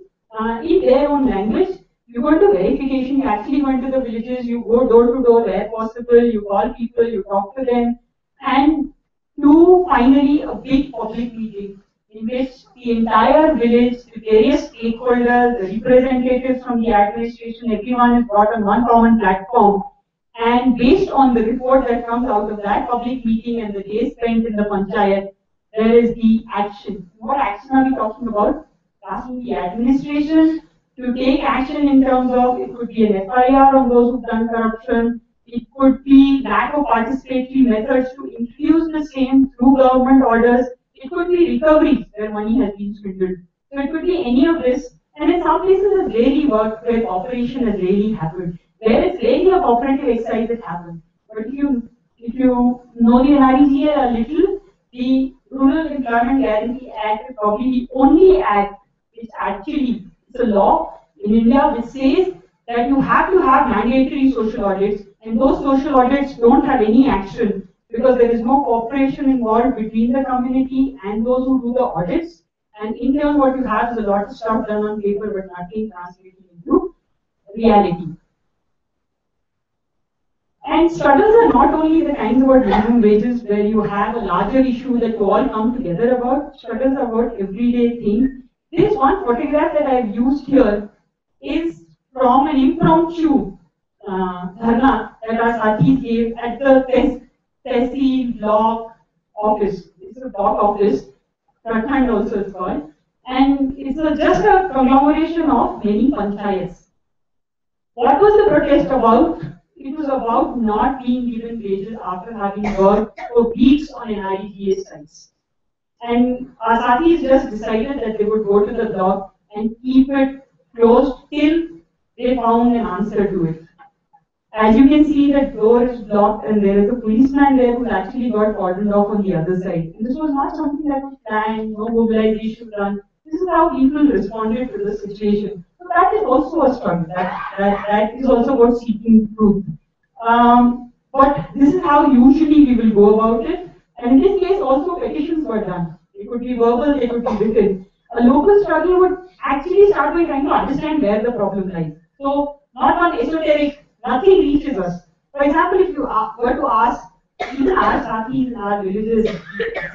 in their own language. You go to verification, you actually went to the villages, you go door to door where possible, you call people, you talk to them, and do finally a big public meeting in which the entire village, the various stakeholders, the representatives from the administration, everyone is brought on one common platform. And based on the report that comes out of that public meeting and the day spent in the panchayat, there is the action. What action are we talking about? Asking the administration to take action in terms of, it could be an FIR on those who've done corruption, it could be lack of participatory methods to introduce the same through government orders, it could be recoveries where money has been swindled. So it could be any of this, and in some places it's really worked where cooperation has really happened. Where it's really a cooperative exercise that happens. But if you know the NREGA a little, the Rural Employment Guarantee Act is probably the only act which actually, it's a law in India which says that you have to have mandatory social audits, and those social audits don't have any action because there is no cooperation involved between the community and those who do the audits. And in turn, what you have is a lot of stuff done on paper but nothing translated into reality. And struggles are not only the kinds about minimum wages where you have a larger issue that you all come together about. Struggles are about everyday things. This one photograph that I've used here is from an impromptu dharna that our sathis gave at the Tehsil Law Office. It's a block office, Prakhand also it's called. And it's just a conglomeration of many panchayats. What was the protest about? It was about not being given wages after having worked for weeks on NREGA sites. And our sathis just decided that they would go to the block and keep it closed till they found an answer to it. As you can see, the door is blocked and there is a policeman there who actually got cordoned off on the other side. And this was not something that was planned, no mobilization done. This is how people responded to the situation. So that is also a struggle. That is also about seeking truth. But this is how usually we will go about it. And in this case, also petitions were done. They could be verbal, they could be written. A local struggle would actually start by trying to understand where the problem lies. So, not on esoteric, nothing reaches us. For example, if you were to ask even our sathis in our villages,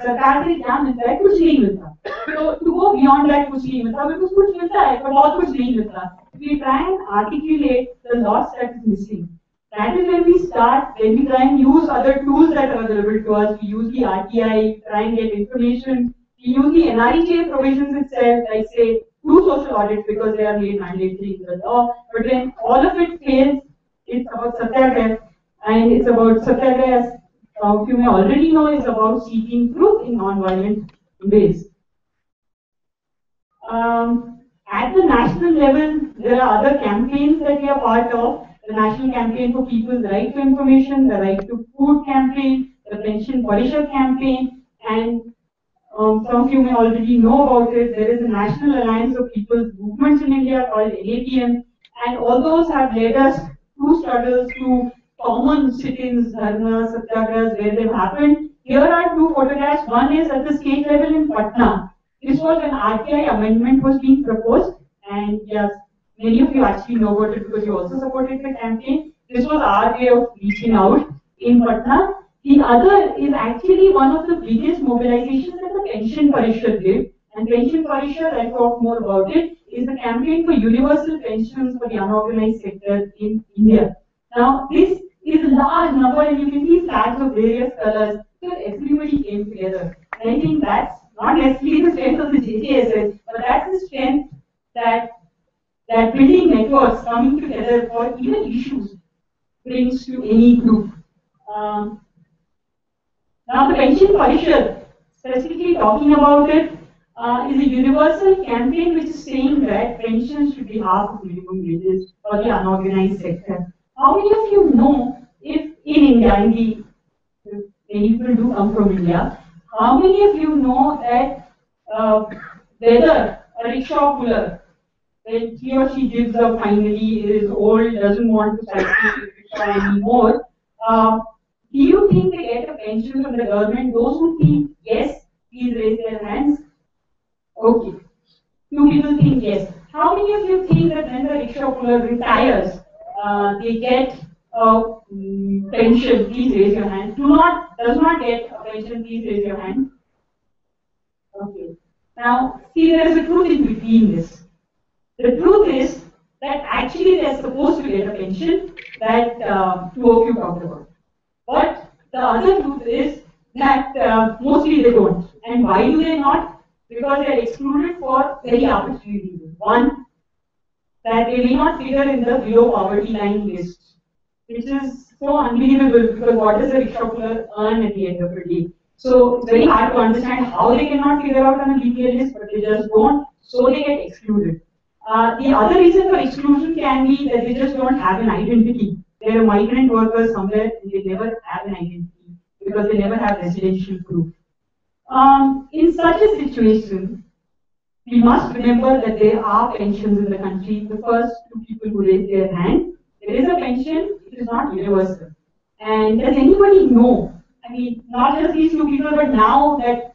सरकार से क्या मिलता है? कुछ नहीं मिलता. So to go beyond that, कुछ नहीं मिलता. बिल्कुल कुछ मिलता है, पर बहुत कुछ नहीं मिलता. We try and articulate the loss that is missing. That is when we start. When we try and use other tools that are available to us. We use the RTI, try and get information. We use the NREGA provisions itself, like say, do social audits because they are made mandatory in the law. But when all of it fails, it's about satyagraha, and it's about satyagraha, as some of you may already know, is about seeking truth in non-violent ways. At the national level, there are other campaigns that we are part of. The National Campaign for People's Right to Information, the Right to Food campaign, the Pension Parishad campaign, and some of you may already know about it. There is a National Alliance of People's Movements in India called NAPM, and all those have led us through struggles to common sit-ins, dharnas, satyagrahas where they've happened. Here are two photographs. One is at the state level in Patna. This was when RTI amendment was being proposed, and yes, many of you actually know about it because you also supported the campaign. This was our way of reaching out in Patna. The other is actually one of the biggest mobilizations that the Pension Parishad did. And Pension Parishad, I'll talk more about it, is the campaign for universal pensions for the unorganized sector in India. Now, this is a large number, and you can see flags of various colors, because everybody came together. And I think that's not necessarily the strength of the JJSS, but that's the strength that building networks coming together for even issues brings to any group. Now, the Pension Parishad, specifically talking about it, is a universal campaign which is saying that pensions should be half of minimum wages for the unorganized sector. How many of you know if in India, many people do come from India, how many of you know that whether a rickshaw puller, when he or she gives up finally, is old, doesn't want to cycle rickshaw anymore, do you think they get a pension from the government? Those who think yes, please raise their hands. Okay. Few people think yes. How many of you think that when the rickshaw puller retires, they get a pension? Please raise your hand. Does not get a pension, please raise your hand. Okay. Now, see, there is a truth in between this. The truth is that actually they are supposed to get a pension that two of you talked about. But the other truth is that mostly they don't. And why do they not? Because they are excluded for very arbitrary reasons. One, that they may not figure in the below poverty line list, which is so unbelievable because what does a rickshaw puller earn at the end of the day? So it's very hard to understand how they cannot figure out on a BPL list, but they just don't, so they get excluded. The other reason for exclusion can be that they just don't have an identity. They're migrant workers somewhere and they never have an identity because they never have residential proof. In such a situation, we must remember that there are pensions in the country. The first two people who raised their hand, there is a pension, it is not universal. And does anybody know? I mean, not just these two people, but now that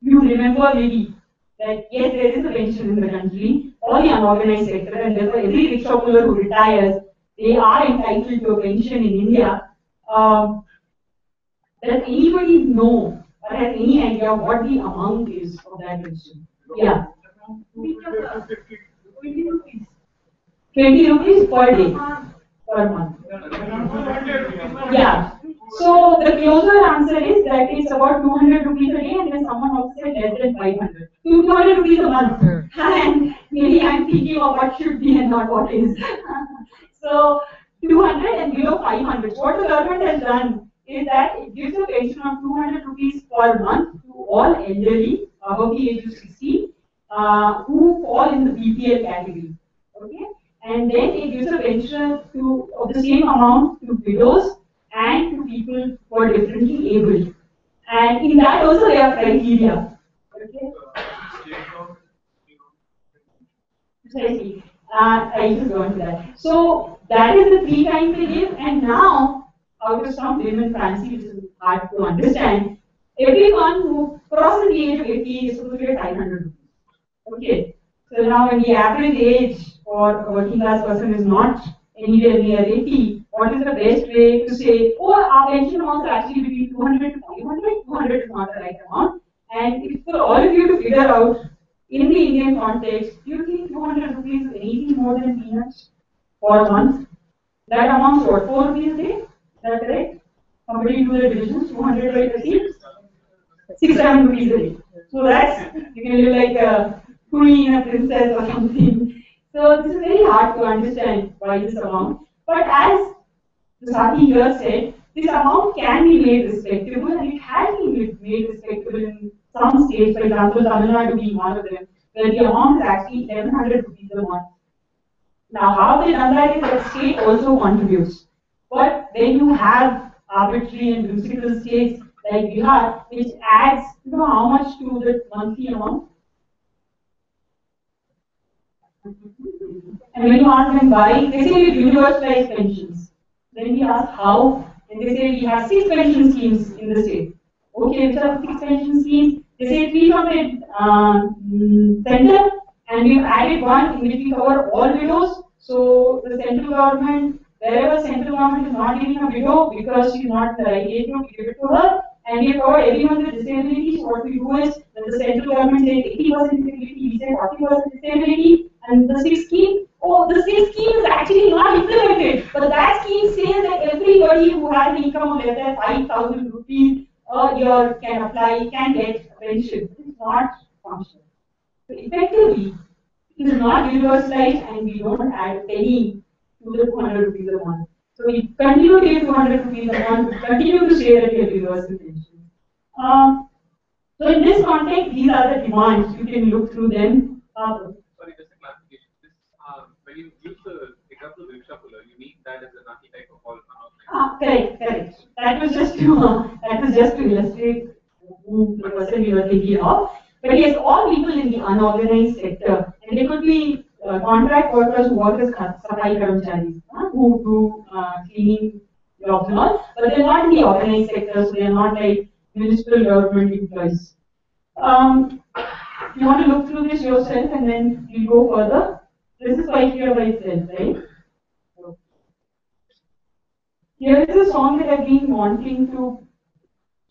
you remember maybe that yes, there is a pension in the country, all the unorganized sector, and therefore every rickshaw puller who retires, they are entitled to a pension in India. Does anybody know or has any idea what the amount is of that pension? Yeah. 20 rupees per day, per month. Yeah. So the closer answer is that it's about 200 rupees a day, and then someone also said less than 500. 200 rupees a month. And maybe I'm thinking of what should be and not what is. So 200 and below 500. What the government has done is that it gives a pension of 200 rupees per month to all elderly above the age of 60 who fall in the BPL category. Okay? And then it gives a pension of the same amount to widows and to people who are differently able. And in that also there are criteria. Okay? Precisely. I just go into that. So that is the 3 times they give, and now out of some women fancy, which is hard to understand, everyone who crosses the age of 80 is supposed to get 500 rupees. Okay. So now when the average age for a working class person is not anywhere near 80, what is the best way to say, oh, our pension amounts are actually between 200 to 500, 200 is not the right amount. And it's for all of you to figure out, in the Indian context, do you think 200 rupees is anything more than peanuts for a month? That amounts to what, 4 rupees a day? Is that correct? Somebody do the divisions, 200 by 30? 6-7 rupees a day. So that's, you can live like a queen, a princess or something. So this is very hard to understand why this amount. But as Sati here said, this amount can be made respectable, and it has been made respectable in some states, for example, Tamil Nadu being one of them, where the amount is actually 1100 rupees a month. Now, how they done that is that state also contributes. But then you have arbitrary and whimsical states like Bihar, which adds, you know, how much to the monthly amount. And when you ask them why, they say we universalized pensions. Then we ask how, and they say we have 6 pension schemes in the state. Okay, which are the 6 pension schemes? They say 3 from the center, and we've added 1 in which we cover all widows. So the central government, wherever central government is not giving a widow because she's not in the right age group, we give it to her. And we cover everyone with disabilities. So what we do is, when the central government says 80% disability, we say 40% disability. And the 6th scheme, oh, the 6th scheme is actually not implemented. But that scheme says that everybody who has an income of less than 5,000 rupees a year can apply, can get a pension. It's not functional. So effectively, it is not universalized, and we don't add a penny to the 200 rupees a month. So we continue to give 200 rupees a month, we continue to say that we have universal pension. So in this context, these are the demands. You can look through them. Sorry, just a clarification. This, when you use the example of the rickshaw puller, you mean that as an archetype of all Correct, correct. That was just to illustrate who the person we were thinking of. But yes, all people in the unorganized sector, and they could be contract workers who work as safai karamcharis, who do cleaning jobs and all, but they're not in the organized sector, so they're not like municipal government employees. You want to look through this yourself, and then we'll go further. This is quite clear by itself, right? Here is a song that I've been wanting to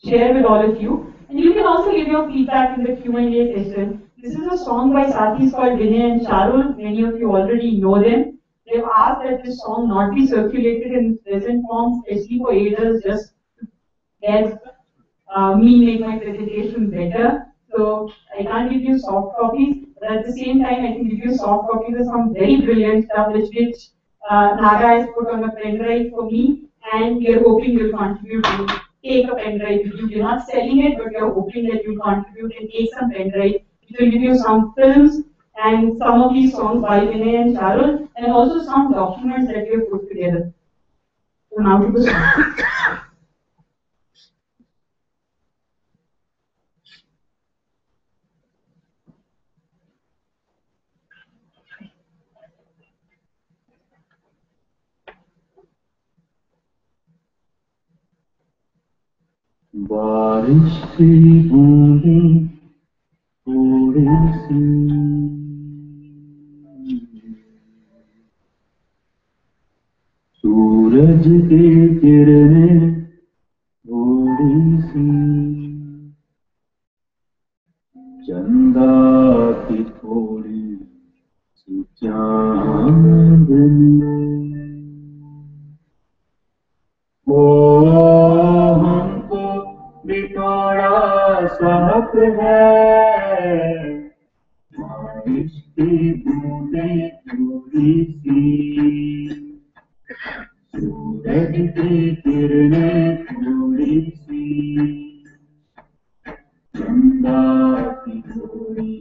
share with all of you. And you can also give your feedback in the Q&A session. This is a song by Sathis called Vinay and Charul. Many of you already know them. They've asked that this song not be circulated in present form, especially for aiders, just to get me make my presentation better. So I can't give you soft copies, but at the same time I can give you soft copies of some very brilliant stuff which Naga has put on a pen drive for me, and we are hoping you'll contribute to take a pen drive with you. We're not selling it, but we are hoping that you'll contribute and take some pen drive, which will give you some films and some of these songs by Vinay and Charul, and also some documents that we have put together. So now to the song. बारिश की बूंदें थोड़ी सी सूरज की किरणें थोड़ी सी चंदा की थोड़ी सी चांदनी हमको भी थोड़ा सा हक है बारिश की बूंदें थोड़ी सी सूरज की किरणें थोड़ी सी चंदा की थोड़ी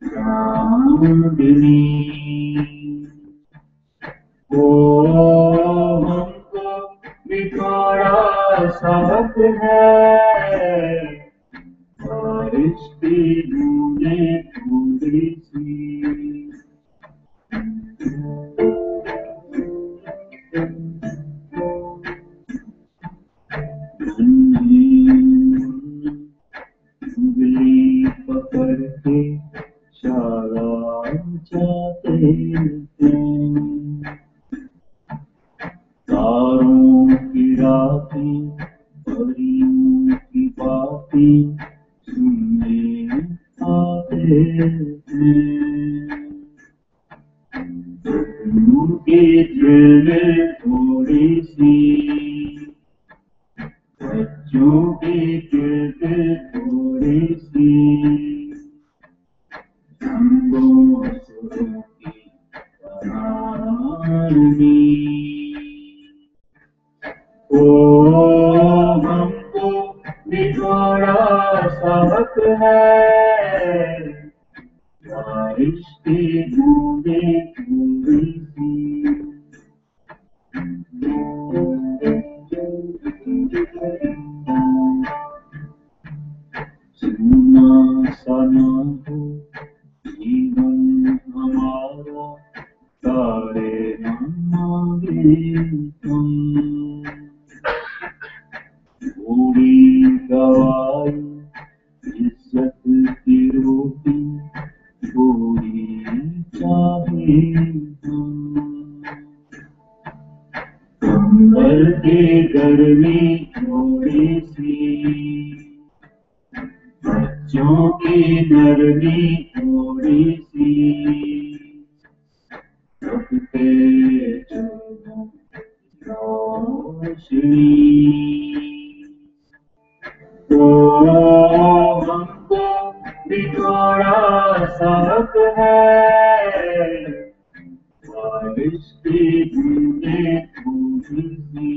चांदनी हमको भी थोड़ा सा हक है बारिश की बूंदें थोड़ी सी उंगली पकड़ के इशारा जाते हैं तारों की रातें परियों की बातें सुनने आते हैं उनके दिल में थोड़ी सी बच्चों की दिल थोड़ी सी रंगों सुरों की कहानी हमको भी थोड़ा सा हक है बारिश की बूंदें थोड़ी सी सुना सना हो जीवन हमारा तारे मांगे तुम थोड़ी दवाई इज्जत की रोटी थोड़ी चाहे तुम कंबल के गर्मी थोड़ी सी बच्चों की नरमी थोड़ी सी सबके चरणों रोशनी हमको भी थोड़ा सा हक है बारिश की बूंदें थोड़ी सी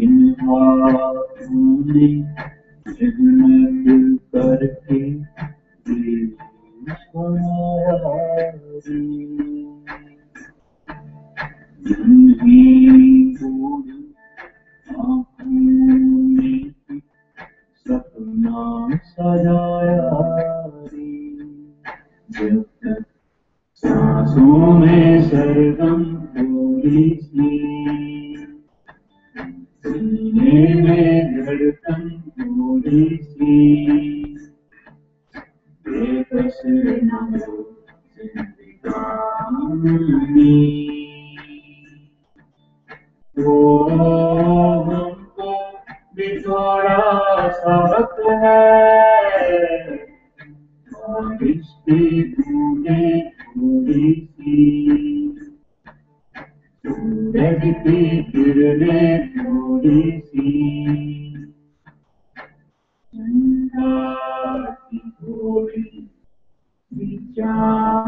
इन हाथों में जन्नत करके देश बनाया जिन्हीं थोड़ी आँखों में सपना सजाया जब तक सांसों में सरगम थोड़ी सी सीने में धड़कन थोड़ी सी बेकस न हो जिंदगानी Krishna Holy Sea. Surajte Kirane Holy Sea. Chandati Holy Vichandani.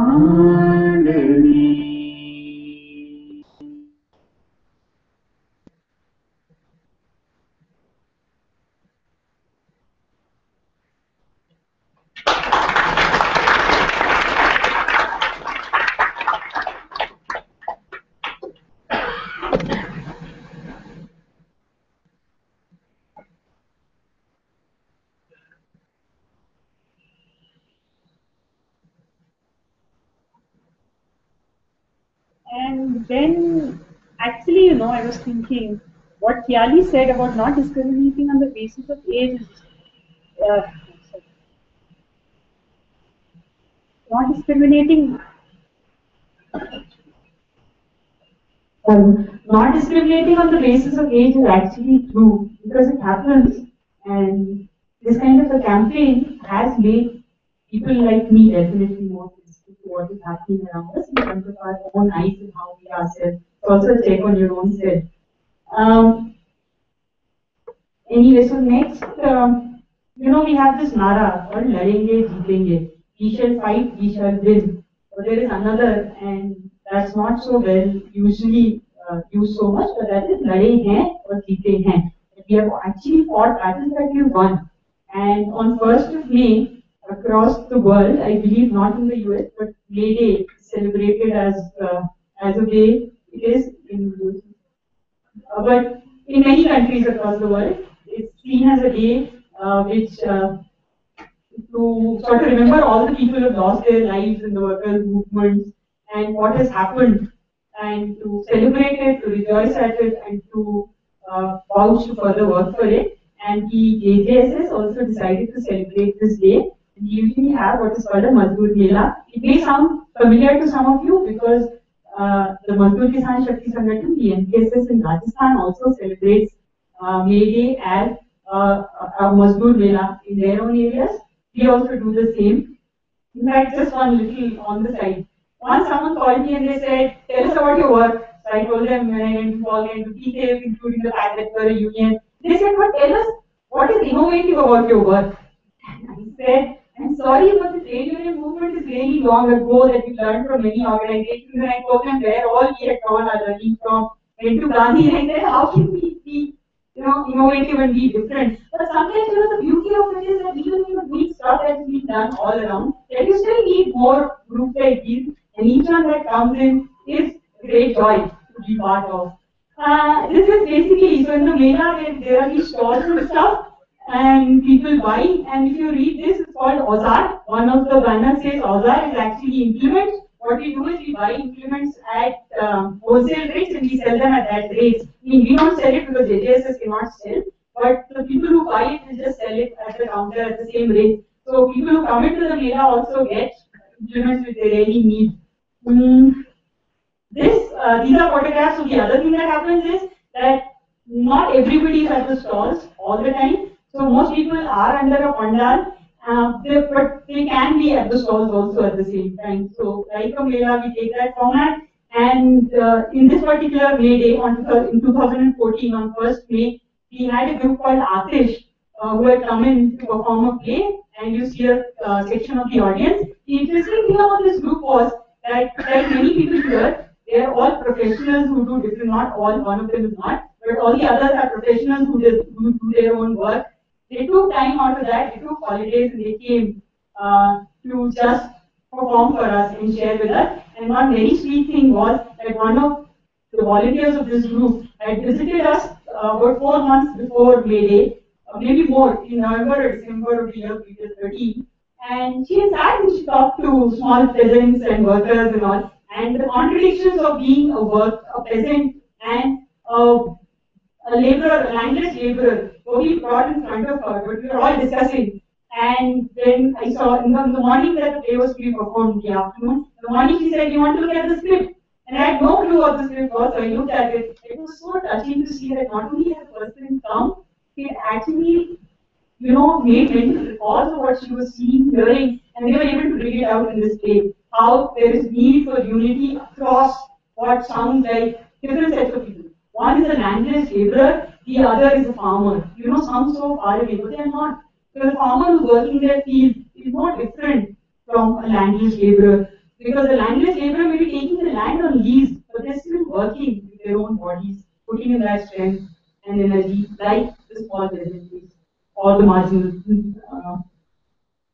And then, actually, I was thinking what Kyali said about not discriminating on the basis of age is not discriminating. Not discriminating on the basis of age is actually true because it happens, and this kind of a campaign has made people like me definitely more sensitive to what is happening around us in terms of our own eyes and how we ourselves. It's also a check on your own self. Anyway, so next, we have this nara called Ladenge Jeetenge. We shall fight, we shall win. But there is another, and that's not so well usually used so much, but that is Lade Hain or Jeete Hain. We have actually fought battles that we have won. And on 1st of May, across the world, I believe not in the US, but May Day is celebrated as a way it is in the US. But in many countries across the world, it's seen as a day which to sort of remember all the people who have lost their lives in the workers' movements and what has happened, and to celebrate it, to rejoice at it, and to vouch to further work for it. And the JJSS also decided to celebrate this day. We usually have what is called a Mazdoor Mela. It may sound familiar to some of you because the Mazdoor Kisan Shakti Sangathan, the MKSS in Rajasthan, also celebrates May Day as a Mazdoor Mela in their own areas. We also do the same. In fact, just one little on the side. Once someone called me and they said, tell us about your work. So I told them when I went to Volga into TKF, including the fact that we're a union. They said, but tell us what is innovative about your work. I said, I'm sorry, but the trade union movement is really long ago that we learned from many organizations. And I told them where all we had drawn our learning from. Went to Gandhi and I said, how can we be innovative and be different? But sometimes, the beauty of it is that even in the big stuff that's been done all around, that you still need more groups like these, and each one that comes in is a great joy to be part of. This is basically, so in the Mela, there are these stalls and stuff, and people buy, and if you read this, it's called Auzar. One of the banners says Auzar is actually implements. What we do is we buy implements at wholesale rates and we sell them at that rate. I mean, we don't sell it because JJSS cannot sell, but the people who buy it will just sell it at the counter at the same rate. So people who come into the Mela also get implements which they really need. These are photographs. So the other thing that happens is that not everybody is at the stalls all the time. So most people are under a pandal, but they can be at the stalls also at the same time. So like a Mela, we take that format. And in this particular May Day, in 2014, on 1st May, we had a group called Atish who had come in to perform a play, and you see a section of the audience. The interesting thing about this group was that, like many people here, they are all professionals who do different, not all, one of them is not, but all the others are professionals who do their own work. They took time out of that, they took holidays, and they came to just perform for us and share with us. And one very sweet thing was that one of the volunteers of this group had visited us about 4 months before May Day, maybe more, in November or December of the year previous 13. And she sat and she talked to small peasants and workers and all. And the contradictions of being a peasant and a laborer, a landless laborer, were being brought in front of her, but we were all discussing. And then I saw in the morning that the play was to be performed in the afternoon. In the morning she said, you want to look at the script? And I had no clue what the script was, so I looked at it. It was so touching to see that not only had the person come, it actually, made mental records of what she was seeing, hearing, and they were able it out in this play. How there is need for unity across what sounds like different sets of people. One is a landless laborer, the other is a farmer. Sounds so far away, but they are not. So the farmer who's working their field is no different from a landless laborer. Because the landless laborer may be taking the land on lease, but they're still working with their own bodies, putting in that strength and energy, like the small businesses or the marginal.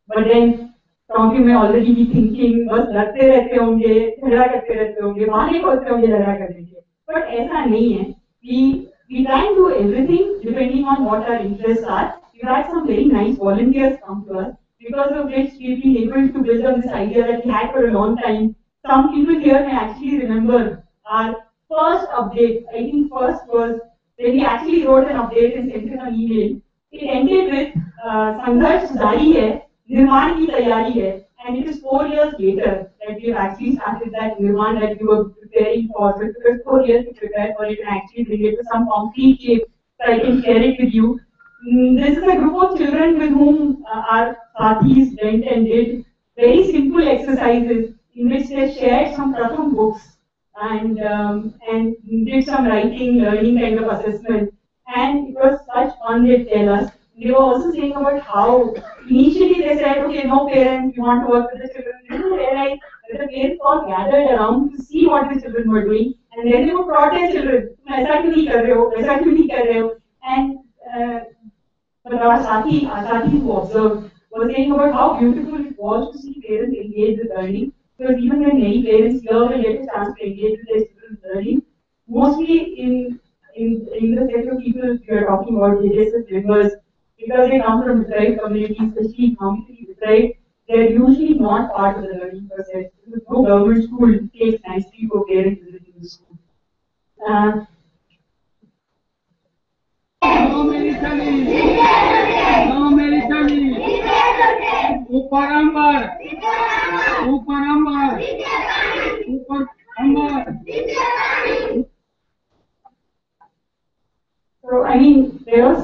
But then, some of you may already be thinking, बस लड़ते रहते होंगे, झगड़ा करते रहते होंगे, बहाने खोजते होंगे झगड़ा करने के. But ऐसा नहीं है. We try and do everything depending on what our interests are. We've had some very nice volunteers come to us, because of which we've been able to build on this idea that we had for a long time. Some people here may actually remember our first update. I think first was when we actually wrote an update and sent it on email. It ended with Sangharsh Jari hai, Nirman ki tayari hai, and it is 4 years later that we have actually started that Nirman that we were preparing for. So it took us 4 years to prepare for it and actually bring it to some concrete shape so I can share it with you. This is a group of children with whom our Sathis went and did very simple exercises in which they shared some Pratham books and did some writing, learning kind of assessment. And it was such fun, they tell us. They were also saying about how initially they said, okay, no parents, we want to work with the children. Then they realized that the parents all gathered around to see what the children were doing, and then they would protest children. ऐसा क्यों नहीं कर रहे हो? ऐसा क्यों नहीं कर रहे हो? And but our Sati who observed was saying about how beautiful it was to see parents engage with learning. Because even when many parents here will get a chance to engage with their children's learning, mostly in the set of people we are talking about, JJSS members, because they come from deprived communities, especially economically deprived, they are usually not part of the learning process. Because no government school takes nicely for parents visiting the school. No military. Uparambar. So, I mean, there was,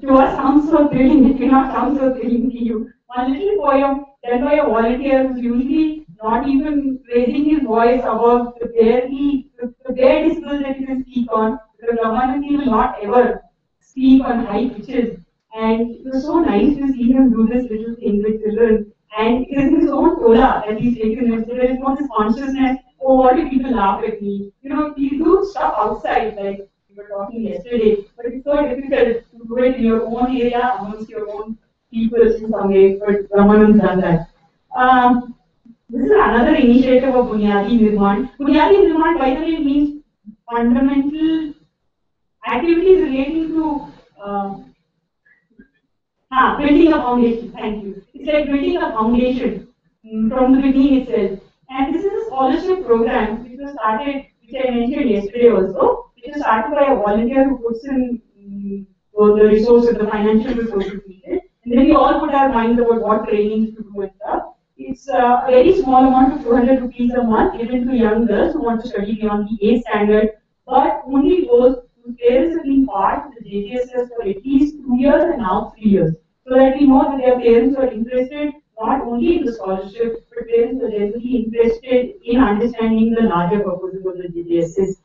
to us sounds so thrilling, it may not sound so thrilling to you. One little poem done by a volunteer who's usually not even raising his voice above the bare decibels that he can speak on, because Ramanandi will not ever speak on high pitches. And it was so nice to see him do this little thing with children. And it is his own tola that he's taken with. So there is not this consciousness, oh, what if people laugh at me? You do stuff outside, like we were talking yesterday, but it's so difficult to do it in your own area, amongst your own people in some way. But Ramanand's done that. This is another initiative of Bunyadi Nirman. Bunyadi Nirman, by the way, means fundamental activities relating to building a foundation. Thank you. It's like building a foundation from the beginning itself. And this is a scholarship program which was started, which I mentioned yesterday also, which was started by a volunteer who puts in the resources, the financial resources needed. And then we all put our minds about what trainings to do and stuff. It's a very small amount of 200 rupees a month given to young girls who want to study beyond the A standard, but only those whose parents have been part of the JJSS for at least 2 years and now 3 years. So that we know that their parents are interested not only in the scholarship, but parents are generally interested in understanding the larger purposes of the JJSS.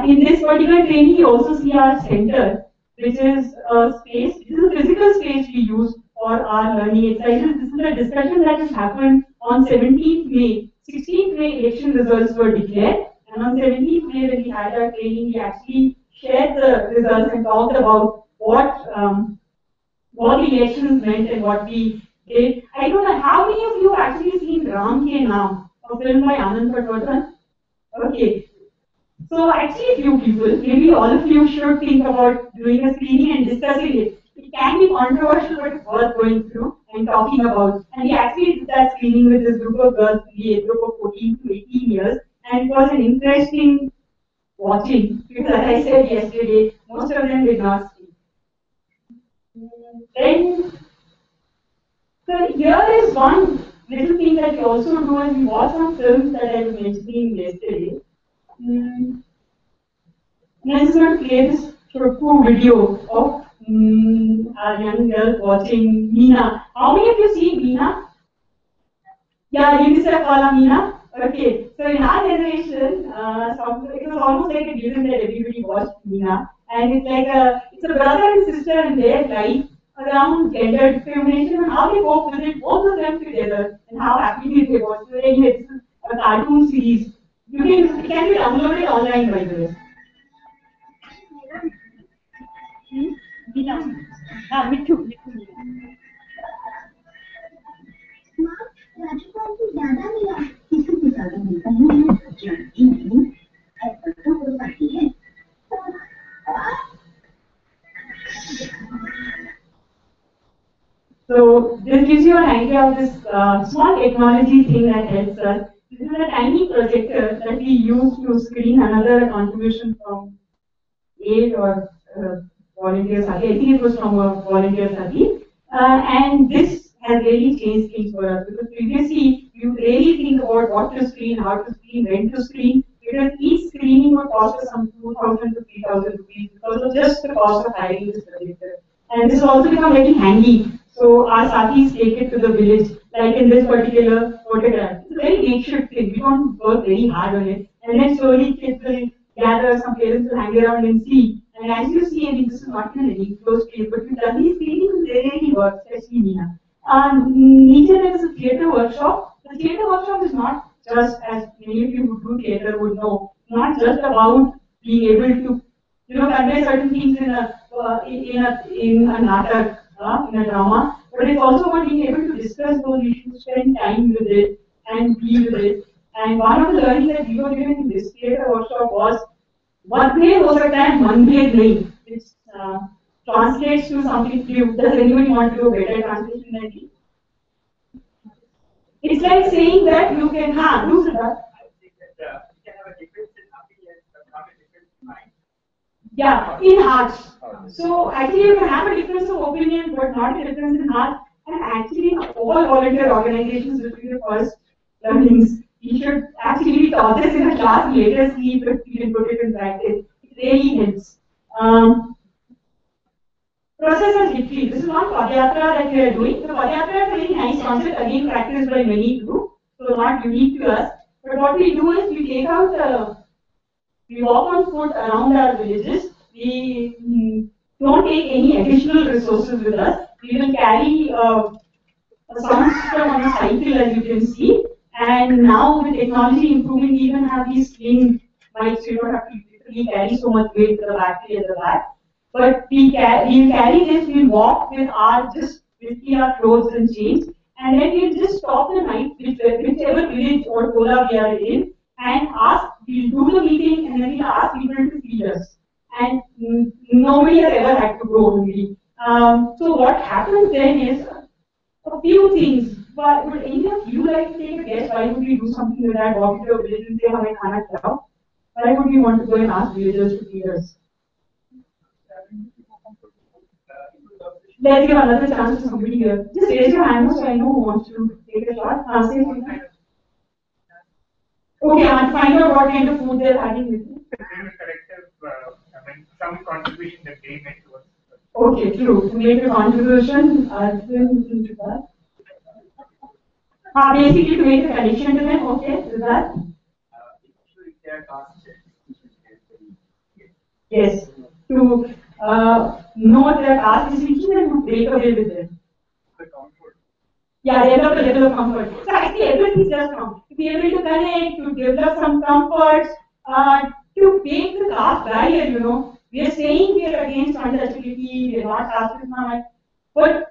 In this particular training, you also see our center, which is a space, this is a physical space we use for our learning exercises. This is a discussion that has happened on 17th May. 16th May election results were declared, and on 17th May when we had our training, we actually shared the results and talked about what the elections meant and what we did. I don't know how many of you have actually seen Ram Ke Naam, a film by Anand Patwardhan? Okay. So actually few people, maybe all of you should think about doing a screening and discussing it. It can be controversial, but it's worth going through and talking about. And we actually did that screening with this group of girls, the age group of 14 to 18 years, and it was an interesting watching, because as I said yesterday, most of them did not speak. Then, so here is one little thing that we also do, and we watch some films that I was mentioning yesterday. And I'm just going to play this short video of a young girl watching Meena. How many of you see Meena? Yeah, you missed a call, Meena. Okay, so in our generation, it was almost like a given that everybody watched Meena, and it's a brother and sister in their life around gender discrimination and how they cope with it, both of them together, and how happily they watch it. Anyway, it's a cartoon series. It can be downloaded online, by the way. Me too. So this gives you an idea of this small technology thing that helps us. This is a tiny projector that we use to screen another contribution from aid or volunteer Sati. I think it was from a volunteer Sati. And this has really changed things for us because previously you really think about what to screen, how to screen, when to screen, because each screening would cost us some 2,000 to 3,000 rupees because of just the cost of hiring this projector. And this has also become very handy. So our Satis take it to the village, like in this particular photograph. It's a very makeshift thing. We don't work very hard on it. And then slowly kids will gather, some parents will hang around and see. And as you see, I mean, this is not in an enclosed place, but we've done these screenings, they really work, especially Meena. Neither there is a theatre workshop. The theatre workshop is not just, as many of you who do theatre would know, not just about being able to, convey certain things in a natak, in a drama, but it's also about being able to discuss those issues, spend time with it, and be with it. And one of the learnings that we were given in this theatre workshop was, one bhed ho sakta hai, one bhed nahi, which translates to something few. Does anybody want to do a better translation than me? It's like saying that you can, do that. Yeah, in hearts. So actually you can have a difference of opinion, but not a difference in heart. And actually all volunteer organizations will be the first learnings. You should actually be taught this in a class later, see if you can put it in practice. It really helps. Process and retreat. This is one Padayatra that we are doing. The Padayatra is a very nice concept, again practiced by many too, so not unique to us. But what we do is we take out, we walk on foot around our villages. We don't take any additional resources with us. We will carry a sound system on a cycle, as you can see. And now with technology improving, we even have these sling mics. You don't have to literally carry so much weight to the battery at the back. But we'll carry this, we'll walk with our clothes and chains, and then we'll just stop the night, whichever village or tola we are in, and we'll do the meeting, and then we'll ask people to feed us. And nobody has ever had to go hungry. So what happens then is a few things. But would any of you like to take a guess? Why would we do something like that? Walk to a village and say, "Hame khana khilao"? Why would we want to go and ask villagers to feed us? Let's give another chance to somebody here. Just raise your hand so I know who wants to take a shot. Okay, I'll find out what kind of food they're having with you. Some contribution that they make to us. Okay, true. To make a contribution, basically to make a connection to them, okay, is that? Yes, to know their caste distinction and to break away with them. Yeah, develop a level of comfort. So actually everything is just from to be able to connect, to develop some comforts, to break the caste barrier, We are saying we are against untouchability, we are not caste, but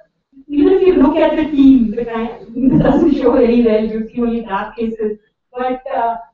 even if you look at the team, it doesn't show very well, you see only dark cases. But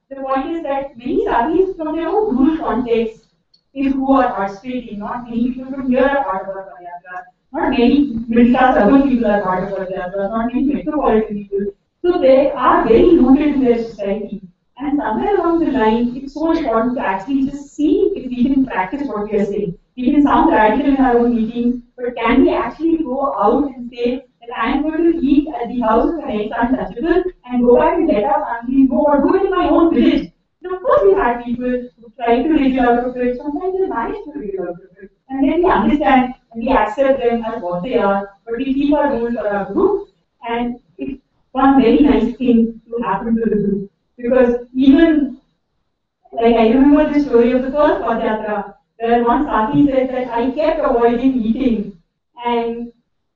the point is that many Satis from their own rural context is who are participating, not many people from here are part of our Padayatra, not many middle class urban people are part of our Padayatra, not many metropolitan people. So they are very rooted in their society. And somewhere along the line, it's so important to actually just see if we can practice what we are saying. We can sound radical in our own meetings, but can we actually go out and say that I am going to eat at the house of an ex-untouchable and go back and let our families go, or do it in my own village? Of course, we've had people who try to wriggle out of it. Sometimes they manage to wriggle out of it. And then we understand and we accept them as what they are, but we keep our rules for our group. And if one very nice thing to happen to the group. Because even, like I remember the story of the first Padayatra, where one Sati said that I kept avoiding eating, and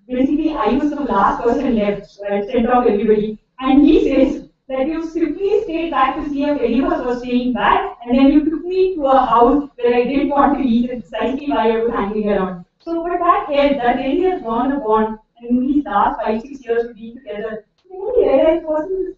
basically I was the last person left, so I sent off everybody. And he says that you simply stayed back to see if any of us was staying back, and then you took me to a house where I didn't want to eat, and precisely why I was hanging around. So for that head, that really has gone a bond, and in these last 5-6 years of being together, we realized person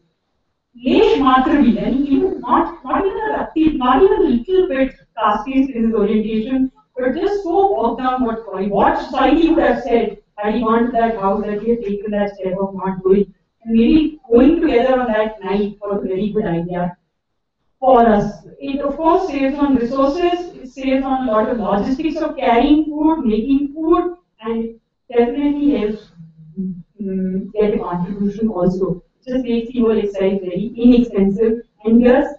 Lesh Matra bhi, and even not even a rati, not even a little bit caste-based in his orientation, but just so walked down what society would have said had he gone to that house, that he had taken that step of not going. And maybe going together on that night was a very good idea for us. It of course saves on resources, it saves on a lot of logistics of carrying food, making food, and definitely helps get a contribution also. Just makes the whole exercise very inexpensive. And yes,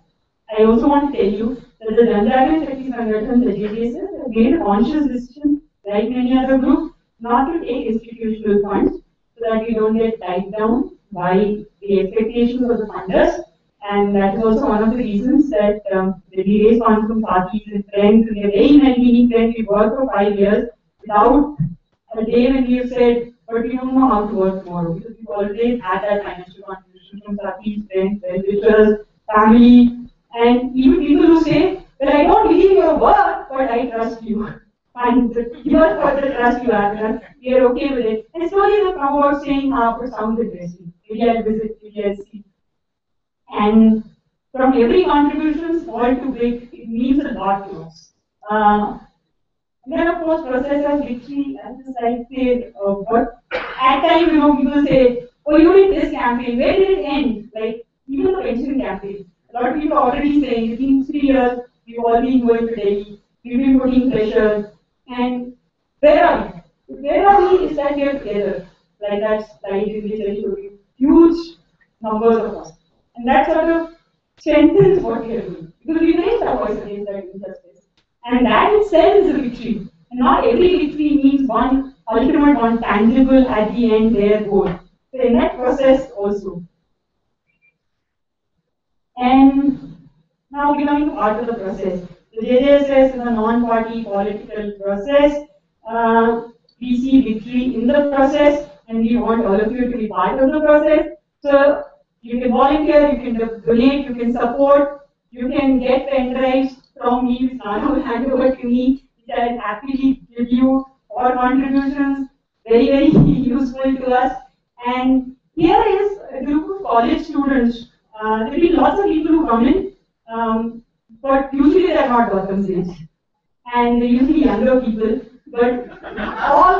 I also want to tell you that the Janjagrah Shakti Sangathan, the JJSS, have made a conscious decision, like many other groups, not to take institutional funds so that we don't get tied down by the expectations of the funders. And that is also one of the reasons that we raise funds from parties and friends, and they're very well-meaning friends. We worked for 5 years without a day when we have said, but we don't know how to work tomorrow, because we've always had that financial contribution from parties, friends, well-wishers, family, and even people who say, well, I don't believe in your work, but I trust you. And here's for the trust you have, and we are okay with it. And slowly they'll come out saying, but sounds interesting. Maybe I'll visit, maybe I'll see. And from every contribution, small to big, it means a lot to us. Then of course, process of victory, as I say, but at times, people say, oh, you did this campaign, where did it end? Like, even the pension campaign. A lot of people are already saying, within 3 years, we've all been going to Delhi, we've been putting pressure, and where are we? Where are we is that we are together. Like that slide in which I showed you. Huge numbers of us. And that sort of strengthens what we are doing. Because we raised our voice against that injustice. And that itself is a victory. And not every victory means one ultimate, one tangible at the end, their goal. So in that process also. And now becoming part of the process. The JJSS is a non-party political process. We see victory in the process, and we want all of you to be part of the process. So you can volunteer, you can donate, you can support, you can get pen drives from me, which I will hand over to me, which I will happily give you all contributions, very, very useful to us. And here is a group of college students. There will be lots of people who come in, but usually they are not Gautam's age. And they're usually younger people, but all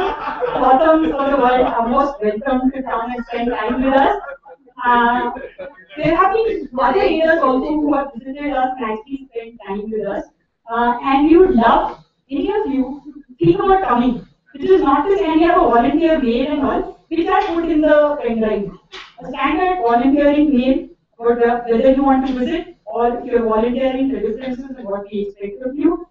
Gautams of the world are most welcome to come and spend time with us. There have been other areas also who have visited us and actually spent time with us. And we would love any of you to think about coming, which is not to say any of a volunteer mail and all, which I put in the pen drive. A standard volunteering mail about whether you want to visit or if you're volunteering, the differences and what we expect of you.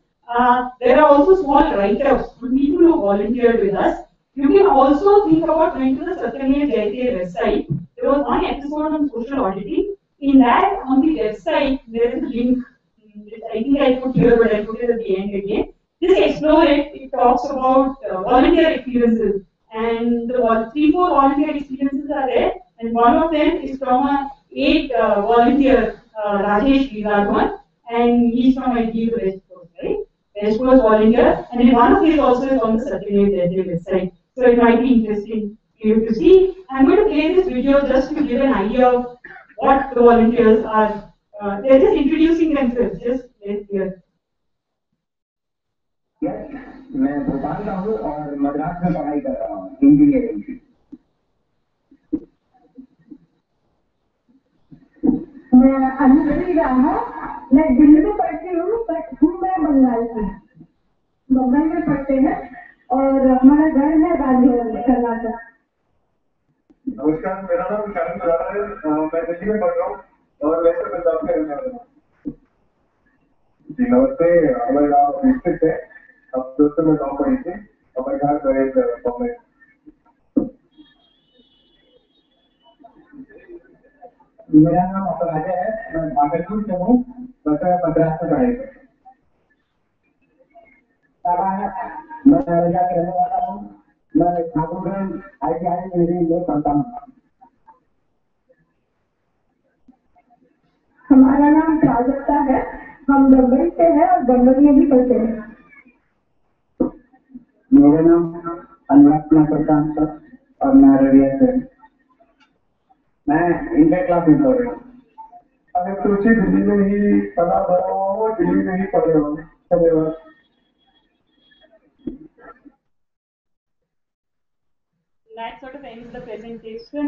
There are also small write-ups for people who volunteered with us. You can also think about going to the Satyameva Jayate website. There was one episode on social auditing. In that, on the website, there is a link, which I think I put here, but I put it at the end again. Just explore it. It talks about volunteer experiences. And the 3-4 volunteer experiences are there. And one of them is from a 8 volunteer, Rajesh Vidagwan. And he's from ITU West Coast, right? West Coast volunteer. And then one of his also is on the Satyameva Jayate website. So it might be interesting for you to see. I'm going to play this video just to give an idea of what the volunteers are. They're just introducing themselves. Just let's hear. मैं भोपाल का हूँ और मद्रास में पढ़ाई कर रहा हूँ engineering की। मैं अनुश्री राणा, मैं दिल्ली में पढ़ती हूँ, पर हूँ मैं बंगाल की। बंगाल में पढ़ते हैं और हमारा घर है गांधीनगर कर्नाटक। नमस्कार, मेरा नाम शारण गुजारा है, मैं दिल्ली में पढ़ रहा हूँ और वैसे पंजाब के रहने वाला हूँ। जी नमस्ते, हमारा नाम अभिषेक है, अब दोस्तों में गाँव पढ़ी थी, हमारे घर पर एक गाँव में। मेरा नाम अपराज है, मैं भागलपुर से हूँ, बच्चा 15 से पढ़ाई करता हूँ। मैं नरेगा के रहने वाला हूँ, मैं ठाकुरगंज ITI इंजीनियरिंग में पढ़ता हूँ। हमारा नाम प्राजक्ता है, हम बम्बई से हैं और बम्बई में ही पढ़ते हैं। मेरा नाम अनुराग कुमार प्रशांत है और मैं अररिया से, मैं इंटर क्लास में पढ़ रहा हूँ। अगर सोचिए दिल्ली में ही पला बड़ा हो, दिल्ली में ही पढ़ रहा हूँ। धन्यवाद। That sort of ends the presentation.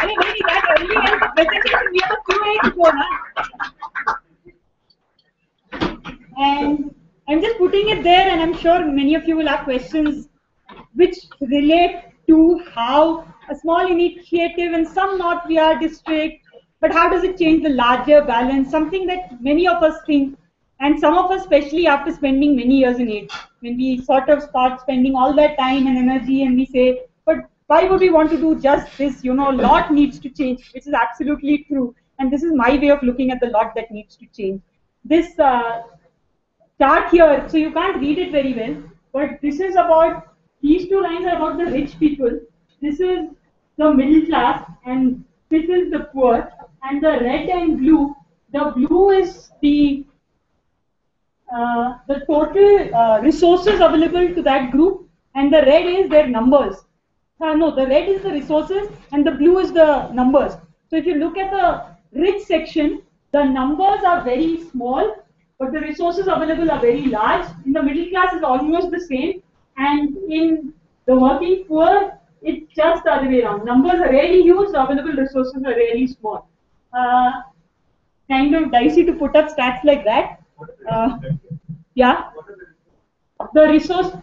Maybe that only ends the presentation. We have a Q&A to go now. And I'm just putting it there, and I'm sure many of you will have questions which relate to how a small initiative in some North Bihar district, but how does it change the larger balance? Something that many of us think, and some of us, especially after spending many years in it, when we sort of start spending all that time and energy, and we say, but why would we want to do just this? You know, a lot needs to change, which is absolutely true. And this is my way of looking at the lot that needs to change. This chart here, so you can't read it very well, but this is about, these two lines are about the rich people. This is the middle class, and this is the poor. And the red and blue, the blue is the total resources available to that group, and the red is their numbers. No, the red is the resources, and the blue is the numbers. So if you look at the rich section, the numbers are very small, but the resources available are very large. In the middle class, is almost the same, and in the working poor, it's just the other way around. Numbers are really huge, the available resources are really small. Kind of dicey to put up stats like that. Yeah. The resources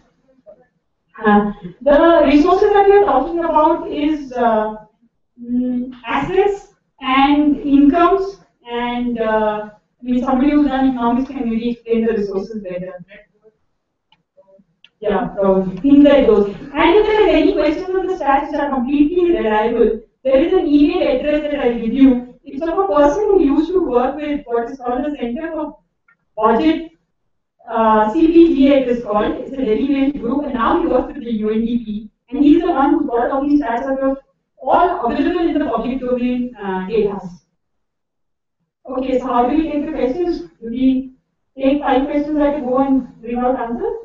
that we are talking about is assets and incomes, and I mean, somebody who's done economics can really explain the resources better. Yeah, probably. Things like those. And if there are any questions on the stats which are completely reliable, there is an email address that I'll give you. It's of a person who used to work with what is called the Center for Budget, CPGA it is called. It's a Delhi-based group, and now he works with the UNDP. And he's the one who's got all these stats out of all available in the public domain data. Okay, so how do we take the questions? Do we take 5 questions at a go and bring out answers?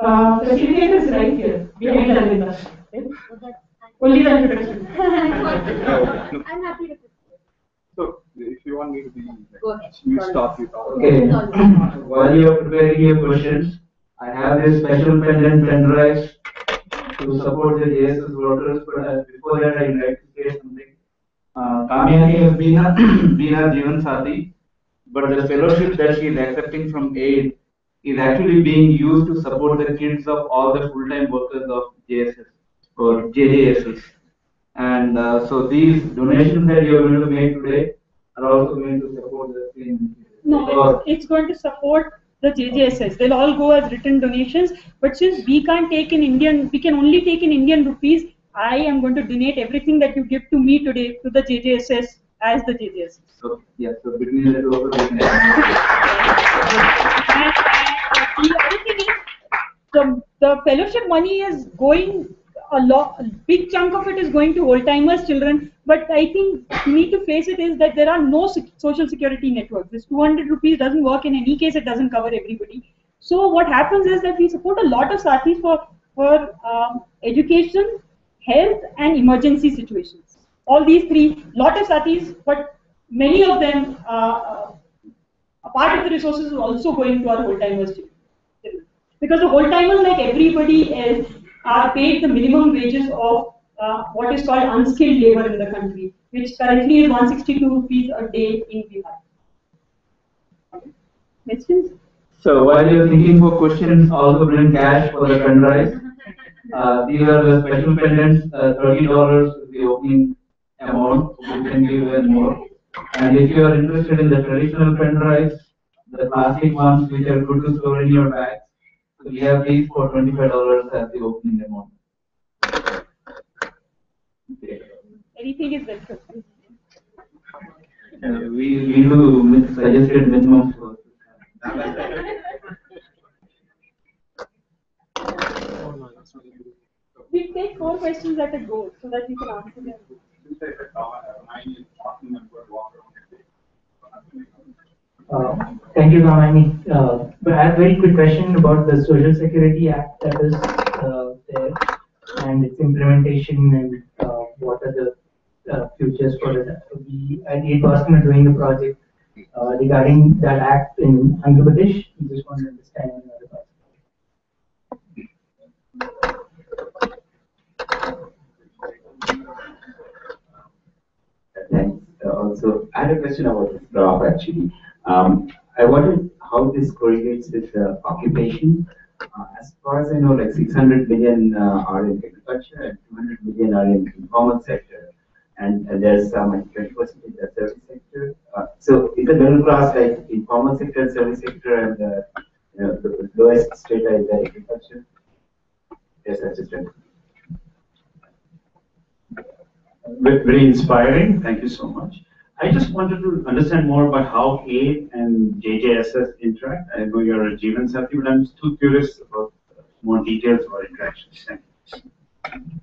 Facilitator is right here, behind Arvinda. Only the introduction. I'm happy to. So, if you want me to be, Go ahead. you start with. Okay. While you are preparing your questions, I have this special pendant tenderized to support the JSS voters. But before that, I'd like to say something. Kamyani has been a Jeevan Sathi, but the fellowship that she is accepting from AID is actually being used to support the kids of all the full-time workers of JSS or JJSS. And so these donations that you are going to make today are also going to support the same. No, it's going to support the JJSS. They'll all go as written donations, but since we can't take in Indian, we can only take in Indian rupees, I am going to donate everything that you give to me today to the JJSS as the JJSS. So, yeah, so between the two of us, the other thing is, the fellowship money is going, a big chunk of it is going to old-timers children, but I think you need to face it is that there are no social security networks. This 200 rupees doesn't work in any case, it doesn't cover everybody. So what happens is that we support a lot of sathis for education, health and emergency situations. All these three, lot of sathis, but many of them, a part of the resources is also going to our old-timers children. Because the old-timers, like everybody else, are paid the minimum wages of what is called unskilled labor in the country, which currently is 162 rupees a day in Bihar. Questions? so while you're thinking for questions, also bring cash for the fundraise. These are the special pendants, $30 is the opening amount, we can give even more. And if you are interested in the traditional pen drives, the plastic ones which are good to store in your bags, so we have these for $25 as the opening amount. Anything is welcome. We do suggested minimum for. We take 4 questions at a go so that you can answer them. Thank you, Kamani. But I have a very quick question about the Social Security Act that is there and its implementation and what are the futures for it. We at Boston are doing a project regarding that act in Andhra Pradesh. We just want to understand about it. Thanks. Also, I had a question about this graph actually. I wondered how this correlates with occupation. As far as I know, like 600 million are in agriculture and 200 million are in informal sector, and there's like 20% in the service sector. So is the middle class like informal sector, service sector, and the lowest strata is the agriculture? Yes, that's just right. Very inspiring. Thank you so much. I just wanted to understand more about how A and JJSS interact. I know you're a Jeevan Sathi, but I'm still curious about more details about interactions. Thank you.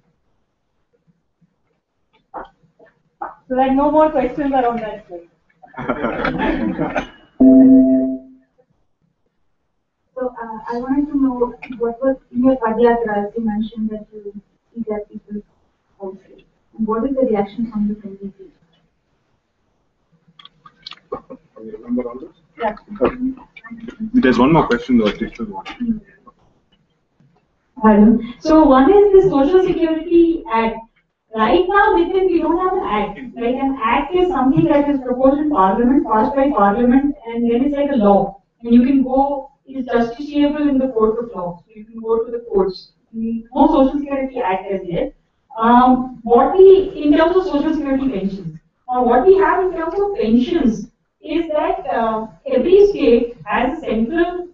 So like no more questions are on that slide. So I wanted to know what was in your Padyatras, you mentioned that you see that people outside. And what is the reaction from the community? Can you remember all this? Yeah. There's one more question though, teacher one. So one is the Social Security Act. Right now, within we don't have an act. Like an act is something that is proposed in Parliament, passed by Parliament, and then it's like a law. And you can go, it's justiciable in the court of law. So you can go to the courts. No Social Security Act as yet. What we, in terms of Social Security pensions, what we have in terms of pensions is that every state has a central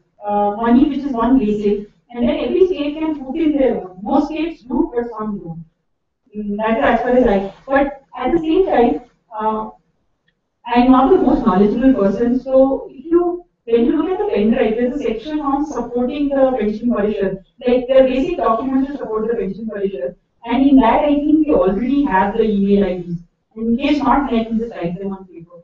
money which is one basic, and then every state can put in their own. Most states do, but some don't. That is as far as I. But at the same time, I'm not the most knowledgeable person, so when you look at the pen drive, there's a section on supporting the pension parishad, like the basic documents to support the pension parishad. And in that, I think we already have the email IDs. In case not, I can just write them on paper.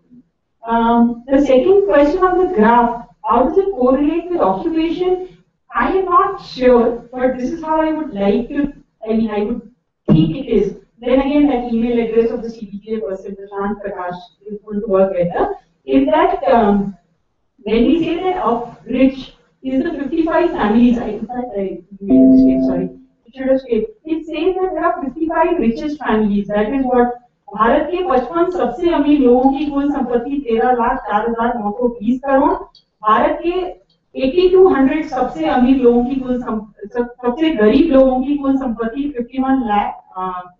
The second question on the graph, how does it correlate with occupation? I am not sure, but this is how I would like to, I would think it is. Then again, that email address of the CBTA person, Prashant Prakash, is going to work better. Is that when we say that of rich is the 55 families, in fact, I made a mistake, sorry. It says that there are 55 richest families. That is what Bharat के 55 सबसे अमीर लोगों की कुल संपत्ति 13,04,920 करोड़. भारत के 8200 सबसे अमीर लोगों की कुल सबसे गरीब लोगों की कुल संपत्ति 51 lakh.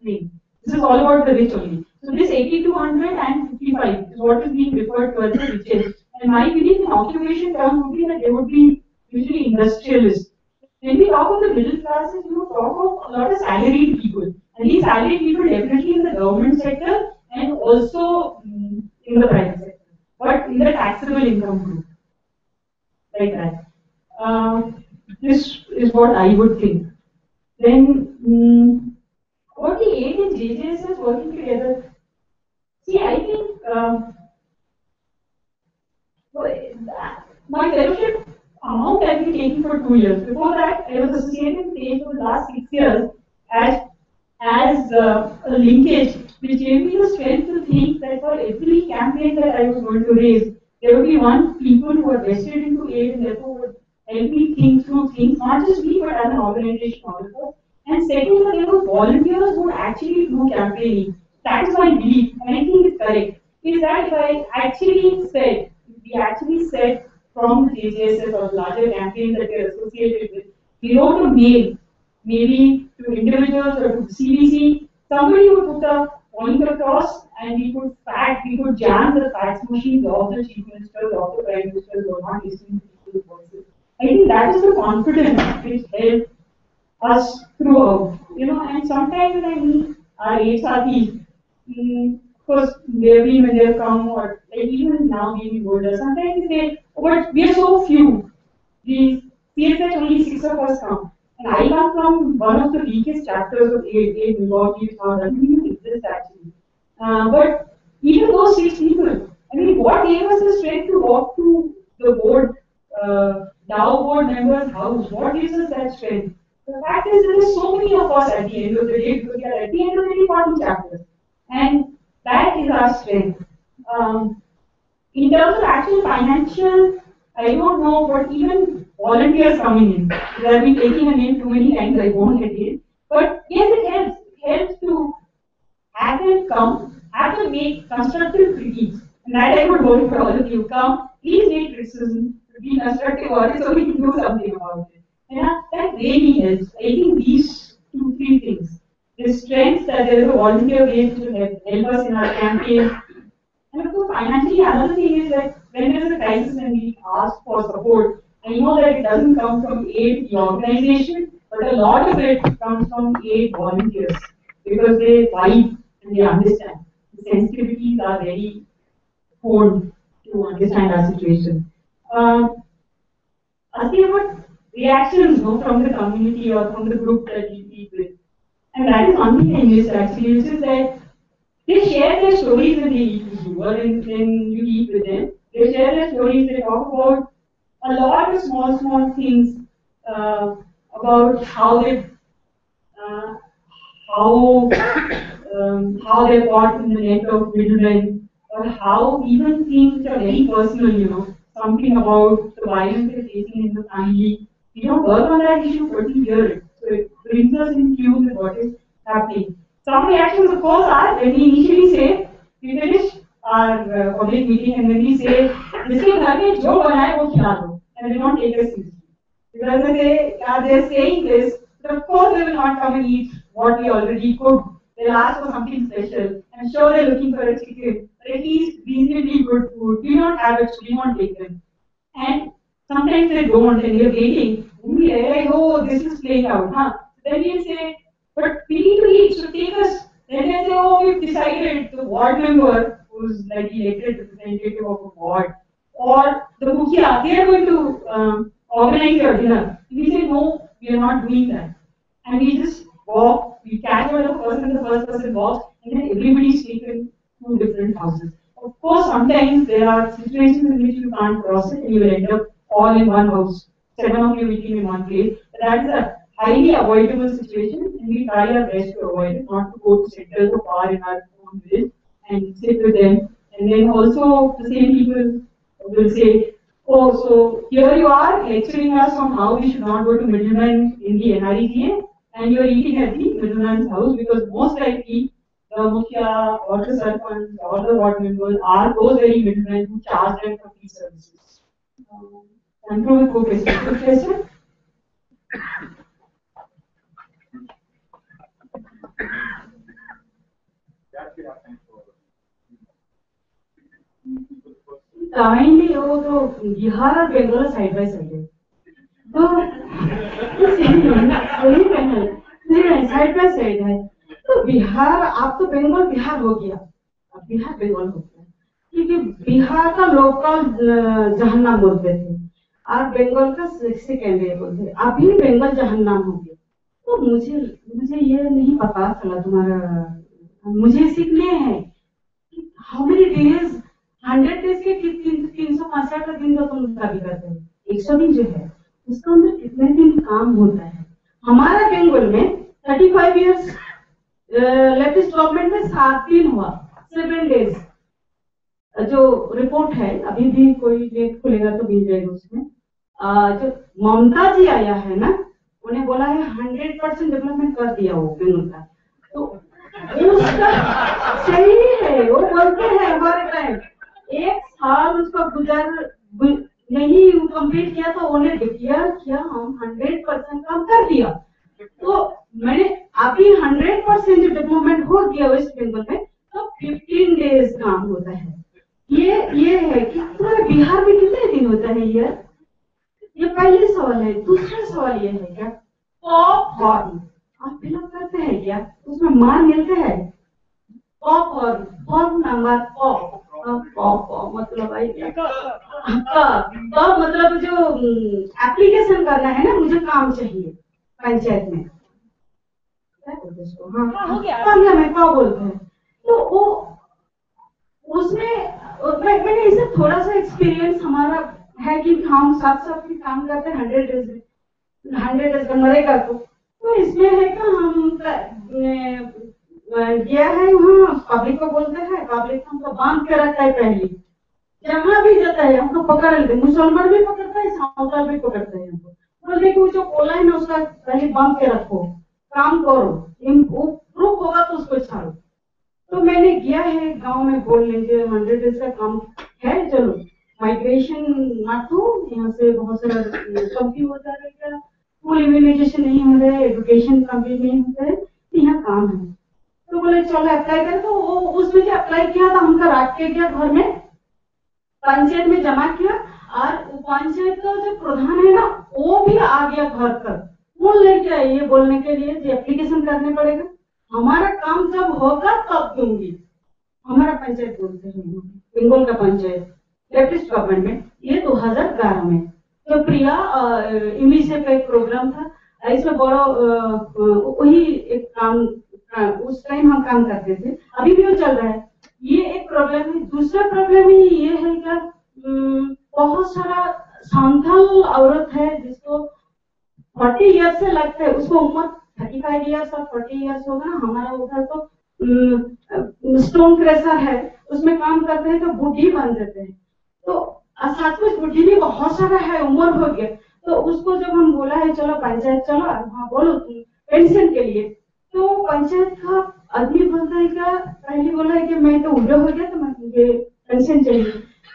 This is all about the rich only. So this 8200 and 55 is what is being referred to as the richest. And my belief in occupation terms would be that they would be usually industrialists. When we talk of the middle classes, we talk of a lot of salaried people. And these salaried people definitely in the government sector and also in the private sector. But in the taxable income group. Like that. This is what I would think. Then, what the 8 and JJSS working together? See, I think my fellowship amount I've been taking for 2 years. Before that, I was associated with PH for the last 6 years as a linkage, which gave me the strength to think that for every campaign that I was going to raise, there would be one people who are vested into aid and therefore would help me think through things, not just me, but as an organization also. And second, that there were volunteers who would actually do campaigning. That is my belief, and I think it's correct. Is that if I actually said, we actually said from the JJSS or larger campaign that we are associated with, we wrote a mail, maybe to individuals or to CBC, somebody would put a point across and we could jam the fax machines of the chief ministers, of the prime ministers who are not listening to people's voices. I think that is the confidence which helped us throughout, and sometimes when I meet our ASRPs, of course, they've been when they've come, or like even now being older, sometimes they say, oh, but we are so few. The CSH only 6 of us come. And I come from one of the weakest chapters of AA, Milwaukee, which doesn't even exist actually. But even those 6 people, I mean, what gave us the strength to walk to the board, Dow board members' house? What gives us that strength? The fact is, there are so many of us at the end of the day, because we are at the end of the day 40 chapters. And that is our strength. In terms of actual financial, I don't know, but even volunteers coming in. They have been taking a name too many times, I won't get it. But yes, it helps. It helps to have them come, have them make constructive critiques. And that I would hope for all of you. Come, please make criticism, be constructive on it so we can do something about it. That really helps. I think these 2-3 things. The strength that there is a volunteer base to help us in our campaign. And of course, financially, another thing is that when there is a crisis and we ask for support, I know that it doesn't come from aid the organization, but a lot of it comes from aid volunteers because they vibe and they understand. The sensitivities are very honed to understand our situation. Asking about reactions from the community or from the group that we speak with. And that is one thing I missed actually, which is that they share their stories when they eat with you or when you eat with them. They share their stories, they talk about a lot of small things about how they they're caught in the net of middlemen, or how even things which are very personal, something about the violence they're facing in the family. We don't work on that issue, but we hear it. So it brings us in tune with what is happening. Some reactions, of course, are when we initially say, we finish our public meeting and when we say, जिसके घर में जो बनाए वो खिला दो, and they don't take us seriously. Because they're saying this, but of course they will not come and eat what we already cooked. They'll ask for something special. I'm sure they're looking for a chicken, but at least reasonably good food. We don't have it, so we won't take them. And sometimes they don't, and we're waiting. And we realize, oh, this is playing out, huh? Then we say, but we need to eat, so take us. Then they say, oh, we've decided the ward member, who's like elected representative of a ward, or the mukhia, they are going to organize your dinner. We say, no, we are not doing that. And we just walk, we catch one person, the first person walks, and then everybody's taken to different houses. Of course, sometimes there are situations in which you can't cross it and you will end up all in one house, 7 of you meeting in one place. But that is a highly avoidable situation, and we try our best to avoid it, not to go to centers or far in our own village and sit with them. And then also the same people will say, oh, so here you are lecturing us on how we should not go to middlemen in the NREGA, and you are eating at the middleman's house, because most likely the mukhia or the sarpanch or the ward members are those very middlemen who charge them for these services. And through the question. Kindly वो तो बिहार और Bengal side by side है, तो सही है side by side है। तो बिहार, आप तो बंगाल बिहार हो गया, अब बिहार बंगाल हो गया, क्योंकि बिहार का लोकल जहन्नम बोलते थे और बंगाल का सेकेंडरी बोलते थे, अभी बंगाल जहन्नम हो गया। तो मुझे ये नहीं पता चला तुम्हारा, मुझे सीखने हैं हाउ मेनी डेज, 100 डेज के 365 दिन का तुम शादी करते हो, 100 दिन जो है उसके अंदर कितने दिन काम होता है। हमारा बंगाल में 35 इयर्स लेटेस्ट गवर्नमेंट में 7 दिन हुआ, 7 डेज जो रिपोर्ट है, अभी भी कोई नेट खुलेगा तो मिल जाएगा उसमें। जो ममता जी आया है ना, उन्हें बोला है 100% डेवलपमेंट कर दिया वो बंगाल का, तो उसका सही है, वो बोलते हैं हमारे टाइम 1 साल उसका गुजर नहीं कंप्लीट किया तो उन्हें डिक्लेयर किया हम 100% काम कर दिया। तो मैंने अभी 100% डेवलपमेंट हो गया वेस्ट बंगाल में, तो 15 डेज काम होता है। ये है कि पूरे बिहार में कितने दिन होता है यार? ये पहले सवाल है। दूसरा सवाल ये है क्या, फॉर्म आप फिलअप करते हैं क्या? उसमें मान मिलते हैं फॉर्म नंबर मतलब मतलब जो एप्लीकेशन करना है ना, मुझे काम चाहिए पंचायत में, क्या बोलते उसको? हाँ हो गया, मामला में क्या बोलते हैं, तो वो उसमें मैंने इसे थोड़ा सा एक्सपीरियंस हमारा है कि हम साथ साथ भी काम करते हैं 100 डेज बनरेगा तो इसमें है कि हम गया है वहाँ, पब्लिक को बोलते हैं, पब्लिक हमको बांध के रखता है। पहले जहाँ भी जाता है हमको पकड़ लेते, मुसलमान भी पकड़ता है, सावताल भी पकड़ता है हमको, बोलते कि जो कोला है ना उसका पहले बांध के रखो, काम करो, वो प्रूफ होगा तो उसको छाड़ो। तो मैंने गया है गांव में, बोल लीजिए 100 डेज का काम है, चलो माइग्रेशन मत हो, यहाँ से बहुत सारा कम्प्लीट हो जाएगा, फुल इम्यूनाइजेशन नहीं हो रहा है, एजुकेशन कम्प्लीट नहीं होता है, यहाँ काम है। तो बोले चलो अप्लाई करें, तो वो उसमें जो अप्लाई किया था हमका रख के गया घर में, पंचायत में जमा किया, और पंचायत का जो प्रधान है ना वो भी आ गया घर तक, वो लेके आए ये बोलने के लिए कि एप्लीकेशन करने पड़ेगा, हमारा काम जब होगा तब दूंगी। हमारा पंचायत बोलते हैं बंगाल का पंचायत लेटेस्ट गवर्नमेंट में, ये 2011 में तो प्रिया यूनिसेफ का एक प्रोग्राम था, इसमें बड़ा वही एक काम उस टाइम हम काम करते थे, अभी भी वो चल रहा है। ये एक प्रॉब्लम है। दूसरा प्रॉब्लम ही ये है कि बहुत सारा संथाल औरत है जिसको 40 ईयर्स से लगता है, उसको उम्र 35 ईयर्स और 40 ईयर्स होगा ना, हमारा उधर तो स्टोन क्रेशर है, उसमें काम करते हैं तो बुढ़ी बन जाते हैं, तो साथ में बुढ़ी भी बहुत सारा है, उम्र हो गया, तो उसको जब हम बोला है चलो पंचायत चलो, हाँ बोलो तुम पेंशन के लिए, तो पंचायत का आदमी बोलता है क्या, पहले बोला है कि मैं तो उम्र हो गया तो मुझे पेंशन चाहिए,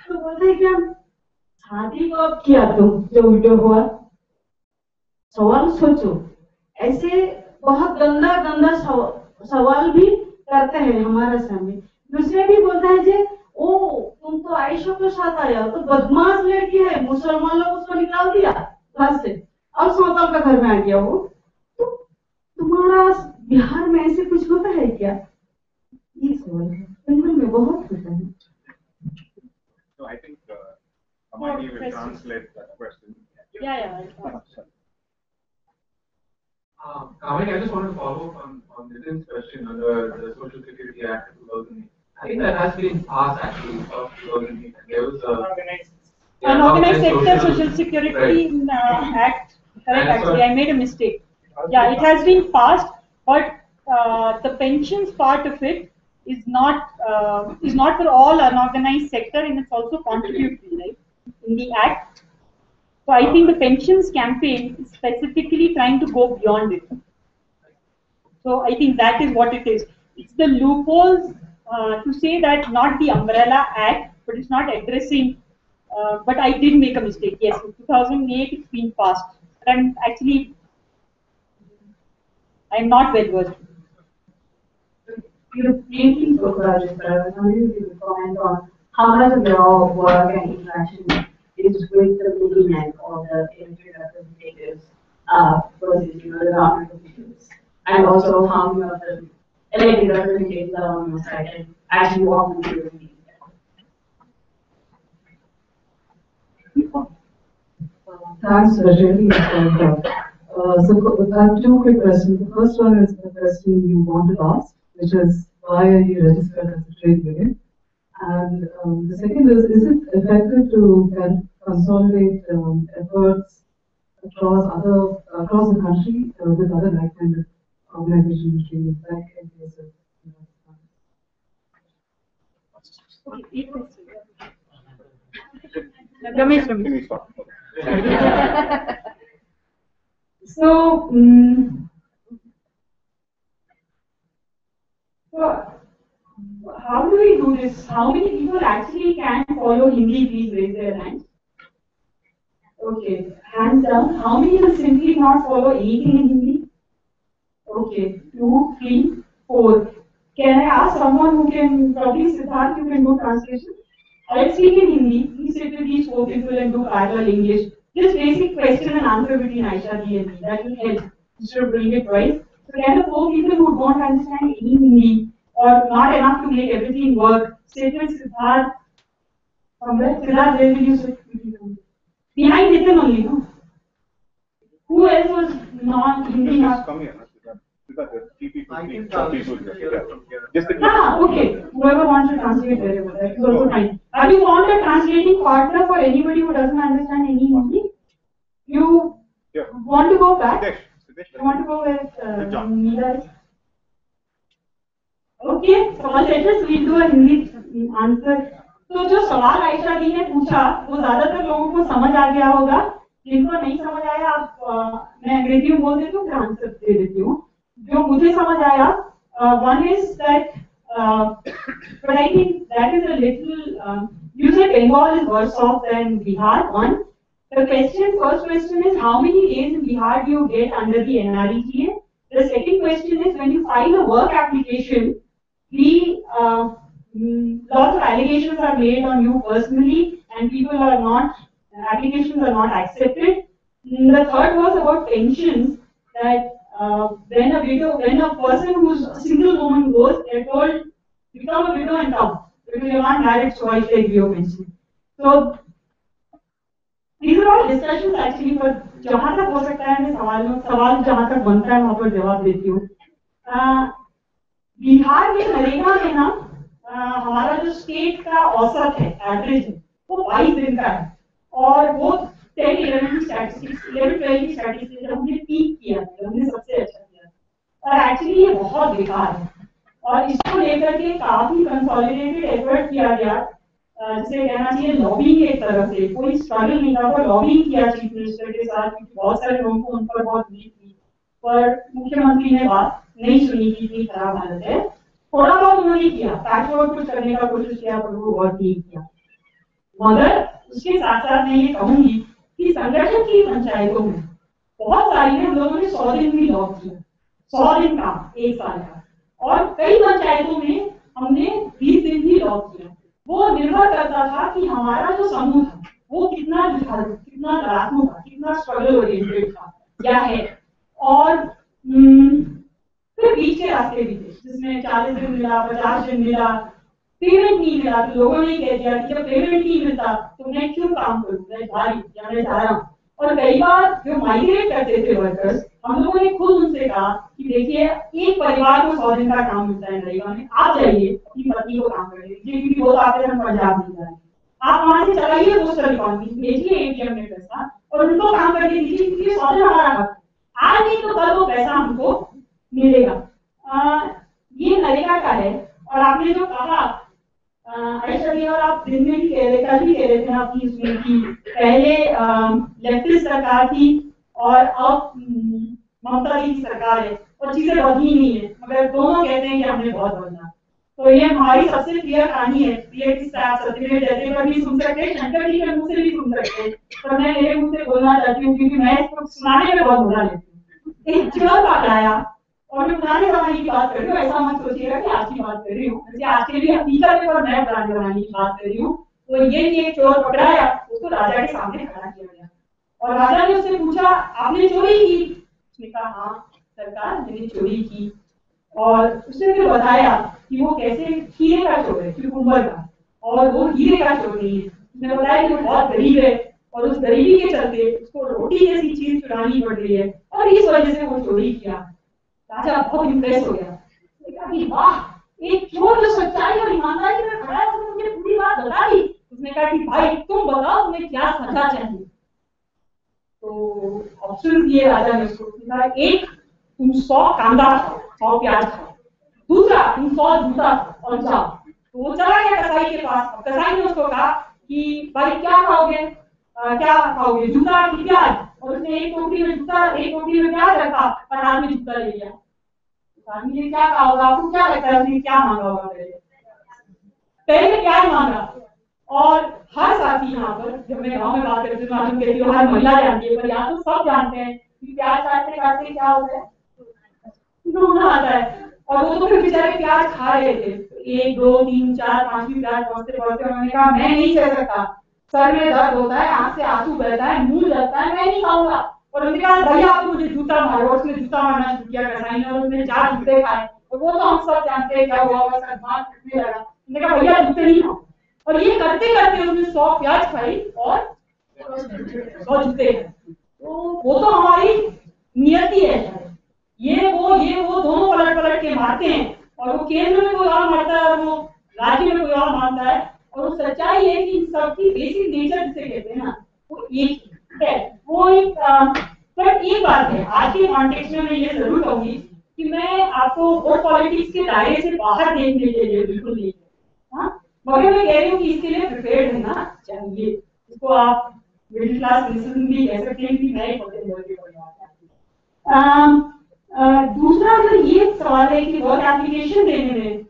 तो बोलता है क्या शादी कब किया तुम जो उम्र हुआ? सवाल सोचो, ऐसे बहुत गंदा गंदा सवाल भी करते हैं हमारे सामने। दूसरे भी बोलता है जे ओ तुम तो आयशा के साथ आया, तो बदमाश लड़की है, मुसलमान लोग उसको निकाल दिया घर से और सावताल का घर में आ गया वो, तो तुम्हारा बिहार में ऐसे कुछ होता है क्या? ये सवाल है, बंगाल में बहुत होता है। So I think Amani will translate that question. Yeah. Kamini, I just wanted to follow up on Nitin's question under the Social Security Act of 2008. I think that has been passed actually of 2008. There was Unorganized Sector Social Security Act. Correct, actually, I made a mistake. Yeah, it has been passed, but the pensions part of it is not for all unorganized sector, and it's also contributory, right, in the Act. So I think the pensions campaign is specifically trying to go beyond it. So I think that is what it is. It's the loopholes to say that not the Umbrella Act, but it's not addressing. But I did make a mistake. Yes, in 2008 it's been passed. But I'm not well versed. You briefly spoke about it, but I was wondering if you could comment on how much of your work and interaction is with the middlemen or the elected representatives versus the government officials, and also how many of the elected representatives are on your side and actually walk them through the meeting. Thanks, really. So I have two quick questions. The first one is the question you wanted to ask, which is why are you registered as a trade union? And the second is it effective to consolidate efforts across the country with other like-minded organizations, like NPSS? So, how do we do this? How many people actually can follow Hindi? Please raise their hands. Okay, hands down. How many will simply not follow anything in Hindi? Okay, 2, 3, 4. Can I ask someone who can, probably Siddharth, you can do translation? I'll speak in Hindi. Please sit with these 4 people and do parallel English. Just basic question and answer between Aisha ji and me. That will help. Instead of doing it twice. So can the 4 people who don't understand any Hindi or not enough to make everything work, sit with Siddharth somewhere? Siddharth, where will you sit? Behind Nitin only, no? Who else was non-Hindi? Come here, because there are 3 people, 4 people here. Just okay. Whoever wants to translate wherever, that is also fine. Have you found a translating partner for anybody who doesn't understand any Hindi? You want to go back? You want to go with Neela? Okay, so let us we'll do a Hindi answer. तो जो सवाल आयशा जी ने पूछा वो ज्यादातर लोगों को समझ आ गया होगा. जिनको नहीं समझ आया आप मैं अंग्रेजी में बोल देती हूँ, फिर आंसर दे देती हूँ. जो मुझे समझ आया, one is that, but I think that is a little. You said Bengal is worse off than Bihar. One. The first question is how many days in Bihar do you get under the NREGA? The second question is when you file a work application, lots of allegations are made on you personally, and applications are not accepted. The third was about pensions, that when a person who's a single woman goes, they're told, become a widow and come, because you're not married, so I take your pension. So these are all discussions actually, but जहाँ तक हो सकता है मैं सवाल जहाँ तक बनता है वहाँ पर जवाब देती हूँ. बिहार में नरेगा में ना हमारा जो स्टेट का औसत है, एवरेज है, वो 22 दिन का है, और वो 10-11 की स्टैटिस्टिक्स, 11-12 की स्टैटिस्टिक्स जब हमने पीक किया था, हमने सबसे अच्छा किया, और एक्चुअली ये बहुत बेकार है, और इसको लेकर के काफी कंसोलिडेटेड एफर्ट किया गया, जिसे कहना चाहिए लॉबिंग एक तरह से. कोई स्ट्रगल नहीं था, पर लॉबिंग किया चीफ मिनिस्टर के साथ, क्योंकि बहुत सारे लोगों को उन पर बहुत उम्मीद थी, पर मुख्यमंत्री ने बात नहीं सुनी कि इतनी खराब हालत है. थोड़ा बहुत उन्होंने किया, पैच वर्क कुछ करने का कोशिश किया, पर वो बहुत नहीं किया. मगर उसके साथ साथ मैं ये कहूंगी कि संगठन की पंचायतों में बहुत सारी हम लोगों ने 100 दिन भी लॉक किया, 100 दिन का, 1 साल का, और कई पंचायतों में हमने 20 दिन भी लॉक किया. वो निर्भर करता था कि हमारा जो समूह था वो कितना जुझारू, कितना डरात्मक था, कितना स्ट्रगल ओरिएंटेड था या है. और फिर बीच के रास्ते भी थे जिसमें 40 दिन मिला, 50 दिन मिला, पेमेंट नहीं मिला, तो लोगों ने कह दिया कि जब पेमेंट नहीं मिलता तो मैं क्यों काम करूँ, मैं जा रहा हूँ. और कई बार जो माइग्रेट करते थे वर्कर्स, हम लोगों ने खुद उनसे कहा कि देखिए एक परिवार को 100 दिन का काम मिलता है नरेगा में, आप जाइए अपनी पत्नी को काम कर लीजिए, क्योंकि वो आते हैं पंजाब नहीं जाएंगे, आप वहां से चलाइए पोस्टल इकोनॉमी, भेजिए एटीएम में पैसा और उनको काम करके दीजिए, क्योंकि 100 दिन हमारा हक है. आज नहीं तो कल वो पैसा हमको मिलेगा. ये नरेगा का है. और आपने जो कहा आयशा जी, और आप दिन में भी कह रहे, कल भी कह रहे थे आपकी इसमें कि पहले लेफ्टिस्ट सरकार थी और अब ममता जी की सरकार है और चीजें बदली नहीं है, मगर दोनों कहते हैं कि हमने बहुत बदला. तो ये हमारी सबसे प्रिय कहानी है. सत्यमेव जयते पर भी सुन सकते हैं, शंकर जी के मुंह से भी सुन सकते हैं, पर मैं मेरे मुंह से बोलना चाहती हूँ क्योंकि मैं इसको सुनाने में बहुत बुरा लेती हूँ. एक चोर पकड़ाया, और मैं पुराने जमाने की बात कर रही हूँ, ऐसा मत सोचिएगा कि आज की बात कर रही हूँ, आज के लिए हकीकत है, पर मैं पुराने जमाने की बात कर रही हूँ. तो ये कि एक चोर पकड़ाया, उसको राजा के सामने खड़ा किया गया, और राजा ने उससे पूछा आपने चोरी की? उसने कहा हाँ सरकार मैंने चोरी की. और उसने फिर बताया कि वो कैसे हीरे का चोर है, क्यूकुम्बर का, और वो हीरे का चोर नहीं है. उसने बताया कि वो बहुत गरीब है और उस गरीबी के चलते उसको रोटी जैसी चीज चुरानी पड़ रही है, और इस वजह से वो चोरी किया. राजा बहुत इम्प्रेस हो गया, कहा कि वाह एक चोर जो सच्चाई और ईमानदारी में खड़ा है, उसने मुझे पूरी बात बता दी. उसने कहा कि भाई तुम बताओ तुम्हें क्या सजा चाहिए. तो ऑप्शन दिए राजा ने उसको. कहा एक तुम 100 कांदा खाओ, 100 प्याज खाओ, दूसरा तुम 100 जूता और जाओ. तो वो चला गया कसाई के पास. कसाई ने उसको कहा कि भाई क्या खाओगे, जूता की प्याज? और उसने एक टोकरी में जूता, एक टोकरी में प्याज रखा और हाथ में जूता ले लिया. आदमी ने क्या कहा होगा, आपको क्या लगता है उसने क्या मांगा होगा? पहले प्याज मांगा. और हर साथी यहाँ पर, जब मैं गाँव में बात करती हूँ, हर महिला जानती है, पर यहाँ तो सब जानते हैं कि प्याज काटते काटते क्या होता है, उनको मजा आता है। और वो तो फिर बेचारे प्याज खा रहे थे, 1 2 3 4 5वीं प्याज पहुंचते पहुंचते उन्होंने कहा मैं नहीं सह सकता, सर में दर्द होता है, आंख से आंसू बहता है, मुंह जलता है, मैं नहीं खाऊंगा। और उन्होंने कहा भैया आप मुझे जूता मारो, उसने जूता मारना शुरू किया कसाई ने, और उसने 4 जूते खाए। और वो तो हम सब जानते हैं क्या हुआ, उसका दिमाग टूटने लगा। उन्होंने कहा भैया जूते नहीं खाओ। और ये करते करते उसने 100 प्याज खाई और 100 जूते खाए। तो वो तो हमारी नियति है, ये वो दोनों पलट पलट के मारते हैं, और वो केंद्र में कोई और मारता है और वो राज्य में कोई और मारता है। और वो सच्चाई है कि इन सबकी बेसिक नेचर जिसे कहते हैं ना, वो एक है। वो एक पर एक बात है, आज के कॉन्टेक्स्ट में मैं ये जरूर कहूंगी कि मैं आपको वोट पॉलिटिक्स के दायरे से बाहर देखने के लिए बिल्कुल नहीं, हाँ, मगर मैं कह रही हूँ कि इसके लिए प्रिपेयर्ड रहना चाहिए। इसको आप मिडिल क्लास सिटीजन भी कह सकते हैं कि नए पौधे बोल के दूसरा अगर ये सवाल है कि वर्क एप्लीकेशन देने में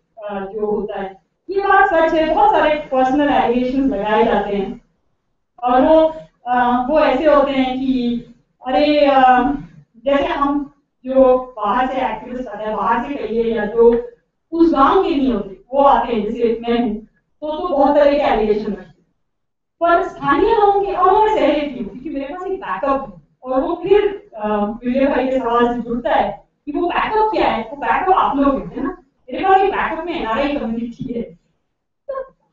जो होता है, ये बात सच है, बहुत सारे पर्सनल एलिगेशंस लगाए जाते हैं और वो ऐसे होते हैं कि अरे जैसे हम जो बाहर से एक्टिविस्ट आते हैं, बाहर से कहिए या जो उस गांव के नहीं होते वो आते हैं, जैसे मैं हूँ, तो बहुत तरह के एलिगेशन रखते हैं। पर स्थानीय लोगों के, और मैं सह लेती हूँ क्योंकि मेरे पास एक बैकअप है। और वो फिर विजय भाई के सवाल से जुड़ता है कि वो बैकअप क्या है, वो बैकअप आप लोग हैं ना, मेरे पास एक बैकअप में एनआरआई कम्युनिटी है।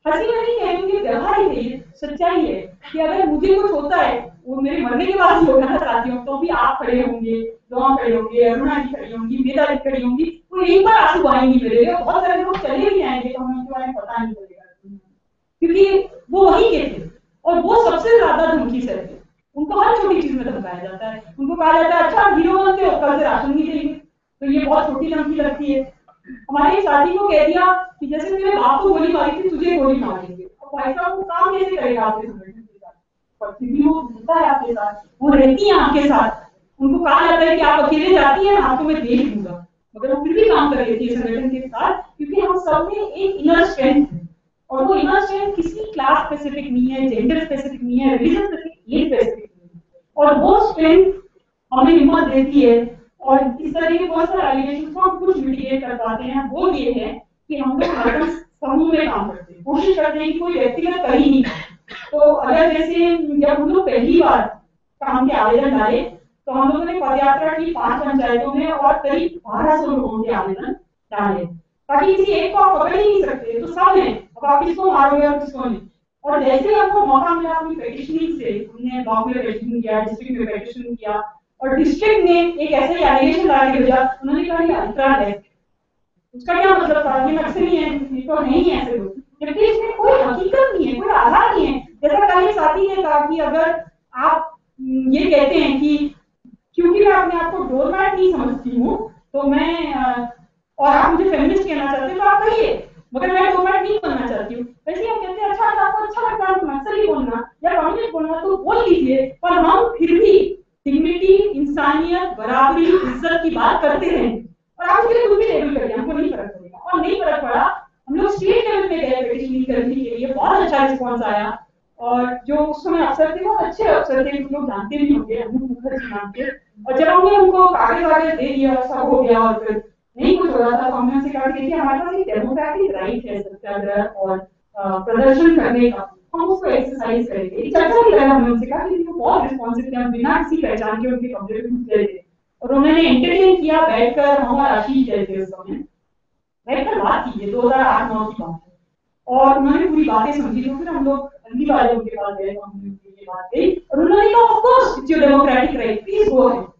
हंसी में नहीं कहेंगे, व्यवहार ही नहीं, सच्चाई है कि अगर मुझे कुछ होता है वो मेरे मरने के बाद ही होगा ना साथियों, तो भी आप खड़े होंगे, दोनों खड़े होंगे, अरुणा जी खड़ी होंगी, मेधा जी खड़ी होंगी, वो एक बार आंसू आएंगे मेरे, बहुत सारे लोग चले भी आएंगे तो हमें उनके बारे में पता नहीं चलेगा, क्योंकि वो वहीं के थे और वो सबसे ज्यादा धमकी सहते। उनको हर छोटी चीज में धमकाया जाता है, उनको कहा जाता है अच्छा हीरो बनते हो, कल से राशन नहीं देंगे, तो ये बहुत छोटी धमकी लगती है। हमारे साथी को कह दिया कि जैसे तेरे बाप को गोली मारी थी तुझे गोली मारेंगे, और भाई साहब वो काम कैसे करेगा आपके संगठन के साथ, परिस्थिति वो होता है आपके साथ, वो रहती है आपके साथ, उनको कहा जाता है कि आप अकेले जाती हैं, आपको मैं देख लूंगा, मगर वो फिर भी काम कर रही थी संगठन के साथ, क्योंकि हम सब में एक इनर स्ट्रेंथ है, और वो इनर स्ट्रेंथ किसी क्लास स्पेसिफिक नहीं है, जेंडर स्पेसिफिक नहीं है, रिलीजन स्पेसिफिक, ये स्पेसिफिक नहीं है, और वो स्ट्रेंथ हमें हिम्मत देती है। और इस तरह के बहुत सारे एलिगेशंस को हम कुछ मिटिगेट कर पाते हैं। वो ये है कि हम लोग हरदम समूह में काम करते हैं, कोशिश करते हैं कि कोई व्यक्तिगत कहीं नहीं। तो अगर जैसे जब हम लोग पहली बार काम के आवेदन डाले तो हम लोगों ने पदयात्रा की 5 पंचायतों में और करीब 1200 लोगों के आवेदन डाले, ताकि किसी एक को आप पकड़ ही नहीं सकते, तो सब हैं, अब आप किसको मारोगे और किसको नहीं। और जैसे ही हमको मौका मिला अपनी पेटिशनिंग से, हमने ब्लॉक में पेटिशन किया, डिस्ट्रिक्ट में पेटिशन किया, और डिस्ट्रिक्ट ने एक ऐसा ही एलिगेशन ला के भेजा, उन्होंने कहा ये अल्ट्रा लेफ्ट, उसका क्या मतलब था, ये नक्सली है, ये तो नहीं है ऐसे लोग, जबकि इसमें कोई हकीकत नहीं है, कोई आधार नहीं है। जैसा कल एक साथी ने कहा कि अगर आप ये कहते हैं कि क्योंकि मैं अपने आप को डोरमैट नहीं समझती हूँ तो मैं और आप मुझे फेमिनिस्ट कहना चाहते हैं तो आप कहिए, मगर मैं डोरमैट नहीं बनना चाहती हूँ। वैसे हम कहते हैं अच्छा आपको अच्छा लगता है नक्सली बोलना या कम्युनिस्ट बोलना तो बोल लीजिए, पर हम फिर भी डिग्निटी, इंसानियत, बराबरी, इज्जत की बात करते हैं। और आप उसके लिए कुछ भी लेबल करिए, हमको नहीं फर्क पड़ेगा। और नहीं फर्क पड़ा, हम लोग स्टेट लेवल पे गए पेटिशनिंग करने के लिए, बहुत अच्छा रिस्पॉन्स आया। और जो उस समय अफसर थे बहुत अच्छे अफसर थे, कुछ लोग जानते भी होंगे, अनूप मुखर्जी नाम के। और जब हमने उनको कागज वागज दे दिया, सब हो गया और फिर नहीं कुछ हो रहा था, तो हमने उनसे कहा कि हमारे पास एक डेमोक्रेटिक राइट है सत्याग्रह और प्रदर्शन करने का, हम उसको एक्सरसाइज करेंगे। चर्चा भी करा हमने उनसे कहा कि वो बहुत रिस्पॉन्सिव थे, हम बिना किसी पहचान के उनके कमरे में घुस गए थे और उन्होंने एंटरटेन किया बैठकर। हम और आशीष गए थे उस समय, बैठकर बात की, 2008-9 की बात है, और उन्होंने पूरी बातें समझी। तो फिर हम लोग अगली बार जब उनके पास गए तो हमने उनकी ये बात कही और उन्होंने कहा of course it's your democratic right, please go ahead.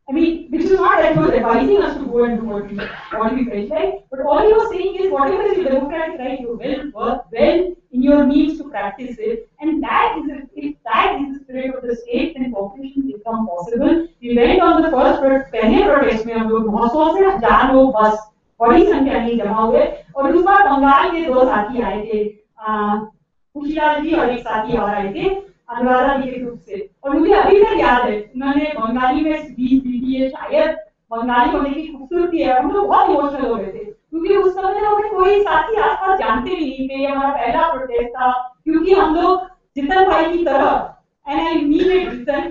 I mean, which is not that he was advising us to go and do what we felt like, but all he was saying is whatever is your democratic right, you will work well in your means to practice it, and that is if that is the spirit of the state, then cooperation become possible. We went on the first पहले protest में हम लोग 900 से 1000 लोग बस बड़ी संख्या में जमा हुए, और उस बार बंगाल के 2 साथी आए थे, खुशीलाल जी और एक साथी और आए थे अनुराधा जी के ग्रुप से। और मुझे अभी तक याद है उन्होंने बंगाली में स्पीच दी थी, शायद बंगाली होने की खूबसूरती है, हम लोग बहुत इमोशनल हो रहे थे क्योंकि उस समय हमें कोई साथी आसपास जानते नहीं थे। ये हमारा पहला प्रोटेस्ट था, क्योंकि हम लोग जितन भाई की तरह, एंड आई मीन इट जितन,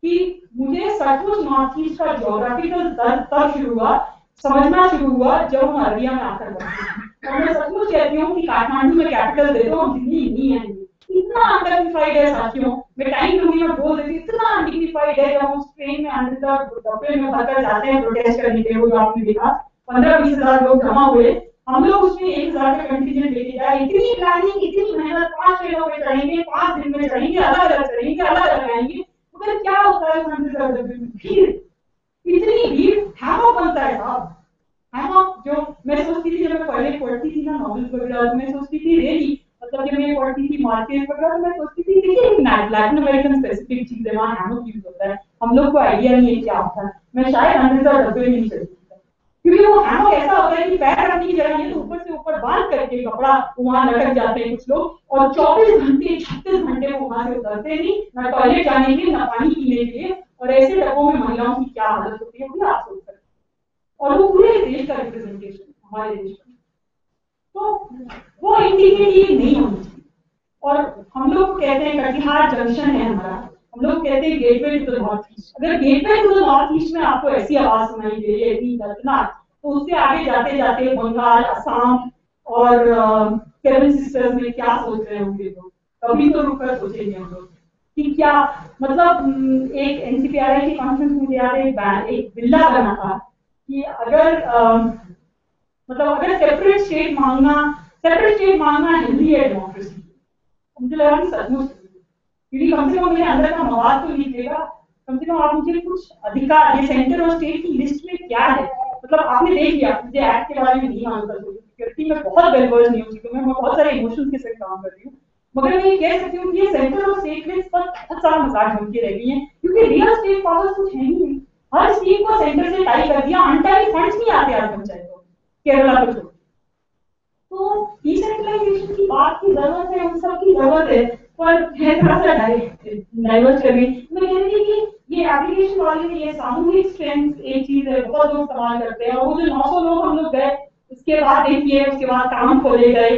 कि मुझे सचमुच नॉर्थ ईस्ट का ज्योग्राफिकल दर्द तब शुरू हुआ समझना शुरू हुआ जब हम अररिया में आकर बसे। और मैं सचमुच कहती हूँ कि काठमांडू में कैपिटल दे दो, हम दिल्ली नहीं आएंगे। इतना अनडिग्निफाइड है साथियों, मैं टाइम लूंगी मैं बोल देती, इतना अनडिग्निफाइड है। जब हम ट्रेन में अंदर डब्बे में भरकर जाते हैं प्रोटेस्ट करने के लिए, वो आपने देखा 15-20 हजार लोग जमा हुए, हम लोग उसमें 1000 का कंटीजेंट लेके जाए। इतनी प्लानिंग, इतनी मेहनत, 5 ट्रेनों में चढ़ेंगे, 5 दिन में चढ़ेंगे, अलग अलग चढ़ेंगे, अलग अलग आएंगे, मगर क्या होता है भीड़, इतनी भीड़, हैमॉक बनता है साहब। हैमॉक जो मैं सोचती थी जब मैं पहले पढ़ती थी ना नॉवेल्स वगैरह, तो मैं सोचती थी रियली, मतलब जब मैं पढ़ती थी मार्केट वगैरह, तो मैं सोचती थी कि लैटिन अमेरिकन स्पेसिफिक चीज है, वहाँ हैमॉक यूज होता है, हम लोग को आइडिया नहीं है क्या होता है। मैं शायद 100 डब्बे नहीं चलती, क्योंकि वो हैमॉक ऐसा होता है कि पैर रखने की जगह नहीं, तो ऊपर से ऊपर बांध करके कपड़ा वहां लटक जाते हैं कुछ लोग, और 24 घंटे 36 घंटे वो वहां से उतरते नहीं, ना टॉयलेट जाने के ना पानी पीने के, और ऐसे डब्बों में महिलाओं की क्या हालत होती है वो आप सोच सकते हैं। और वो पूरे देश का रिप्रेजेंटेशन हमारे देश में, तो वो इंटीग्रिटी नहीं होनी चाहिए। और हम लोग कहते हैं कटिहार जंक्शन है हमारा, हम लोग कहते हैं gateway to the North East. अगर gateway to the North East में आपको ऐसी आवाज सुनाई दे रही है इतनी दर्दनाक, तो उससे आगे जाते जाते बंगाल, असम और सेवन सिस्टर्स में क्या सोच रहे होंगे लोग, कभी तो रुककर सोचेंगे हम लोग कि क्या, मतलब एक एनसीपीआरआई की कॉन्फ्रेंस मुझे याद है, एक बिल्ला बना था कि अगर मतलब अगर सेपरेट स्टेट मांगना हेल्दी है डेमोक्रेसी, मुझे लगा कि सचमुच, क्योंकि कम से कम मेरे अंदर का मवाद तो निकलेगा, कम से कम आप मुझे कुछ अधिकार, ये सेंटर और स्टेट की लिस्ट में क्या है, मतलब आपने देख लिया, मुझे एक्ट के बारे में नहीं मालूम था, सिक्योरिटी में बहुत वेल वर्स नहीं हूँ, मैं बहुत सारे इमोशंस के साथ काम कर रही हूँ, मगर मैं ये कह सकती हूँ कि ये सेंटर और स्टेट लिस्ट पर बहुत सारा मजाक बन के रह गई है, क्योंकि रियल स्टेट पावर्स कुछ है ही नहीं। हर स्कीम को सेंटर से टाई कर दिया, अनटाई फंड्स नहीं आते आज पंचायतों, केरला को छोड़। तो डिसेंट्रलाइजेशन की बात की जरूरत है, उन सब की जरूरत है, पर थोड़ा सा डाइवर्ट कर गई। मैं कह रही थी कि ये एप्लीकेशन वाले में ये सामूहिक स्ट्रेंथ एक चीज है, बहुत लोग इस्तेमाल करते हैं, और वो जो 900 लोग हम लोग गए, उसके बाद देखिए, उसके बाद काम खोले गए,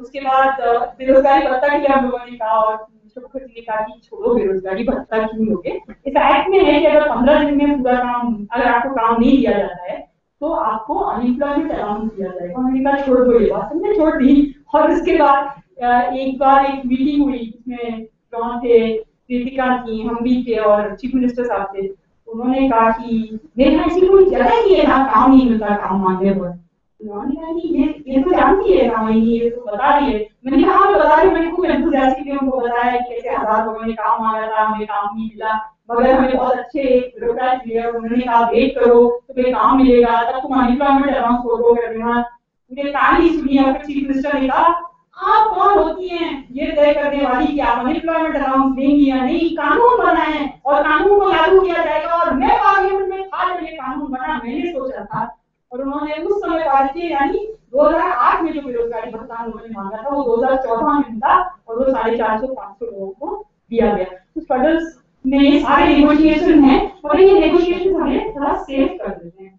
उसके बाद बेरोजगारी भत्ता किया हम लोगों ने कहा, और मुख्यमंत्री ने कहा कि छोड़ो बेरोजगारी भत्ता क्यों लोगे, इस एक्ट में है कि अगर 15 दिन में पूरा काम, अगर आपको काम नहीं दिया जाता है तो आपको अनएम्प्लॉयमेंट अलाउंस दिया जाएगा। मैंने कहा छोड़ दो ये बात, हमने छोड़ दी। और उसके बाद एक बार एक मीटिंग हुई जिसमें कौन थे, कृतिका थी, हम भी थे और चीफ मिनिस्टर साहब थे, उन्होंने कहा कि मेरे यहाँ ऐसी कोई जगह नहीं है जहाँ काम नहीं मिलता काम मांगने पर। उन्होंने कहा कि ये तो जानती है रामायणी, ये तो बता रही है। मैंने कहा हाँ बता रही, मैंने खूब एंथुसियास्टिकली उनको बताया कि कैसे 1000 लोगों ने काम मांगा था, हमें काम नहीं मिला, मगर हमें बहुत अच्छे ब्यूरोक्रेट मिले, उन्होंने कहा वेट करो तुम्हें काम मिलेगा, तब तुम अनएम्प्लॉयमेंट अलाउंस खोलोगे। मुझे कहानी सुनी है, फिर चीफ मिनिस्टर ने कहा आप कौन होती हैं ये तय करने वाली कि आप अनएम्प्लॉयमेंट अलाउंस देंगी या नहीं, कानून बना है और कानून को लागू किया जाएगा। और मैं पार्लियामेंट में था जब ये कानून बना, मैंने सोचा था, और उन्होंने उस समय पास किए, यानी 2008 में जो बेरोजगारी भत्ता उन्होंने मांगा था वो 2014 में मिला, और वो 450-500 लोगों को दिया गया। तो फेडरल्स में सारे नेगोशिएशन है, और ये नेगोशिएशन हमें थोड़ा सेव कर देते हैं,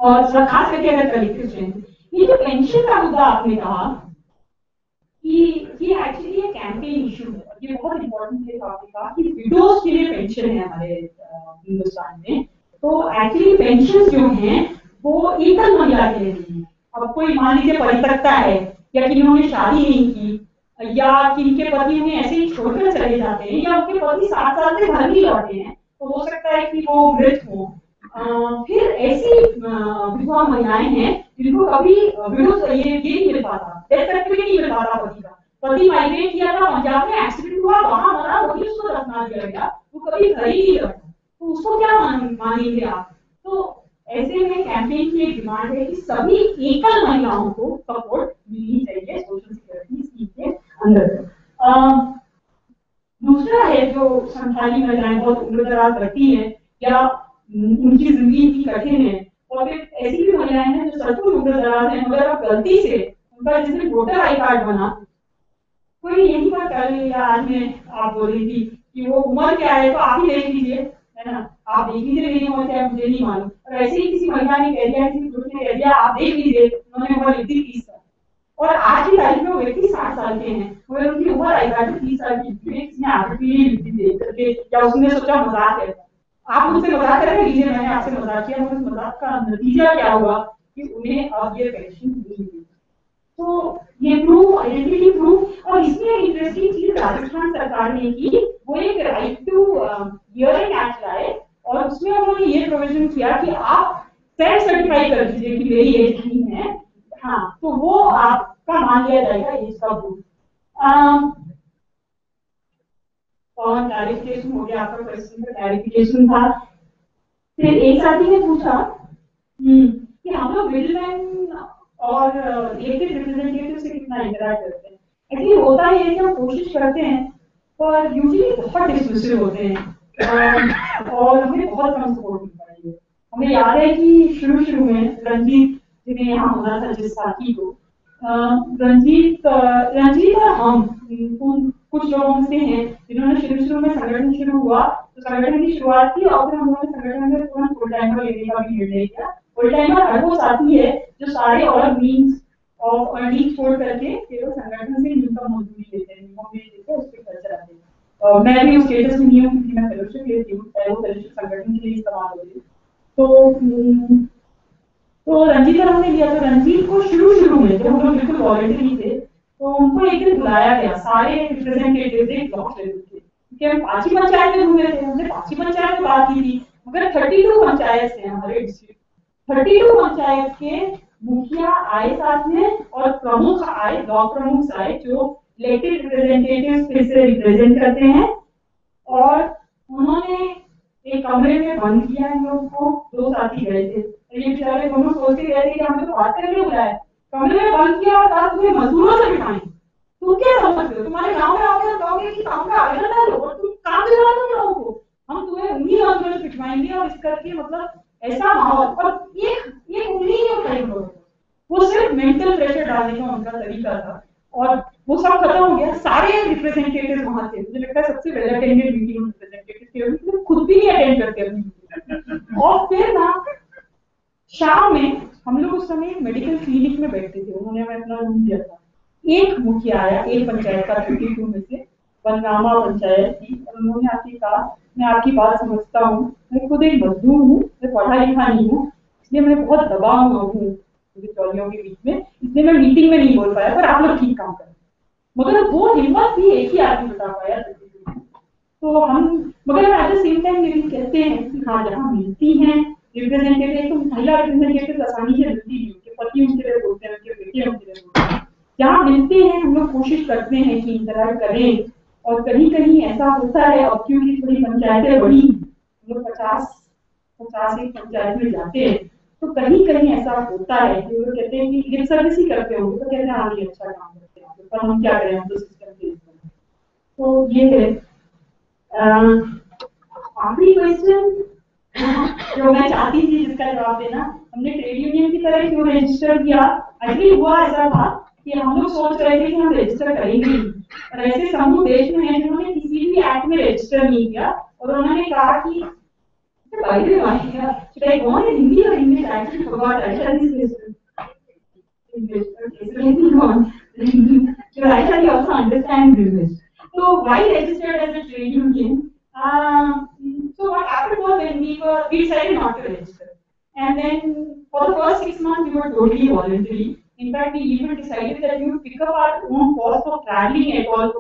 और खास करके अगर कलेक्टिव स्ट्रेंथ। ये जो पेंशन का मुद्दा आपने कहा कि ये एक्चुअली एक कैंपेन इशू है, ये बहुत इंपॉर्टेंट है। आपने कहा कि विडोज के लिए पेंशन है हमारे हिंदुस्तान में, तो एक्चुअली पेंशन जो हैं वो एकल महिला के लिए नहीं है। अब कोई मान लीजिए परिपक्वता है, या किन्होंने शादी नहीं की, या किनके पति उन्हें ऐसे ही छोड़कर चले जाते हैं, या उनके पति 7 साल से घर नहीं लौटे हैं, तो हो सकता है कि वो मृत हो। फिर ऐसी विधवा महिलाएं हैं जिनको कभी ये नहीं मिल पाता, डेथ सर्टिफिकेट नहीं मिल पाता पति का, पति माइग्रेट किया था पंजाब में, एक्सीडेंट हुआ, वहां मरा, वही उसको दफना दिया गया, वो कभी घर ही नहीं लौटा, तो उसको क्या मानेंगे आप। तो ऐसे में कैंपेन की एक डिमांड है कि सभी एकल महिलाओं को सपोर्ट मिलनी चाहिए सोशल सिक्योरिटी स्कीम के अंदर। दूसरा है जो संथाली महिलाएं बहुत उम्र दराज रखती हैं, या उनकी जिंदगी इतनी कठिन है, और फिर ऐसी भी महिलाएं हैं जो सचमुच उम्र दराज हैं, मगर अब गलती से उनका जिसमें वोटर आई कार्ड बना, कोई यहीं पर कल या आज में आप बोल रही थी कि वो उम्र क्या है, तो आप ही देख लीजिए, है ना, आप देख लीजिए मेरी उम्र क्या है, मुझे नहीं मालूम। और ऐसे ही किसी महिला ने कह दिया, किसी पुरुष ने कह दिया आप देख लीजिए, उन्होंने उम्र लिख दी 30 साल, और आज की तारीख में वो व्यक्ति 60 साल के हैं, मगर उनकी उम्र आई कार्ड 30 साल की, किसी ने आर्टिफिशियली लिख दी, या उसने सोचा मजाक है। आप मुझसे मजाक कर रहे हैं, लीजिए मैंने आपसे मजाक किया, मगर मजाक का नतीजा क्या हुआ कि उन्हें अब ये पेंशन नहीं मिली। तो ये प्रूफ, आइडेंटिटी प्रूफ, और इसमें इंटरेस्टिंग चीज राजस्थान सरकार ने की, वो एक राइट टू हियरिंग एक्ट लाए, और उसमें उन्होंने ये प्रोविजन किया कि आप सेल्फ सर्टिफाई कर दीजिए कि मेरी एज इतनी है, हाँ, तो वो आपका मान लिया जाएगा एज का प्रूफ। और क्लैरिफिकेशन हो गया, आपका क्वेश्चन का क्लैरिफिकेशन था। फिर एक साथी ने पूछा कि हम लोग मिडलमैन और इलेक्टेड रिप्रेजेंटेटिव से कितना इंटरैक्ट करते हैं। एक्चुअली होता है कि हम कोशिश करते हैं, पर यूजुअली बहुत डिस्मिसिव होते हैं और हमें बहुत कम सपोर्ट मिलता है। हमें याद है कि शुरू में रंजीत जिन्हें यहाँ होना था, जिस साथी को, रंजीत और हम कुछ लोग से हैं जिन्होंने शुरू में संगठन शुरू हुआ, तो संगठन की शुरुआत की और फिर हम लोगों ने संगठन में तुरंत फुल टाइमर लेने का भी निर्णय किया। फुल टाइमर हर वो साथी है जो सारे और मीन्स ऑफ अर्निंग छोड़ करके केवल संगठन से न्यूनतम मजदूरी लेते हैं, उस पर खर्च रहते हैं। मैं भी उस स्टेटस में नहीं हूँ क्योंकि मैं फेलोशिप लेती हूँ, वो फेलोशिप संगठन के लिए इस्तेमाल होती है। तो रंजीत और हमने लिया। तो रंजीत को शुरू में जब हम लोग बिल्कुल वॉलंटरी थे, तो उनको एक दिन बुलाया गया, सारे रिप्रेजेंटेटिव एक ब्लॉक लेवल के, क्योंकि हम 5 ही पंचायत में घूमे थे, हमने 5 ही पंचायत में बात की थी, मगर 32 पंचायत थे हमारे डिस्ट्रिक्ट, 32 पंचायत के मुखिया आए साथ में और प्रमुख आए, ब्लॉक प्रमुख आए जो इलेक्टेड रिप्रेजेंटेटिव फिर से रिप्रेजेंट करते हैं, और उन्होंने एक कमरे में बंद किया हम लोग को। 2 साथी गए थे, ये बेचारे दोनों सोचते गए थे कि हमें तो बात करने बुलाया, कमरे में बंद किया और कहा तुम्हें मजदूरों से बिठाएं। तुम क्या समझते हो, तुम्हारे गांव में आओगे और कहोगे कि काम का आवेदन डालो और तुम काम दिला दो लोगों को, हम तुम्हें उंगली आंखों से पिटवाएंगे और इस करके, मतलब ऐसा माहौल। और एक उंगली नहीं उठाई लोगों को, वो सिर्फ मेंटल प्रेशर डालने का उनका तरीका था। और वो सब खत्म हो गया, सारे रिप्रेजेंटेटिव वहां थे, मुझे लगता है सबसे वेल अटेंडेड मीटिंग रिप्रेजेंटेटिव खुद भी नहीं अटेंड करते अपनी। और फिर ना शाम में हम लोग उस समय एक मेडिकल क्लिनिक में बैठे थे, उन्होंने हमें अपना रूम दिया था। एक मुखिया आया, एक पंचायत का 32 में से, बनगामा पंचायत थी, और उन्होंने आके कहा मैं आपकी बात समझता हूँ, मैं खुद एक मजदूर हूँ, मैं पढ़ा लिखा नहीं हूँ, इसलिए मैं बहुत दबाव में हूँ विद्यार्थियों के बीच में, इसलिए मैं मीटिंग में नहीं बोल पाया, पर आप लोग ठीक काम करें। मगर वो हिम्मत भी एक ही आदमी बता पाया। तो हम, मगर एट द सेम टाइम ये भी कहते हैं कि हाँ, जहाँ मिलती हैं रिप्रेजेंटेटिव, तो महिला रिप्रेजेंटेटिव आसानी से मिलती है, उनके पति उनके लिए बोलते हैं, उनके बेटे उनके लिए बोलते हैं। जहाँ मिलते हैं हम लोग कोशिश करते हैं कि इंटरैक्ट करें, और कहीं कहीं ऐसा होता है, अब क्योंकि थोड़ी पंचायतें बड़ी, हम लोग 50 एक पंचायत में जाते हैं, तो कहीं कहीं ऐसा होता है कि वो कहते हैं कि लिप सर्विस ही करते होंगे, तो कहते हैं हाँ ये अच्छा काम करते हैं, पर हम क्या करें, हम तो सिस्टम के। तो ये है आखिरी क्वेश्चन जो मैं चाहती थी जिसका जवाब देना, हमने ट्रेड यूनियन की तरह क्यों रजिस्टर किया। एक्चुअली हुआ ऐसा था कि हम लोग सोच रहे थे कि हम रजिस्टर करेंगे, और ऐसे समूह देश में हैं जिन्होंने किसी भी एक्ट में रजिस्टर नहीं किया, और उन्होंने कहा कि by the way, should I go on in Hindi or English? I actually forgot. I shall English. Okay, so let me go on. So I shall also understand English. So why registered as a trade union? So what happened was when we decided not to register, and then for the first 6 months we were totally voluntary. In fact, we even decided that we would pick up our own cost of traveling at all.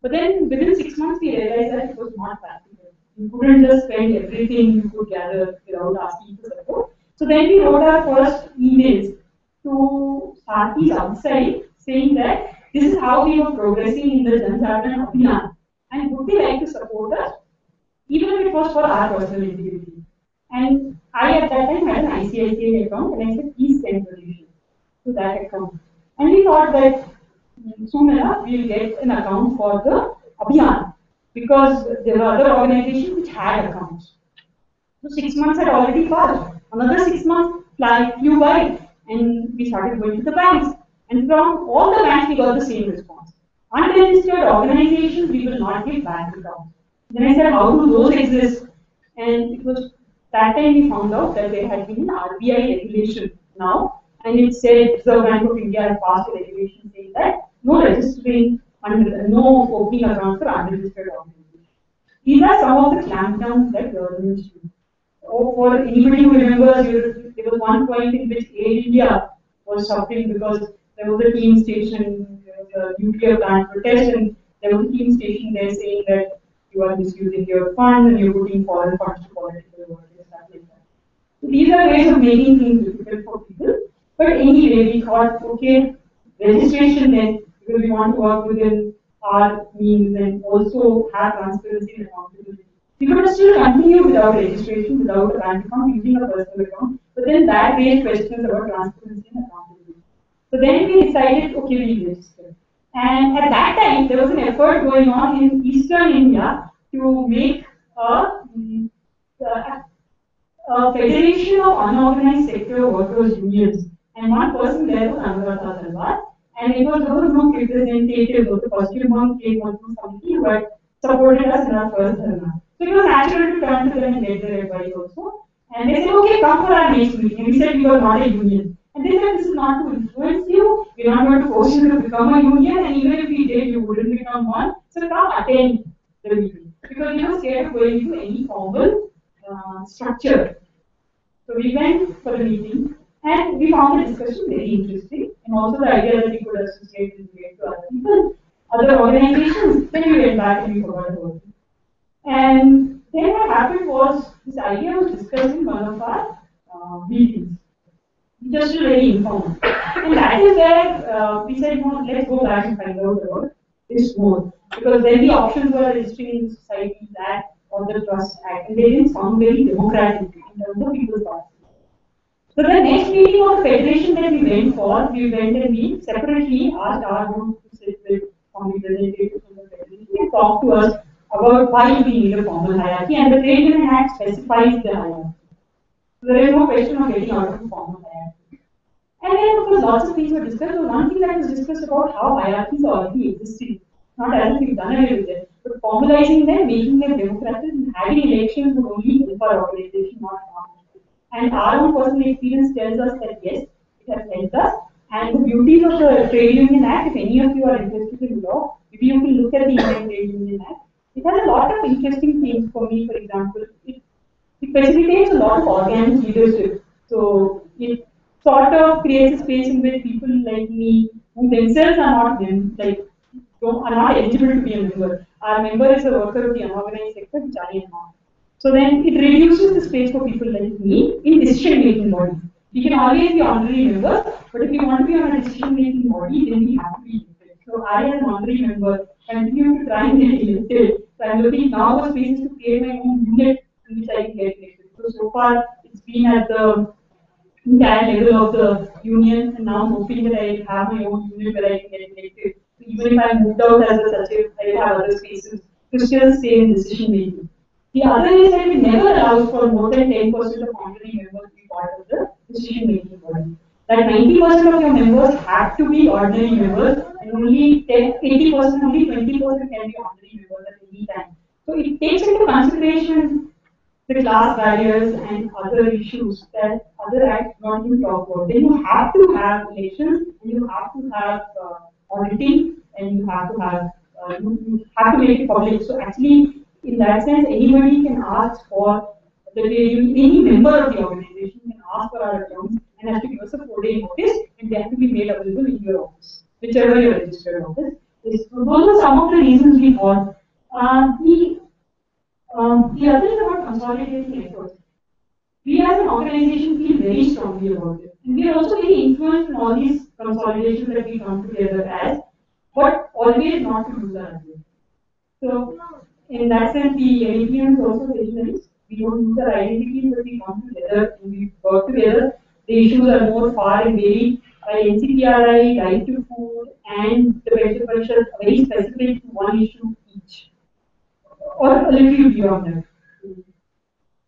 But then within 6 months we realized that it was not practical. You couldn't just spend everything you could gather without asking for support. So then we wrote our first emails to Sathis outside saying that this is how we were progressing in the Jan Jagran Abhiyan, and would they like to support us, even if it was for our personal integrity. And I at that time had an ICICI account, and I said please send donations to that account. And we thought that soon enough we will get an account for the Abhiyan, because there were other organizations which had accounts. So 6 months had already passed. Another 6 months flew by, and we started going to the banks. And from all the banks we got the same response. Unregistered organizations, we will not give bank accounts. Then I said, how do those exist? And it was that time we found out that there had been an RBI regulation now, and it said Reserve Bank of India had passed a regulation saying that no registering, no opening accounts for unregistered organizations. These are some of the clampdowns that governments do. Oh, for anybody who remembers, there was one point in which Air India was suffering because there was a team station, there was a nuclear plant protest, and there was a team station there saying that you are misusing your fund and you're putting foreign funds to political work and stuff like that. So these are ways of making things difficult for people. But anyway, we thought, okay, registration then, because we want to work within our means and also have transparency and accountability. We could still continue without registration, without a bank account, using a personal account, but then that raised questions about transparency and accountability. So then we decided, okay, we'll register. And at that time, there was an effort going on in eastern India to make a federation of unorganized sector workers unions. And one person there was Anuradha Talwar. And it was those group representatives of the Paschim Bang State Workers Committee who had supported us in our first dharna. So it was natural to turn to them and get their advice also. And they said, okay, come for our next meeting. And we said we were not a union. And they said, this is not to influence you. We're not going to force you to become a union. And even if we did, you wouldn't become one. So come attend the meeting. Because we were scared of going into any formal structure. So we went for the meeting. And we found the discussion very interesting. And also the idea that we could associate this way to other people, other organizations. Then we went back and we forgot about it. And then what happened was, this idea was discussed in one of our meetings. Just very informal. And that is where we said, no, let's go back and find out about this more. Because then the options were registering in society, that, or the Trust Act. And they didn't sound very democratic in terms of people's thoughts. So the next meeting of the federation that we went for, we went and we separately asked our group to sit with some representatives from the federation and talk to us about why we need a formal hierarchy, and the Trade Union Act specifies the hierarchy. So there is no question of getting out of the formal hierarchy. And then, of course, lots of things were discussed. So one thing that was discussed about how hierarchies are already existing, not as if we've done away with them, but formalizing them, making them democratic, and having elections would only help our organization, not harm. And our own personal experience tells us that yes, it has helped us. And the beauties of the Trade Union Act, if any of you are interested in law, maybe you can look at the Indian Trade Union Act. It has a lot of interesting things for me, for example. It facilitates a lot of organic leadership. So it sort of creates a space in which people like me, who themselves are not are not eligible to be a member. Our member is a worker of the unorganized sector, which I am not. So then it reduces the space for people like me in decision-making bodies. We can always be honorary members, but if we want to be on a decision-making body, then we have to be elected. So I, as an honorary member, continue to try and get elected. So I'm looking now for spaces to create my own unit in which I can get elected. So far, it's been at the entire level of the union, and now I'm hoping that I have my own unit where I can get elected. So even if I moved out as a Sachiv, I will have other spaces to still stay in decision-making. The other is that it never allows for more than 10% of honorary members to be part of the decision-making body. That 90% of your members have to be ordinary members, and only 80%, only 20% can be honorary members at any time. So it takes into consideration the class barriers and other issues that other acts don't even talk about. Then you have to have elections, and you have to have auditing, and you have to have you have to make it public. So actually, in that sense, anybody can ask for any member of the organization can ask for our accounts and has to give us a 4-day notice, and they have to be made available in your office, whichever your registered office is. So those are some of the reasons we thought. The other is about consolidating efforts. We as an organization feel very strongly about it, and we are also very influenced in all these consolidations that we come together as, but always not to lose our identity. So in that sense, the NAPM is also very nice. We don't lose our identity, but we come together and we work together. The issues are more far and varied. NCPRI, right to food, and the Welfare Parishad are very specific to one issue each, or a little beyond that.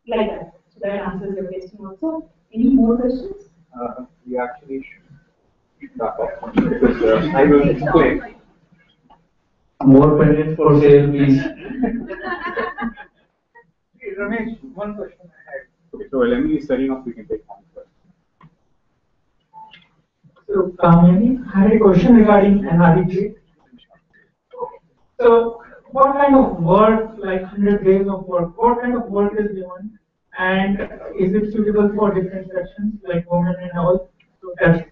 Like that. So that answers your question also. Any more questions? We actually should wrap up because I will explain. More pellets for sale, please. Hey, Ramesh, one question I had. Okay, so Lemmy is setting up, we can take one first. So, Kamini, I had a question regarding NRE trade. So, what kind of work, like 100 days of work, what kind of work is given, and is it suitable for different sections, like women and all? So that's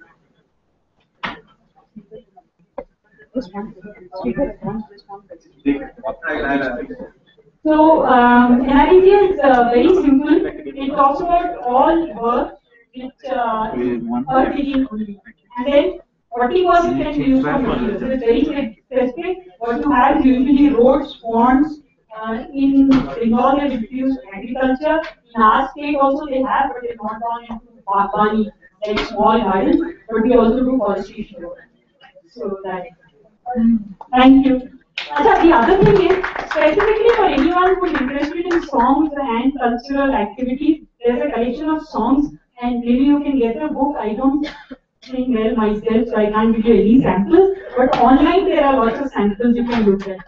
So, NREG is very simple. It talks about all work which are taking only. And then 40% can be used for materials. So it's very specific. What you have is usually roads, ponds. In Bengal, they use agriculture. In our state also they have, but it's not gone into Bagani, like small gardens. But we also do forestry. So that. Thank you. Achha, the other thing is, specifically for anyone who is interested in songs and cultural activities, there's a collection of songs, and maybe you can get a book. I don't sing well myself, so I can't give you any samples. But online, there are lots of samples you can look at.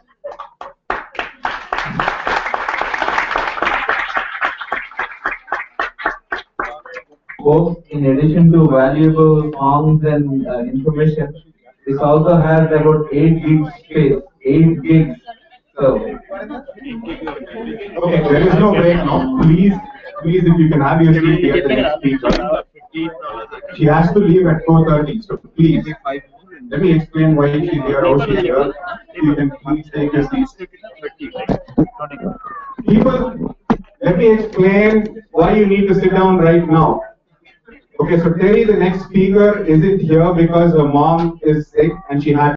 Both, in addition to valuable songs and information, this also has about 8 gigs space. 8 gigs. So. Okay, there is no break now. Please, if you can have your seat here, the next speaker. She has to leave at 4:30, so please, let me explain why she's here, how she's here. You can please take your seats. People, let me explain why you need to sit down right now. Okay, so Terry, the next speaker, isn't here because her mom is sick and she had